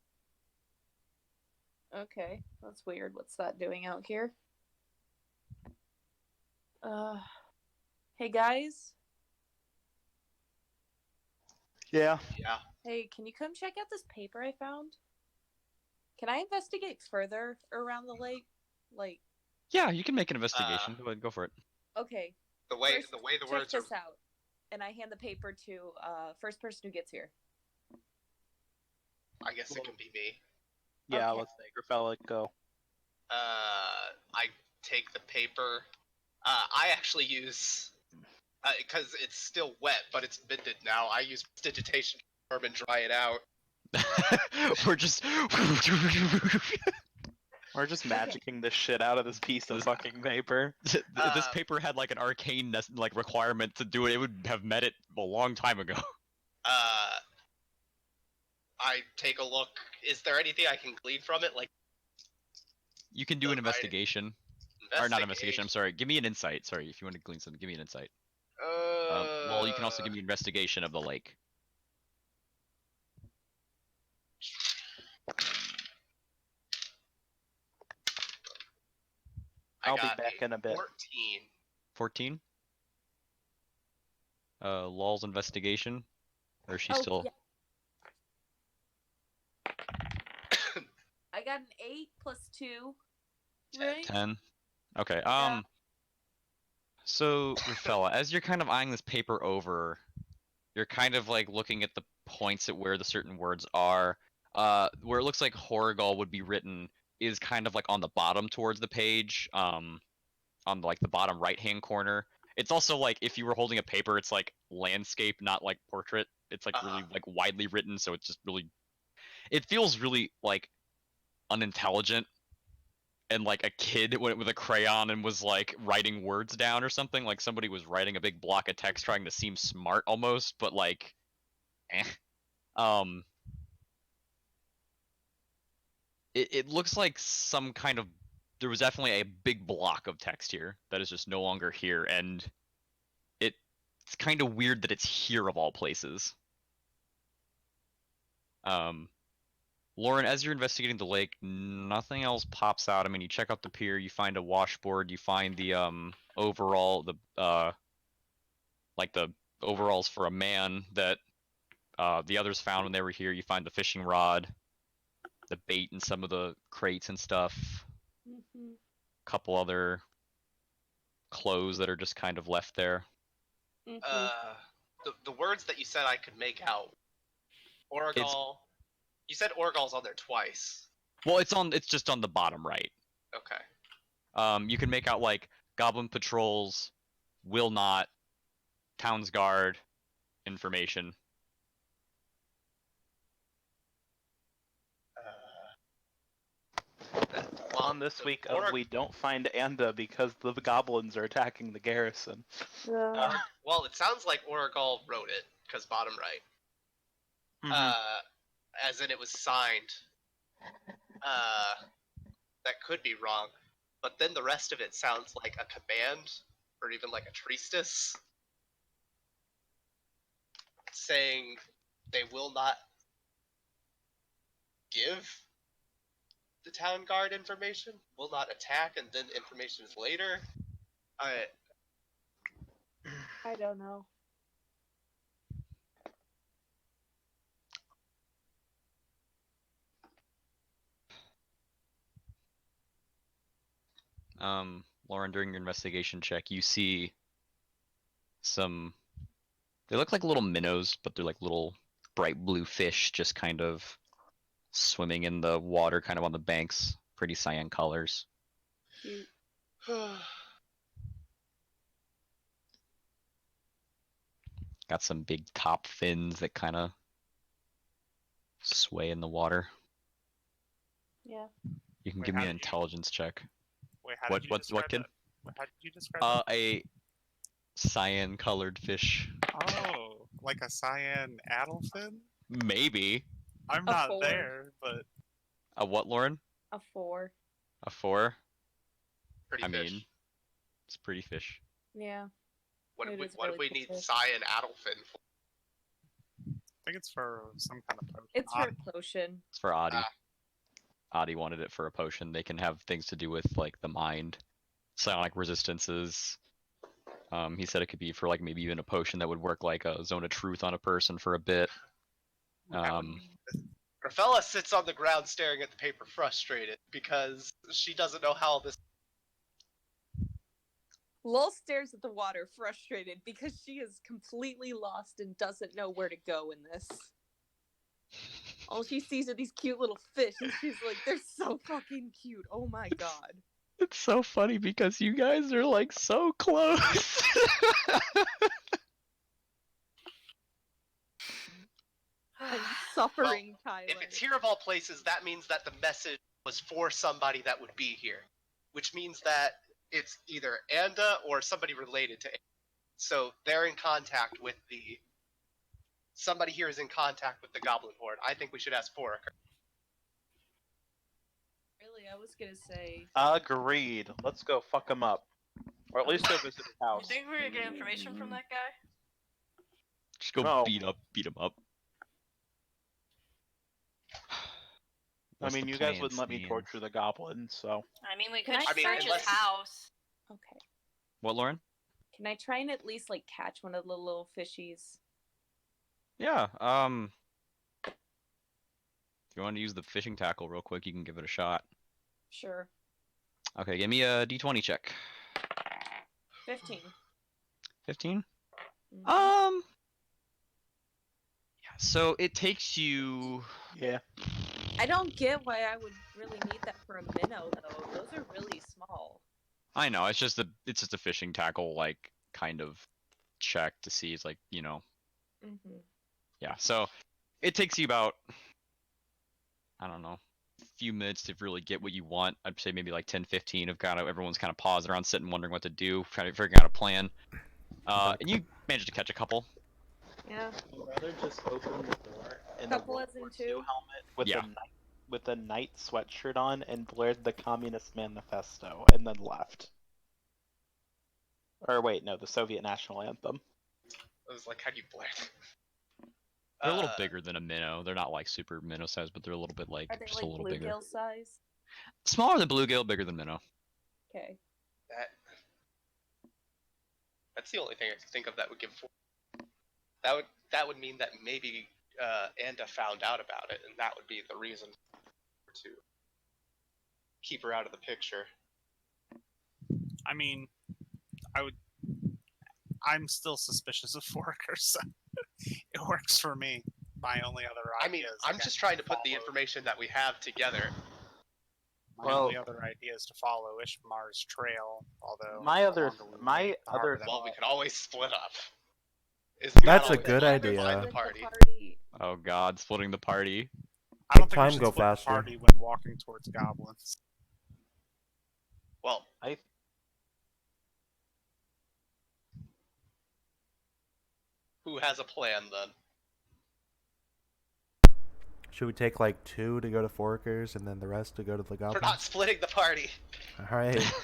Okay, that's weird. What's that doing out here? Hey guys. Yeah. Yeah. Hey, can you come check out this paper I found? Can I investigate further around the lake? Like, Yeah, you can make an investigation. Go ahead, go for it. okay. The way First, the way the check words are. this out. And I hand the paper to first person who gets here. I guess it can be me. Yeah, Okay. let's say Gryfella go. I take the paper. I actually use because it's still wet, but it's mended now. I use prestidigitation to and dry it out. We're just We're just magicking the shit out of this piece of fucking paper. this paper had like an arcane like requirement to do it. It would have met it a long time ago. I take a look. Is there anything I can glean from it? Like, You can do an investigation. Or not investigation, I'm sorry. Give me an insight. Sorry, if you want to glean something, give me an insight. Well, you can also give me an investigation of the lake. I'll be back in a bit. 14. 14? Lull's investigation? Or is she still... Yeah. I got an 8 plus 2. Right? 10. Okay, Yeah. So, Gryfella, as you're kind of eyeing this paper over, you're kind of like looking at the points at where the certain words are. Where it looks like Horrigal would be written is kind of like on the bottom towards the page, on like the bottom right-hand corner. It's also like if you were holding a paper, it's like landscape, not like portrait. It's like really like widely written, so it's just really, it feels really like unintelligent. And like a kid went with a crayon and was like writing words down or something, like somebody was writing a big block of text trying to seem smart almost, but like it looks like some kind of, there was definitely a big block of text here that is just no longer here, and it's kind of weird that it's here of all places. Lauren, as you're investigating the lake, nothing else pops out. I mean, you check out the pier, you find a washboard, you find the overall, like the overalls for a man that the others found when they were here. You find the fishing rod, the bait, and some of the crates and stuff. Mm-hmm. Couple other clothes that are just kind of left there. Mm-hmm. The words that you said I could make out. Oragal. You said Orgal's on there twice. Well, it's just on the bottom right. Okay. You can make out like goblin patrols, will not, town's guard, information. On this week of we don't find Anda because the goblins are attacking the garrison. Well, it sounds like Oragal wrote it, because bottom right. Mhm. As in it was signed. That could be wrong. But then the rest of it sounds like a command, or even like a treatise, saying they will not give the town guard information, will not attack, and then information is later. I don't know. Lauren, during your investigation check, you see some. They look like little minnows, but they're like little bright blue fish, just kind of swimming in the water, kind of on the banks. Pretty cyan colors. Cute. Got some big top fins that kind of sway in the water. Yeah. You can Wait, give how me an did you- intelligence check. Wait, how What did you describe what kid? that? How did you describe that? A cyan colored fish. Oh, like a cyan adelphin? Maybe. I'm A not 4. there, but A what, Lauren? A 4. A 4? Pretty I fish. mean, it's pretty fish. Yeah. What it do we, is what do really we need good fish. cyan adelphin for? I think it's for some kind of potion. It's for a potion. It's for Adi. Ah. Adi wanted it for a potion. They can have things to do with like the mind, psionic resistances. He said it could be for like maybe even a potion that would work like a zone of truth on a person for a bit. Gryfella sits on the ground staring at the paper, frustrated because she doesn't know how this. Lull stares at the water, frustrated because she is completely lost and doesn't know where to go in this. All she sees are these cute little fish, and she's like, they're so fucking cute. Oh my god. It's so funny because you guys are like so close. I'm suffering, Tyler. If it's here of all places, that means that the message was for somebody that would be here, which means that it's either Anda or somebody related to Anda. So they're in contact with the. Somebody here is in contact with the Goblin Horde. I think we should ask Foraker. Really, I was gonna say. Agreed. Let's go fuck him up. Or at least go visit his You house. think we're gonna get information from that guy? Just go No. beat him up. I What's mean, the you guys plan, wouldn't let me Stan? torture the goblin, so. I mean, we Can could I search try his unless- house. Okay. What, Lauren? Can I try and at least like catch one of the little fishies? Yeah. If you want to use the fishing tackle real quick, you can give it a shot. Sure. Okay, give me a d20 check. 15. 15? Mhm. Yeah, so it takes you. Yeah. I don't get why I would really need that for a minnow, though. Those are really small. I know, it's just a fishing tackle, like, kind of check to see, it's like, Mm-hmm. yeah, so it takes you about, I don't know, a few minutes to really get what you want. I'd say maybe like 10, 15 of kind of everyone's kind of paused around sitting wondering what to do, trying to figure out a plan. And you managed to catch a couple. Yeah. I'd rather just open the door in Couple the World as in War two? II helmet with Yeah. a knight sweatshirt on and blared the Communist Manifesto and then left. Or wait, no, the Soviet National Anthem. I was like, how do you blare? They're a little bigger than a minnow. They're not like super minnow size, but they're a little bit like Are they just like a little bigger. bluegill size? Smaller than bluegill, bigger than minnow. Okay. That's the only thing I could think of that would give. That would mean that maybe Anda found out about it, and that would be the reason to keep her out of the picture. I mean, I'm still suspicious of Foraker, so it works for me. My only other idea I mean, I'm just trying to put the information that we have together. My only other idea is to follow Ishmar's trail, although Well, we could always split up. That's a good idea. Find the party. Oh god, splitting the party. I don't Make think we time should go split the faster. party when walking towards goblins. Well, who has a plan then? Should we take like 2 to go to Forkers and then the rest to go to the We're goblins? not splitting the party. All right.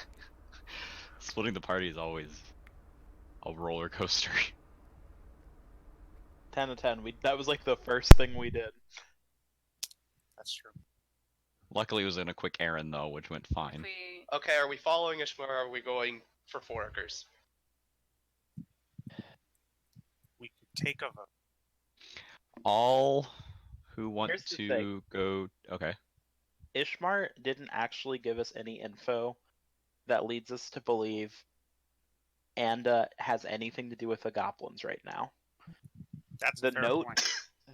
Splitting the party is always a roller coaster. 10 of 10. That was like the first thing we did. That's true. Luckily, it was in a quick errand though, which went fine. Okay, are we following Ishmar or are we going for Forakers? We could take a vote. All who want Here's the to thing. go. Okay. Ishmar didn't actually give us any info that leads us to believe Anda has anything to do with the goblins right now. That's The a fair note, point.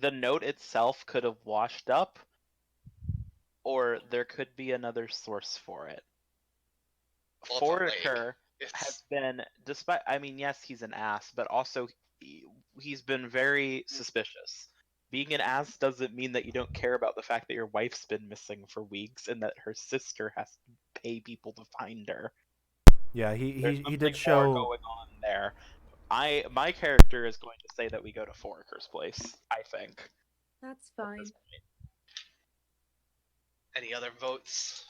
the note itself could have washed up, or there could be another source for it. Ultimately, Foraker It's has been, despite, I mean, yes, he's an ass, but also he's been very suspicious. Being an ass doesn't mean that you don't care about the fact that your wife's been missing for weeks and that her sister has to pay people to find her. Yeah, There's he something did more show. going on there. My character is going to say that we go to Foraker's place, I think. That's fine. any other votes?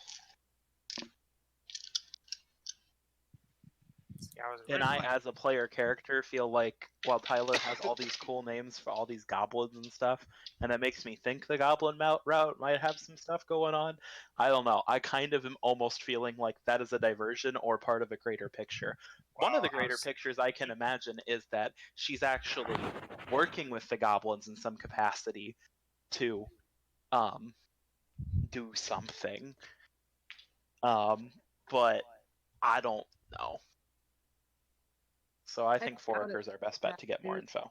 Yeah, I was And I, originally- as a player character, feel like while Tyler has all these cool names for all these goblins and stuff, and that makes me think the goblin route might have some stuff going on. I don't know. I kind of am almost feeling like that is a diversion or part of a greater picture. One of the Well, I greater was- pictures I can imagine is that she's actually working with the goblins in some capacity to do something. But I don't know. So I think doubt it. Foraker's our best bet to get more info.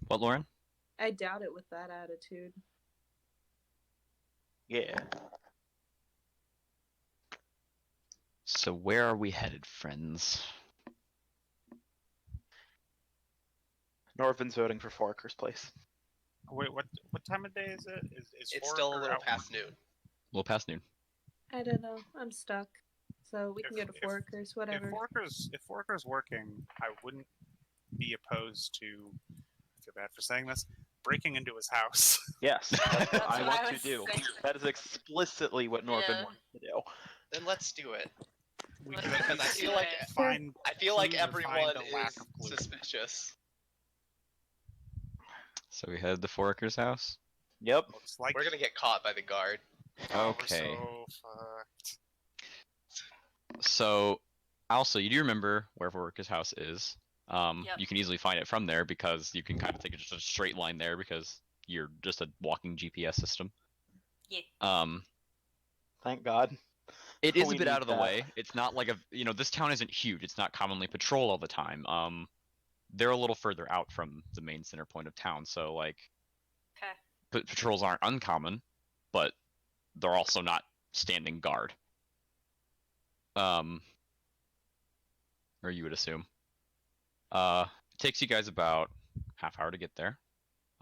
What, Lauren? I doubt it with that attitude. Yeah. So where are we headed, friends? Norven's voting for Foraker's place. Wait, what time of day is it? Is It's Foraker still a little out? past noon. A little past noon. I don't know. I'm stuck. So we can go to If- Foraker's, If whatever. Foraker's working, I wouldn't be opposed to. I feel bad for saying this. Breaking into his house. Yes, that's what I what want I to was do. saying. That is explicitly what Norven Yeah. wants to do. Then let's do it. We Let's could at Because I least feel like find. I feel like clues or find everyone a lack is of clues. suspicious. So we headed to Foraker's house? Yep. Looks like We're gonna get caught by the guard. Oh, we're Okay. so fucked. So, also, you do remember where Foraker's house is. Yep. You can easily find it from there because you can kind of take just a straight line there because you're just a walking GPS system. Yeah. Thank God. It is We a bit need out of the that. way. It's not like this town isn't huge. It's not commonly patrolled all the time. They're a little further out from the main center point of town, so like, Okay. patrols aren't uncommon, but they're also not standing guard. Or you would assume. It takes you guys about half hour to get there,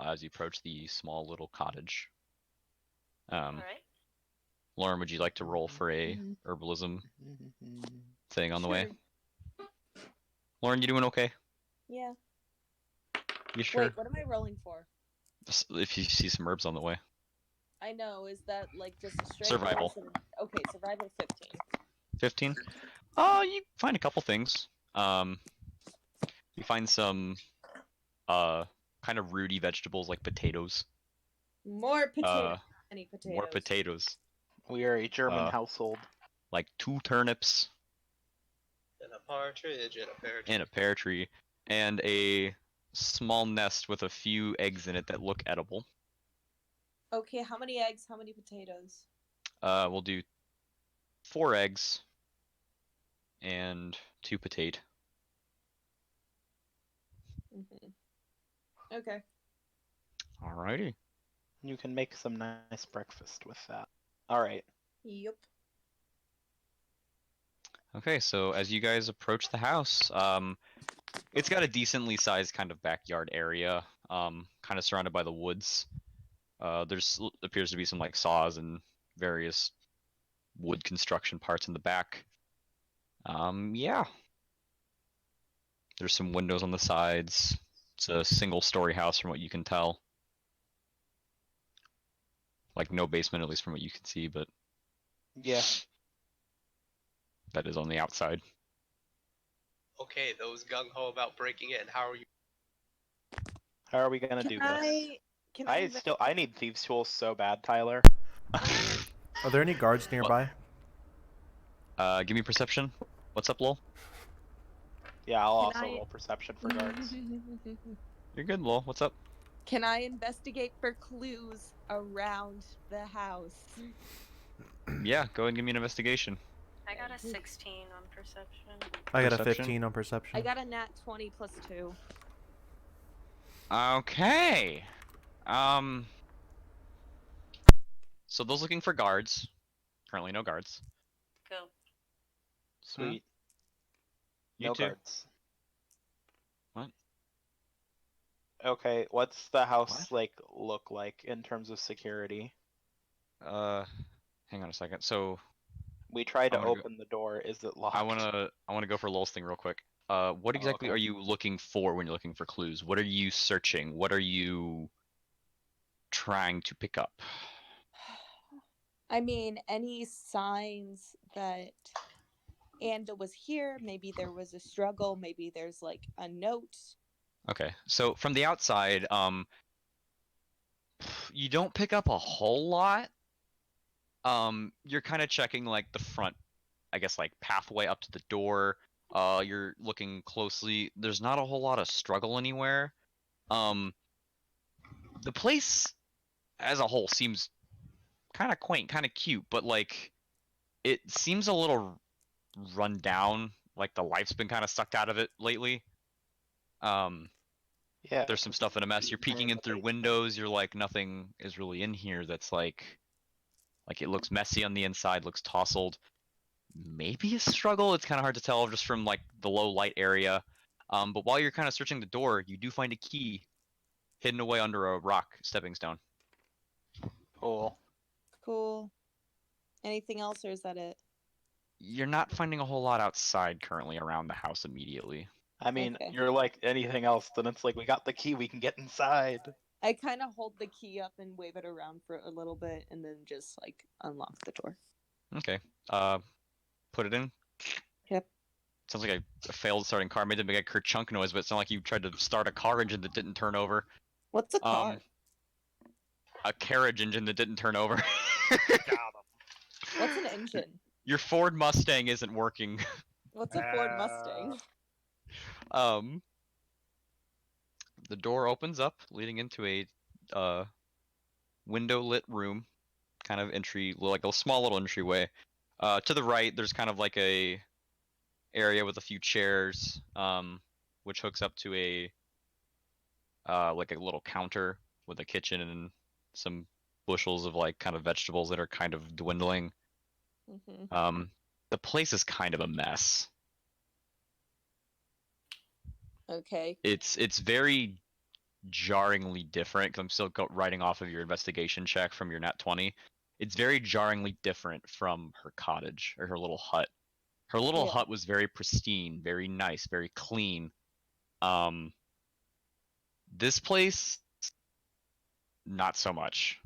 as you approach the small little cottage. All right. Lauren, would you like to roll for a herbalism thing on the way? Lauren, you doing okay? Yeah. You sure? Wait, what am I rolling for? If you see some herbs on the way. I know. Is that like just a straight Survival. roll? Okay, survival 15. 15? You find a couple things. You find some kind of rooty vegetables like potatoes. More potatoes. Any potatoes? More potatoes. We are a German household. Like 2 turnips And a partridge and a pear tree. and a pear tree and a small nest with a few eggs in it that look edible. Okay, how many eggs? How many potatoes? We'll do 4 eggs and 2 potato. Okay. Alrighty. You can make some nice breakfast with that. Alright. Yep. Okay, so as you guys approach the house, it's got a decently sized kind of backyard area, kind of surrounded by the woods. There's appears to be some like saws and various wood construction parts in the back. Yeah. There's some windows on the sides. It's a single story house from what you can tell. Like no basement, at least from what you can see, but Yeah. that is on the outside. Okay, those gung ho about breaking in. How are you? How are we gonna do this? I need thieves' tools so bad, Tyler. Are there any guards nearby? Give me perception. What's up, Lull? Yeah, I'll Can also I- roll perception for guards. You're good, Lull. What's up? Can I investigate for clues around the house? Yeah, go ahead and give me an investigation. I got a a 16 on perception. I got a Perception? 15 on perception. I got a nat 20 plus 2. Okay. So those looking for guards. Currently no guards. Cool. Sweet. You No too. guards. What? Okay, what's the house What? look like in terms of security? Hang on a second. So We tried to I'm gonna go- open the door. Is it locked? I wanna go for Lull's thing real quick. What exactly okay. are you looking for when you're looking for clues? What are you searching? What are you trying to pick up? I mean, any signs that Anda was here, maybe there was a struggle, maybe there's like a note. Okay, so from the outside, you don't pick up a whole lot. You're kind of checking like the front, I guess, like pathway up to the door. You're looking closely. There's not a whole lot of struggle anywhere. The place as a whole seems kind of quaint, kind of cute, but like it seems a little run down. Like the life's been kind of sucked out of it lately. Yeah. There's some stuff in a mess. You're peeking in through windows. You're like, nothing is really in here that's like it looks messy on the inside, looks tousled. Maybe a struggle. It's kind of hard to tell just from like the low light area. But while you're kind of searching the door, you do find a key hidden away under a rock stepping stone. Cool. Cool. Anything else, or is that it? You're not finding a whole lot outside currently around the house immediately. I mean, Okay. you're like anything else, then it's like we got the key, we can get inside. I kind of hold the key up and wave it around for a little bit and then just like unlock the door. Okay. Put it in. Yep. Sounds like a failed starting car. Made the big kerchunk noise, but it sounded like you tried to start a car engine that didn't turn over. What's a car? A carriage engine that didn't turn over. Got him. What's an engine? Your Ford Mustang isn't working. What's a Ford Mustang? The door opens up, leading into a window lit room, kind of entry, like a small little entryway. To the right, there's kind of like a area with a few chairs, which hooks up to a like a little counter with a kitchen and some bushels of like kind of vegetables that are kind of dwindling. Mm-hmm. The place is kind of a mess. Okay. It's very jarringly different because I'm still writing off of your investigation check from your nat 20. It's very jarringly different from her cottage or her little hut. Her little Yeah. hut was very pristine, very nice, very clean. This place, not so much.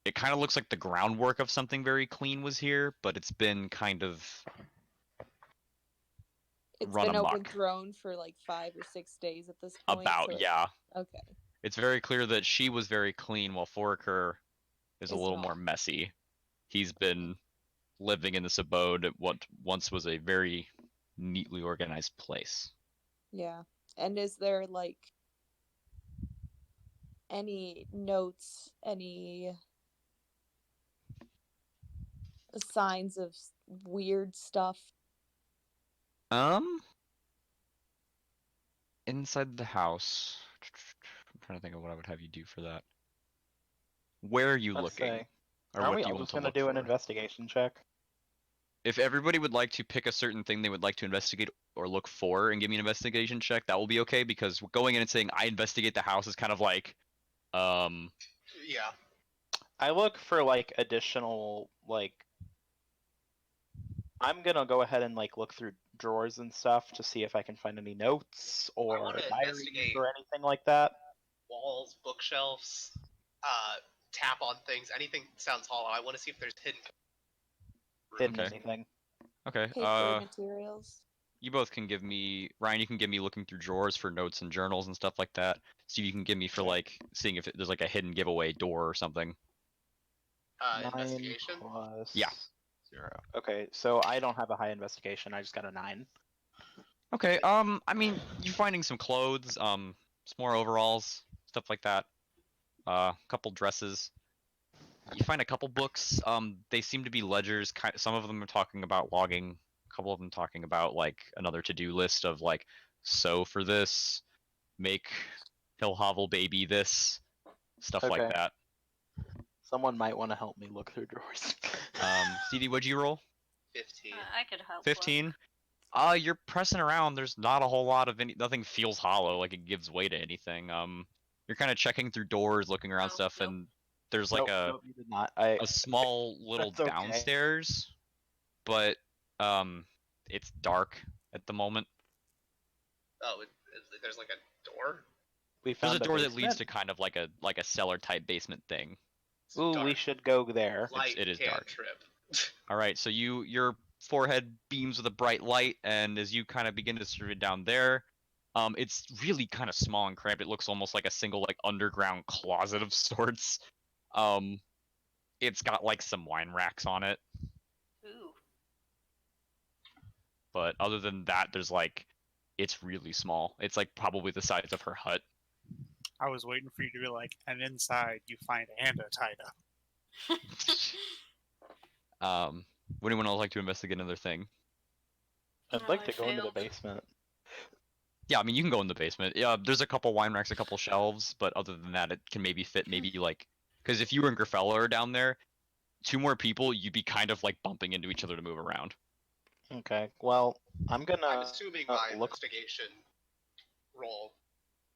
It kind of looks like the groundwork of something very clean was here, but it's been kind of It's run been amok. overthrown for like 5 or 6 days at this point. About, so- yeah. Okay. It's very clear that she was very clean while Foraker is a Is little not. more messy. He's been living in this abode at what once was a very neatly organized place. Yeah. And is there like any notes, any signs of weird stuff? Inside the house, I'm trying to think of what I would have you do for that. Where are you Let's looking? say, Or aren't what we do you all want just to gonna look do an for? investigation check? If everybody would like to pick a certain thing they would like to investigate or look for and give me an investigation check, that will be okay, because going in and saying I investigate the house is kind of like, Yeah. I look for like additional like. I'm gonna go ahead and like look through drawers and stuff to see if I can find any notes or wanna diaries investigate- or anything like that. Walls, bookshelves, tap on things. Anything sounds hollow. I want to see if there's hidden. Hidden Okay. anything. okay, Paper materials? you both can give me, Ryan, you can give me looking through drawers for notes and journals and stuff like that. Steve, you can give me for Okay. like seeing if there's like a hidden giveaway door or something. 9 Investigation. plus Yeah. 0. Okay, so I don't have a high investigation. I just got a 9. Okay, I mean, you're finding some clothes, some more overalls, stuff like that. A couple dresses. You find a couple books. They seem to be ledgers. Some of them are talking about logging couple of them talking about like another to-do list of like sew for this, make Hill Hovel baby this, stuff like Okay. that. Someone might want to help me look through drawers. CD, what'd you roll? 15. I could help. 15. You're pressing around. There's not a whole lot of nothing feels hollow, like it gives way to anything. You're kind of checking through doors, looking around stuff, nope. and there's like Nope, you did not. a small little That's okay. downstairs, but it's dark at the moment. Oh, there's like a door? We There's found a door that leads basement. to kind of like a cellar type basement thing. It's Ooh, dark. we should go there. Light it is can't dark. trip. All right, so your forehead beams with a bright light, and as you kind of begin to survey down there, it's really kind of small and cramped. It looks almost like a single like underground closet of sorts. It's got like some wine racks on it, Ooh. but other than that, there's like it's really small. It's like probably the size of her hut. I was waiting for you to be like, and inside you find Anda tied up. Would anyone else like to investigate another thing? I'd No, like I to go into the failed. basement. Yeah, I mean you can go in the basement. Yeah, there's a couple wine racks, a couple shelves, but other than that, it can maybe fit maybe like because if you and Gryfella are down there, 2 more people, you'd be kind of like bumping into each other to move around. Okay, well, I'm gonna I'm assuming my look. investigation roll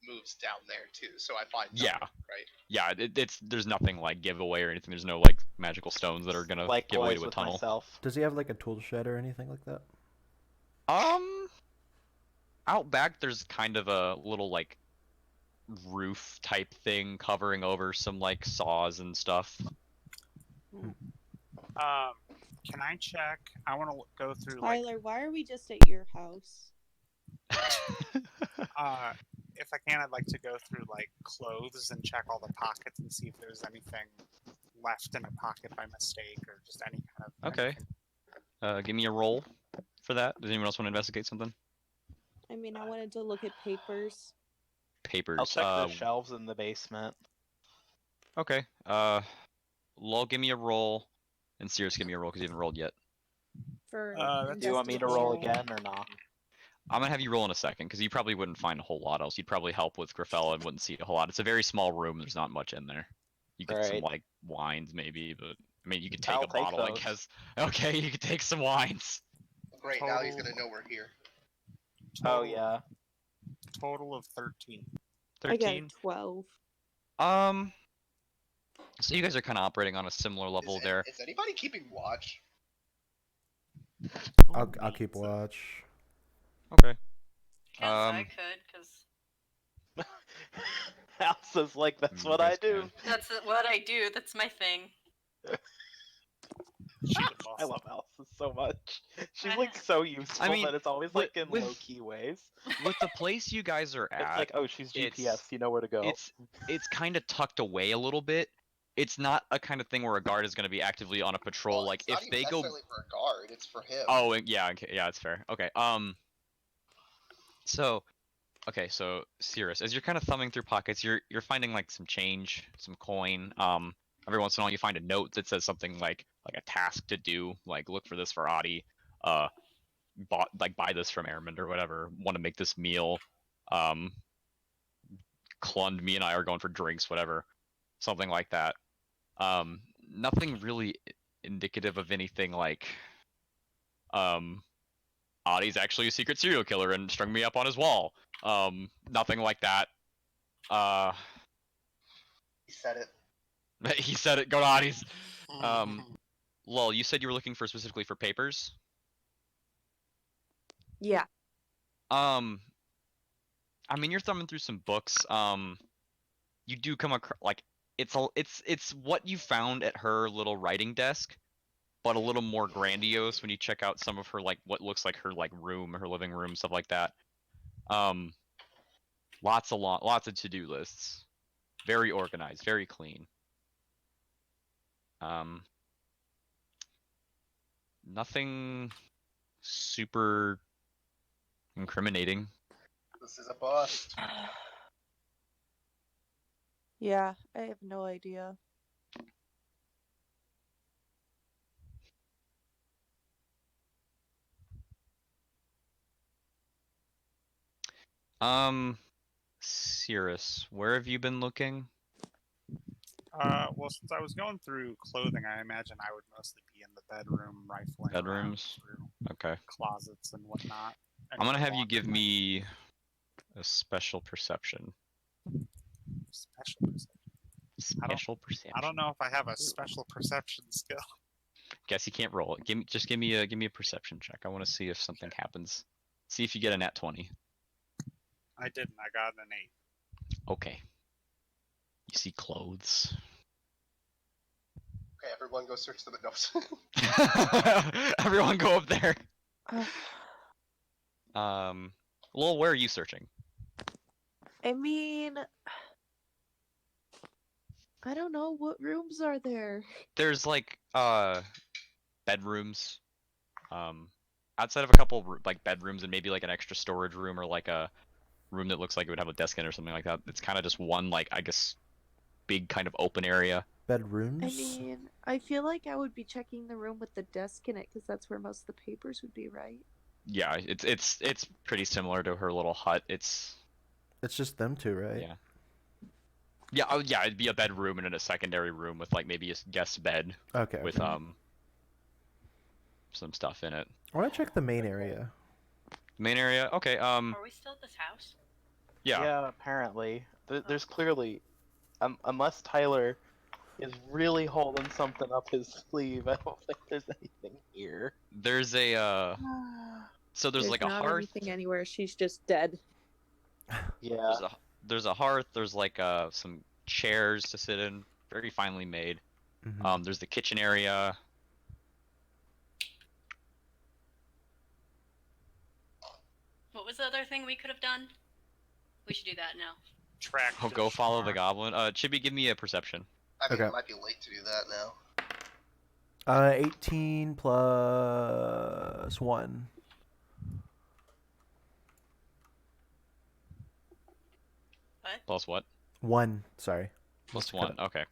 moves down there too, so I find Yeah. nothing, right? Yeah, there's nothing like giveaway or anything. There's no like magical stones that are gonna give away Likewise to a with tunnel. myself. Does he have like a tool shed or anything like that? Out back there's kind of a little like roof type thing covering over some like saws and stuff. Can I check? I want to go through like, Tyler, why are we just at your house? if I can, I'd like to go through like clothes and check all the pockets and see if there's anything left in a pocket by mistake or just any kind of. Okay. Give me a roll for that. Does anyone else want to investigate something? I mean, I wanted to look at papers. Papers. I'll check the shelves in the basement. Okay. Lull, give me a roll, and Syras, give me a roll because you haven't rolled yet. For Do you want me to roll again or not? I'm gonna have you roll in a second because you probably wouldn't find a whole lot else. You'd probably help with Gryfella and wouldn't see a whole lot. It's a very small room. There's not much in there. You get some Right. like wines maybe, but I mean you could take I'll a bottle. I those. guess. Okay, you could take some wines. Great, now he's gonna know we're here. Oh yeah. Total of 13. I got 13. 12. So you guys are kind of operating on a similar level there. Is anybody keeping watch? I'll keep watch. Okay. Guess I could, because Alice like, that's You what I guys do. can. that's what I do. That's my thing. I love Alice so much. She's I- like so useful, I mean, but it's always with- like in with- low-key ways. With the place you guys are at, It's like, oh, she's GPS, it's- you know where to go. it's kind of tucked away a little bit. It's not a kind of thing where a guard is going to be actively on a patrol. Well, like it's not if even they go. necessarily for a guard, it's for him. Oh yeah, okay, yeah, it's fair. Okay. So, okay, so Syras, as you're kind of thumbing through pockets, you're finding like some change, some coin. Every once in a while you find a note that says something like a task to do, like look for this for Adi, buy this from Airmond or whatever. Want to make this meal. Clund, me and I are going for drinks, whatever, something like that. Nothing really indicative of anything like, Adi's actually a secret serial killer and strung me up on his wall. Nothing like that. He said it. He said it. Go to Adi's. Lull, you said you were looking for specifically for papers. Yeah. I mean, you're thumbing through some books. You do come across like it's what you found at her little writing desk, but a little more grandiose when you check out some of her like what looks like her like room, her living room, stuff like that. Lots of to-do lists. Very organized, very clean. Nothing super incriminating. This is a bust. Yeah, I have no idea. Syras, where have you been looking? Well, since I was going through clothing, I imagine I would mostly be in the bedroom, rifling around Bedrooms? through Okay. closets and whatnot. I'm gonna Any have you laundry give me a special perception. special perception. Special perception. I don't know if I have a special perception skill. Guess you can't roll it. Give me a perception check. I want to see if something happens. See if you get a nat 20. I didn't. I got an 8. Okay. You see clothes. Okay, everyone go search the windows. Everyone go up there. Lull, where are you searching? I mean, I don't know. What rooms are there? There's like bedrooms. Outside of a couple like bedrooms and maybe like an extra storage room or like a room that looks like it would have a desk in it or something like that. It's kind of just one like I guess big kind of open area. Bedrooms? I mean, I feel like I would be checking the room with the desk in it because that's where most of the papers would be, right? Yeah, it's pretty similar to her little hut. It's just them two, right? Yeah. Yeah, oh yeah, it'd be a bedroom and then a secondary room with like maybe a guest bed Okay. with some stuff in it. I want to check the main area. Main area. Okay. Are we still at this house? Yeah. Yeah, apparently. There's clearly, unless Tyler is really holding something up his sleeve, I don't think there's anything here. There's a so there's like a not hearth. anything anywhere. She's just dead. Yeah. There's a hearth. There's like some chairs to sit in, very finely made. Mhm. There's the kitchen area. What was the other thing we could have done? We should do that now. Track. Oh, go follow the goblin. Chibi, give me a perception. I mean, Okay. it might be late to do that now. 18 plus 1. What? Plus what? 1, sorry. Plus Must have 1. cut Okay.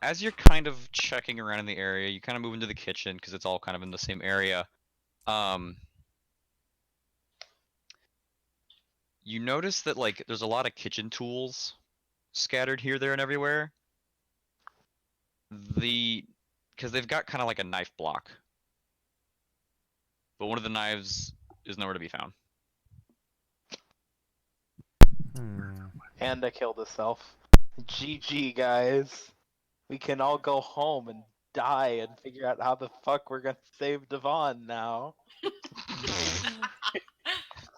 As you're kind of checking around in the area, you kind of move into the kitchen because it's all kind of in the same area. You notice that like there's a lot of kitchen tools scattered here, there, and everywhere. Because they've got kind of like a knife block, but one of the knives is nowhere to be found. Panda killed herself. GG, guys. We can all go home and die and figure out how the fuck we're gonna save Devon now.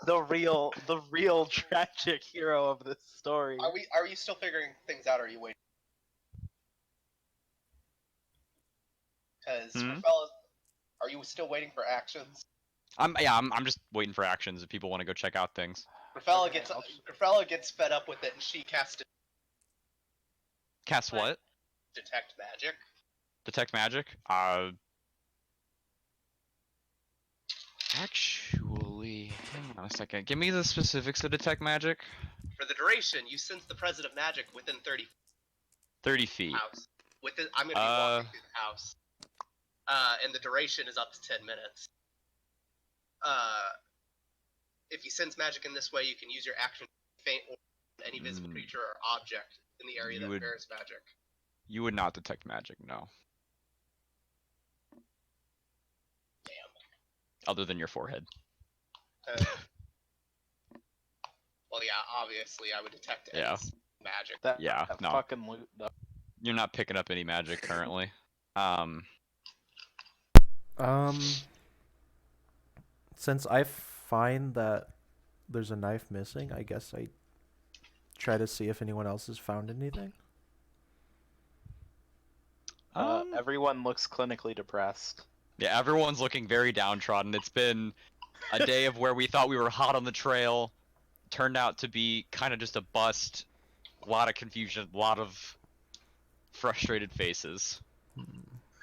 the real tragic hero of this story. Are you still figuring things out, or are you waiting? Because Gryfella, are you still waiting for actions? I'm just waiting for actions if people want to go check out things. Gryfella gets fed up with it, and she casts Cast what? detect magic. Detect magic? Actually, hang on a second. Give me the specifics of detect magic. For the duration, you sense the presence of magic within 30 feet. house. I'm gonna be walking through the house. And the duration is up to 10 minutes. If you sense magic in this way, you can use your action to faint or any visible creature or object in the area that bears magic. You would not detect magic, no. Damn. Other than your forehead. Well, yeah, obviously I would detect any magic. That no. fucking loot, though. You're not picking up any magic currently. Since I find that there's a knife missing, I guess I try to see if anyone else has found anything. Everyone looks clinically depressed. Yeah, everyone's looking very downtrodden. It's been a day of where we thought we were hot on the trail. Turned out to be kind of just a bust. A lot of confusion, a lot of frustrated faces. A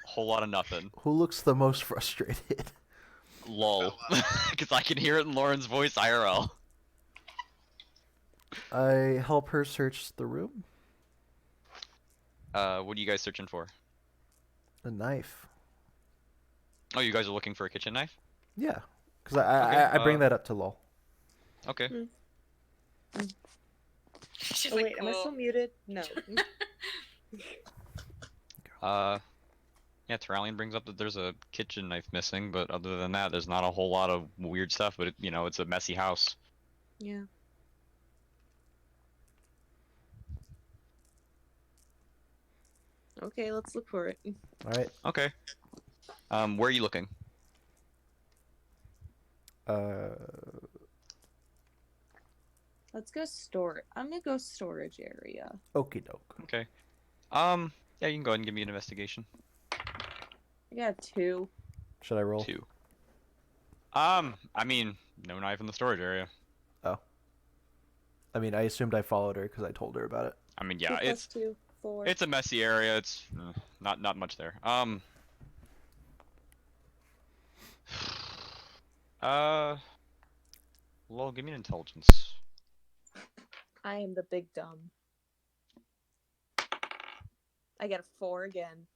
whole lot of nothing. Who looks the most frustrated? Lull. Because I can hear it in Lauren's voice IRL. I help her search the room. What are you guys searching for? A knife. Oh, you guys are looking for a kitchen knife? Yeah, because I bring that up to Lull. Okay. She's Oh like, wait, am I cool. still muted? No. Yeah, Turalyon brings up that there's a kitchen knife missing, but other than that, there's not a whole lot of weird stuff. But it's a messy house. Yeah. Okay, let's look for it. All right. Okay. Where are you looking? Let's go store. I'm gonna go storage area. Okie doke. Okay. Yeah, you can go ahead and give me an investigation. I got 2. Should I roll? 2. I mean, no knife in the storage area. Oh. I mean, I assumed I followed her because I told her about it. I mean, 2 yeah, plus 2, 4. it's a messy area. It's not much there. Lull, give me an intelligence. I am the big dumb. I got a 4 again.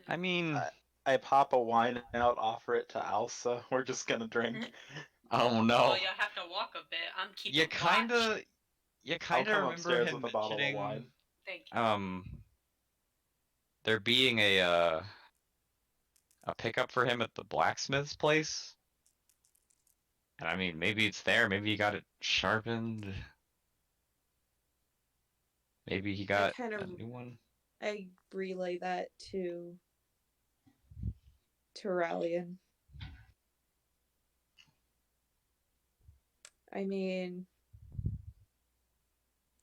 I mean, I pop a wine out, offer it to Alsa. We're just gonna drink. oh no. Well, you'll have to walk a bit. I'm keeping You watch. kinda I'll come remember upstairs him with a bottle of mentioning, wine. Thank you. there being a pickup for him at the blacksmith's place. And I mean, maybe it's there. Maybe he got it sharpened. Maybe he got kind of- a new one. I relay that to Turalyon. I mean,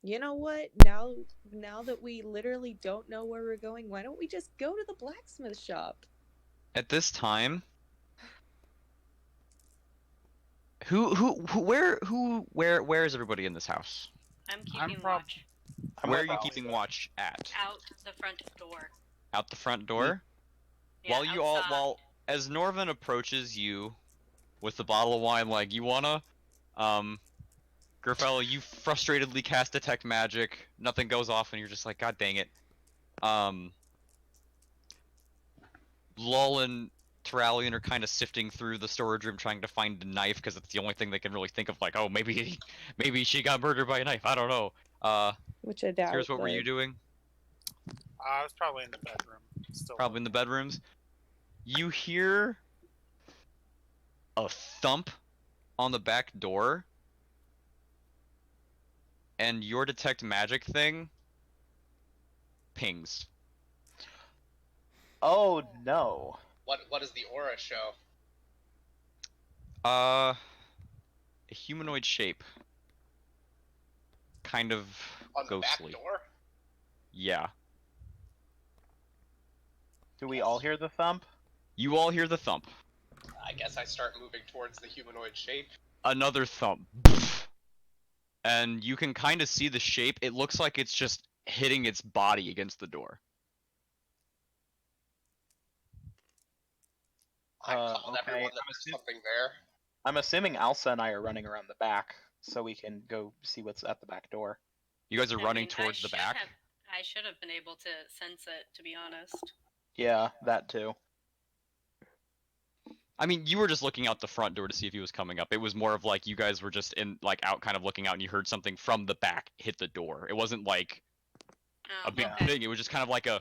you know what? Now that we literally don't know where we're going, why don't we just go to the blacksmith shop? At this time, where is everybody in this house? I'm keeping prob- watch. Where are you keeping watch at? Out the front door. Out the front door? Yeah, outside. While as Norven approaches you with the bottle of wine, like, you wanna, Gryfella, you frustratedly cast detect magic, nothing goes off, and you're just like, God dang it. Lull and Turalyon are kind of sifting through the storage room trying to find a knife, because it's the only thing they can really think of, like, oh, maybe she got murdered by a knife, I don't know. Which I doubt. Here's what were you doing? I was probably in the bedroom. Still. Probably in the bedrooms. You hear a thump on the back door, and your detect magic thing pings. Oh no. What does the aura show? A humanoid shape. Kind of On the ghostly. back door? Yeah. Do we all hear the thump? You all hear the thump. I guess I start moving towards the humanoid shape. Another thump. And you can kind of see the shape. It looks like it's just hitting its body against the door. I call Okay, everyone that there's something there. I'm assuming Alsa and I are running around the back, so we can go see what's at the back door. You guys are I running mean, towards the back. I should have been able to sense it, to be honest. Yeah, that too. I mean, you were just looking out the front door to see if he was coming up. It was more of like you guys were just out kind of looking out, and you heard something from the back hit the door. It wasn't like a big okay. thing. It was just kind of like a...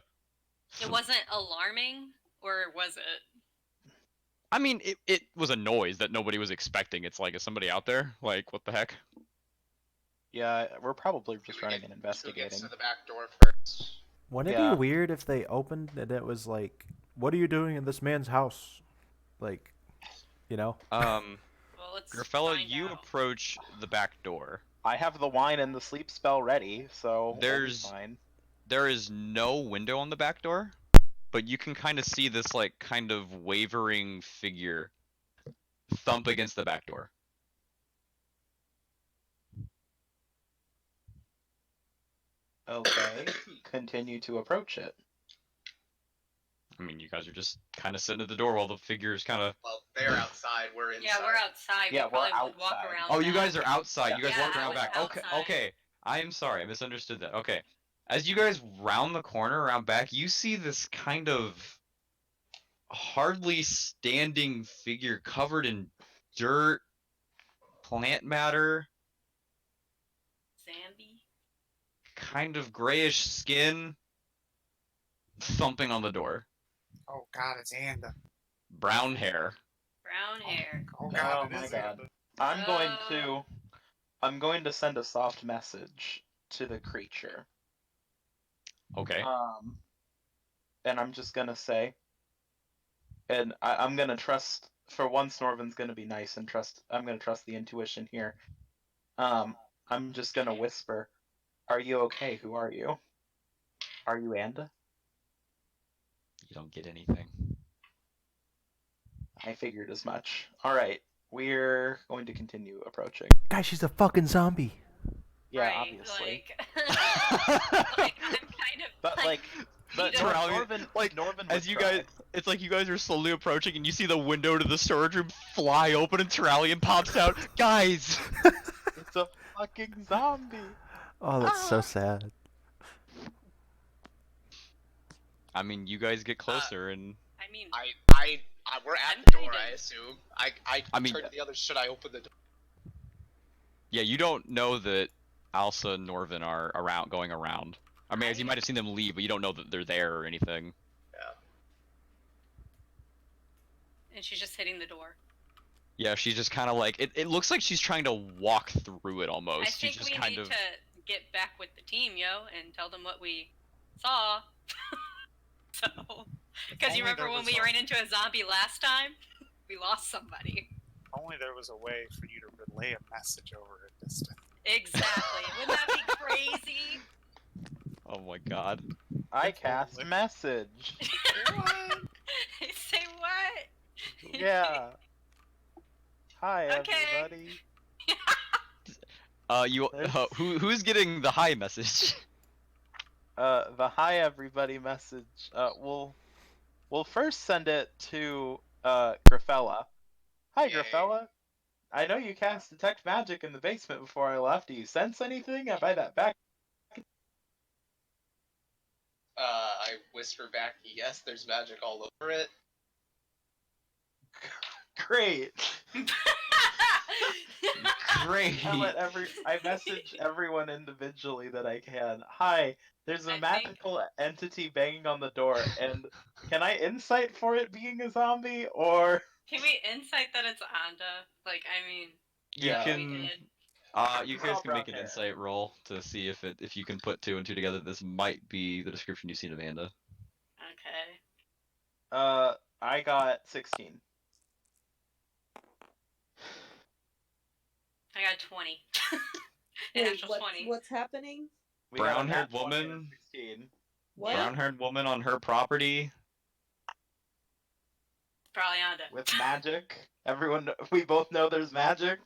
It wasn't alarming, or was it? I mean, it was a noise that nobody was expecting. It's like, is somebody out there? Like, what the heck? Yeah, we're probably just running and Who investigating. gets to the back door first? Wouldn't it Yeah. be weird if they opened and it was like, "What are you doing in this man's house?" Like, you know? Well, let's Gryfella, find you out. approach the back door. I have the wine and the sleep spell ready, so we'll be There's- fine. There is no window on the back door, but you can kind of see this like kind of wavering figure thump against the back door. Okay, continue to approach it. I mean, you guys are just kind of sitting at the door while the figure's kind of... Well, they're outside, we're inside. Yeah, we're outside. Yeah, we probably we're would walk outside. around. Oh, you back. guys are outside. You guys Yeah, walk I around was back. Okay, outside. okay. I'm sorry, I misunderstood that. Okay. As you guys round the corner around back, you see this kind of hardly standing figure covered in dirt, plant matter, Zambi. kind of grayish skin, thumping on the door. Oh God, it's Anda. Brown hair. Brown hair. Oh God, Oh it my is god. Anda. I'm going to send a soft message to the creature. Okay. And I'm just gonna say, and I'm gonna trust. For once, Norven's gonna be nice and trust. I'm gonna trust the intuition here. I'm just gonna whisper, "Are you okay? Who are you? Are you Anda?" You don't get anything. I figured as much. All right, we're going to continue approaching. Guys, she's a fucking zombie. Yeah, Right, obviously. Like I'm kind of. But like, but Turalyon, Norven, like, Norven as would you try. guys, it's like you guys are slowly approaching, and you see the window to the storage room fly open, and Turalyon pops out. Guys, It's a fucking zombie. Oh, that's so sad. I mean, you guys get closer, and I mean, We're at I'm the door, kinda- I assume. I mean- turn to the others. Should I open the door? yeah, you don't know that Alsa and Norven are around, going around. I mean, as you might have seen them leave, but you don't know that they're there or anything. and she's just hitting the door. Yeah, she's just kind of like it looks like she's trying to walk through it almost. I She's think just we kind need of to get back with the team, yo, and tell them what we saw. So, because you only remember there when was we a- ran into a zombie last time? We lost somebody. Only there was a way for you to relay a message over a distance. Exactly. Wouldn't that be crazy? oh my god. I cast message. Say what? Yeah. Hi, Okay. everybody. Who's getting the hi message? The hi everybody message. We'll first send it to Gryfella. Hi, Yay. Gryfella. I know you cast detect magic in the basement before I left. Do you sense anything? Have I that back? I whisper back, yes, there's magic all over it. Great. great. I message everyone individually that I can. Hi, there's a I think- magical entity banging on the door, and can I insight for it being a zombie, or Can we insight that it's Anda? Like, I mean, You Yeah. we can. did. You It's guys all can make an brown hair. insight roll to see if you can put two and two together. This might be the description you've seen of Anda. Okay. I got 16. I got 20. An Wait, actual 20. what's happening? We got a Brown-haired nat 20 and a woman. 16. What? Brown-haired woman on her property. Probably Anda. With magic. We both know there's magic.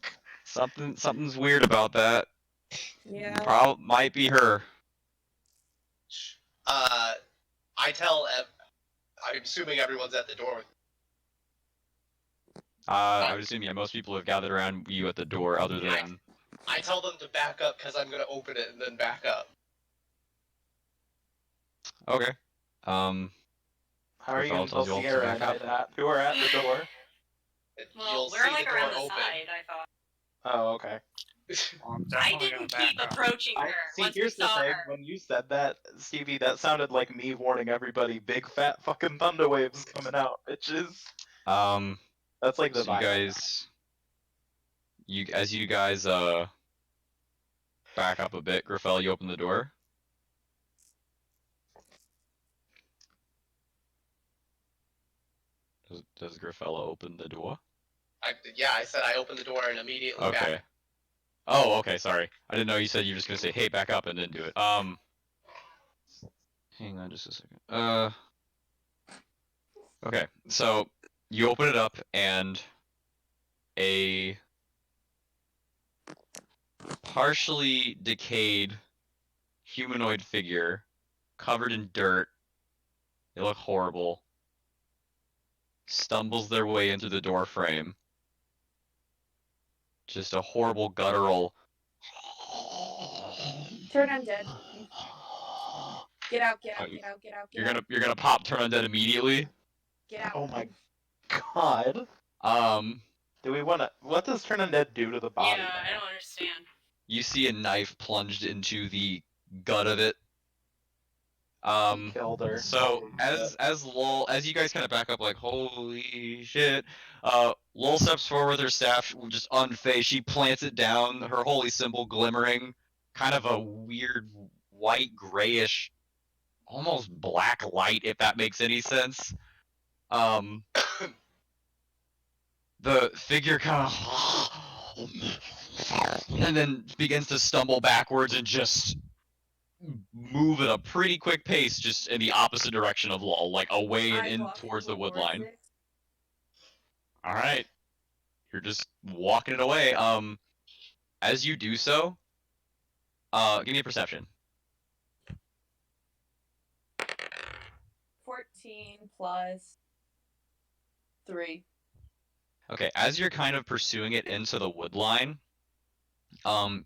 Something's weird about that. Yeah. Might be her. I'm assuming everyone's at the door. I would assume most people have gathered around you at the door, other than. I tell them to back up because I'm gonna open it and then back up. Okay. How are you Gryfella gonna tell tells you all to Sierra back and I up. that? Who are at the door? Well, You'll we're see like the door around the open. side, I thought. Oh, okay. Well, I'm I definitely didn't gonna keep back up. approaching her See, once we here's the saw thing. her. When you said that, Stevie, that sounded like me warning everybody big fat fucking thunder waves coming out, bitches. That's like the So you vibe. guys, as you guys back up a bit, Gryfella, you open the door. Does Gryfella open the door? I said I opened the door and immediately Okay. back. Oh, okay. Sorry, I didn't know you said you were just gonna say, "Hey, back up," and then do it. Hang on just a second. Okay. So you open it up, and a partially decayed humanoid figure, covered in dirt. They look horrible. Stumbles their way into the door frame. Just a horrible guttural. Turn undead. Get out, get Oh, out, get out, get out, You're get out. gonna pop turn undead immediately. Get out. Oh my god. Do we want to? What does turn undead do to the body? Yeah, I now? don't understand. You see a knife plunged into the gut of it. Killed her. So Holy as Lull, as you guys kind of back up, like holy shit, Lull steps forward with her staff, just unfazed. She plants it down, her holy symbol glimmering, kind of a weird white grayish, almost black light, if that makes any sense. The figure kind of and then begins to stumble backwards and just move at a pretty quick pace, just in the opposite direction of Lull, like away and I in walk towards the wood towards line. it. All right, you're just walking it away. As you do so, give me a perception. 14 plus 3. Okay, as you're kind of pursuing it into the wood line,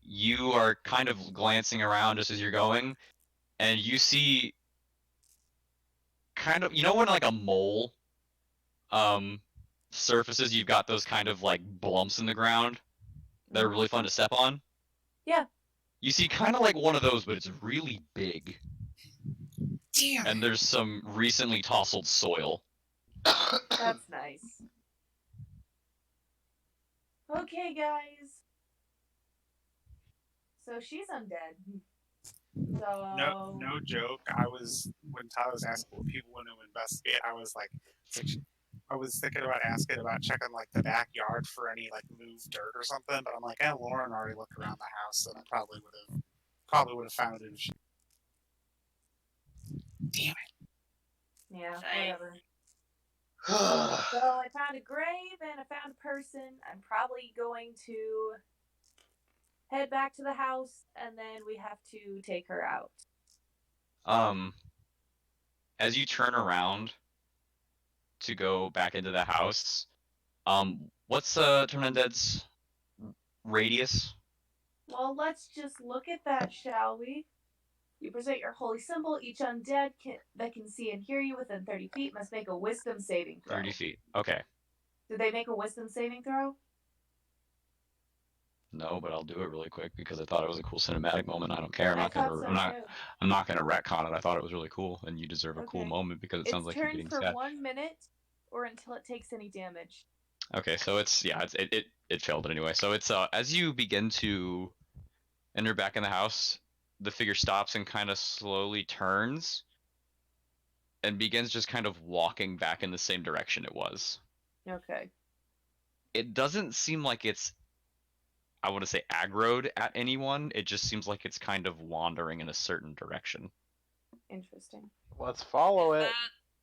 you are kind of glancing around just as you're going, and you see kind of, you know when like a mole surfaces, you've got those kind of like bumps in the ground that are really fun to step on? Yeah. You see kind of like one of those, but it's really big. Damn. And there's some recently tousled soil. That's nice. Okay, guys. So she's undead. So No joke. When Tyler was asking what people want to investigate, I was thinking about asking about checking like the backyard for any like moved dirt or something, but I'm like, Lauren already looked around the house, and I probably would have found it if she. Damn yeah, Nice. whatever. So I found a grave and I found a person. I'm probably going to head back to the house, and then we have to take her out. As you turn around to go back into the house, what's Turn Undead's radius? Well, let's just look at that, shall we? You present your holy symbol. Each undead that can see and hear you within 30 feet must make a wisdom saving throw. 30 feet. Okay. Did they make a wisdom saving throw? No, but I'll do it really quick because I thought it was a cool cinematic moment. I don't care. I thought so too. I'm not gonna retcon it. I thought it was really cool, and you deserve a cool Okay. moment because it It's sounds like you're turned getting for sad. 1 minute, or until it takes any damage. Okay, so it failed it anyway. So it's as you begin to enter back in the house, the figure stops and kind of slowly turns and begins just kind of walking back in the same direction it was. Okay. It doesn't seem like it's, I want to say, aggroed at anyone. It just seems like it's kind of wandering in a certain direction. Interesting. Let's follow Is it.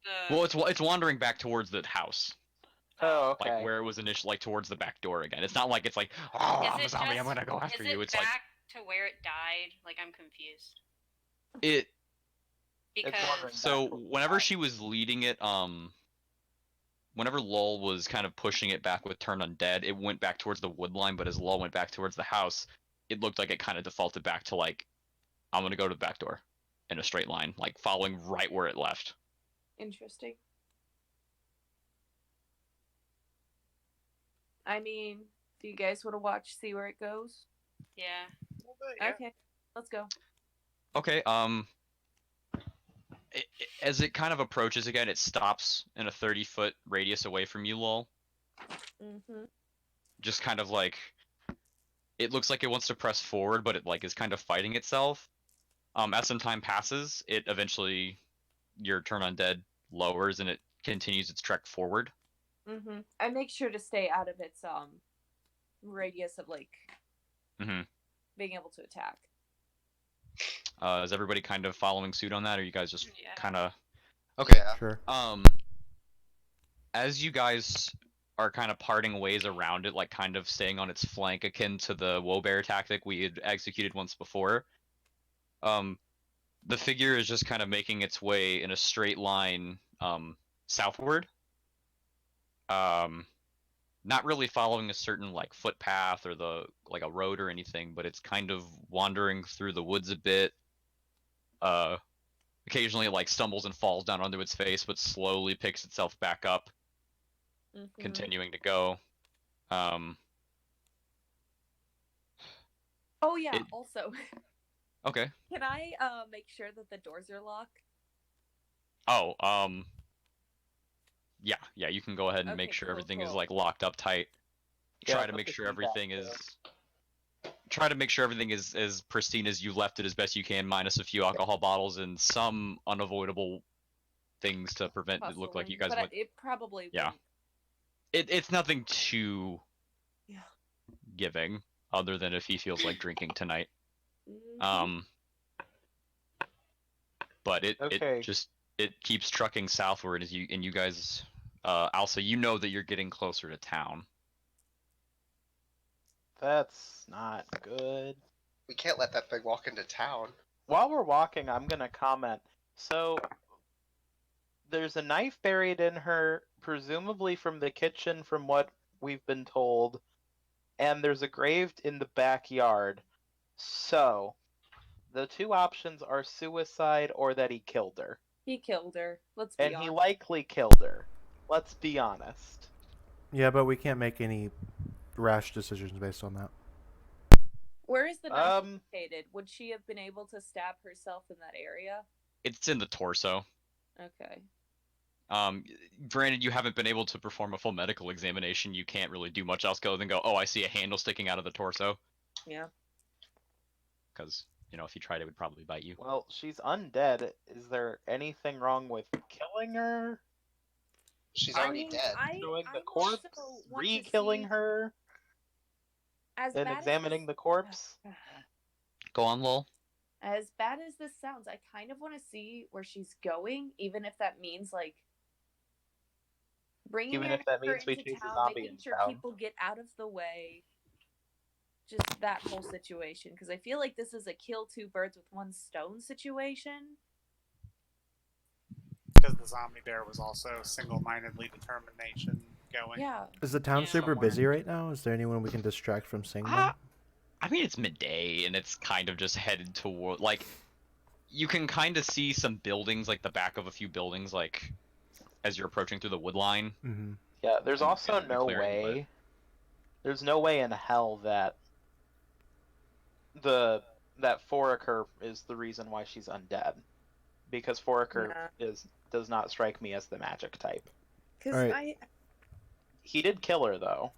that the... Well, it's wandering back towards the house, Oh, okay. like where it was initially, like towards the back door again. It's not like it's like, oh, Is I'm a it zombie, I'm just- gonna go after is you. it It's back like to where it died? Like, I'm confused. it. Because wandering So back. whenever she was leading it, whenever Lull was kind of pushing it back with Turn Undead, it went back towards the wood line. But as Lull went back towards the house, it looked like it kind of defaulted back to like, I'm gonna go to the back door, in a straight line, like following right where it left. Interesting. I mean, do you guys want to see where it goes? yeah. Okay, let's go. Okay. As it kind of approaches again, it stops in a 30-foot radius away from you, Lull. Mm-hmm. Just kind of like, it looks like it wants to press forward, but it like is kind of fighting itself. As some time passes, it eventually, your Turn Undead lowers and it continues its trek forward. Mm-hmm. I make sure to stay out of its radius of like being able to attack. Is everybody kind of following suit on that, or you guys just Yeah. kind of? Okay. Yeah. Sure. As you guys are kind of parting ways around it, like kind of staying on its flank, akin to the Wobear tactic we had executed once before, the figure is just kind of making its way in a straight line southward. Not really following a certain like footpath or the like a road or anything, but it's kind of wandering through the woods a bit. Occasionally, it like stumbles and falls down onto its face, but slowly picks itself back up, continuing to go. Oh yeah. It- Also, Okay. can I make sure that the doors are locked? Oh, yeah, you can go ahead and Okay, make sure cool, everything is cool. like locked up tight. Yeah, Try to put make the sure key back everything there. is. Try to make sure everything is as pristine as you left it as best you can, minus a few alcohol bottles and some unavoidable things to prevent it look like you Hustling, guys but went. it probably Yeah. wouldn't. It's nothing too Yeah. giving, other than if he feels like drinking tonight. Mhm. But Okay. it keeps trucking southward as you guys, Alsa, you know that you're getting closer to town. That's not good. We can't let that thing walk into town. While we're walking, I'm gonna comment. So, there's a knife buried in her, presumably from the kitchen, from what we've been told, and there's a grave in the backyard. So, the two options are suicide or that he killed her. He killed her. Let's be And he honest. likely killed her. Let's be honest. Yeah, but we can't make any rash decisions based on that. Where is the knife Um, located? Would she have been able to stab herself in that area? It's in the torso. Okay. Granted, you haven't been able to perform a full medical examination. You can't really do much else other than go, oh, I see a handle sticking out of the torso. Yeah. Because, if you tried, it would probably bite you. well, she's undead. Is there anything wrong with killing her? She's I already mean, dead. Doing the I corpse? also want to Re-killing see- her? As Then bad as examining this- the corpse? Go on, Lull. As bad as this sounds, I kind of want to see where she's going, even if that means like bringing Even her if that means we into chase a town, zombie making in sure town. people get out of the way. Just that whole situation, because I feel like this is a kill two birds with one stone situation. Because the zombie bear was also single-mindedly determination going. Yeah. Is the town Yeah. super Somewhere. busy right now? Is there anyone we can distract from seeing them? Ah, I mean, it's midday, and it's kind of just headed toward, like, you can kind of see some buildings, like the back of a few buildings, like, as you're approaching through the wood line. Mm-hmm. Yeah, there's And also the no clearing, but- way. There's no way in hell that that Foraker is the reason why she's undead. Because Foraker Nah. does not strike me as the magic type. Because Alright. He did kill her though,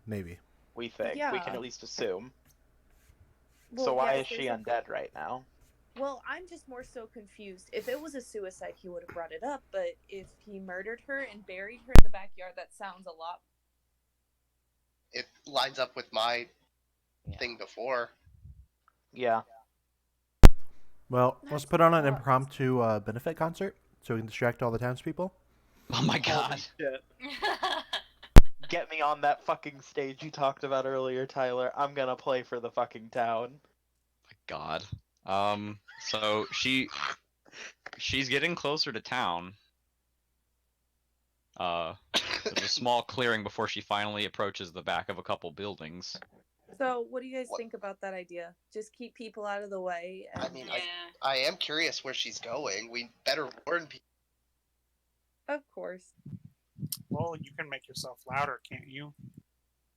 Maybe. we think. We Yeah. can at least assume. Well, So why yes, is she there's a- undead right now? Well, I'm just more so confused. If it was a suicide, he would have brought it up. But if he murdered her and buried her in the backyard, that sounds a lot. It lines up with my thing before. Yeah. Well, let's That's put on an fucked. impromptu benefit concert so we can distract all the townspeople. Oh my god. Holy shit. Get me on that fucking stage you talked about earlier, Tyler. I'm gonna play for the fucking town. My god. So she's getting closer to town. There's a small clearing before she finally approaches the back of a couple buildings. So, what do you guys What- think about that idea? Just keep people out of the way. And... I mean, Yeah. I am curious where she's going. We better warn people. Of course. Well, you can make yourself louder, can't you?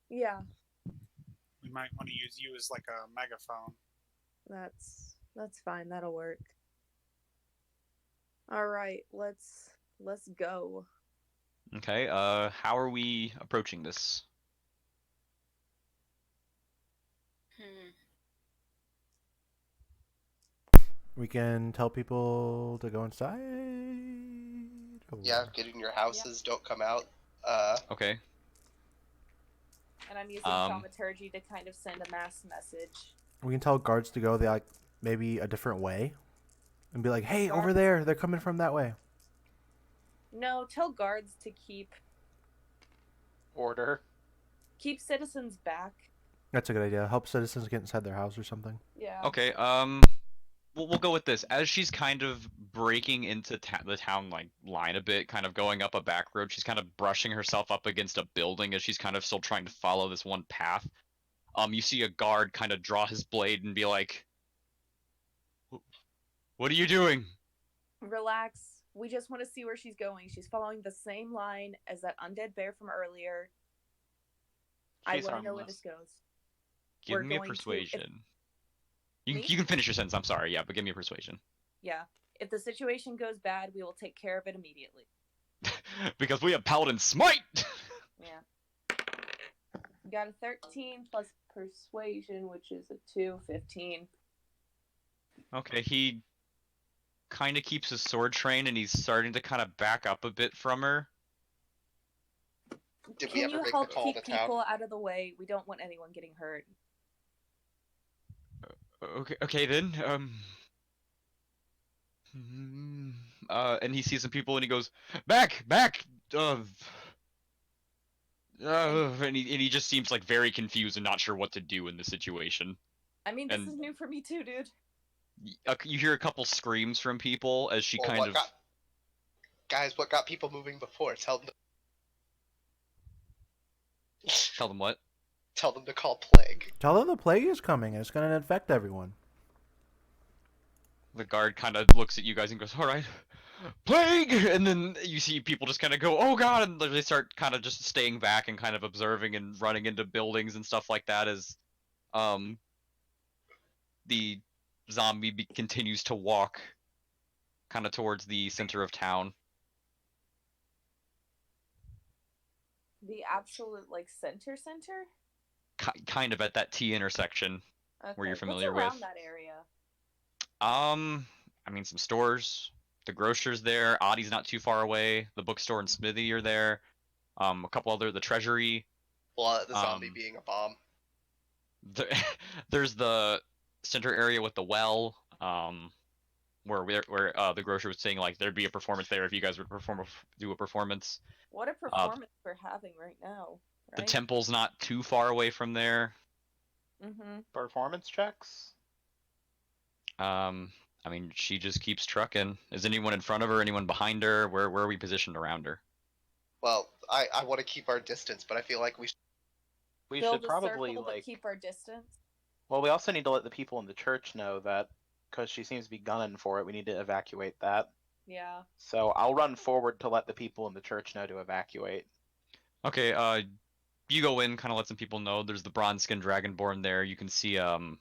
Yeah, We might want to use you as like a megaphone. that's fine. That'll work. All right, let's go. Okay, how are we approaching this? We can tell people to go inside. or- Yeah, get in your houses. Don't come out. Okay. And I'm using Um, thaumaturgy to kind of send a mass message. We can tell guards to go maybe a different way, and be like, "Hey, over Guards? there! They're coming from that way." No, tell guards to keep Order. citizens back. That's a good idea. Help citizens get inside their house or something. Yeah. Okay, we'll go with this. As she's kind of breaking into the town like line a bit, kind of going up a back road, she's kind of brushing herself up against a building as she's kind of still trying to follow this one path. You see a guard kind of draw his blade and be like, "What are you doing?" Relax. We just want to see where she's going. She's following the same line as that undead bear from earlier. I She's want to know where harmless. this goes. Give We're me a going to- if- persuasion. You Me? can finish your sentence. I'm sorry. Yeah, but give me a persuasion. Yeah. If the situation goes bad, we will take care of it immediately. Because we have Paladin Smite. Yeah. You got a 13 plus persuasion, which is a 2, 15. Okay, he kind of keeps his sword trained, and he's starting to kind of back up a bit from her. Did we Can ever you make help the call keep to town? people out of the way? We don't want anyone getting hurt. Okay then. And he sees some people, and he goes, "Back, back!" And he just seems like very confused and not sure what to do in the situation. I mean, this And- is new for me too, dude. You hear a couple screams from people as she Well, kind what of. Guys, what got people moving before? Tell them Tell them what? Tell them to call plague. Tell them the plague is coming and it's going to infect everyone. The guard kind of looks at you guys and goes, "All right, plague!" And then you see people just kind of go, "Oh god!" And they start kind of just staying back and kind of observing and running into buildings and stuff like that as, the zombie continues to walk, kind of towards the center of town. The absolute, like, center? Kind of at that T intersection. Okay. Where you're familiar What's around with. that area? I mean, some stores. The grocer's there. Audie's not too far away. The bookstore and smithy are there. A couple other, the treasury. Well, the zombie being a bomb. There's the center area with the well. Where the grocer was saying like there'd be a performance there if you guys would do a performance. What a performance we're having right now, right? The temple's not too far away from there. Mm-hmm. Performance checks? I mean, she just keeps trucking. Is anyone in front of her? Anyone behind her? Where are we positioned around her? Well, I want to keep our distance, but I feel like we should. We Build should a probably, circle, but like... keep our distance. Well, we also need to let the people in the church know that, because she seems to be gunning for it, we need to evacuate that. Yeah. So I'll run forward to let the people in the church know to evacuate. Okay, you go in, kind of let some people know. There's the bronze-skinned dragonborn there. You can see Devon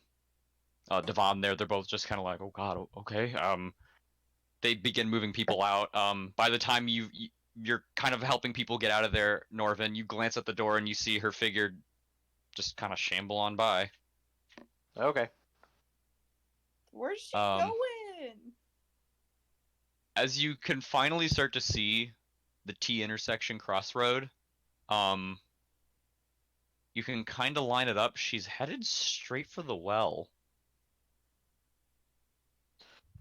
there. They're both just kind of like, oh god, okay. They begin moving people out. By the time you're kind of helping people get out of there, Norven, you glance at the door and you see her figure just kind of shamble on by. Okay. Where's she going? As you can finally start to see the T intersection crossroad, you can kind of line it up. She's headed straight for the well.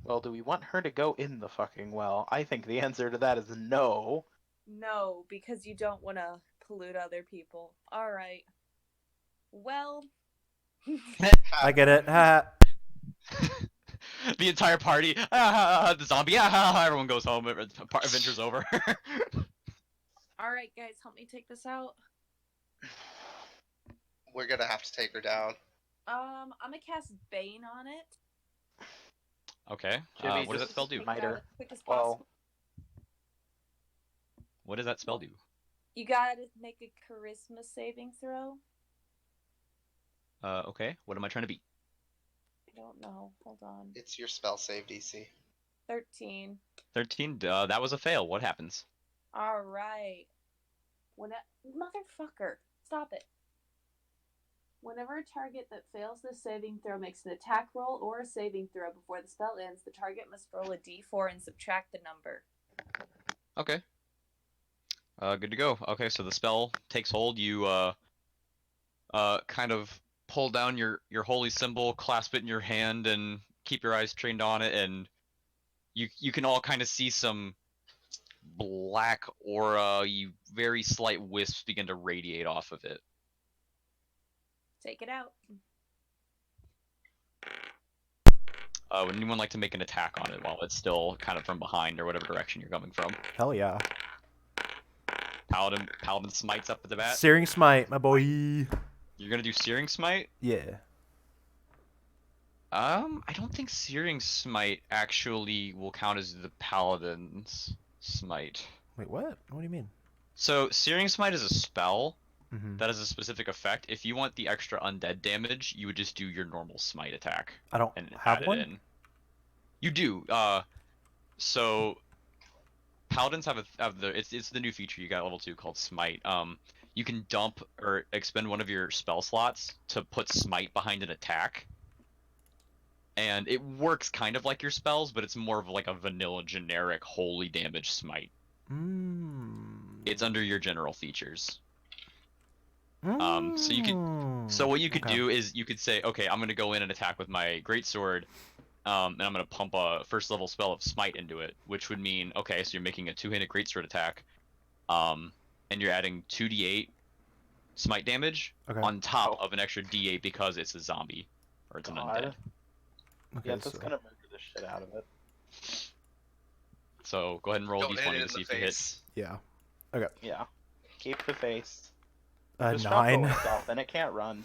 Well, do we want her to go in the fucking well? I think the answer to that is no. No, because you don't want to pollute other people. All right. Well. I get it. Ha. The entire party, the zombie, everyone goes home. Adventure's over. All right, guys, help me take this out. We're gonna have to take her down. I'm gonna cast Bane on it. Okay. Should we What does that just spell do? Take it out Miter. as quick as Well, possible. What does that spell do? You gotta make a charisma saving throw. Okay. What am I trying to beat? I don't know. Hold on. It's your spell save DC. 13. 13. That was a fail. What happens? All right. Motherfucker, stop it. Whenever a target that fails this saving throw makes an attack roll or a saving throw before the spell ends, the target must roll a d4 and subtract the number. Okay. Good to go. Okay, so the spell takes hold. You kind of pull down your holy symbol, clasp it in your hand, and keep your eyes trained on it, and you can all kind of see some black aura, very slight wisps begin to radiate off of it. Take it out. Would anyone like to make an attack on it while it's still kind of from behind or whatever direction you're coming from? Hell yeah. Paladin smites up at the bat. Searing Smite, my boy. You're gonna do Searing Smite? Yeah. I don't think Searing Smite actually will count as the Paladin's Smite. Wait, what? What do you mean? So Searing Smite is a spell Mm-hmm. that has a specific effect. If you want the extra undead damage, you would just do your normal Smite attack I don't and have add one. it in. You do. So Paladins have the it's the new feature you got at level 2 called Smite. You can dump or expend one of your spell slots to put Smite behind an attack. And it works kind of like your spells, but it's more of like a vanilla generic holy damage smite. It's under your general features. So what you could do is you could say, okay, I'm gonna go in and attack with my greatsword, and I'm gonna pump a first level spell of smite into it, which would mean, okay, so you're making a two-handed greatsword attack, and you're adding 2d8 smite damage on top of an extra d8 because it's a zombie or it's an undead. Okay, Yeah, that's gonna murder the shit out of it. So go ahead and roll Don't hit d20 it to in see the if you hit. face. Yeah. Okay. Yeah. Keep the face. A The struggle 9. is off, and it can't run.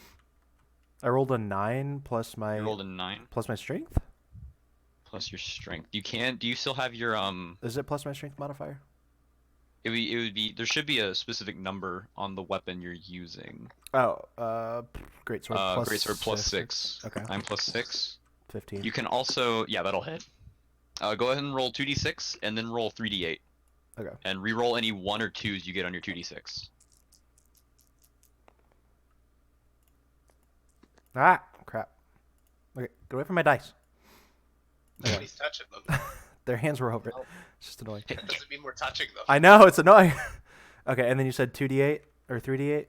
I rolled a 9 plus my. You rolled a 9 plus my strength. plus your strength. You can. Do you still have your Is it plus my strength modifier? It would be. There should be a specific number on the weapon you're using. Oh, greatsword plus. Greatsword plus 6. Okay. I'm plus 6. 15. You can also. Yeah, that'll hit. Go ahead and roll 2d6 and then roll 3d8. Okay. And re-roll any 1 or 2s you get on your 2d6. Ah, crap. Okay, get away from my dice. Nobody's touching them. Their hands were over it. It's just annoying. That doesn't mean we're touching them. I know, it's annoying. Okay, and then you said 2d8 or 3d8?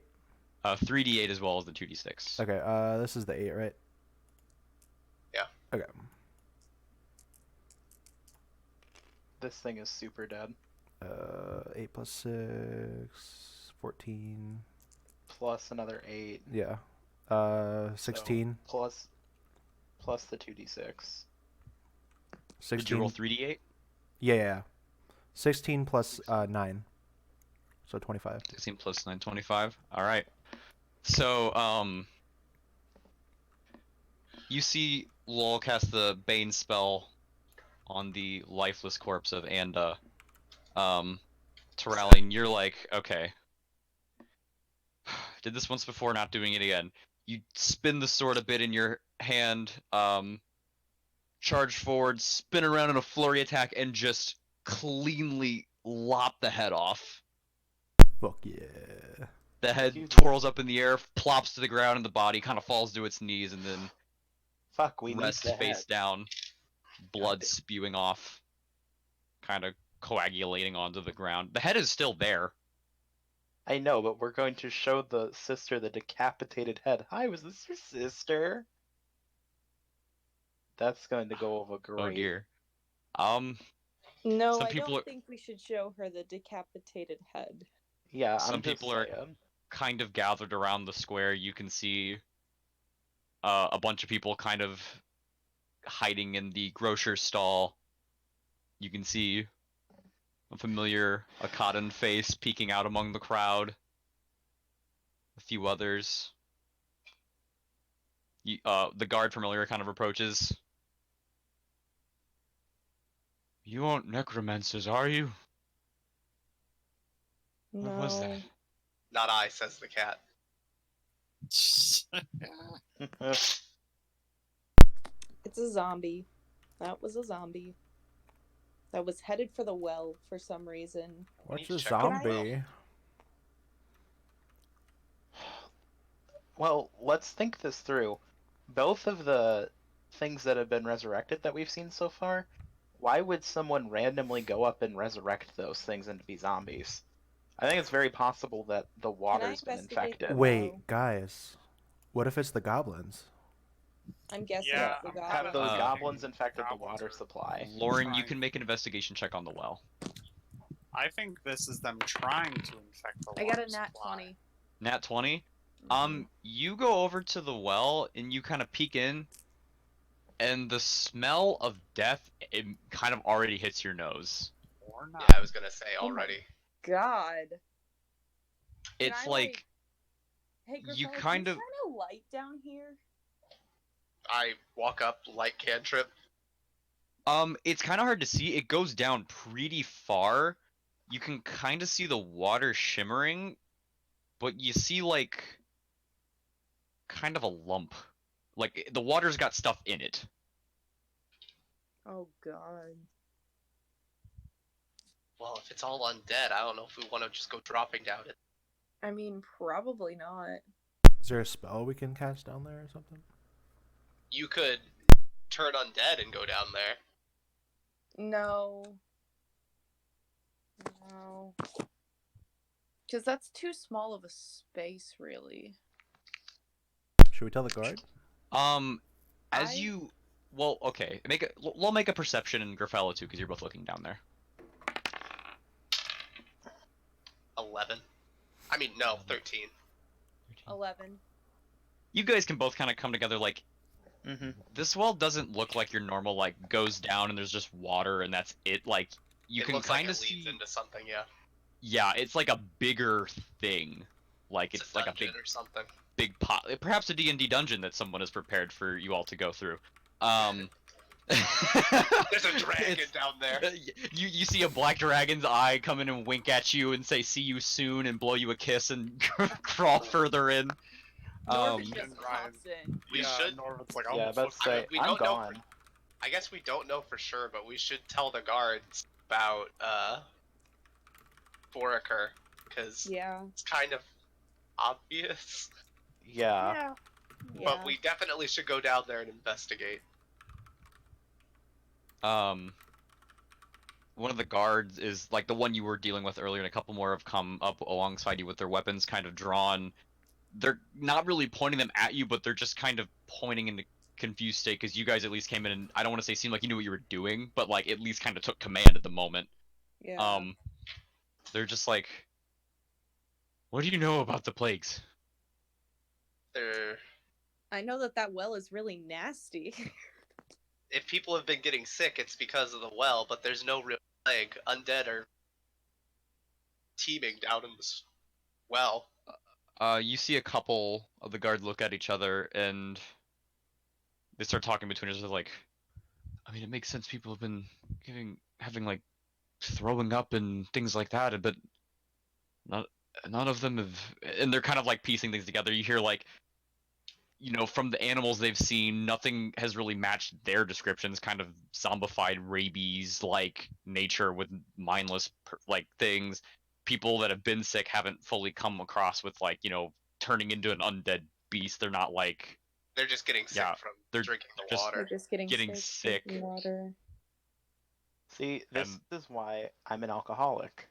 3d8 as well as the 2d6. Okay, this is the 8, right? Yeah. Okay. This thing is super dead. 8 plus 6, 14. Plus another 8. Yeah. 16. So plus the 2d6. 16. Did you roll 3d8? Yeah. 16 plus 9. So 25. 16 plus 9, 25. Alright. So, you see Lull cast the Bane spell on the lifeless corpse of Anda. Turalyon, you're like, okay. Did this once before, not doing it again. You spin the sword a bit in your hand, charge forward, spin around in a flurry attack, and just cleanly lop the head off. Fuck yeah. The head twirls up in the air, plops to the ground, and the body kind of falls to its knees, and then rests face down, blood spewing off, kind of coagulating onto the ground. The head is still there. I know, but we're going to show the sister the decapitated head. Hi, was this your sister? That's going to go over great. Oh dear. No, some I people don't are- think we should show her the decapitated head. Yeah, Some people are kind of gathered around the square. You can see a bunch of people kind of hiding in the grocer's stall. You can see a familiar Akadan face peeking out among the crowd. A few others. The guard familiar kind of approaches. You aren't necromancers, are you? No. What was that? Not I, says the cat. It's a zombie. That was a zombie. That was headed for the well for some reason. What's need a to check on the zombie? Well, let's think this through. Both of the things that have been resurrected that we've seen so far, why would someone randomly go up and resurrect those things and be zombies? I think it's very possible that the water's been investigate the infected. Wait, well? guys. What if it's the goblins? I'm guessing Yeah, it's the I'm Have kinda those thinking goblins infected the goblins water are- supply? Lauren, you Trying. can make an investigation check on the well. I think this is them trying to infect the I got a water nat supply. 20. Nat 20? You go over to the well and you kind of peek in, and the smell of death, it kind of already hits your nose. Or not. Yeah, I was gonna say Oh my already. God. It's I, like, Hey, you Gryfella, kind can of- you shine a light down here? I walk up like cantrip. It's kind of hard to see. It goes down pretty far. You can kind of see the water shimmering, but you see like kind of a lump. Like the water's got stuff in it. Oh god. Well, if it's all undead, I don't know if we want to just go dropping down it. I mean, probably not. Is there a spell we can cast down there or something? You could turn undead and go down there. No. No. Because that's too small of a space, really. Should we tell the guard? As you, well, okay, we'll make a perception in Gryfella too, because you're both looking down there. 11. I mean, no, 13. 11. You guys can both kind of come together like, Mm-hmm. this well doesn't look like your normal, like, goes down and there's just water and that's it. Like, you It can looks like kind it of leads see. into something, yeah. Yeah, it's like a bigger thing. Like, it's like a dungeon or something. big pot. Perhaps a D&D dungeon that someone has prepared for you all to go through. There's a dragon It's- down there. You see a black dragon's eye come in and wink at you and say "see you soon" and blow you a kiss and crawl further in. Norven you just and Ryan. pops in. We should. Norman's like, Yeah, almost but looks I mean, say we I'm don't know gone. I guess we don't know for sure, but we should tell the guards about Foraker, because Yeah. it's kind of obvious. Yeah. But we definitely should go down there and investigate. One of the guards is like the one you were dealing with earlier, and a couple more have come up alongside you with their weapons kind of drawn. They're not really pointing them at you, but they're just kind of pointing in a confused state, because you guys at least came in and, I don't want to say seemed like you knew what you were doing, but like at least kind of took command at the moment. Yeah. They're just like, what do you know about the plagues? There, I know that well is really nasty. if people have been getting sick, it's because of the well, but there's no real plague. Undead are teeming down in this well. You see a couple of the guards look at each other and they start talking between each other like, I mean, it makes sense people have been having like throwing up and things like that, but none of them have, and they're kind of like piecing things together. You hear like, you know, from the animals they've seen, nothing has really matched their descriptions, kind of zombified rabies like nature with mindless like things. People that have been sick haven't fully come across with like, you know, turning into an undead beast. They're not like, They're just getting sick Yeah, from they're drinking the just- They're water. just getting sick. drinking water. See, this is why I'm an alcoholic.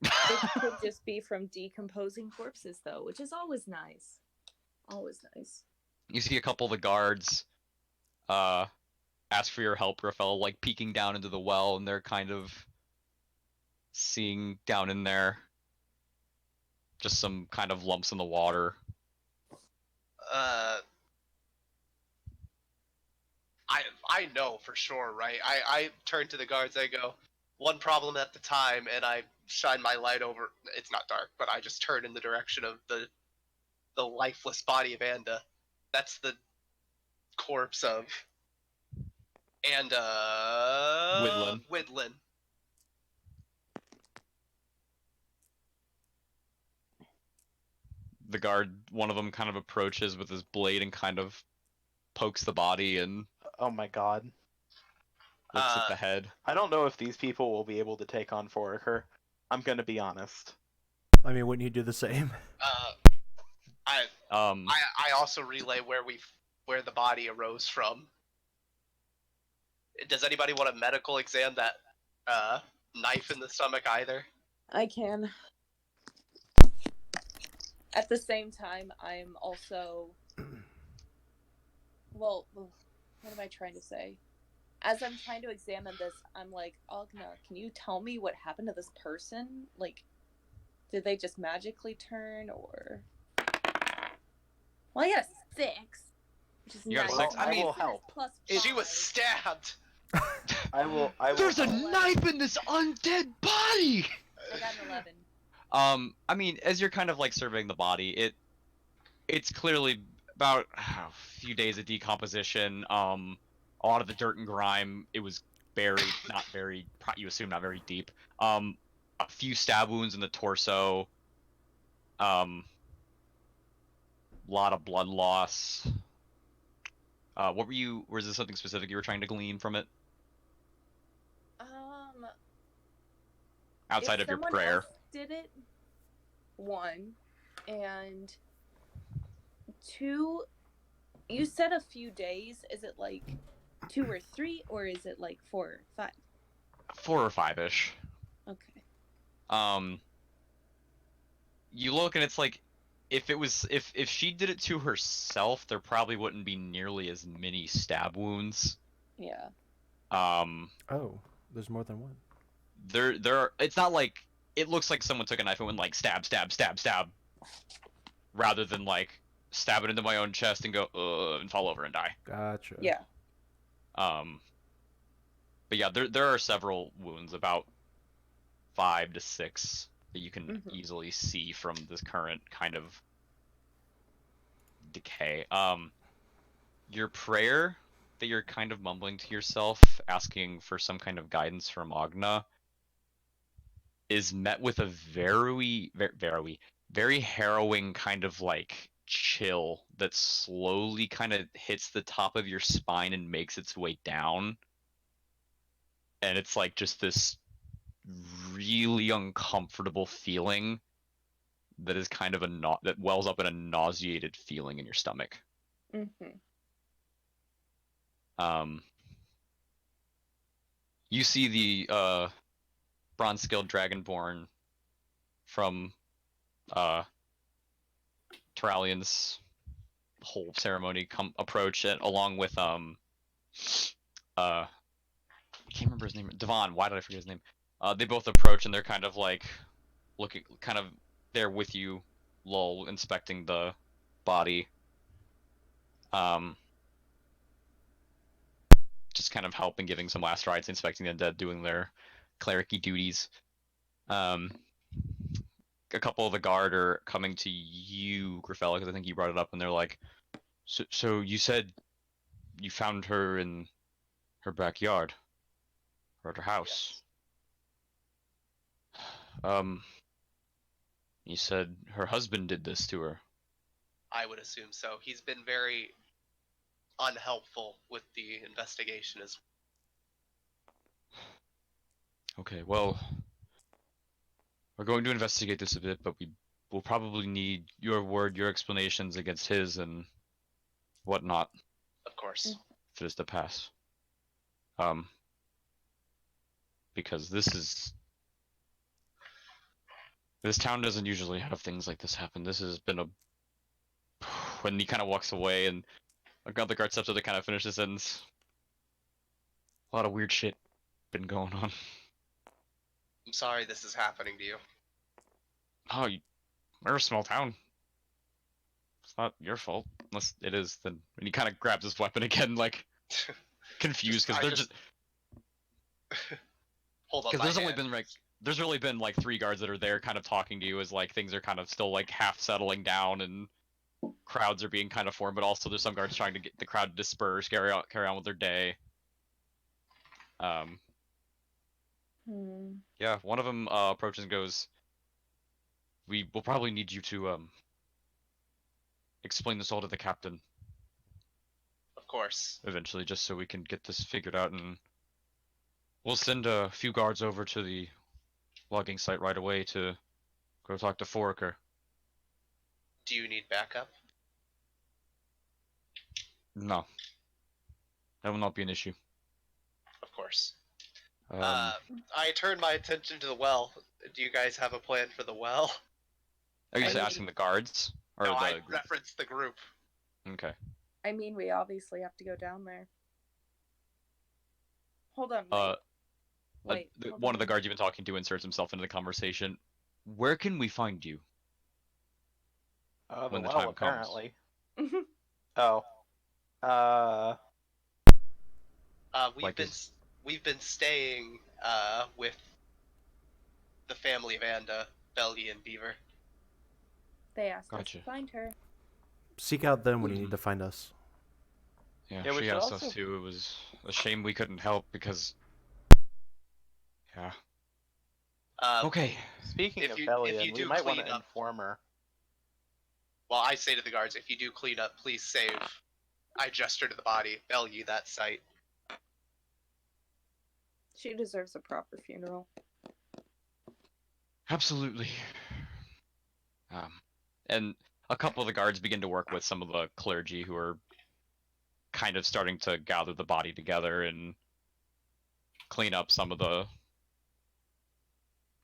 It could just be from decomposing corpses, though, which is always nice. Always nice. You see a couple of the guards ask for your help, Gryfella, like peeking down into the well, and they're kind of seeing down in there just some kind of lumps in the water. I know for sure, right? I turn to the guards, I go, one problem at the time, and I shine my light over. It's not dark, but I just turn in the direction of the lifeless body of Anda. That's the corpse of Widlin. Widlin. The guard, one of them kind of approaches with his blade and kind of pokes the body and Oh my god. looks at the head. I don't know if these people will be able to take on Foraker. I'm gonna be honest. I mean, wouldn't you do the same? I also relay where the body arose from. Does anybody want a medical exam that knife in the stomach either? I can. At the same time, I'm also. Well, what am I trying to say? As I'm trying to examine this, I'm like, Agna, can you tell me what happened to this person? Like, did they just magically turn, or? Well, I got a 6. Which is You got a nice. 6? I mean, will help. Plus She was 5. stabbed. I will. There's a help. knife in this undead body! I got an 11. I mean, as you're kind of like surveying the body, it's clearly about a few days of decomposition. A lot of the dirt and grime, it was buried, not very, you assume not very deep. A few stab wounds in the torso. A lot of blood loss. What were you? Was there something specific you were trying to glean from it outside if of your someone prayer? else did it, one, and two. You said a few days. Is it like 2 or 3, or is it like 4 or 5? 4 or 5-ish. Okay. You look and it's like, if she did it to herself, there probably wouldn't be nearly as many stab wounds. Yeah. Oh, there's more than one. It's not like it looks like someone took a knife and went like stab, stab, stab, stab, rather than like stab it into my own chest and go and fall over and die. Gotcha. Yeah. But yeah, there are several wounds, about 5 to 6 that you can easily see from this current kind of decay. Your prayer that you're kind of mumbling to yourself, asking for some kind of guidance from Agna, is met with a very harrowing kind of like chill that slowly kind of hits the top of your spine and makes its way down. And it's like just this really uncomfortable feeling that is kind of that wells up in a nauseated feeling in your stomach. You see the bronze-scaled dragonborn from Turalyon's whole ceremony approach it, along with I can't remember his name. Devon. Why did I forget his name? They both approach and they're kind of like looking, kind of there with you, Lull, inspecting the body. Just kind of helping, giving some last rites, inspecting the undead, doing their clericy duties. A couple of the guard are coming to you, Gryfella, because I think you brought it up, and they're like, so you said you found her in her backyard, or at her house. Yes. You said her husband did this to her. I would assume so. He's been very unhelpful with the investigation as Okay, well, we're going to investigate this a bit, but we will probably need your word, your explanations against his and whatnot. Of course. If it is to pass. Because this town doesn't usually have things like this happen. This has been when he kind of walks away and the guard steps up to kind of finish this sentence. A lot of weird shit been going on. I'm sorry this is happening to you. Oh, we're a small town. It's not your fault. Unless it is, then... And he kind of grabs his weapon again, like, confused, because they're just... Hold on, because there's really been, like, 3 guards that are there kind of talking to you as, like, things are kind of still, like, half settling down and crowds are being kind of formed, but also there's some guards trying to get the crowd to disperse, carry on with their day. Yeah, one of them approaches and goes, we will probably need you to explain this all to the captain. Of course. Eventually, just so we can get this figured out, and we'll send a few guards over to the logging site right away to go talk to Foraker. Do you need backup? No. That will not be an issue. Of course. I turned my attention to the well. Do you guys have a plan for the well? Are you just asking the guards? Or No, the I group? referenced the group. Okay. I mean, we obviously have to go down there. Hold on. Wait. One of the guards you've been talking to inserts himself into the conversation. Where can we find you? When the time apparently. comes. We've been staying with the family of Anda, Belgi, and Beaver. They asked us Gotcha. to find her. seek out them when you need to find us. Yeah, Yeah, we she should asked also- us to. It was a shame we couldn't help because. Yeah. Okay. Speaking If of you Bellion, we do might want clean to up- inform her. Well, I say to the guards, if you do clean up, please save. I gesture to the body. Belly that sight. She deserves a proper funeral. Absolutely. And a couple of the guards begin to work with some of the clergy who are kind of starting to gather the body together and clean up some of the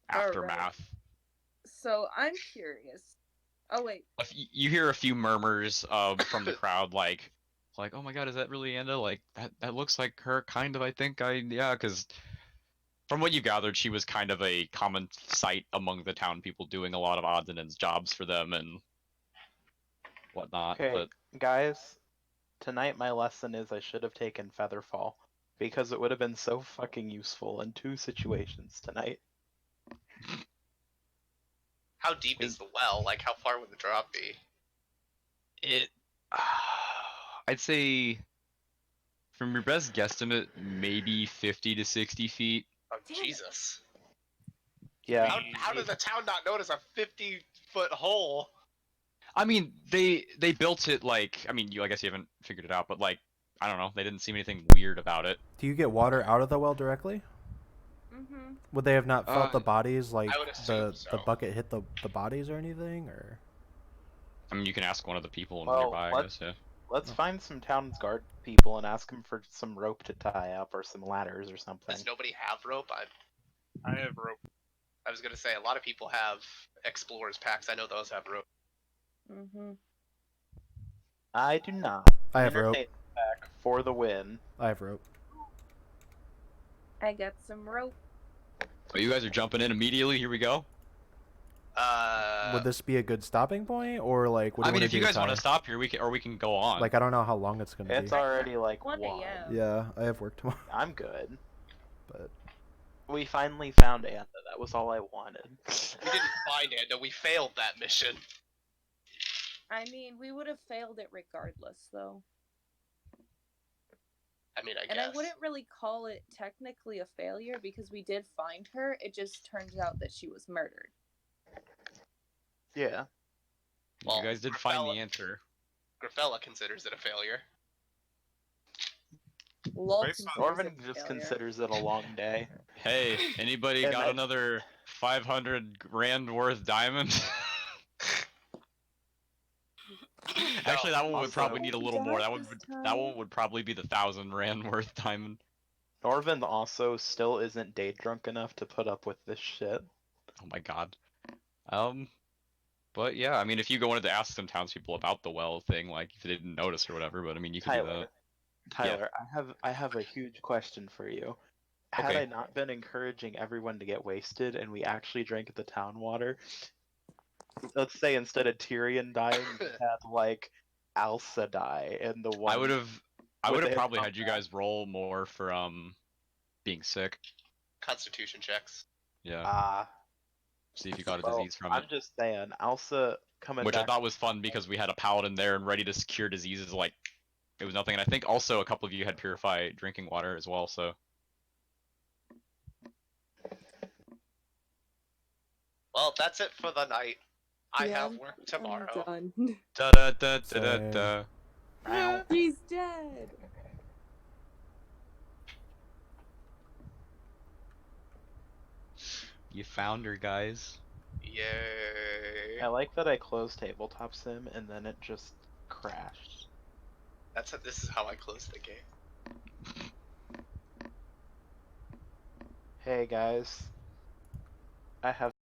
aftermath. So I'm curious. Oh wait, You hear a few murmurs from the crowd, like, oh my god, is that really Anda? Like, that looks like her, kind of. I think yeah, because from what you gathered, she was kind of a common sight among the town people, doing a lot of odds and ends jobs for them and whatnot. Okay, But guys, tonight my lesson is I should have taken Featherfall because it would have been so fucking useful in 2 situations tonight. How deep is the well? Like, how far would the drop be? it, I'd say, from your best guesstimate, maybe 50 to 60 feet. Oh, Jesus. Yeah. How does the town not notice a 50-foot hole? I mean, they built it like, I mean, I guess you haven't figured it out, but like, I don't know, they didn't seem anything weird about it. Do you get water out of the well directly? mm-hmm. Would they have not felt the bodies, like I would assume so. the bucket hit the bodies or anything, or? I mean, you can ask one of the people Well, nearby, I guess, yeah. Let's find some town's guard people and ask them for some rope to tie up or some ladders or something. Does nobody have rope? I have rope. I was gonna say, a lot of people have explorers packs. I know those have rope. Mm-hmm. I do not. I have rope. Entertainment pack for the win. I have rope. I got some rope. So you guys are jumping in immediately, here we go? Would this be a good stopping point, or like? What do I mean, you if you do guys want to time? stop here, we can go on. Like, I don't know how long it's gonna It's be. already like 1 1. a.m. Yeah, I have work tomorrow. I'm good. But We finally found Anda. That was all I wanted. We didn't find Anda. We failed that mission. I mean, we would have failed it regardless, though. I mean, I And guess. I wouldn't really call it technically a failure because we did find her. It just turns out that she was murdered. Yeah. Well, you guys did find Gryfella- the answer. Gryfella considers it a failure. Lull Based on- considers Norven it a just failure. considers it a long day. Hey, anybody And got I- another 500 grand worth diamond? Actually, that one would also- probably need a little more. That one This would probably be the 1,000 rand worth diamond. Norven also still isn't day drunk enough to put up with this shit. Oh my god. But yeah, I mean, if you wanted to ask some townspeople about the well thing, like if they didn't notice or whatever, but I mean, you could do that. Tyler, I have a huge question for you. Had Okay. I not been encouraging everyone to get wasted and we actually drank the town water, let's say instead of Tyrion dying, we had like Alsa die and the one I would have Would they have probably come had you guys roll more for being sick. Constitution checks. Yeah. See if you got a well, disease from I'm it. just saying, Alsa coming Which back. I thought was fun because we had a paladin there and ready to cure diseases like it was nothing. And I think also a couple of you had purify drinking water as well, so Well, that's it for the night. I Yeah, have work tomorrow. I'm da da da da da da. done. He's dead. You found her, guys. Yay. I like that I closed Tabletop Sim and then it just crashed. This is how I close the game. Hey guys, I have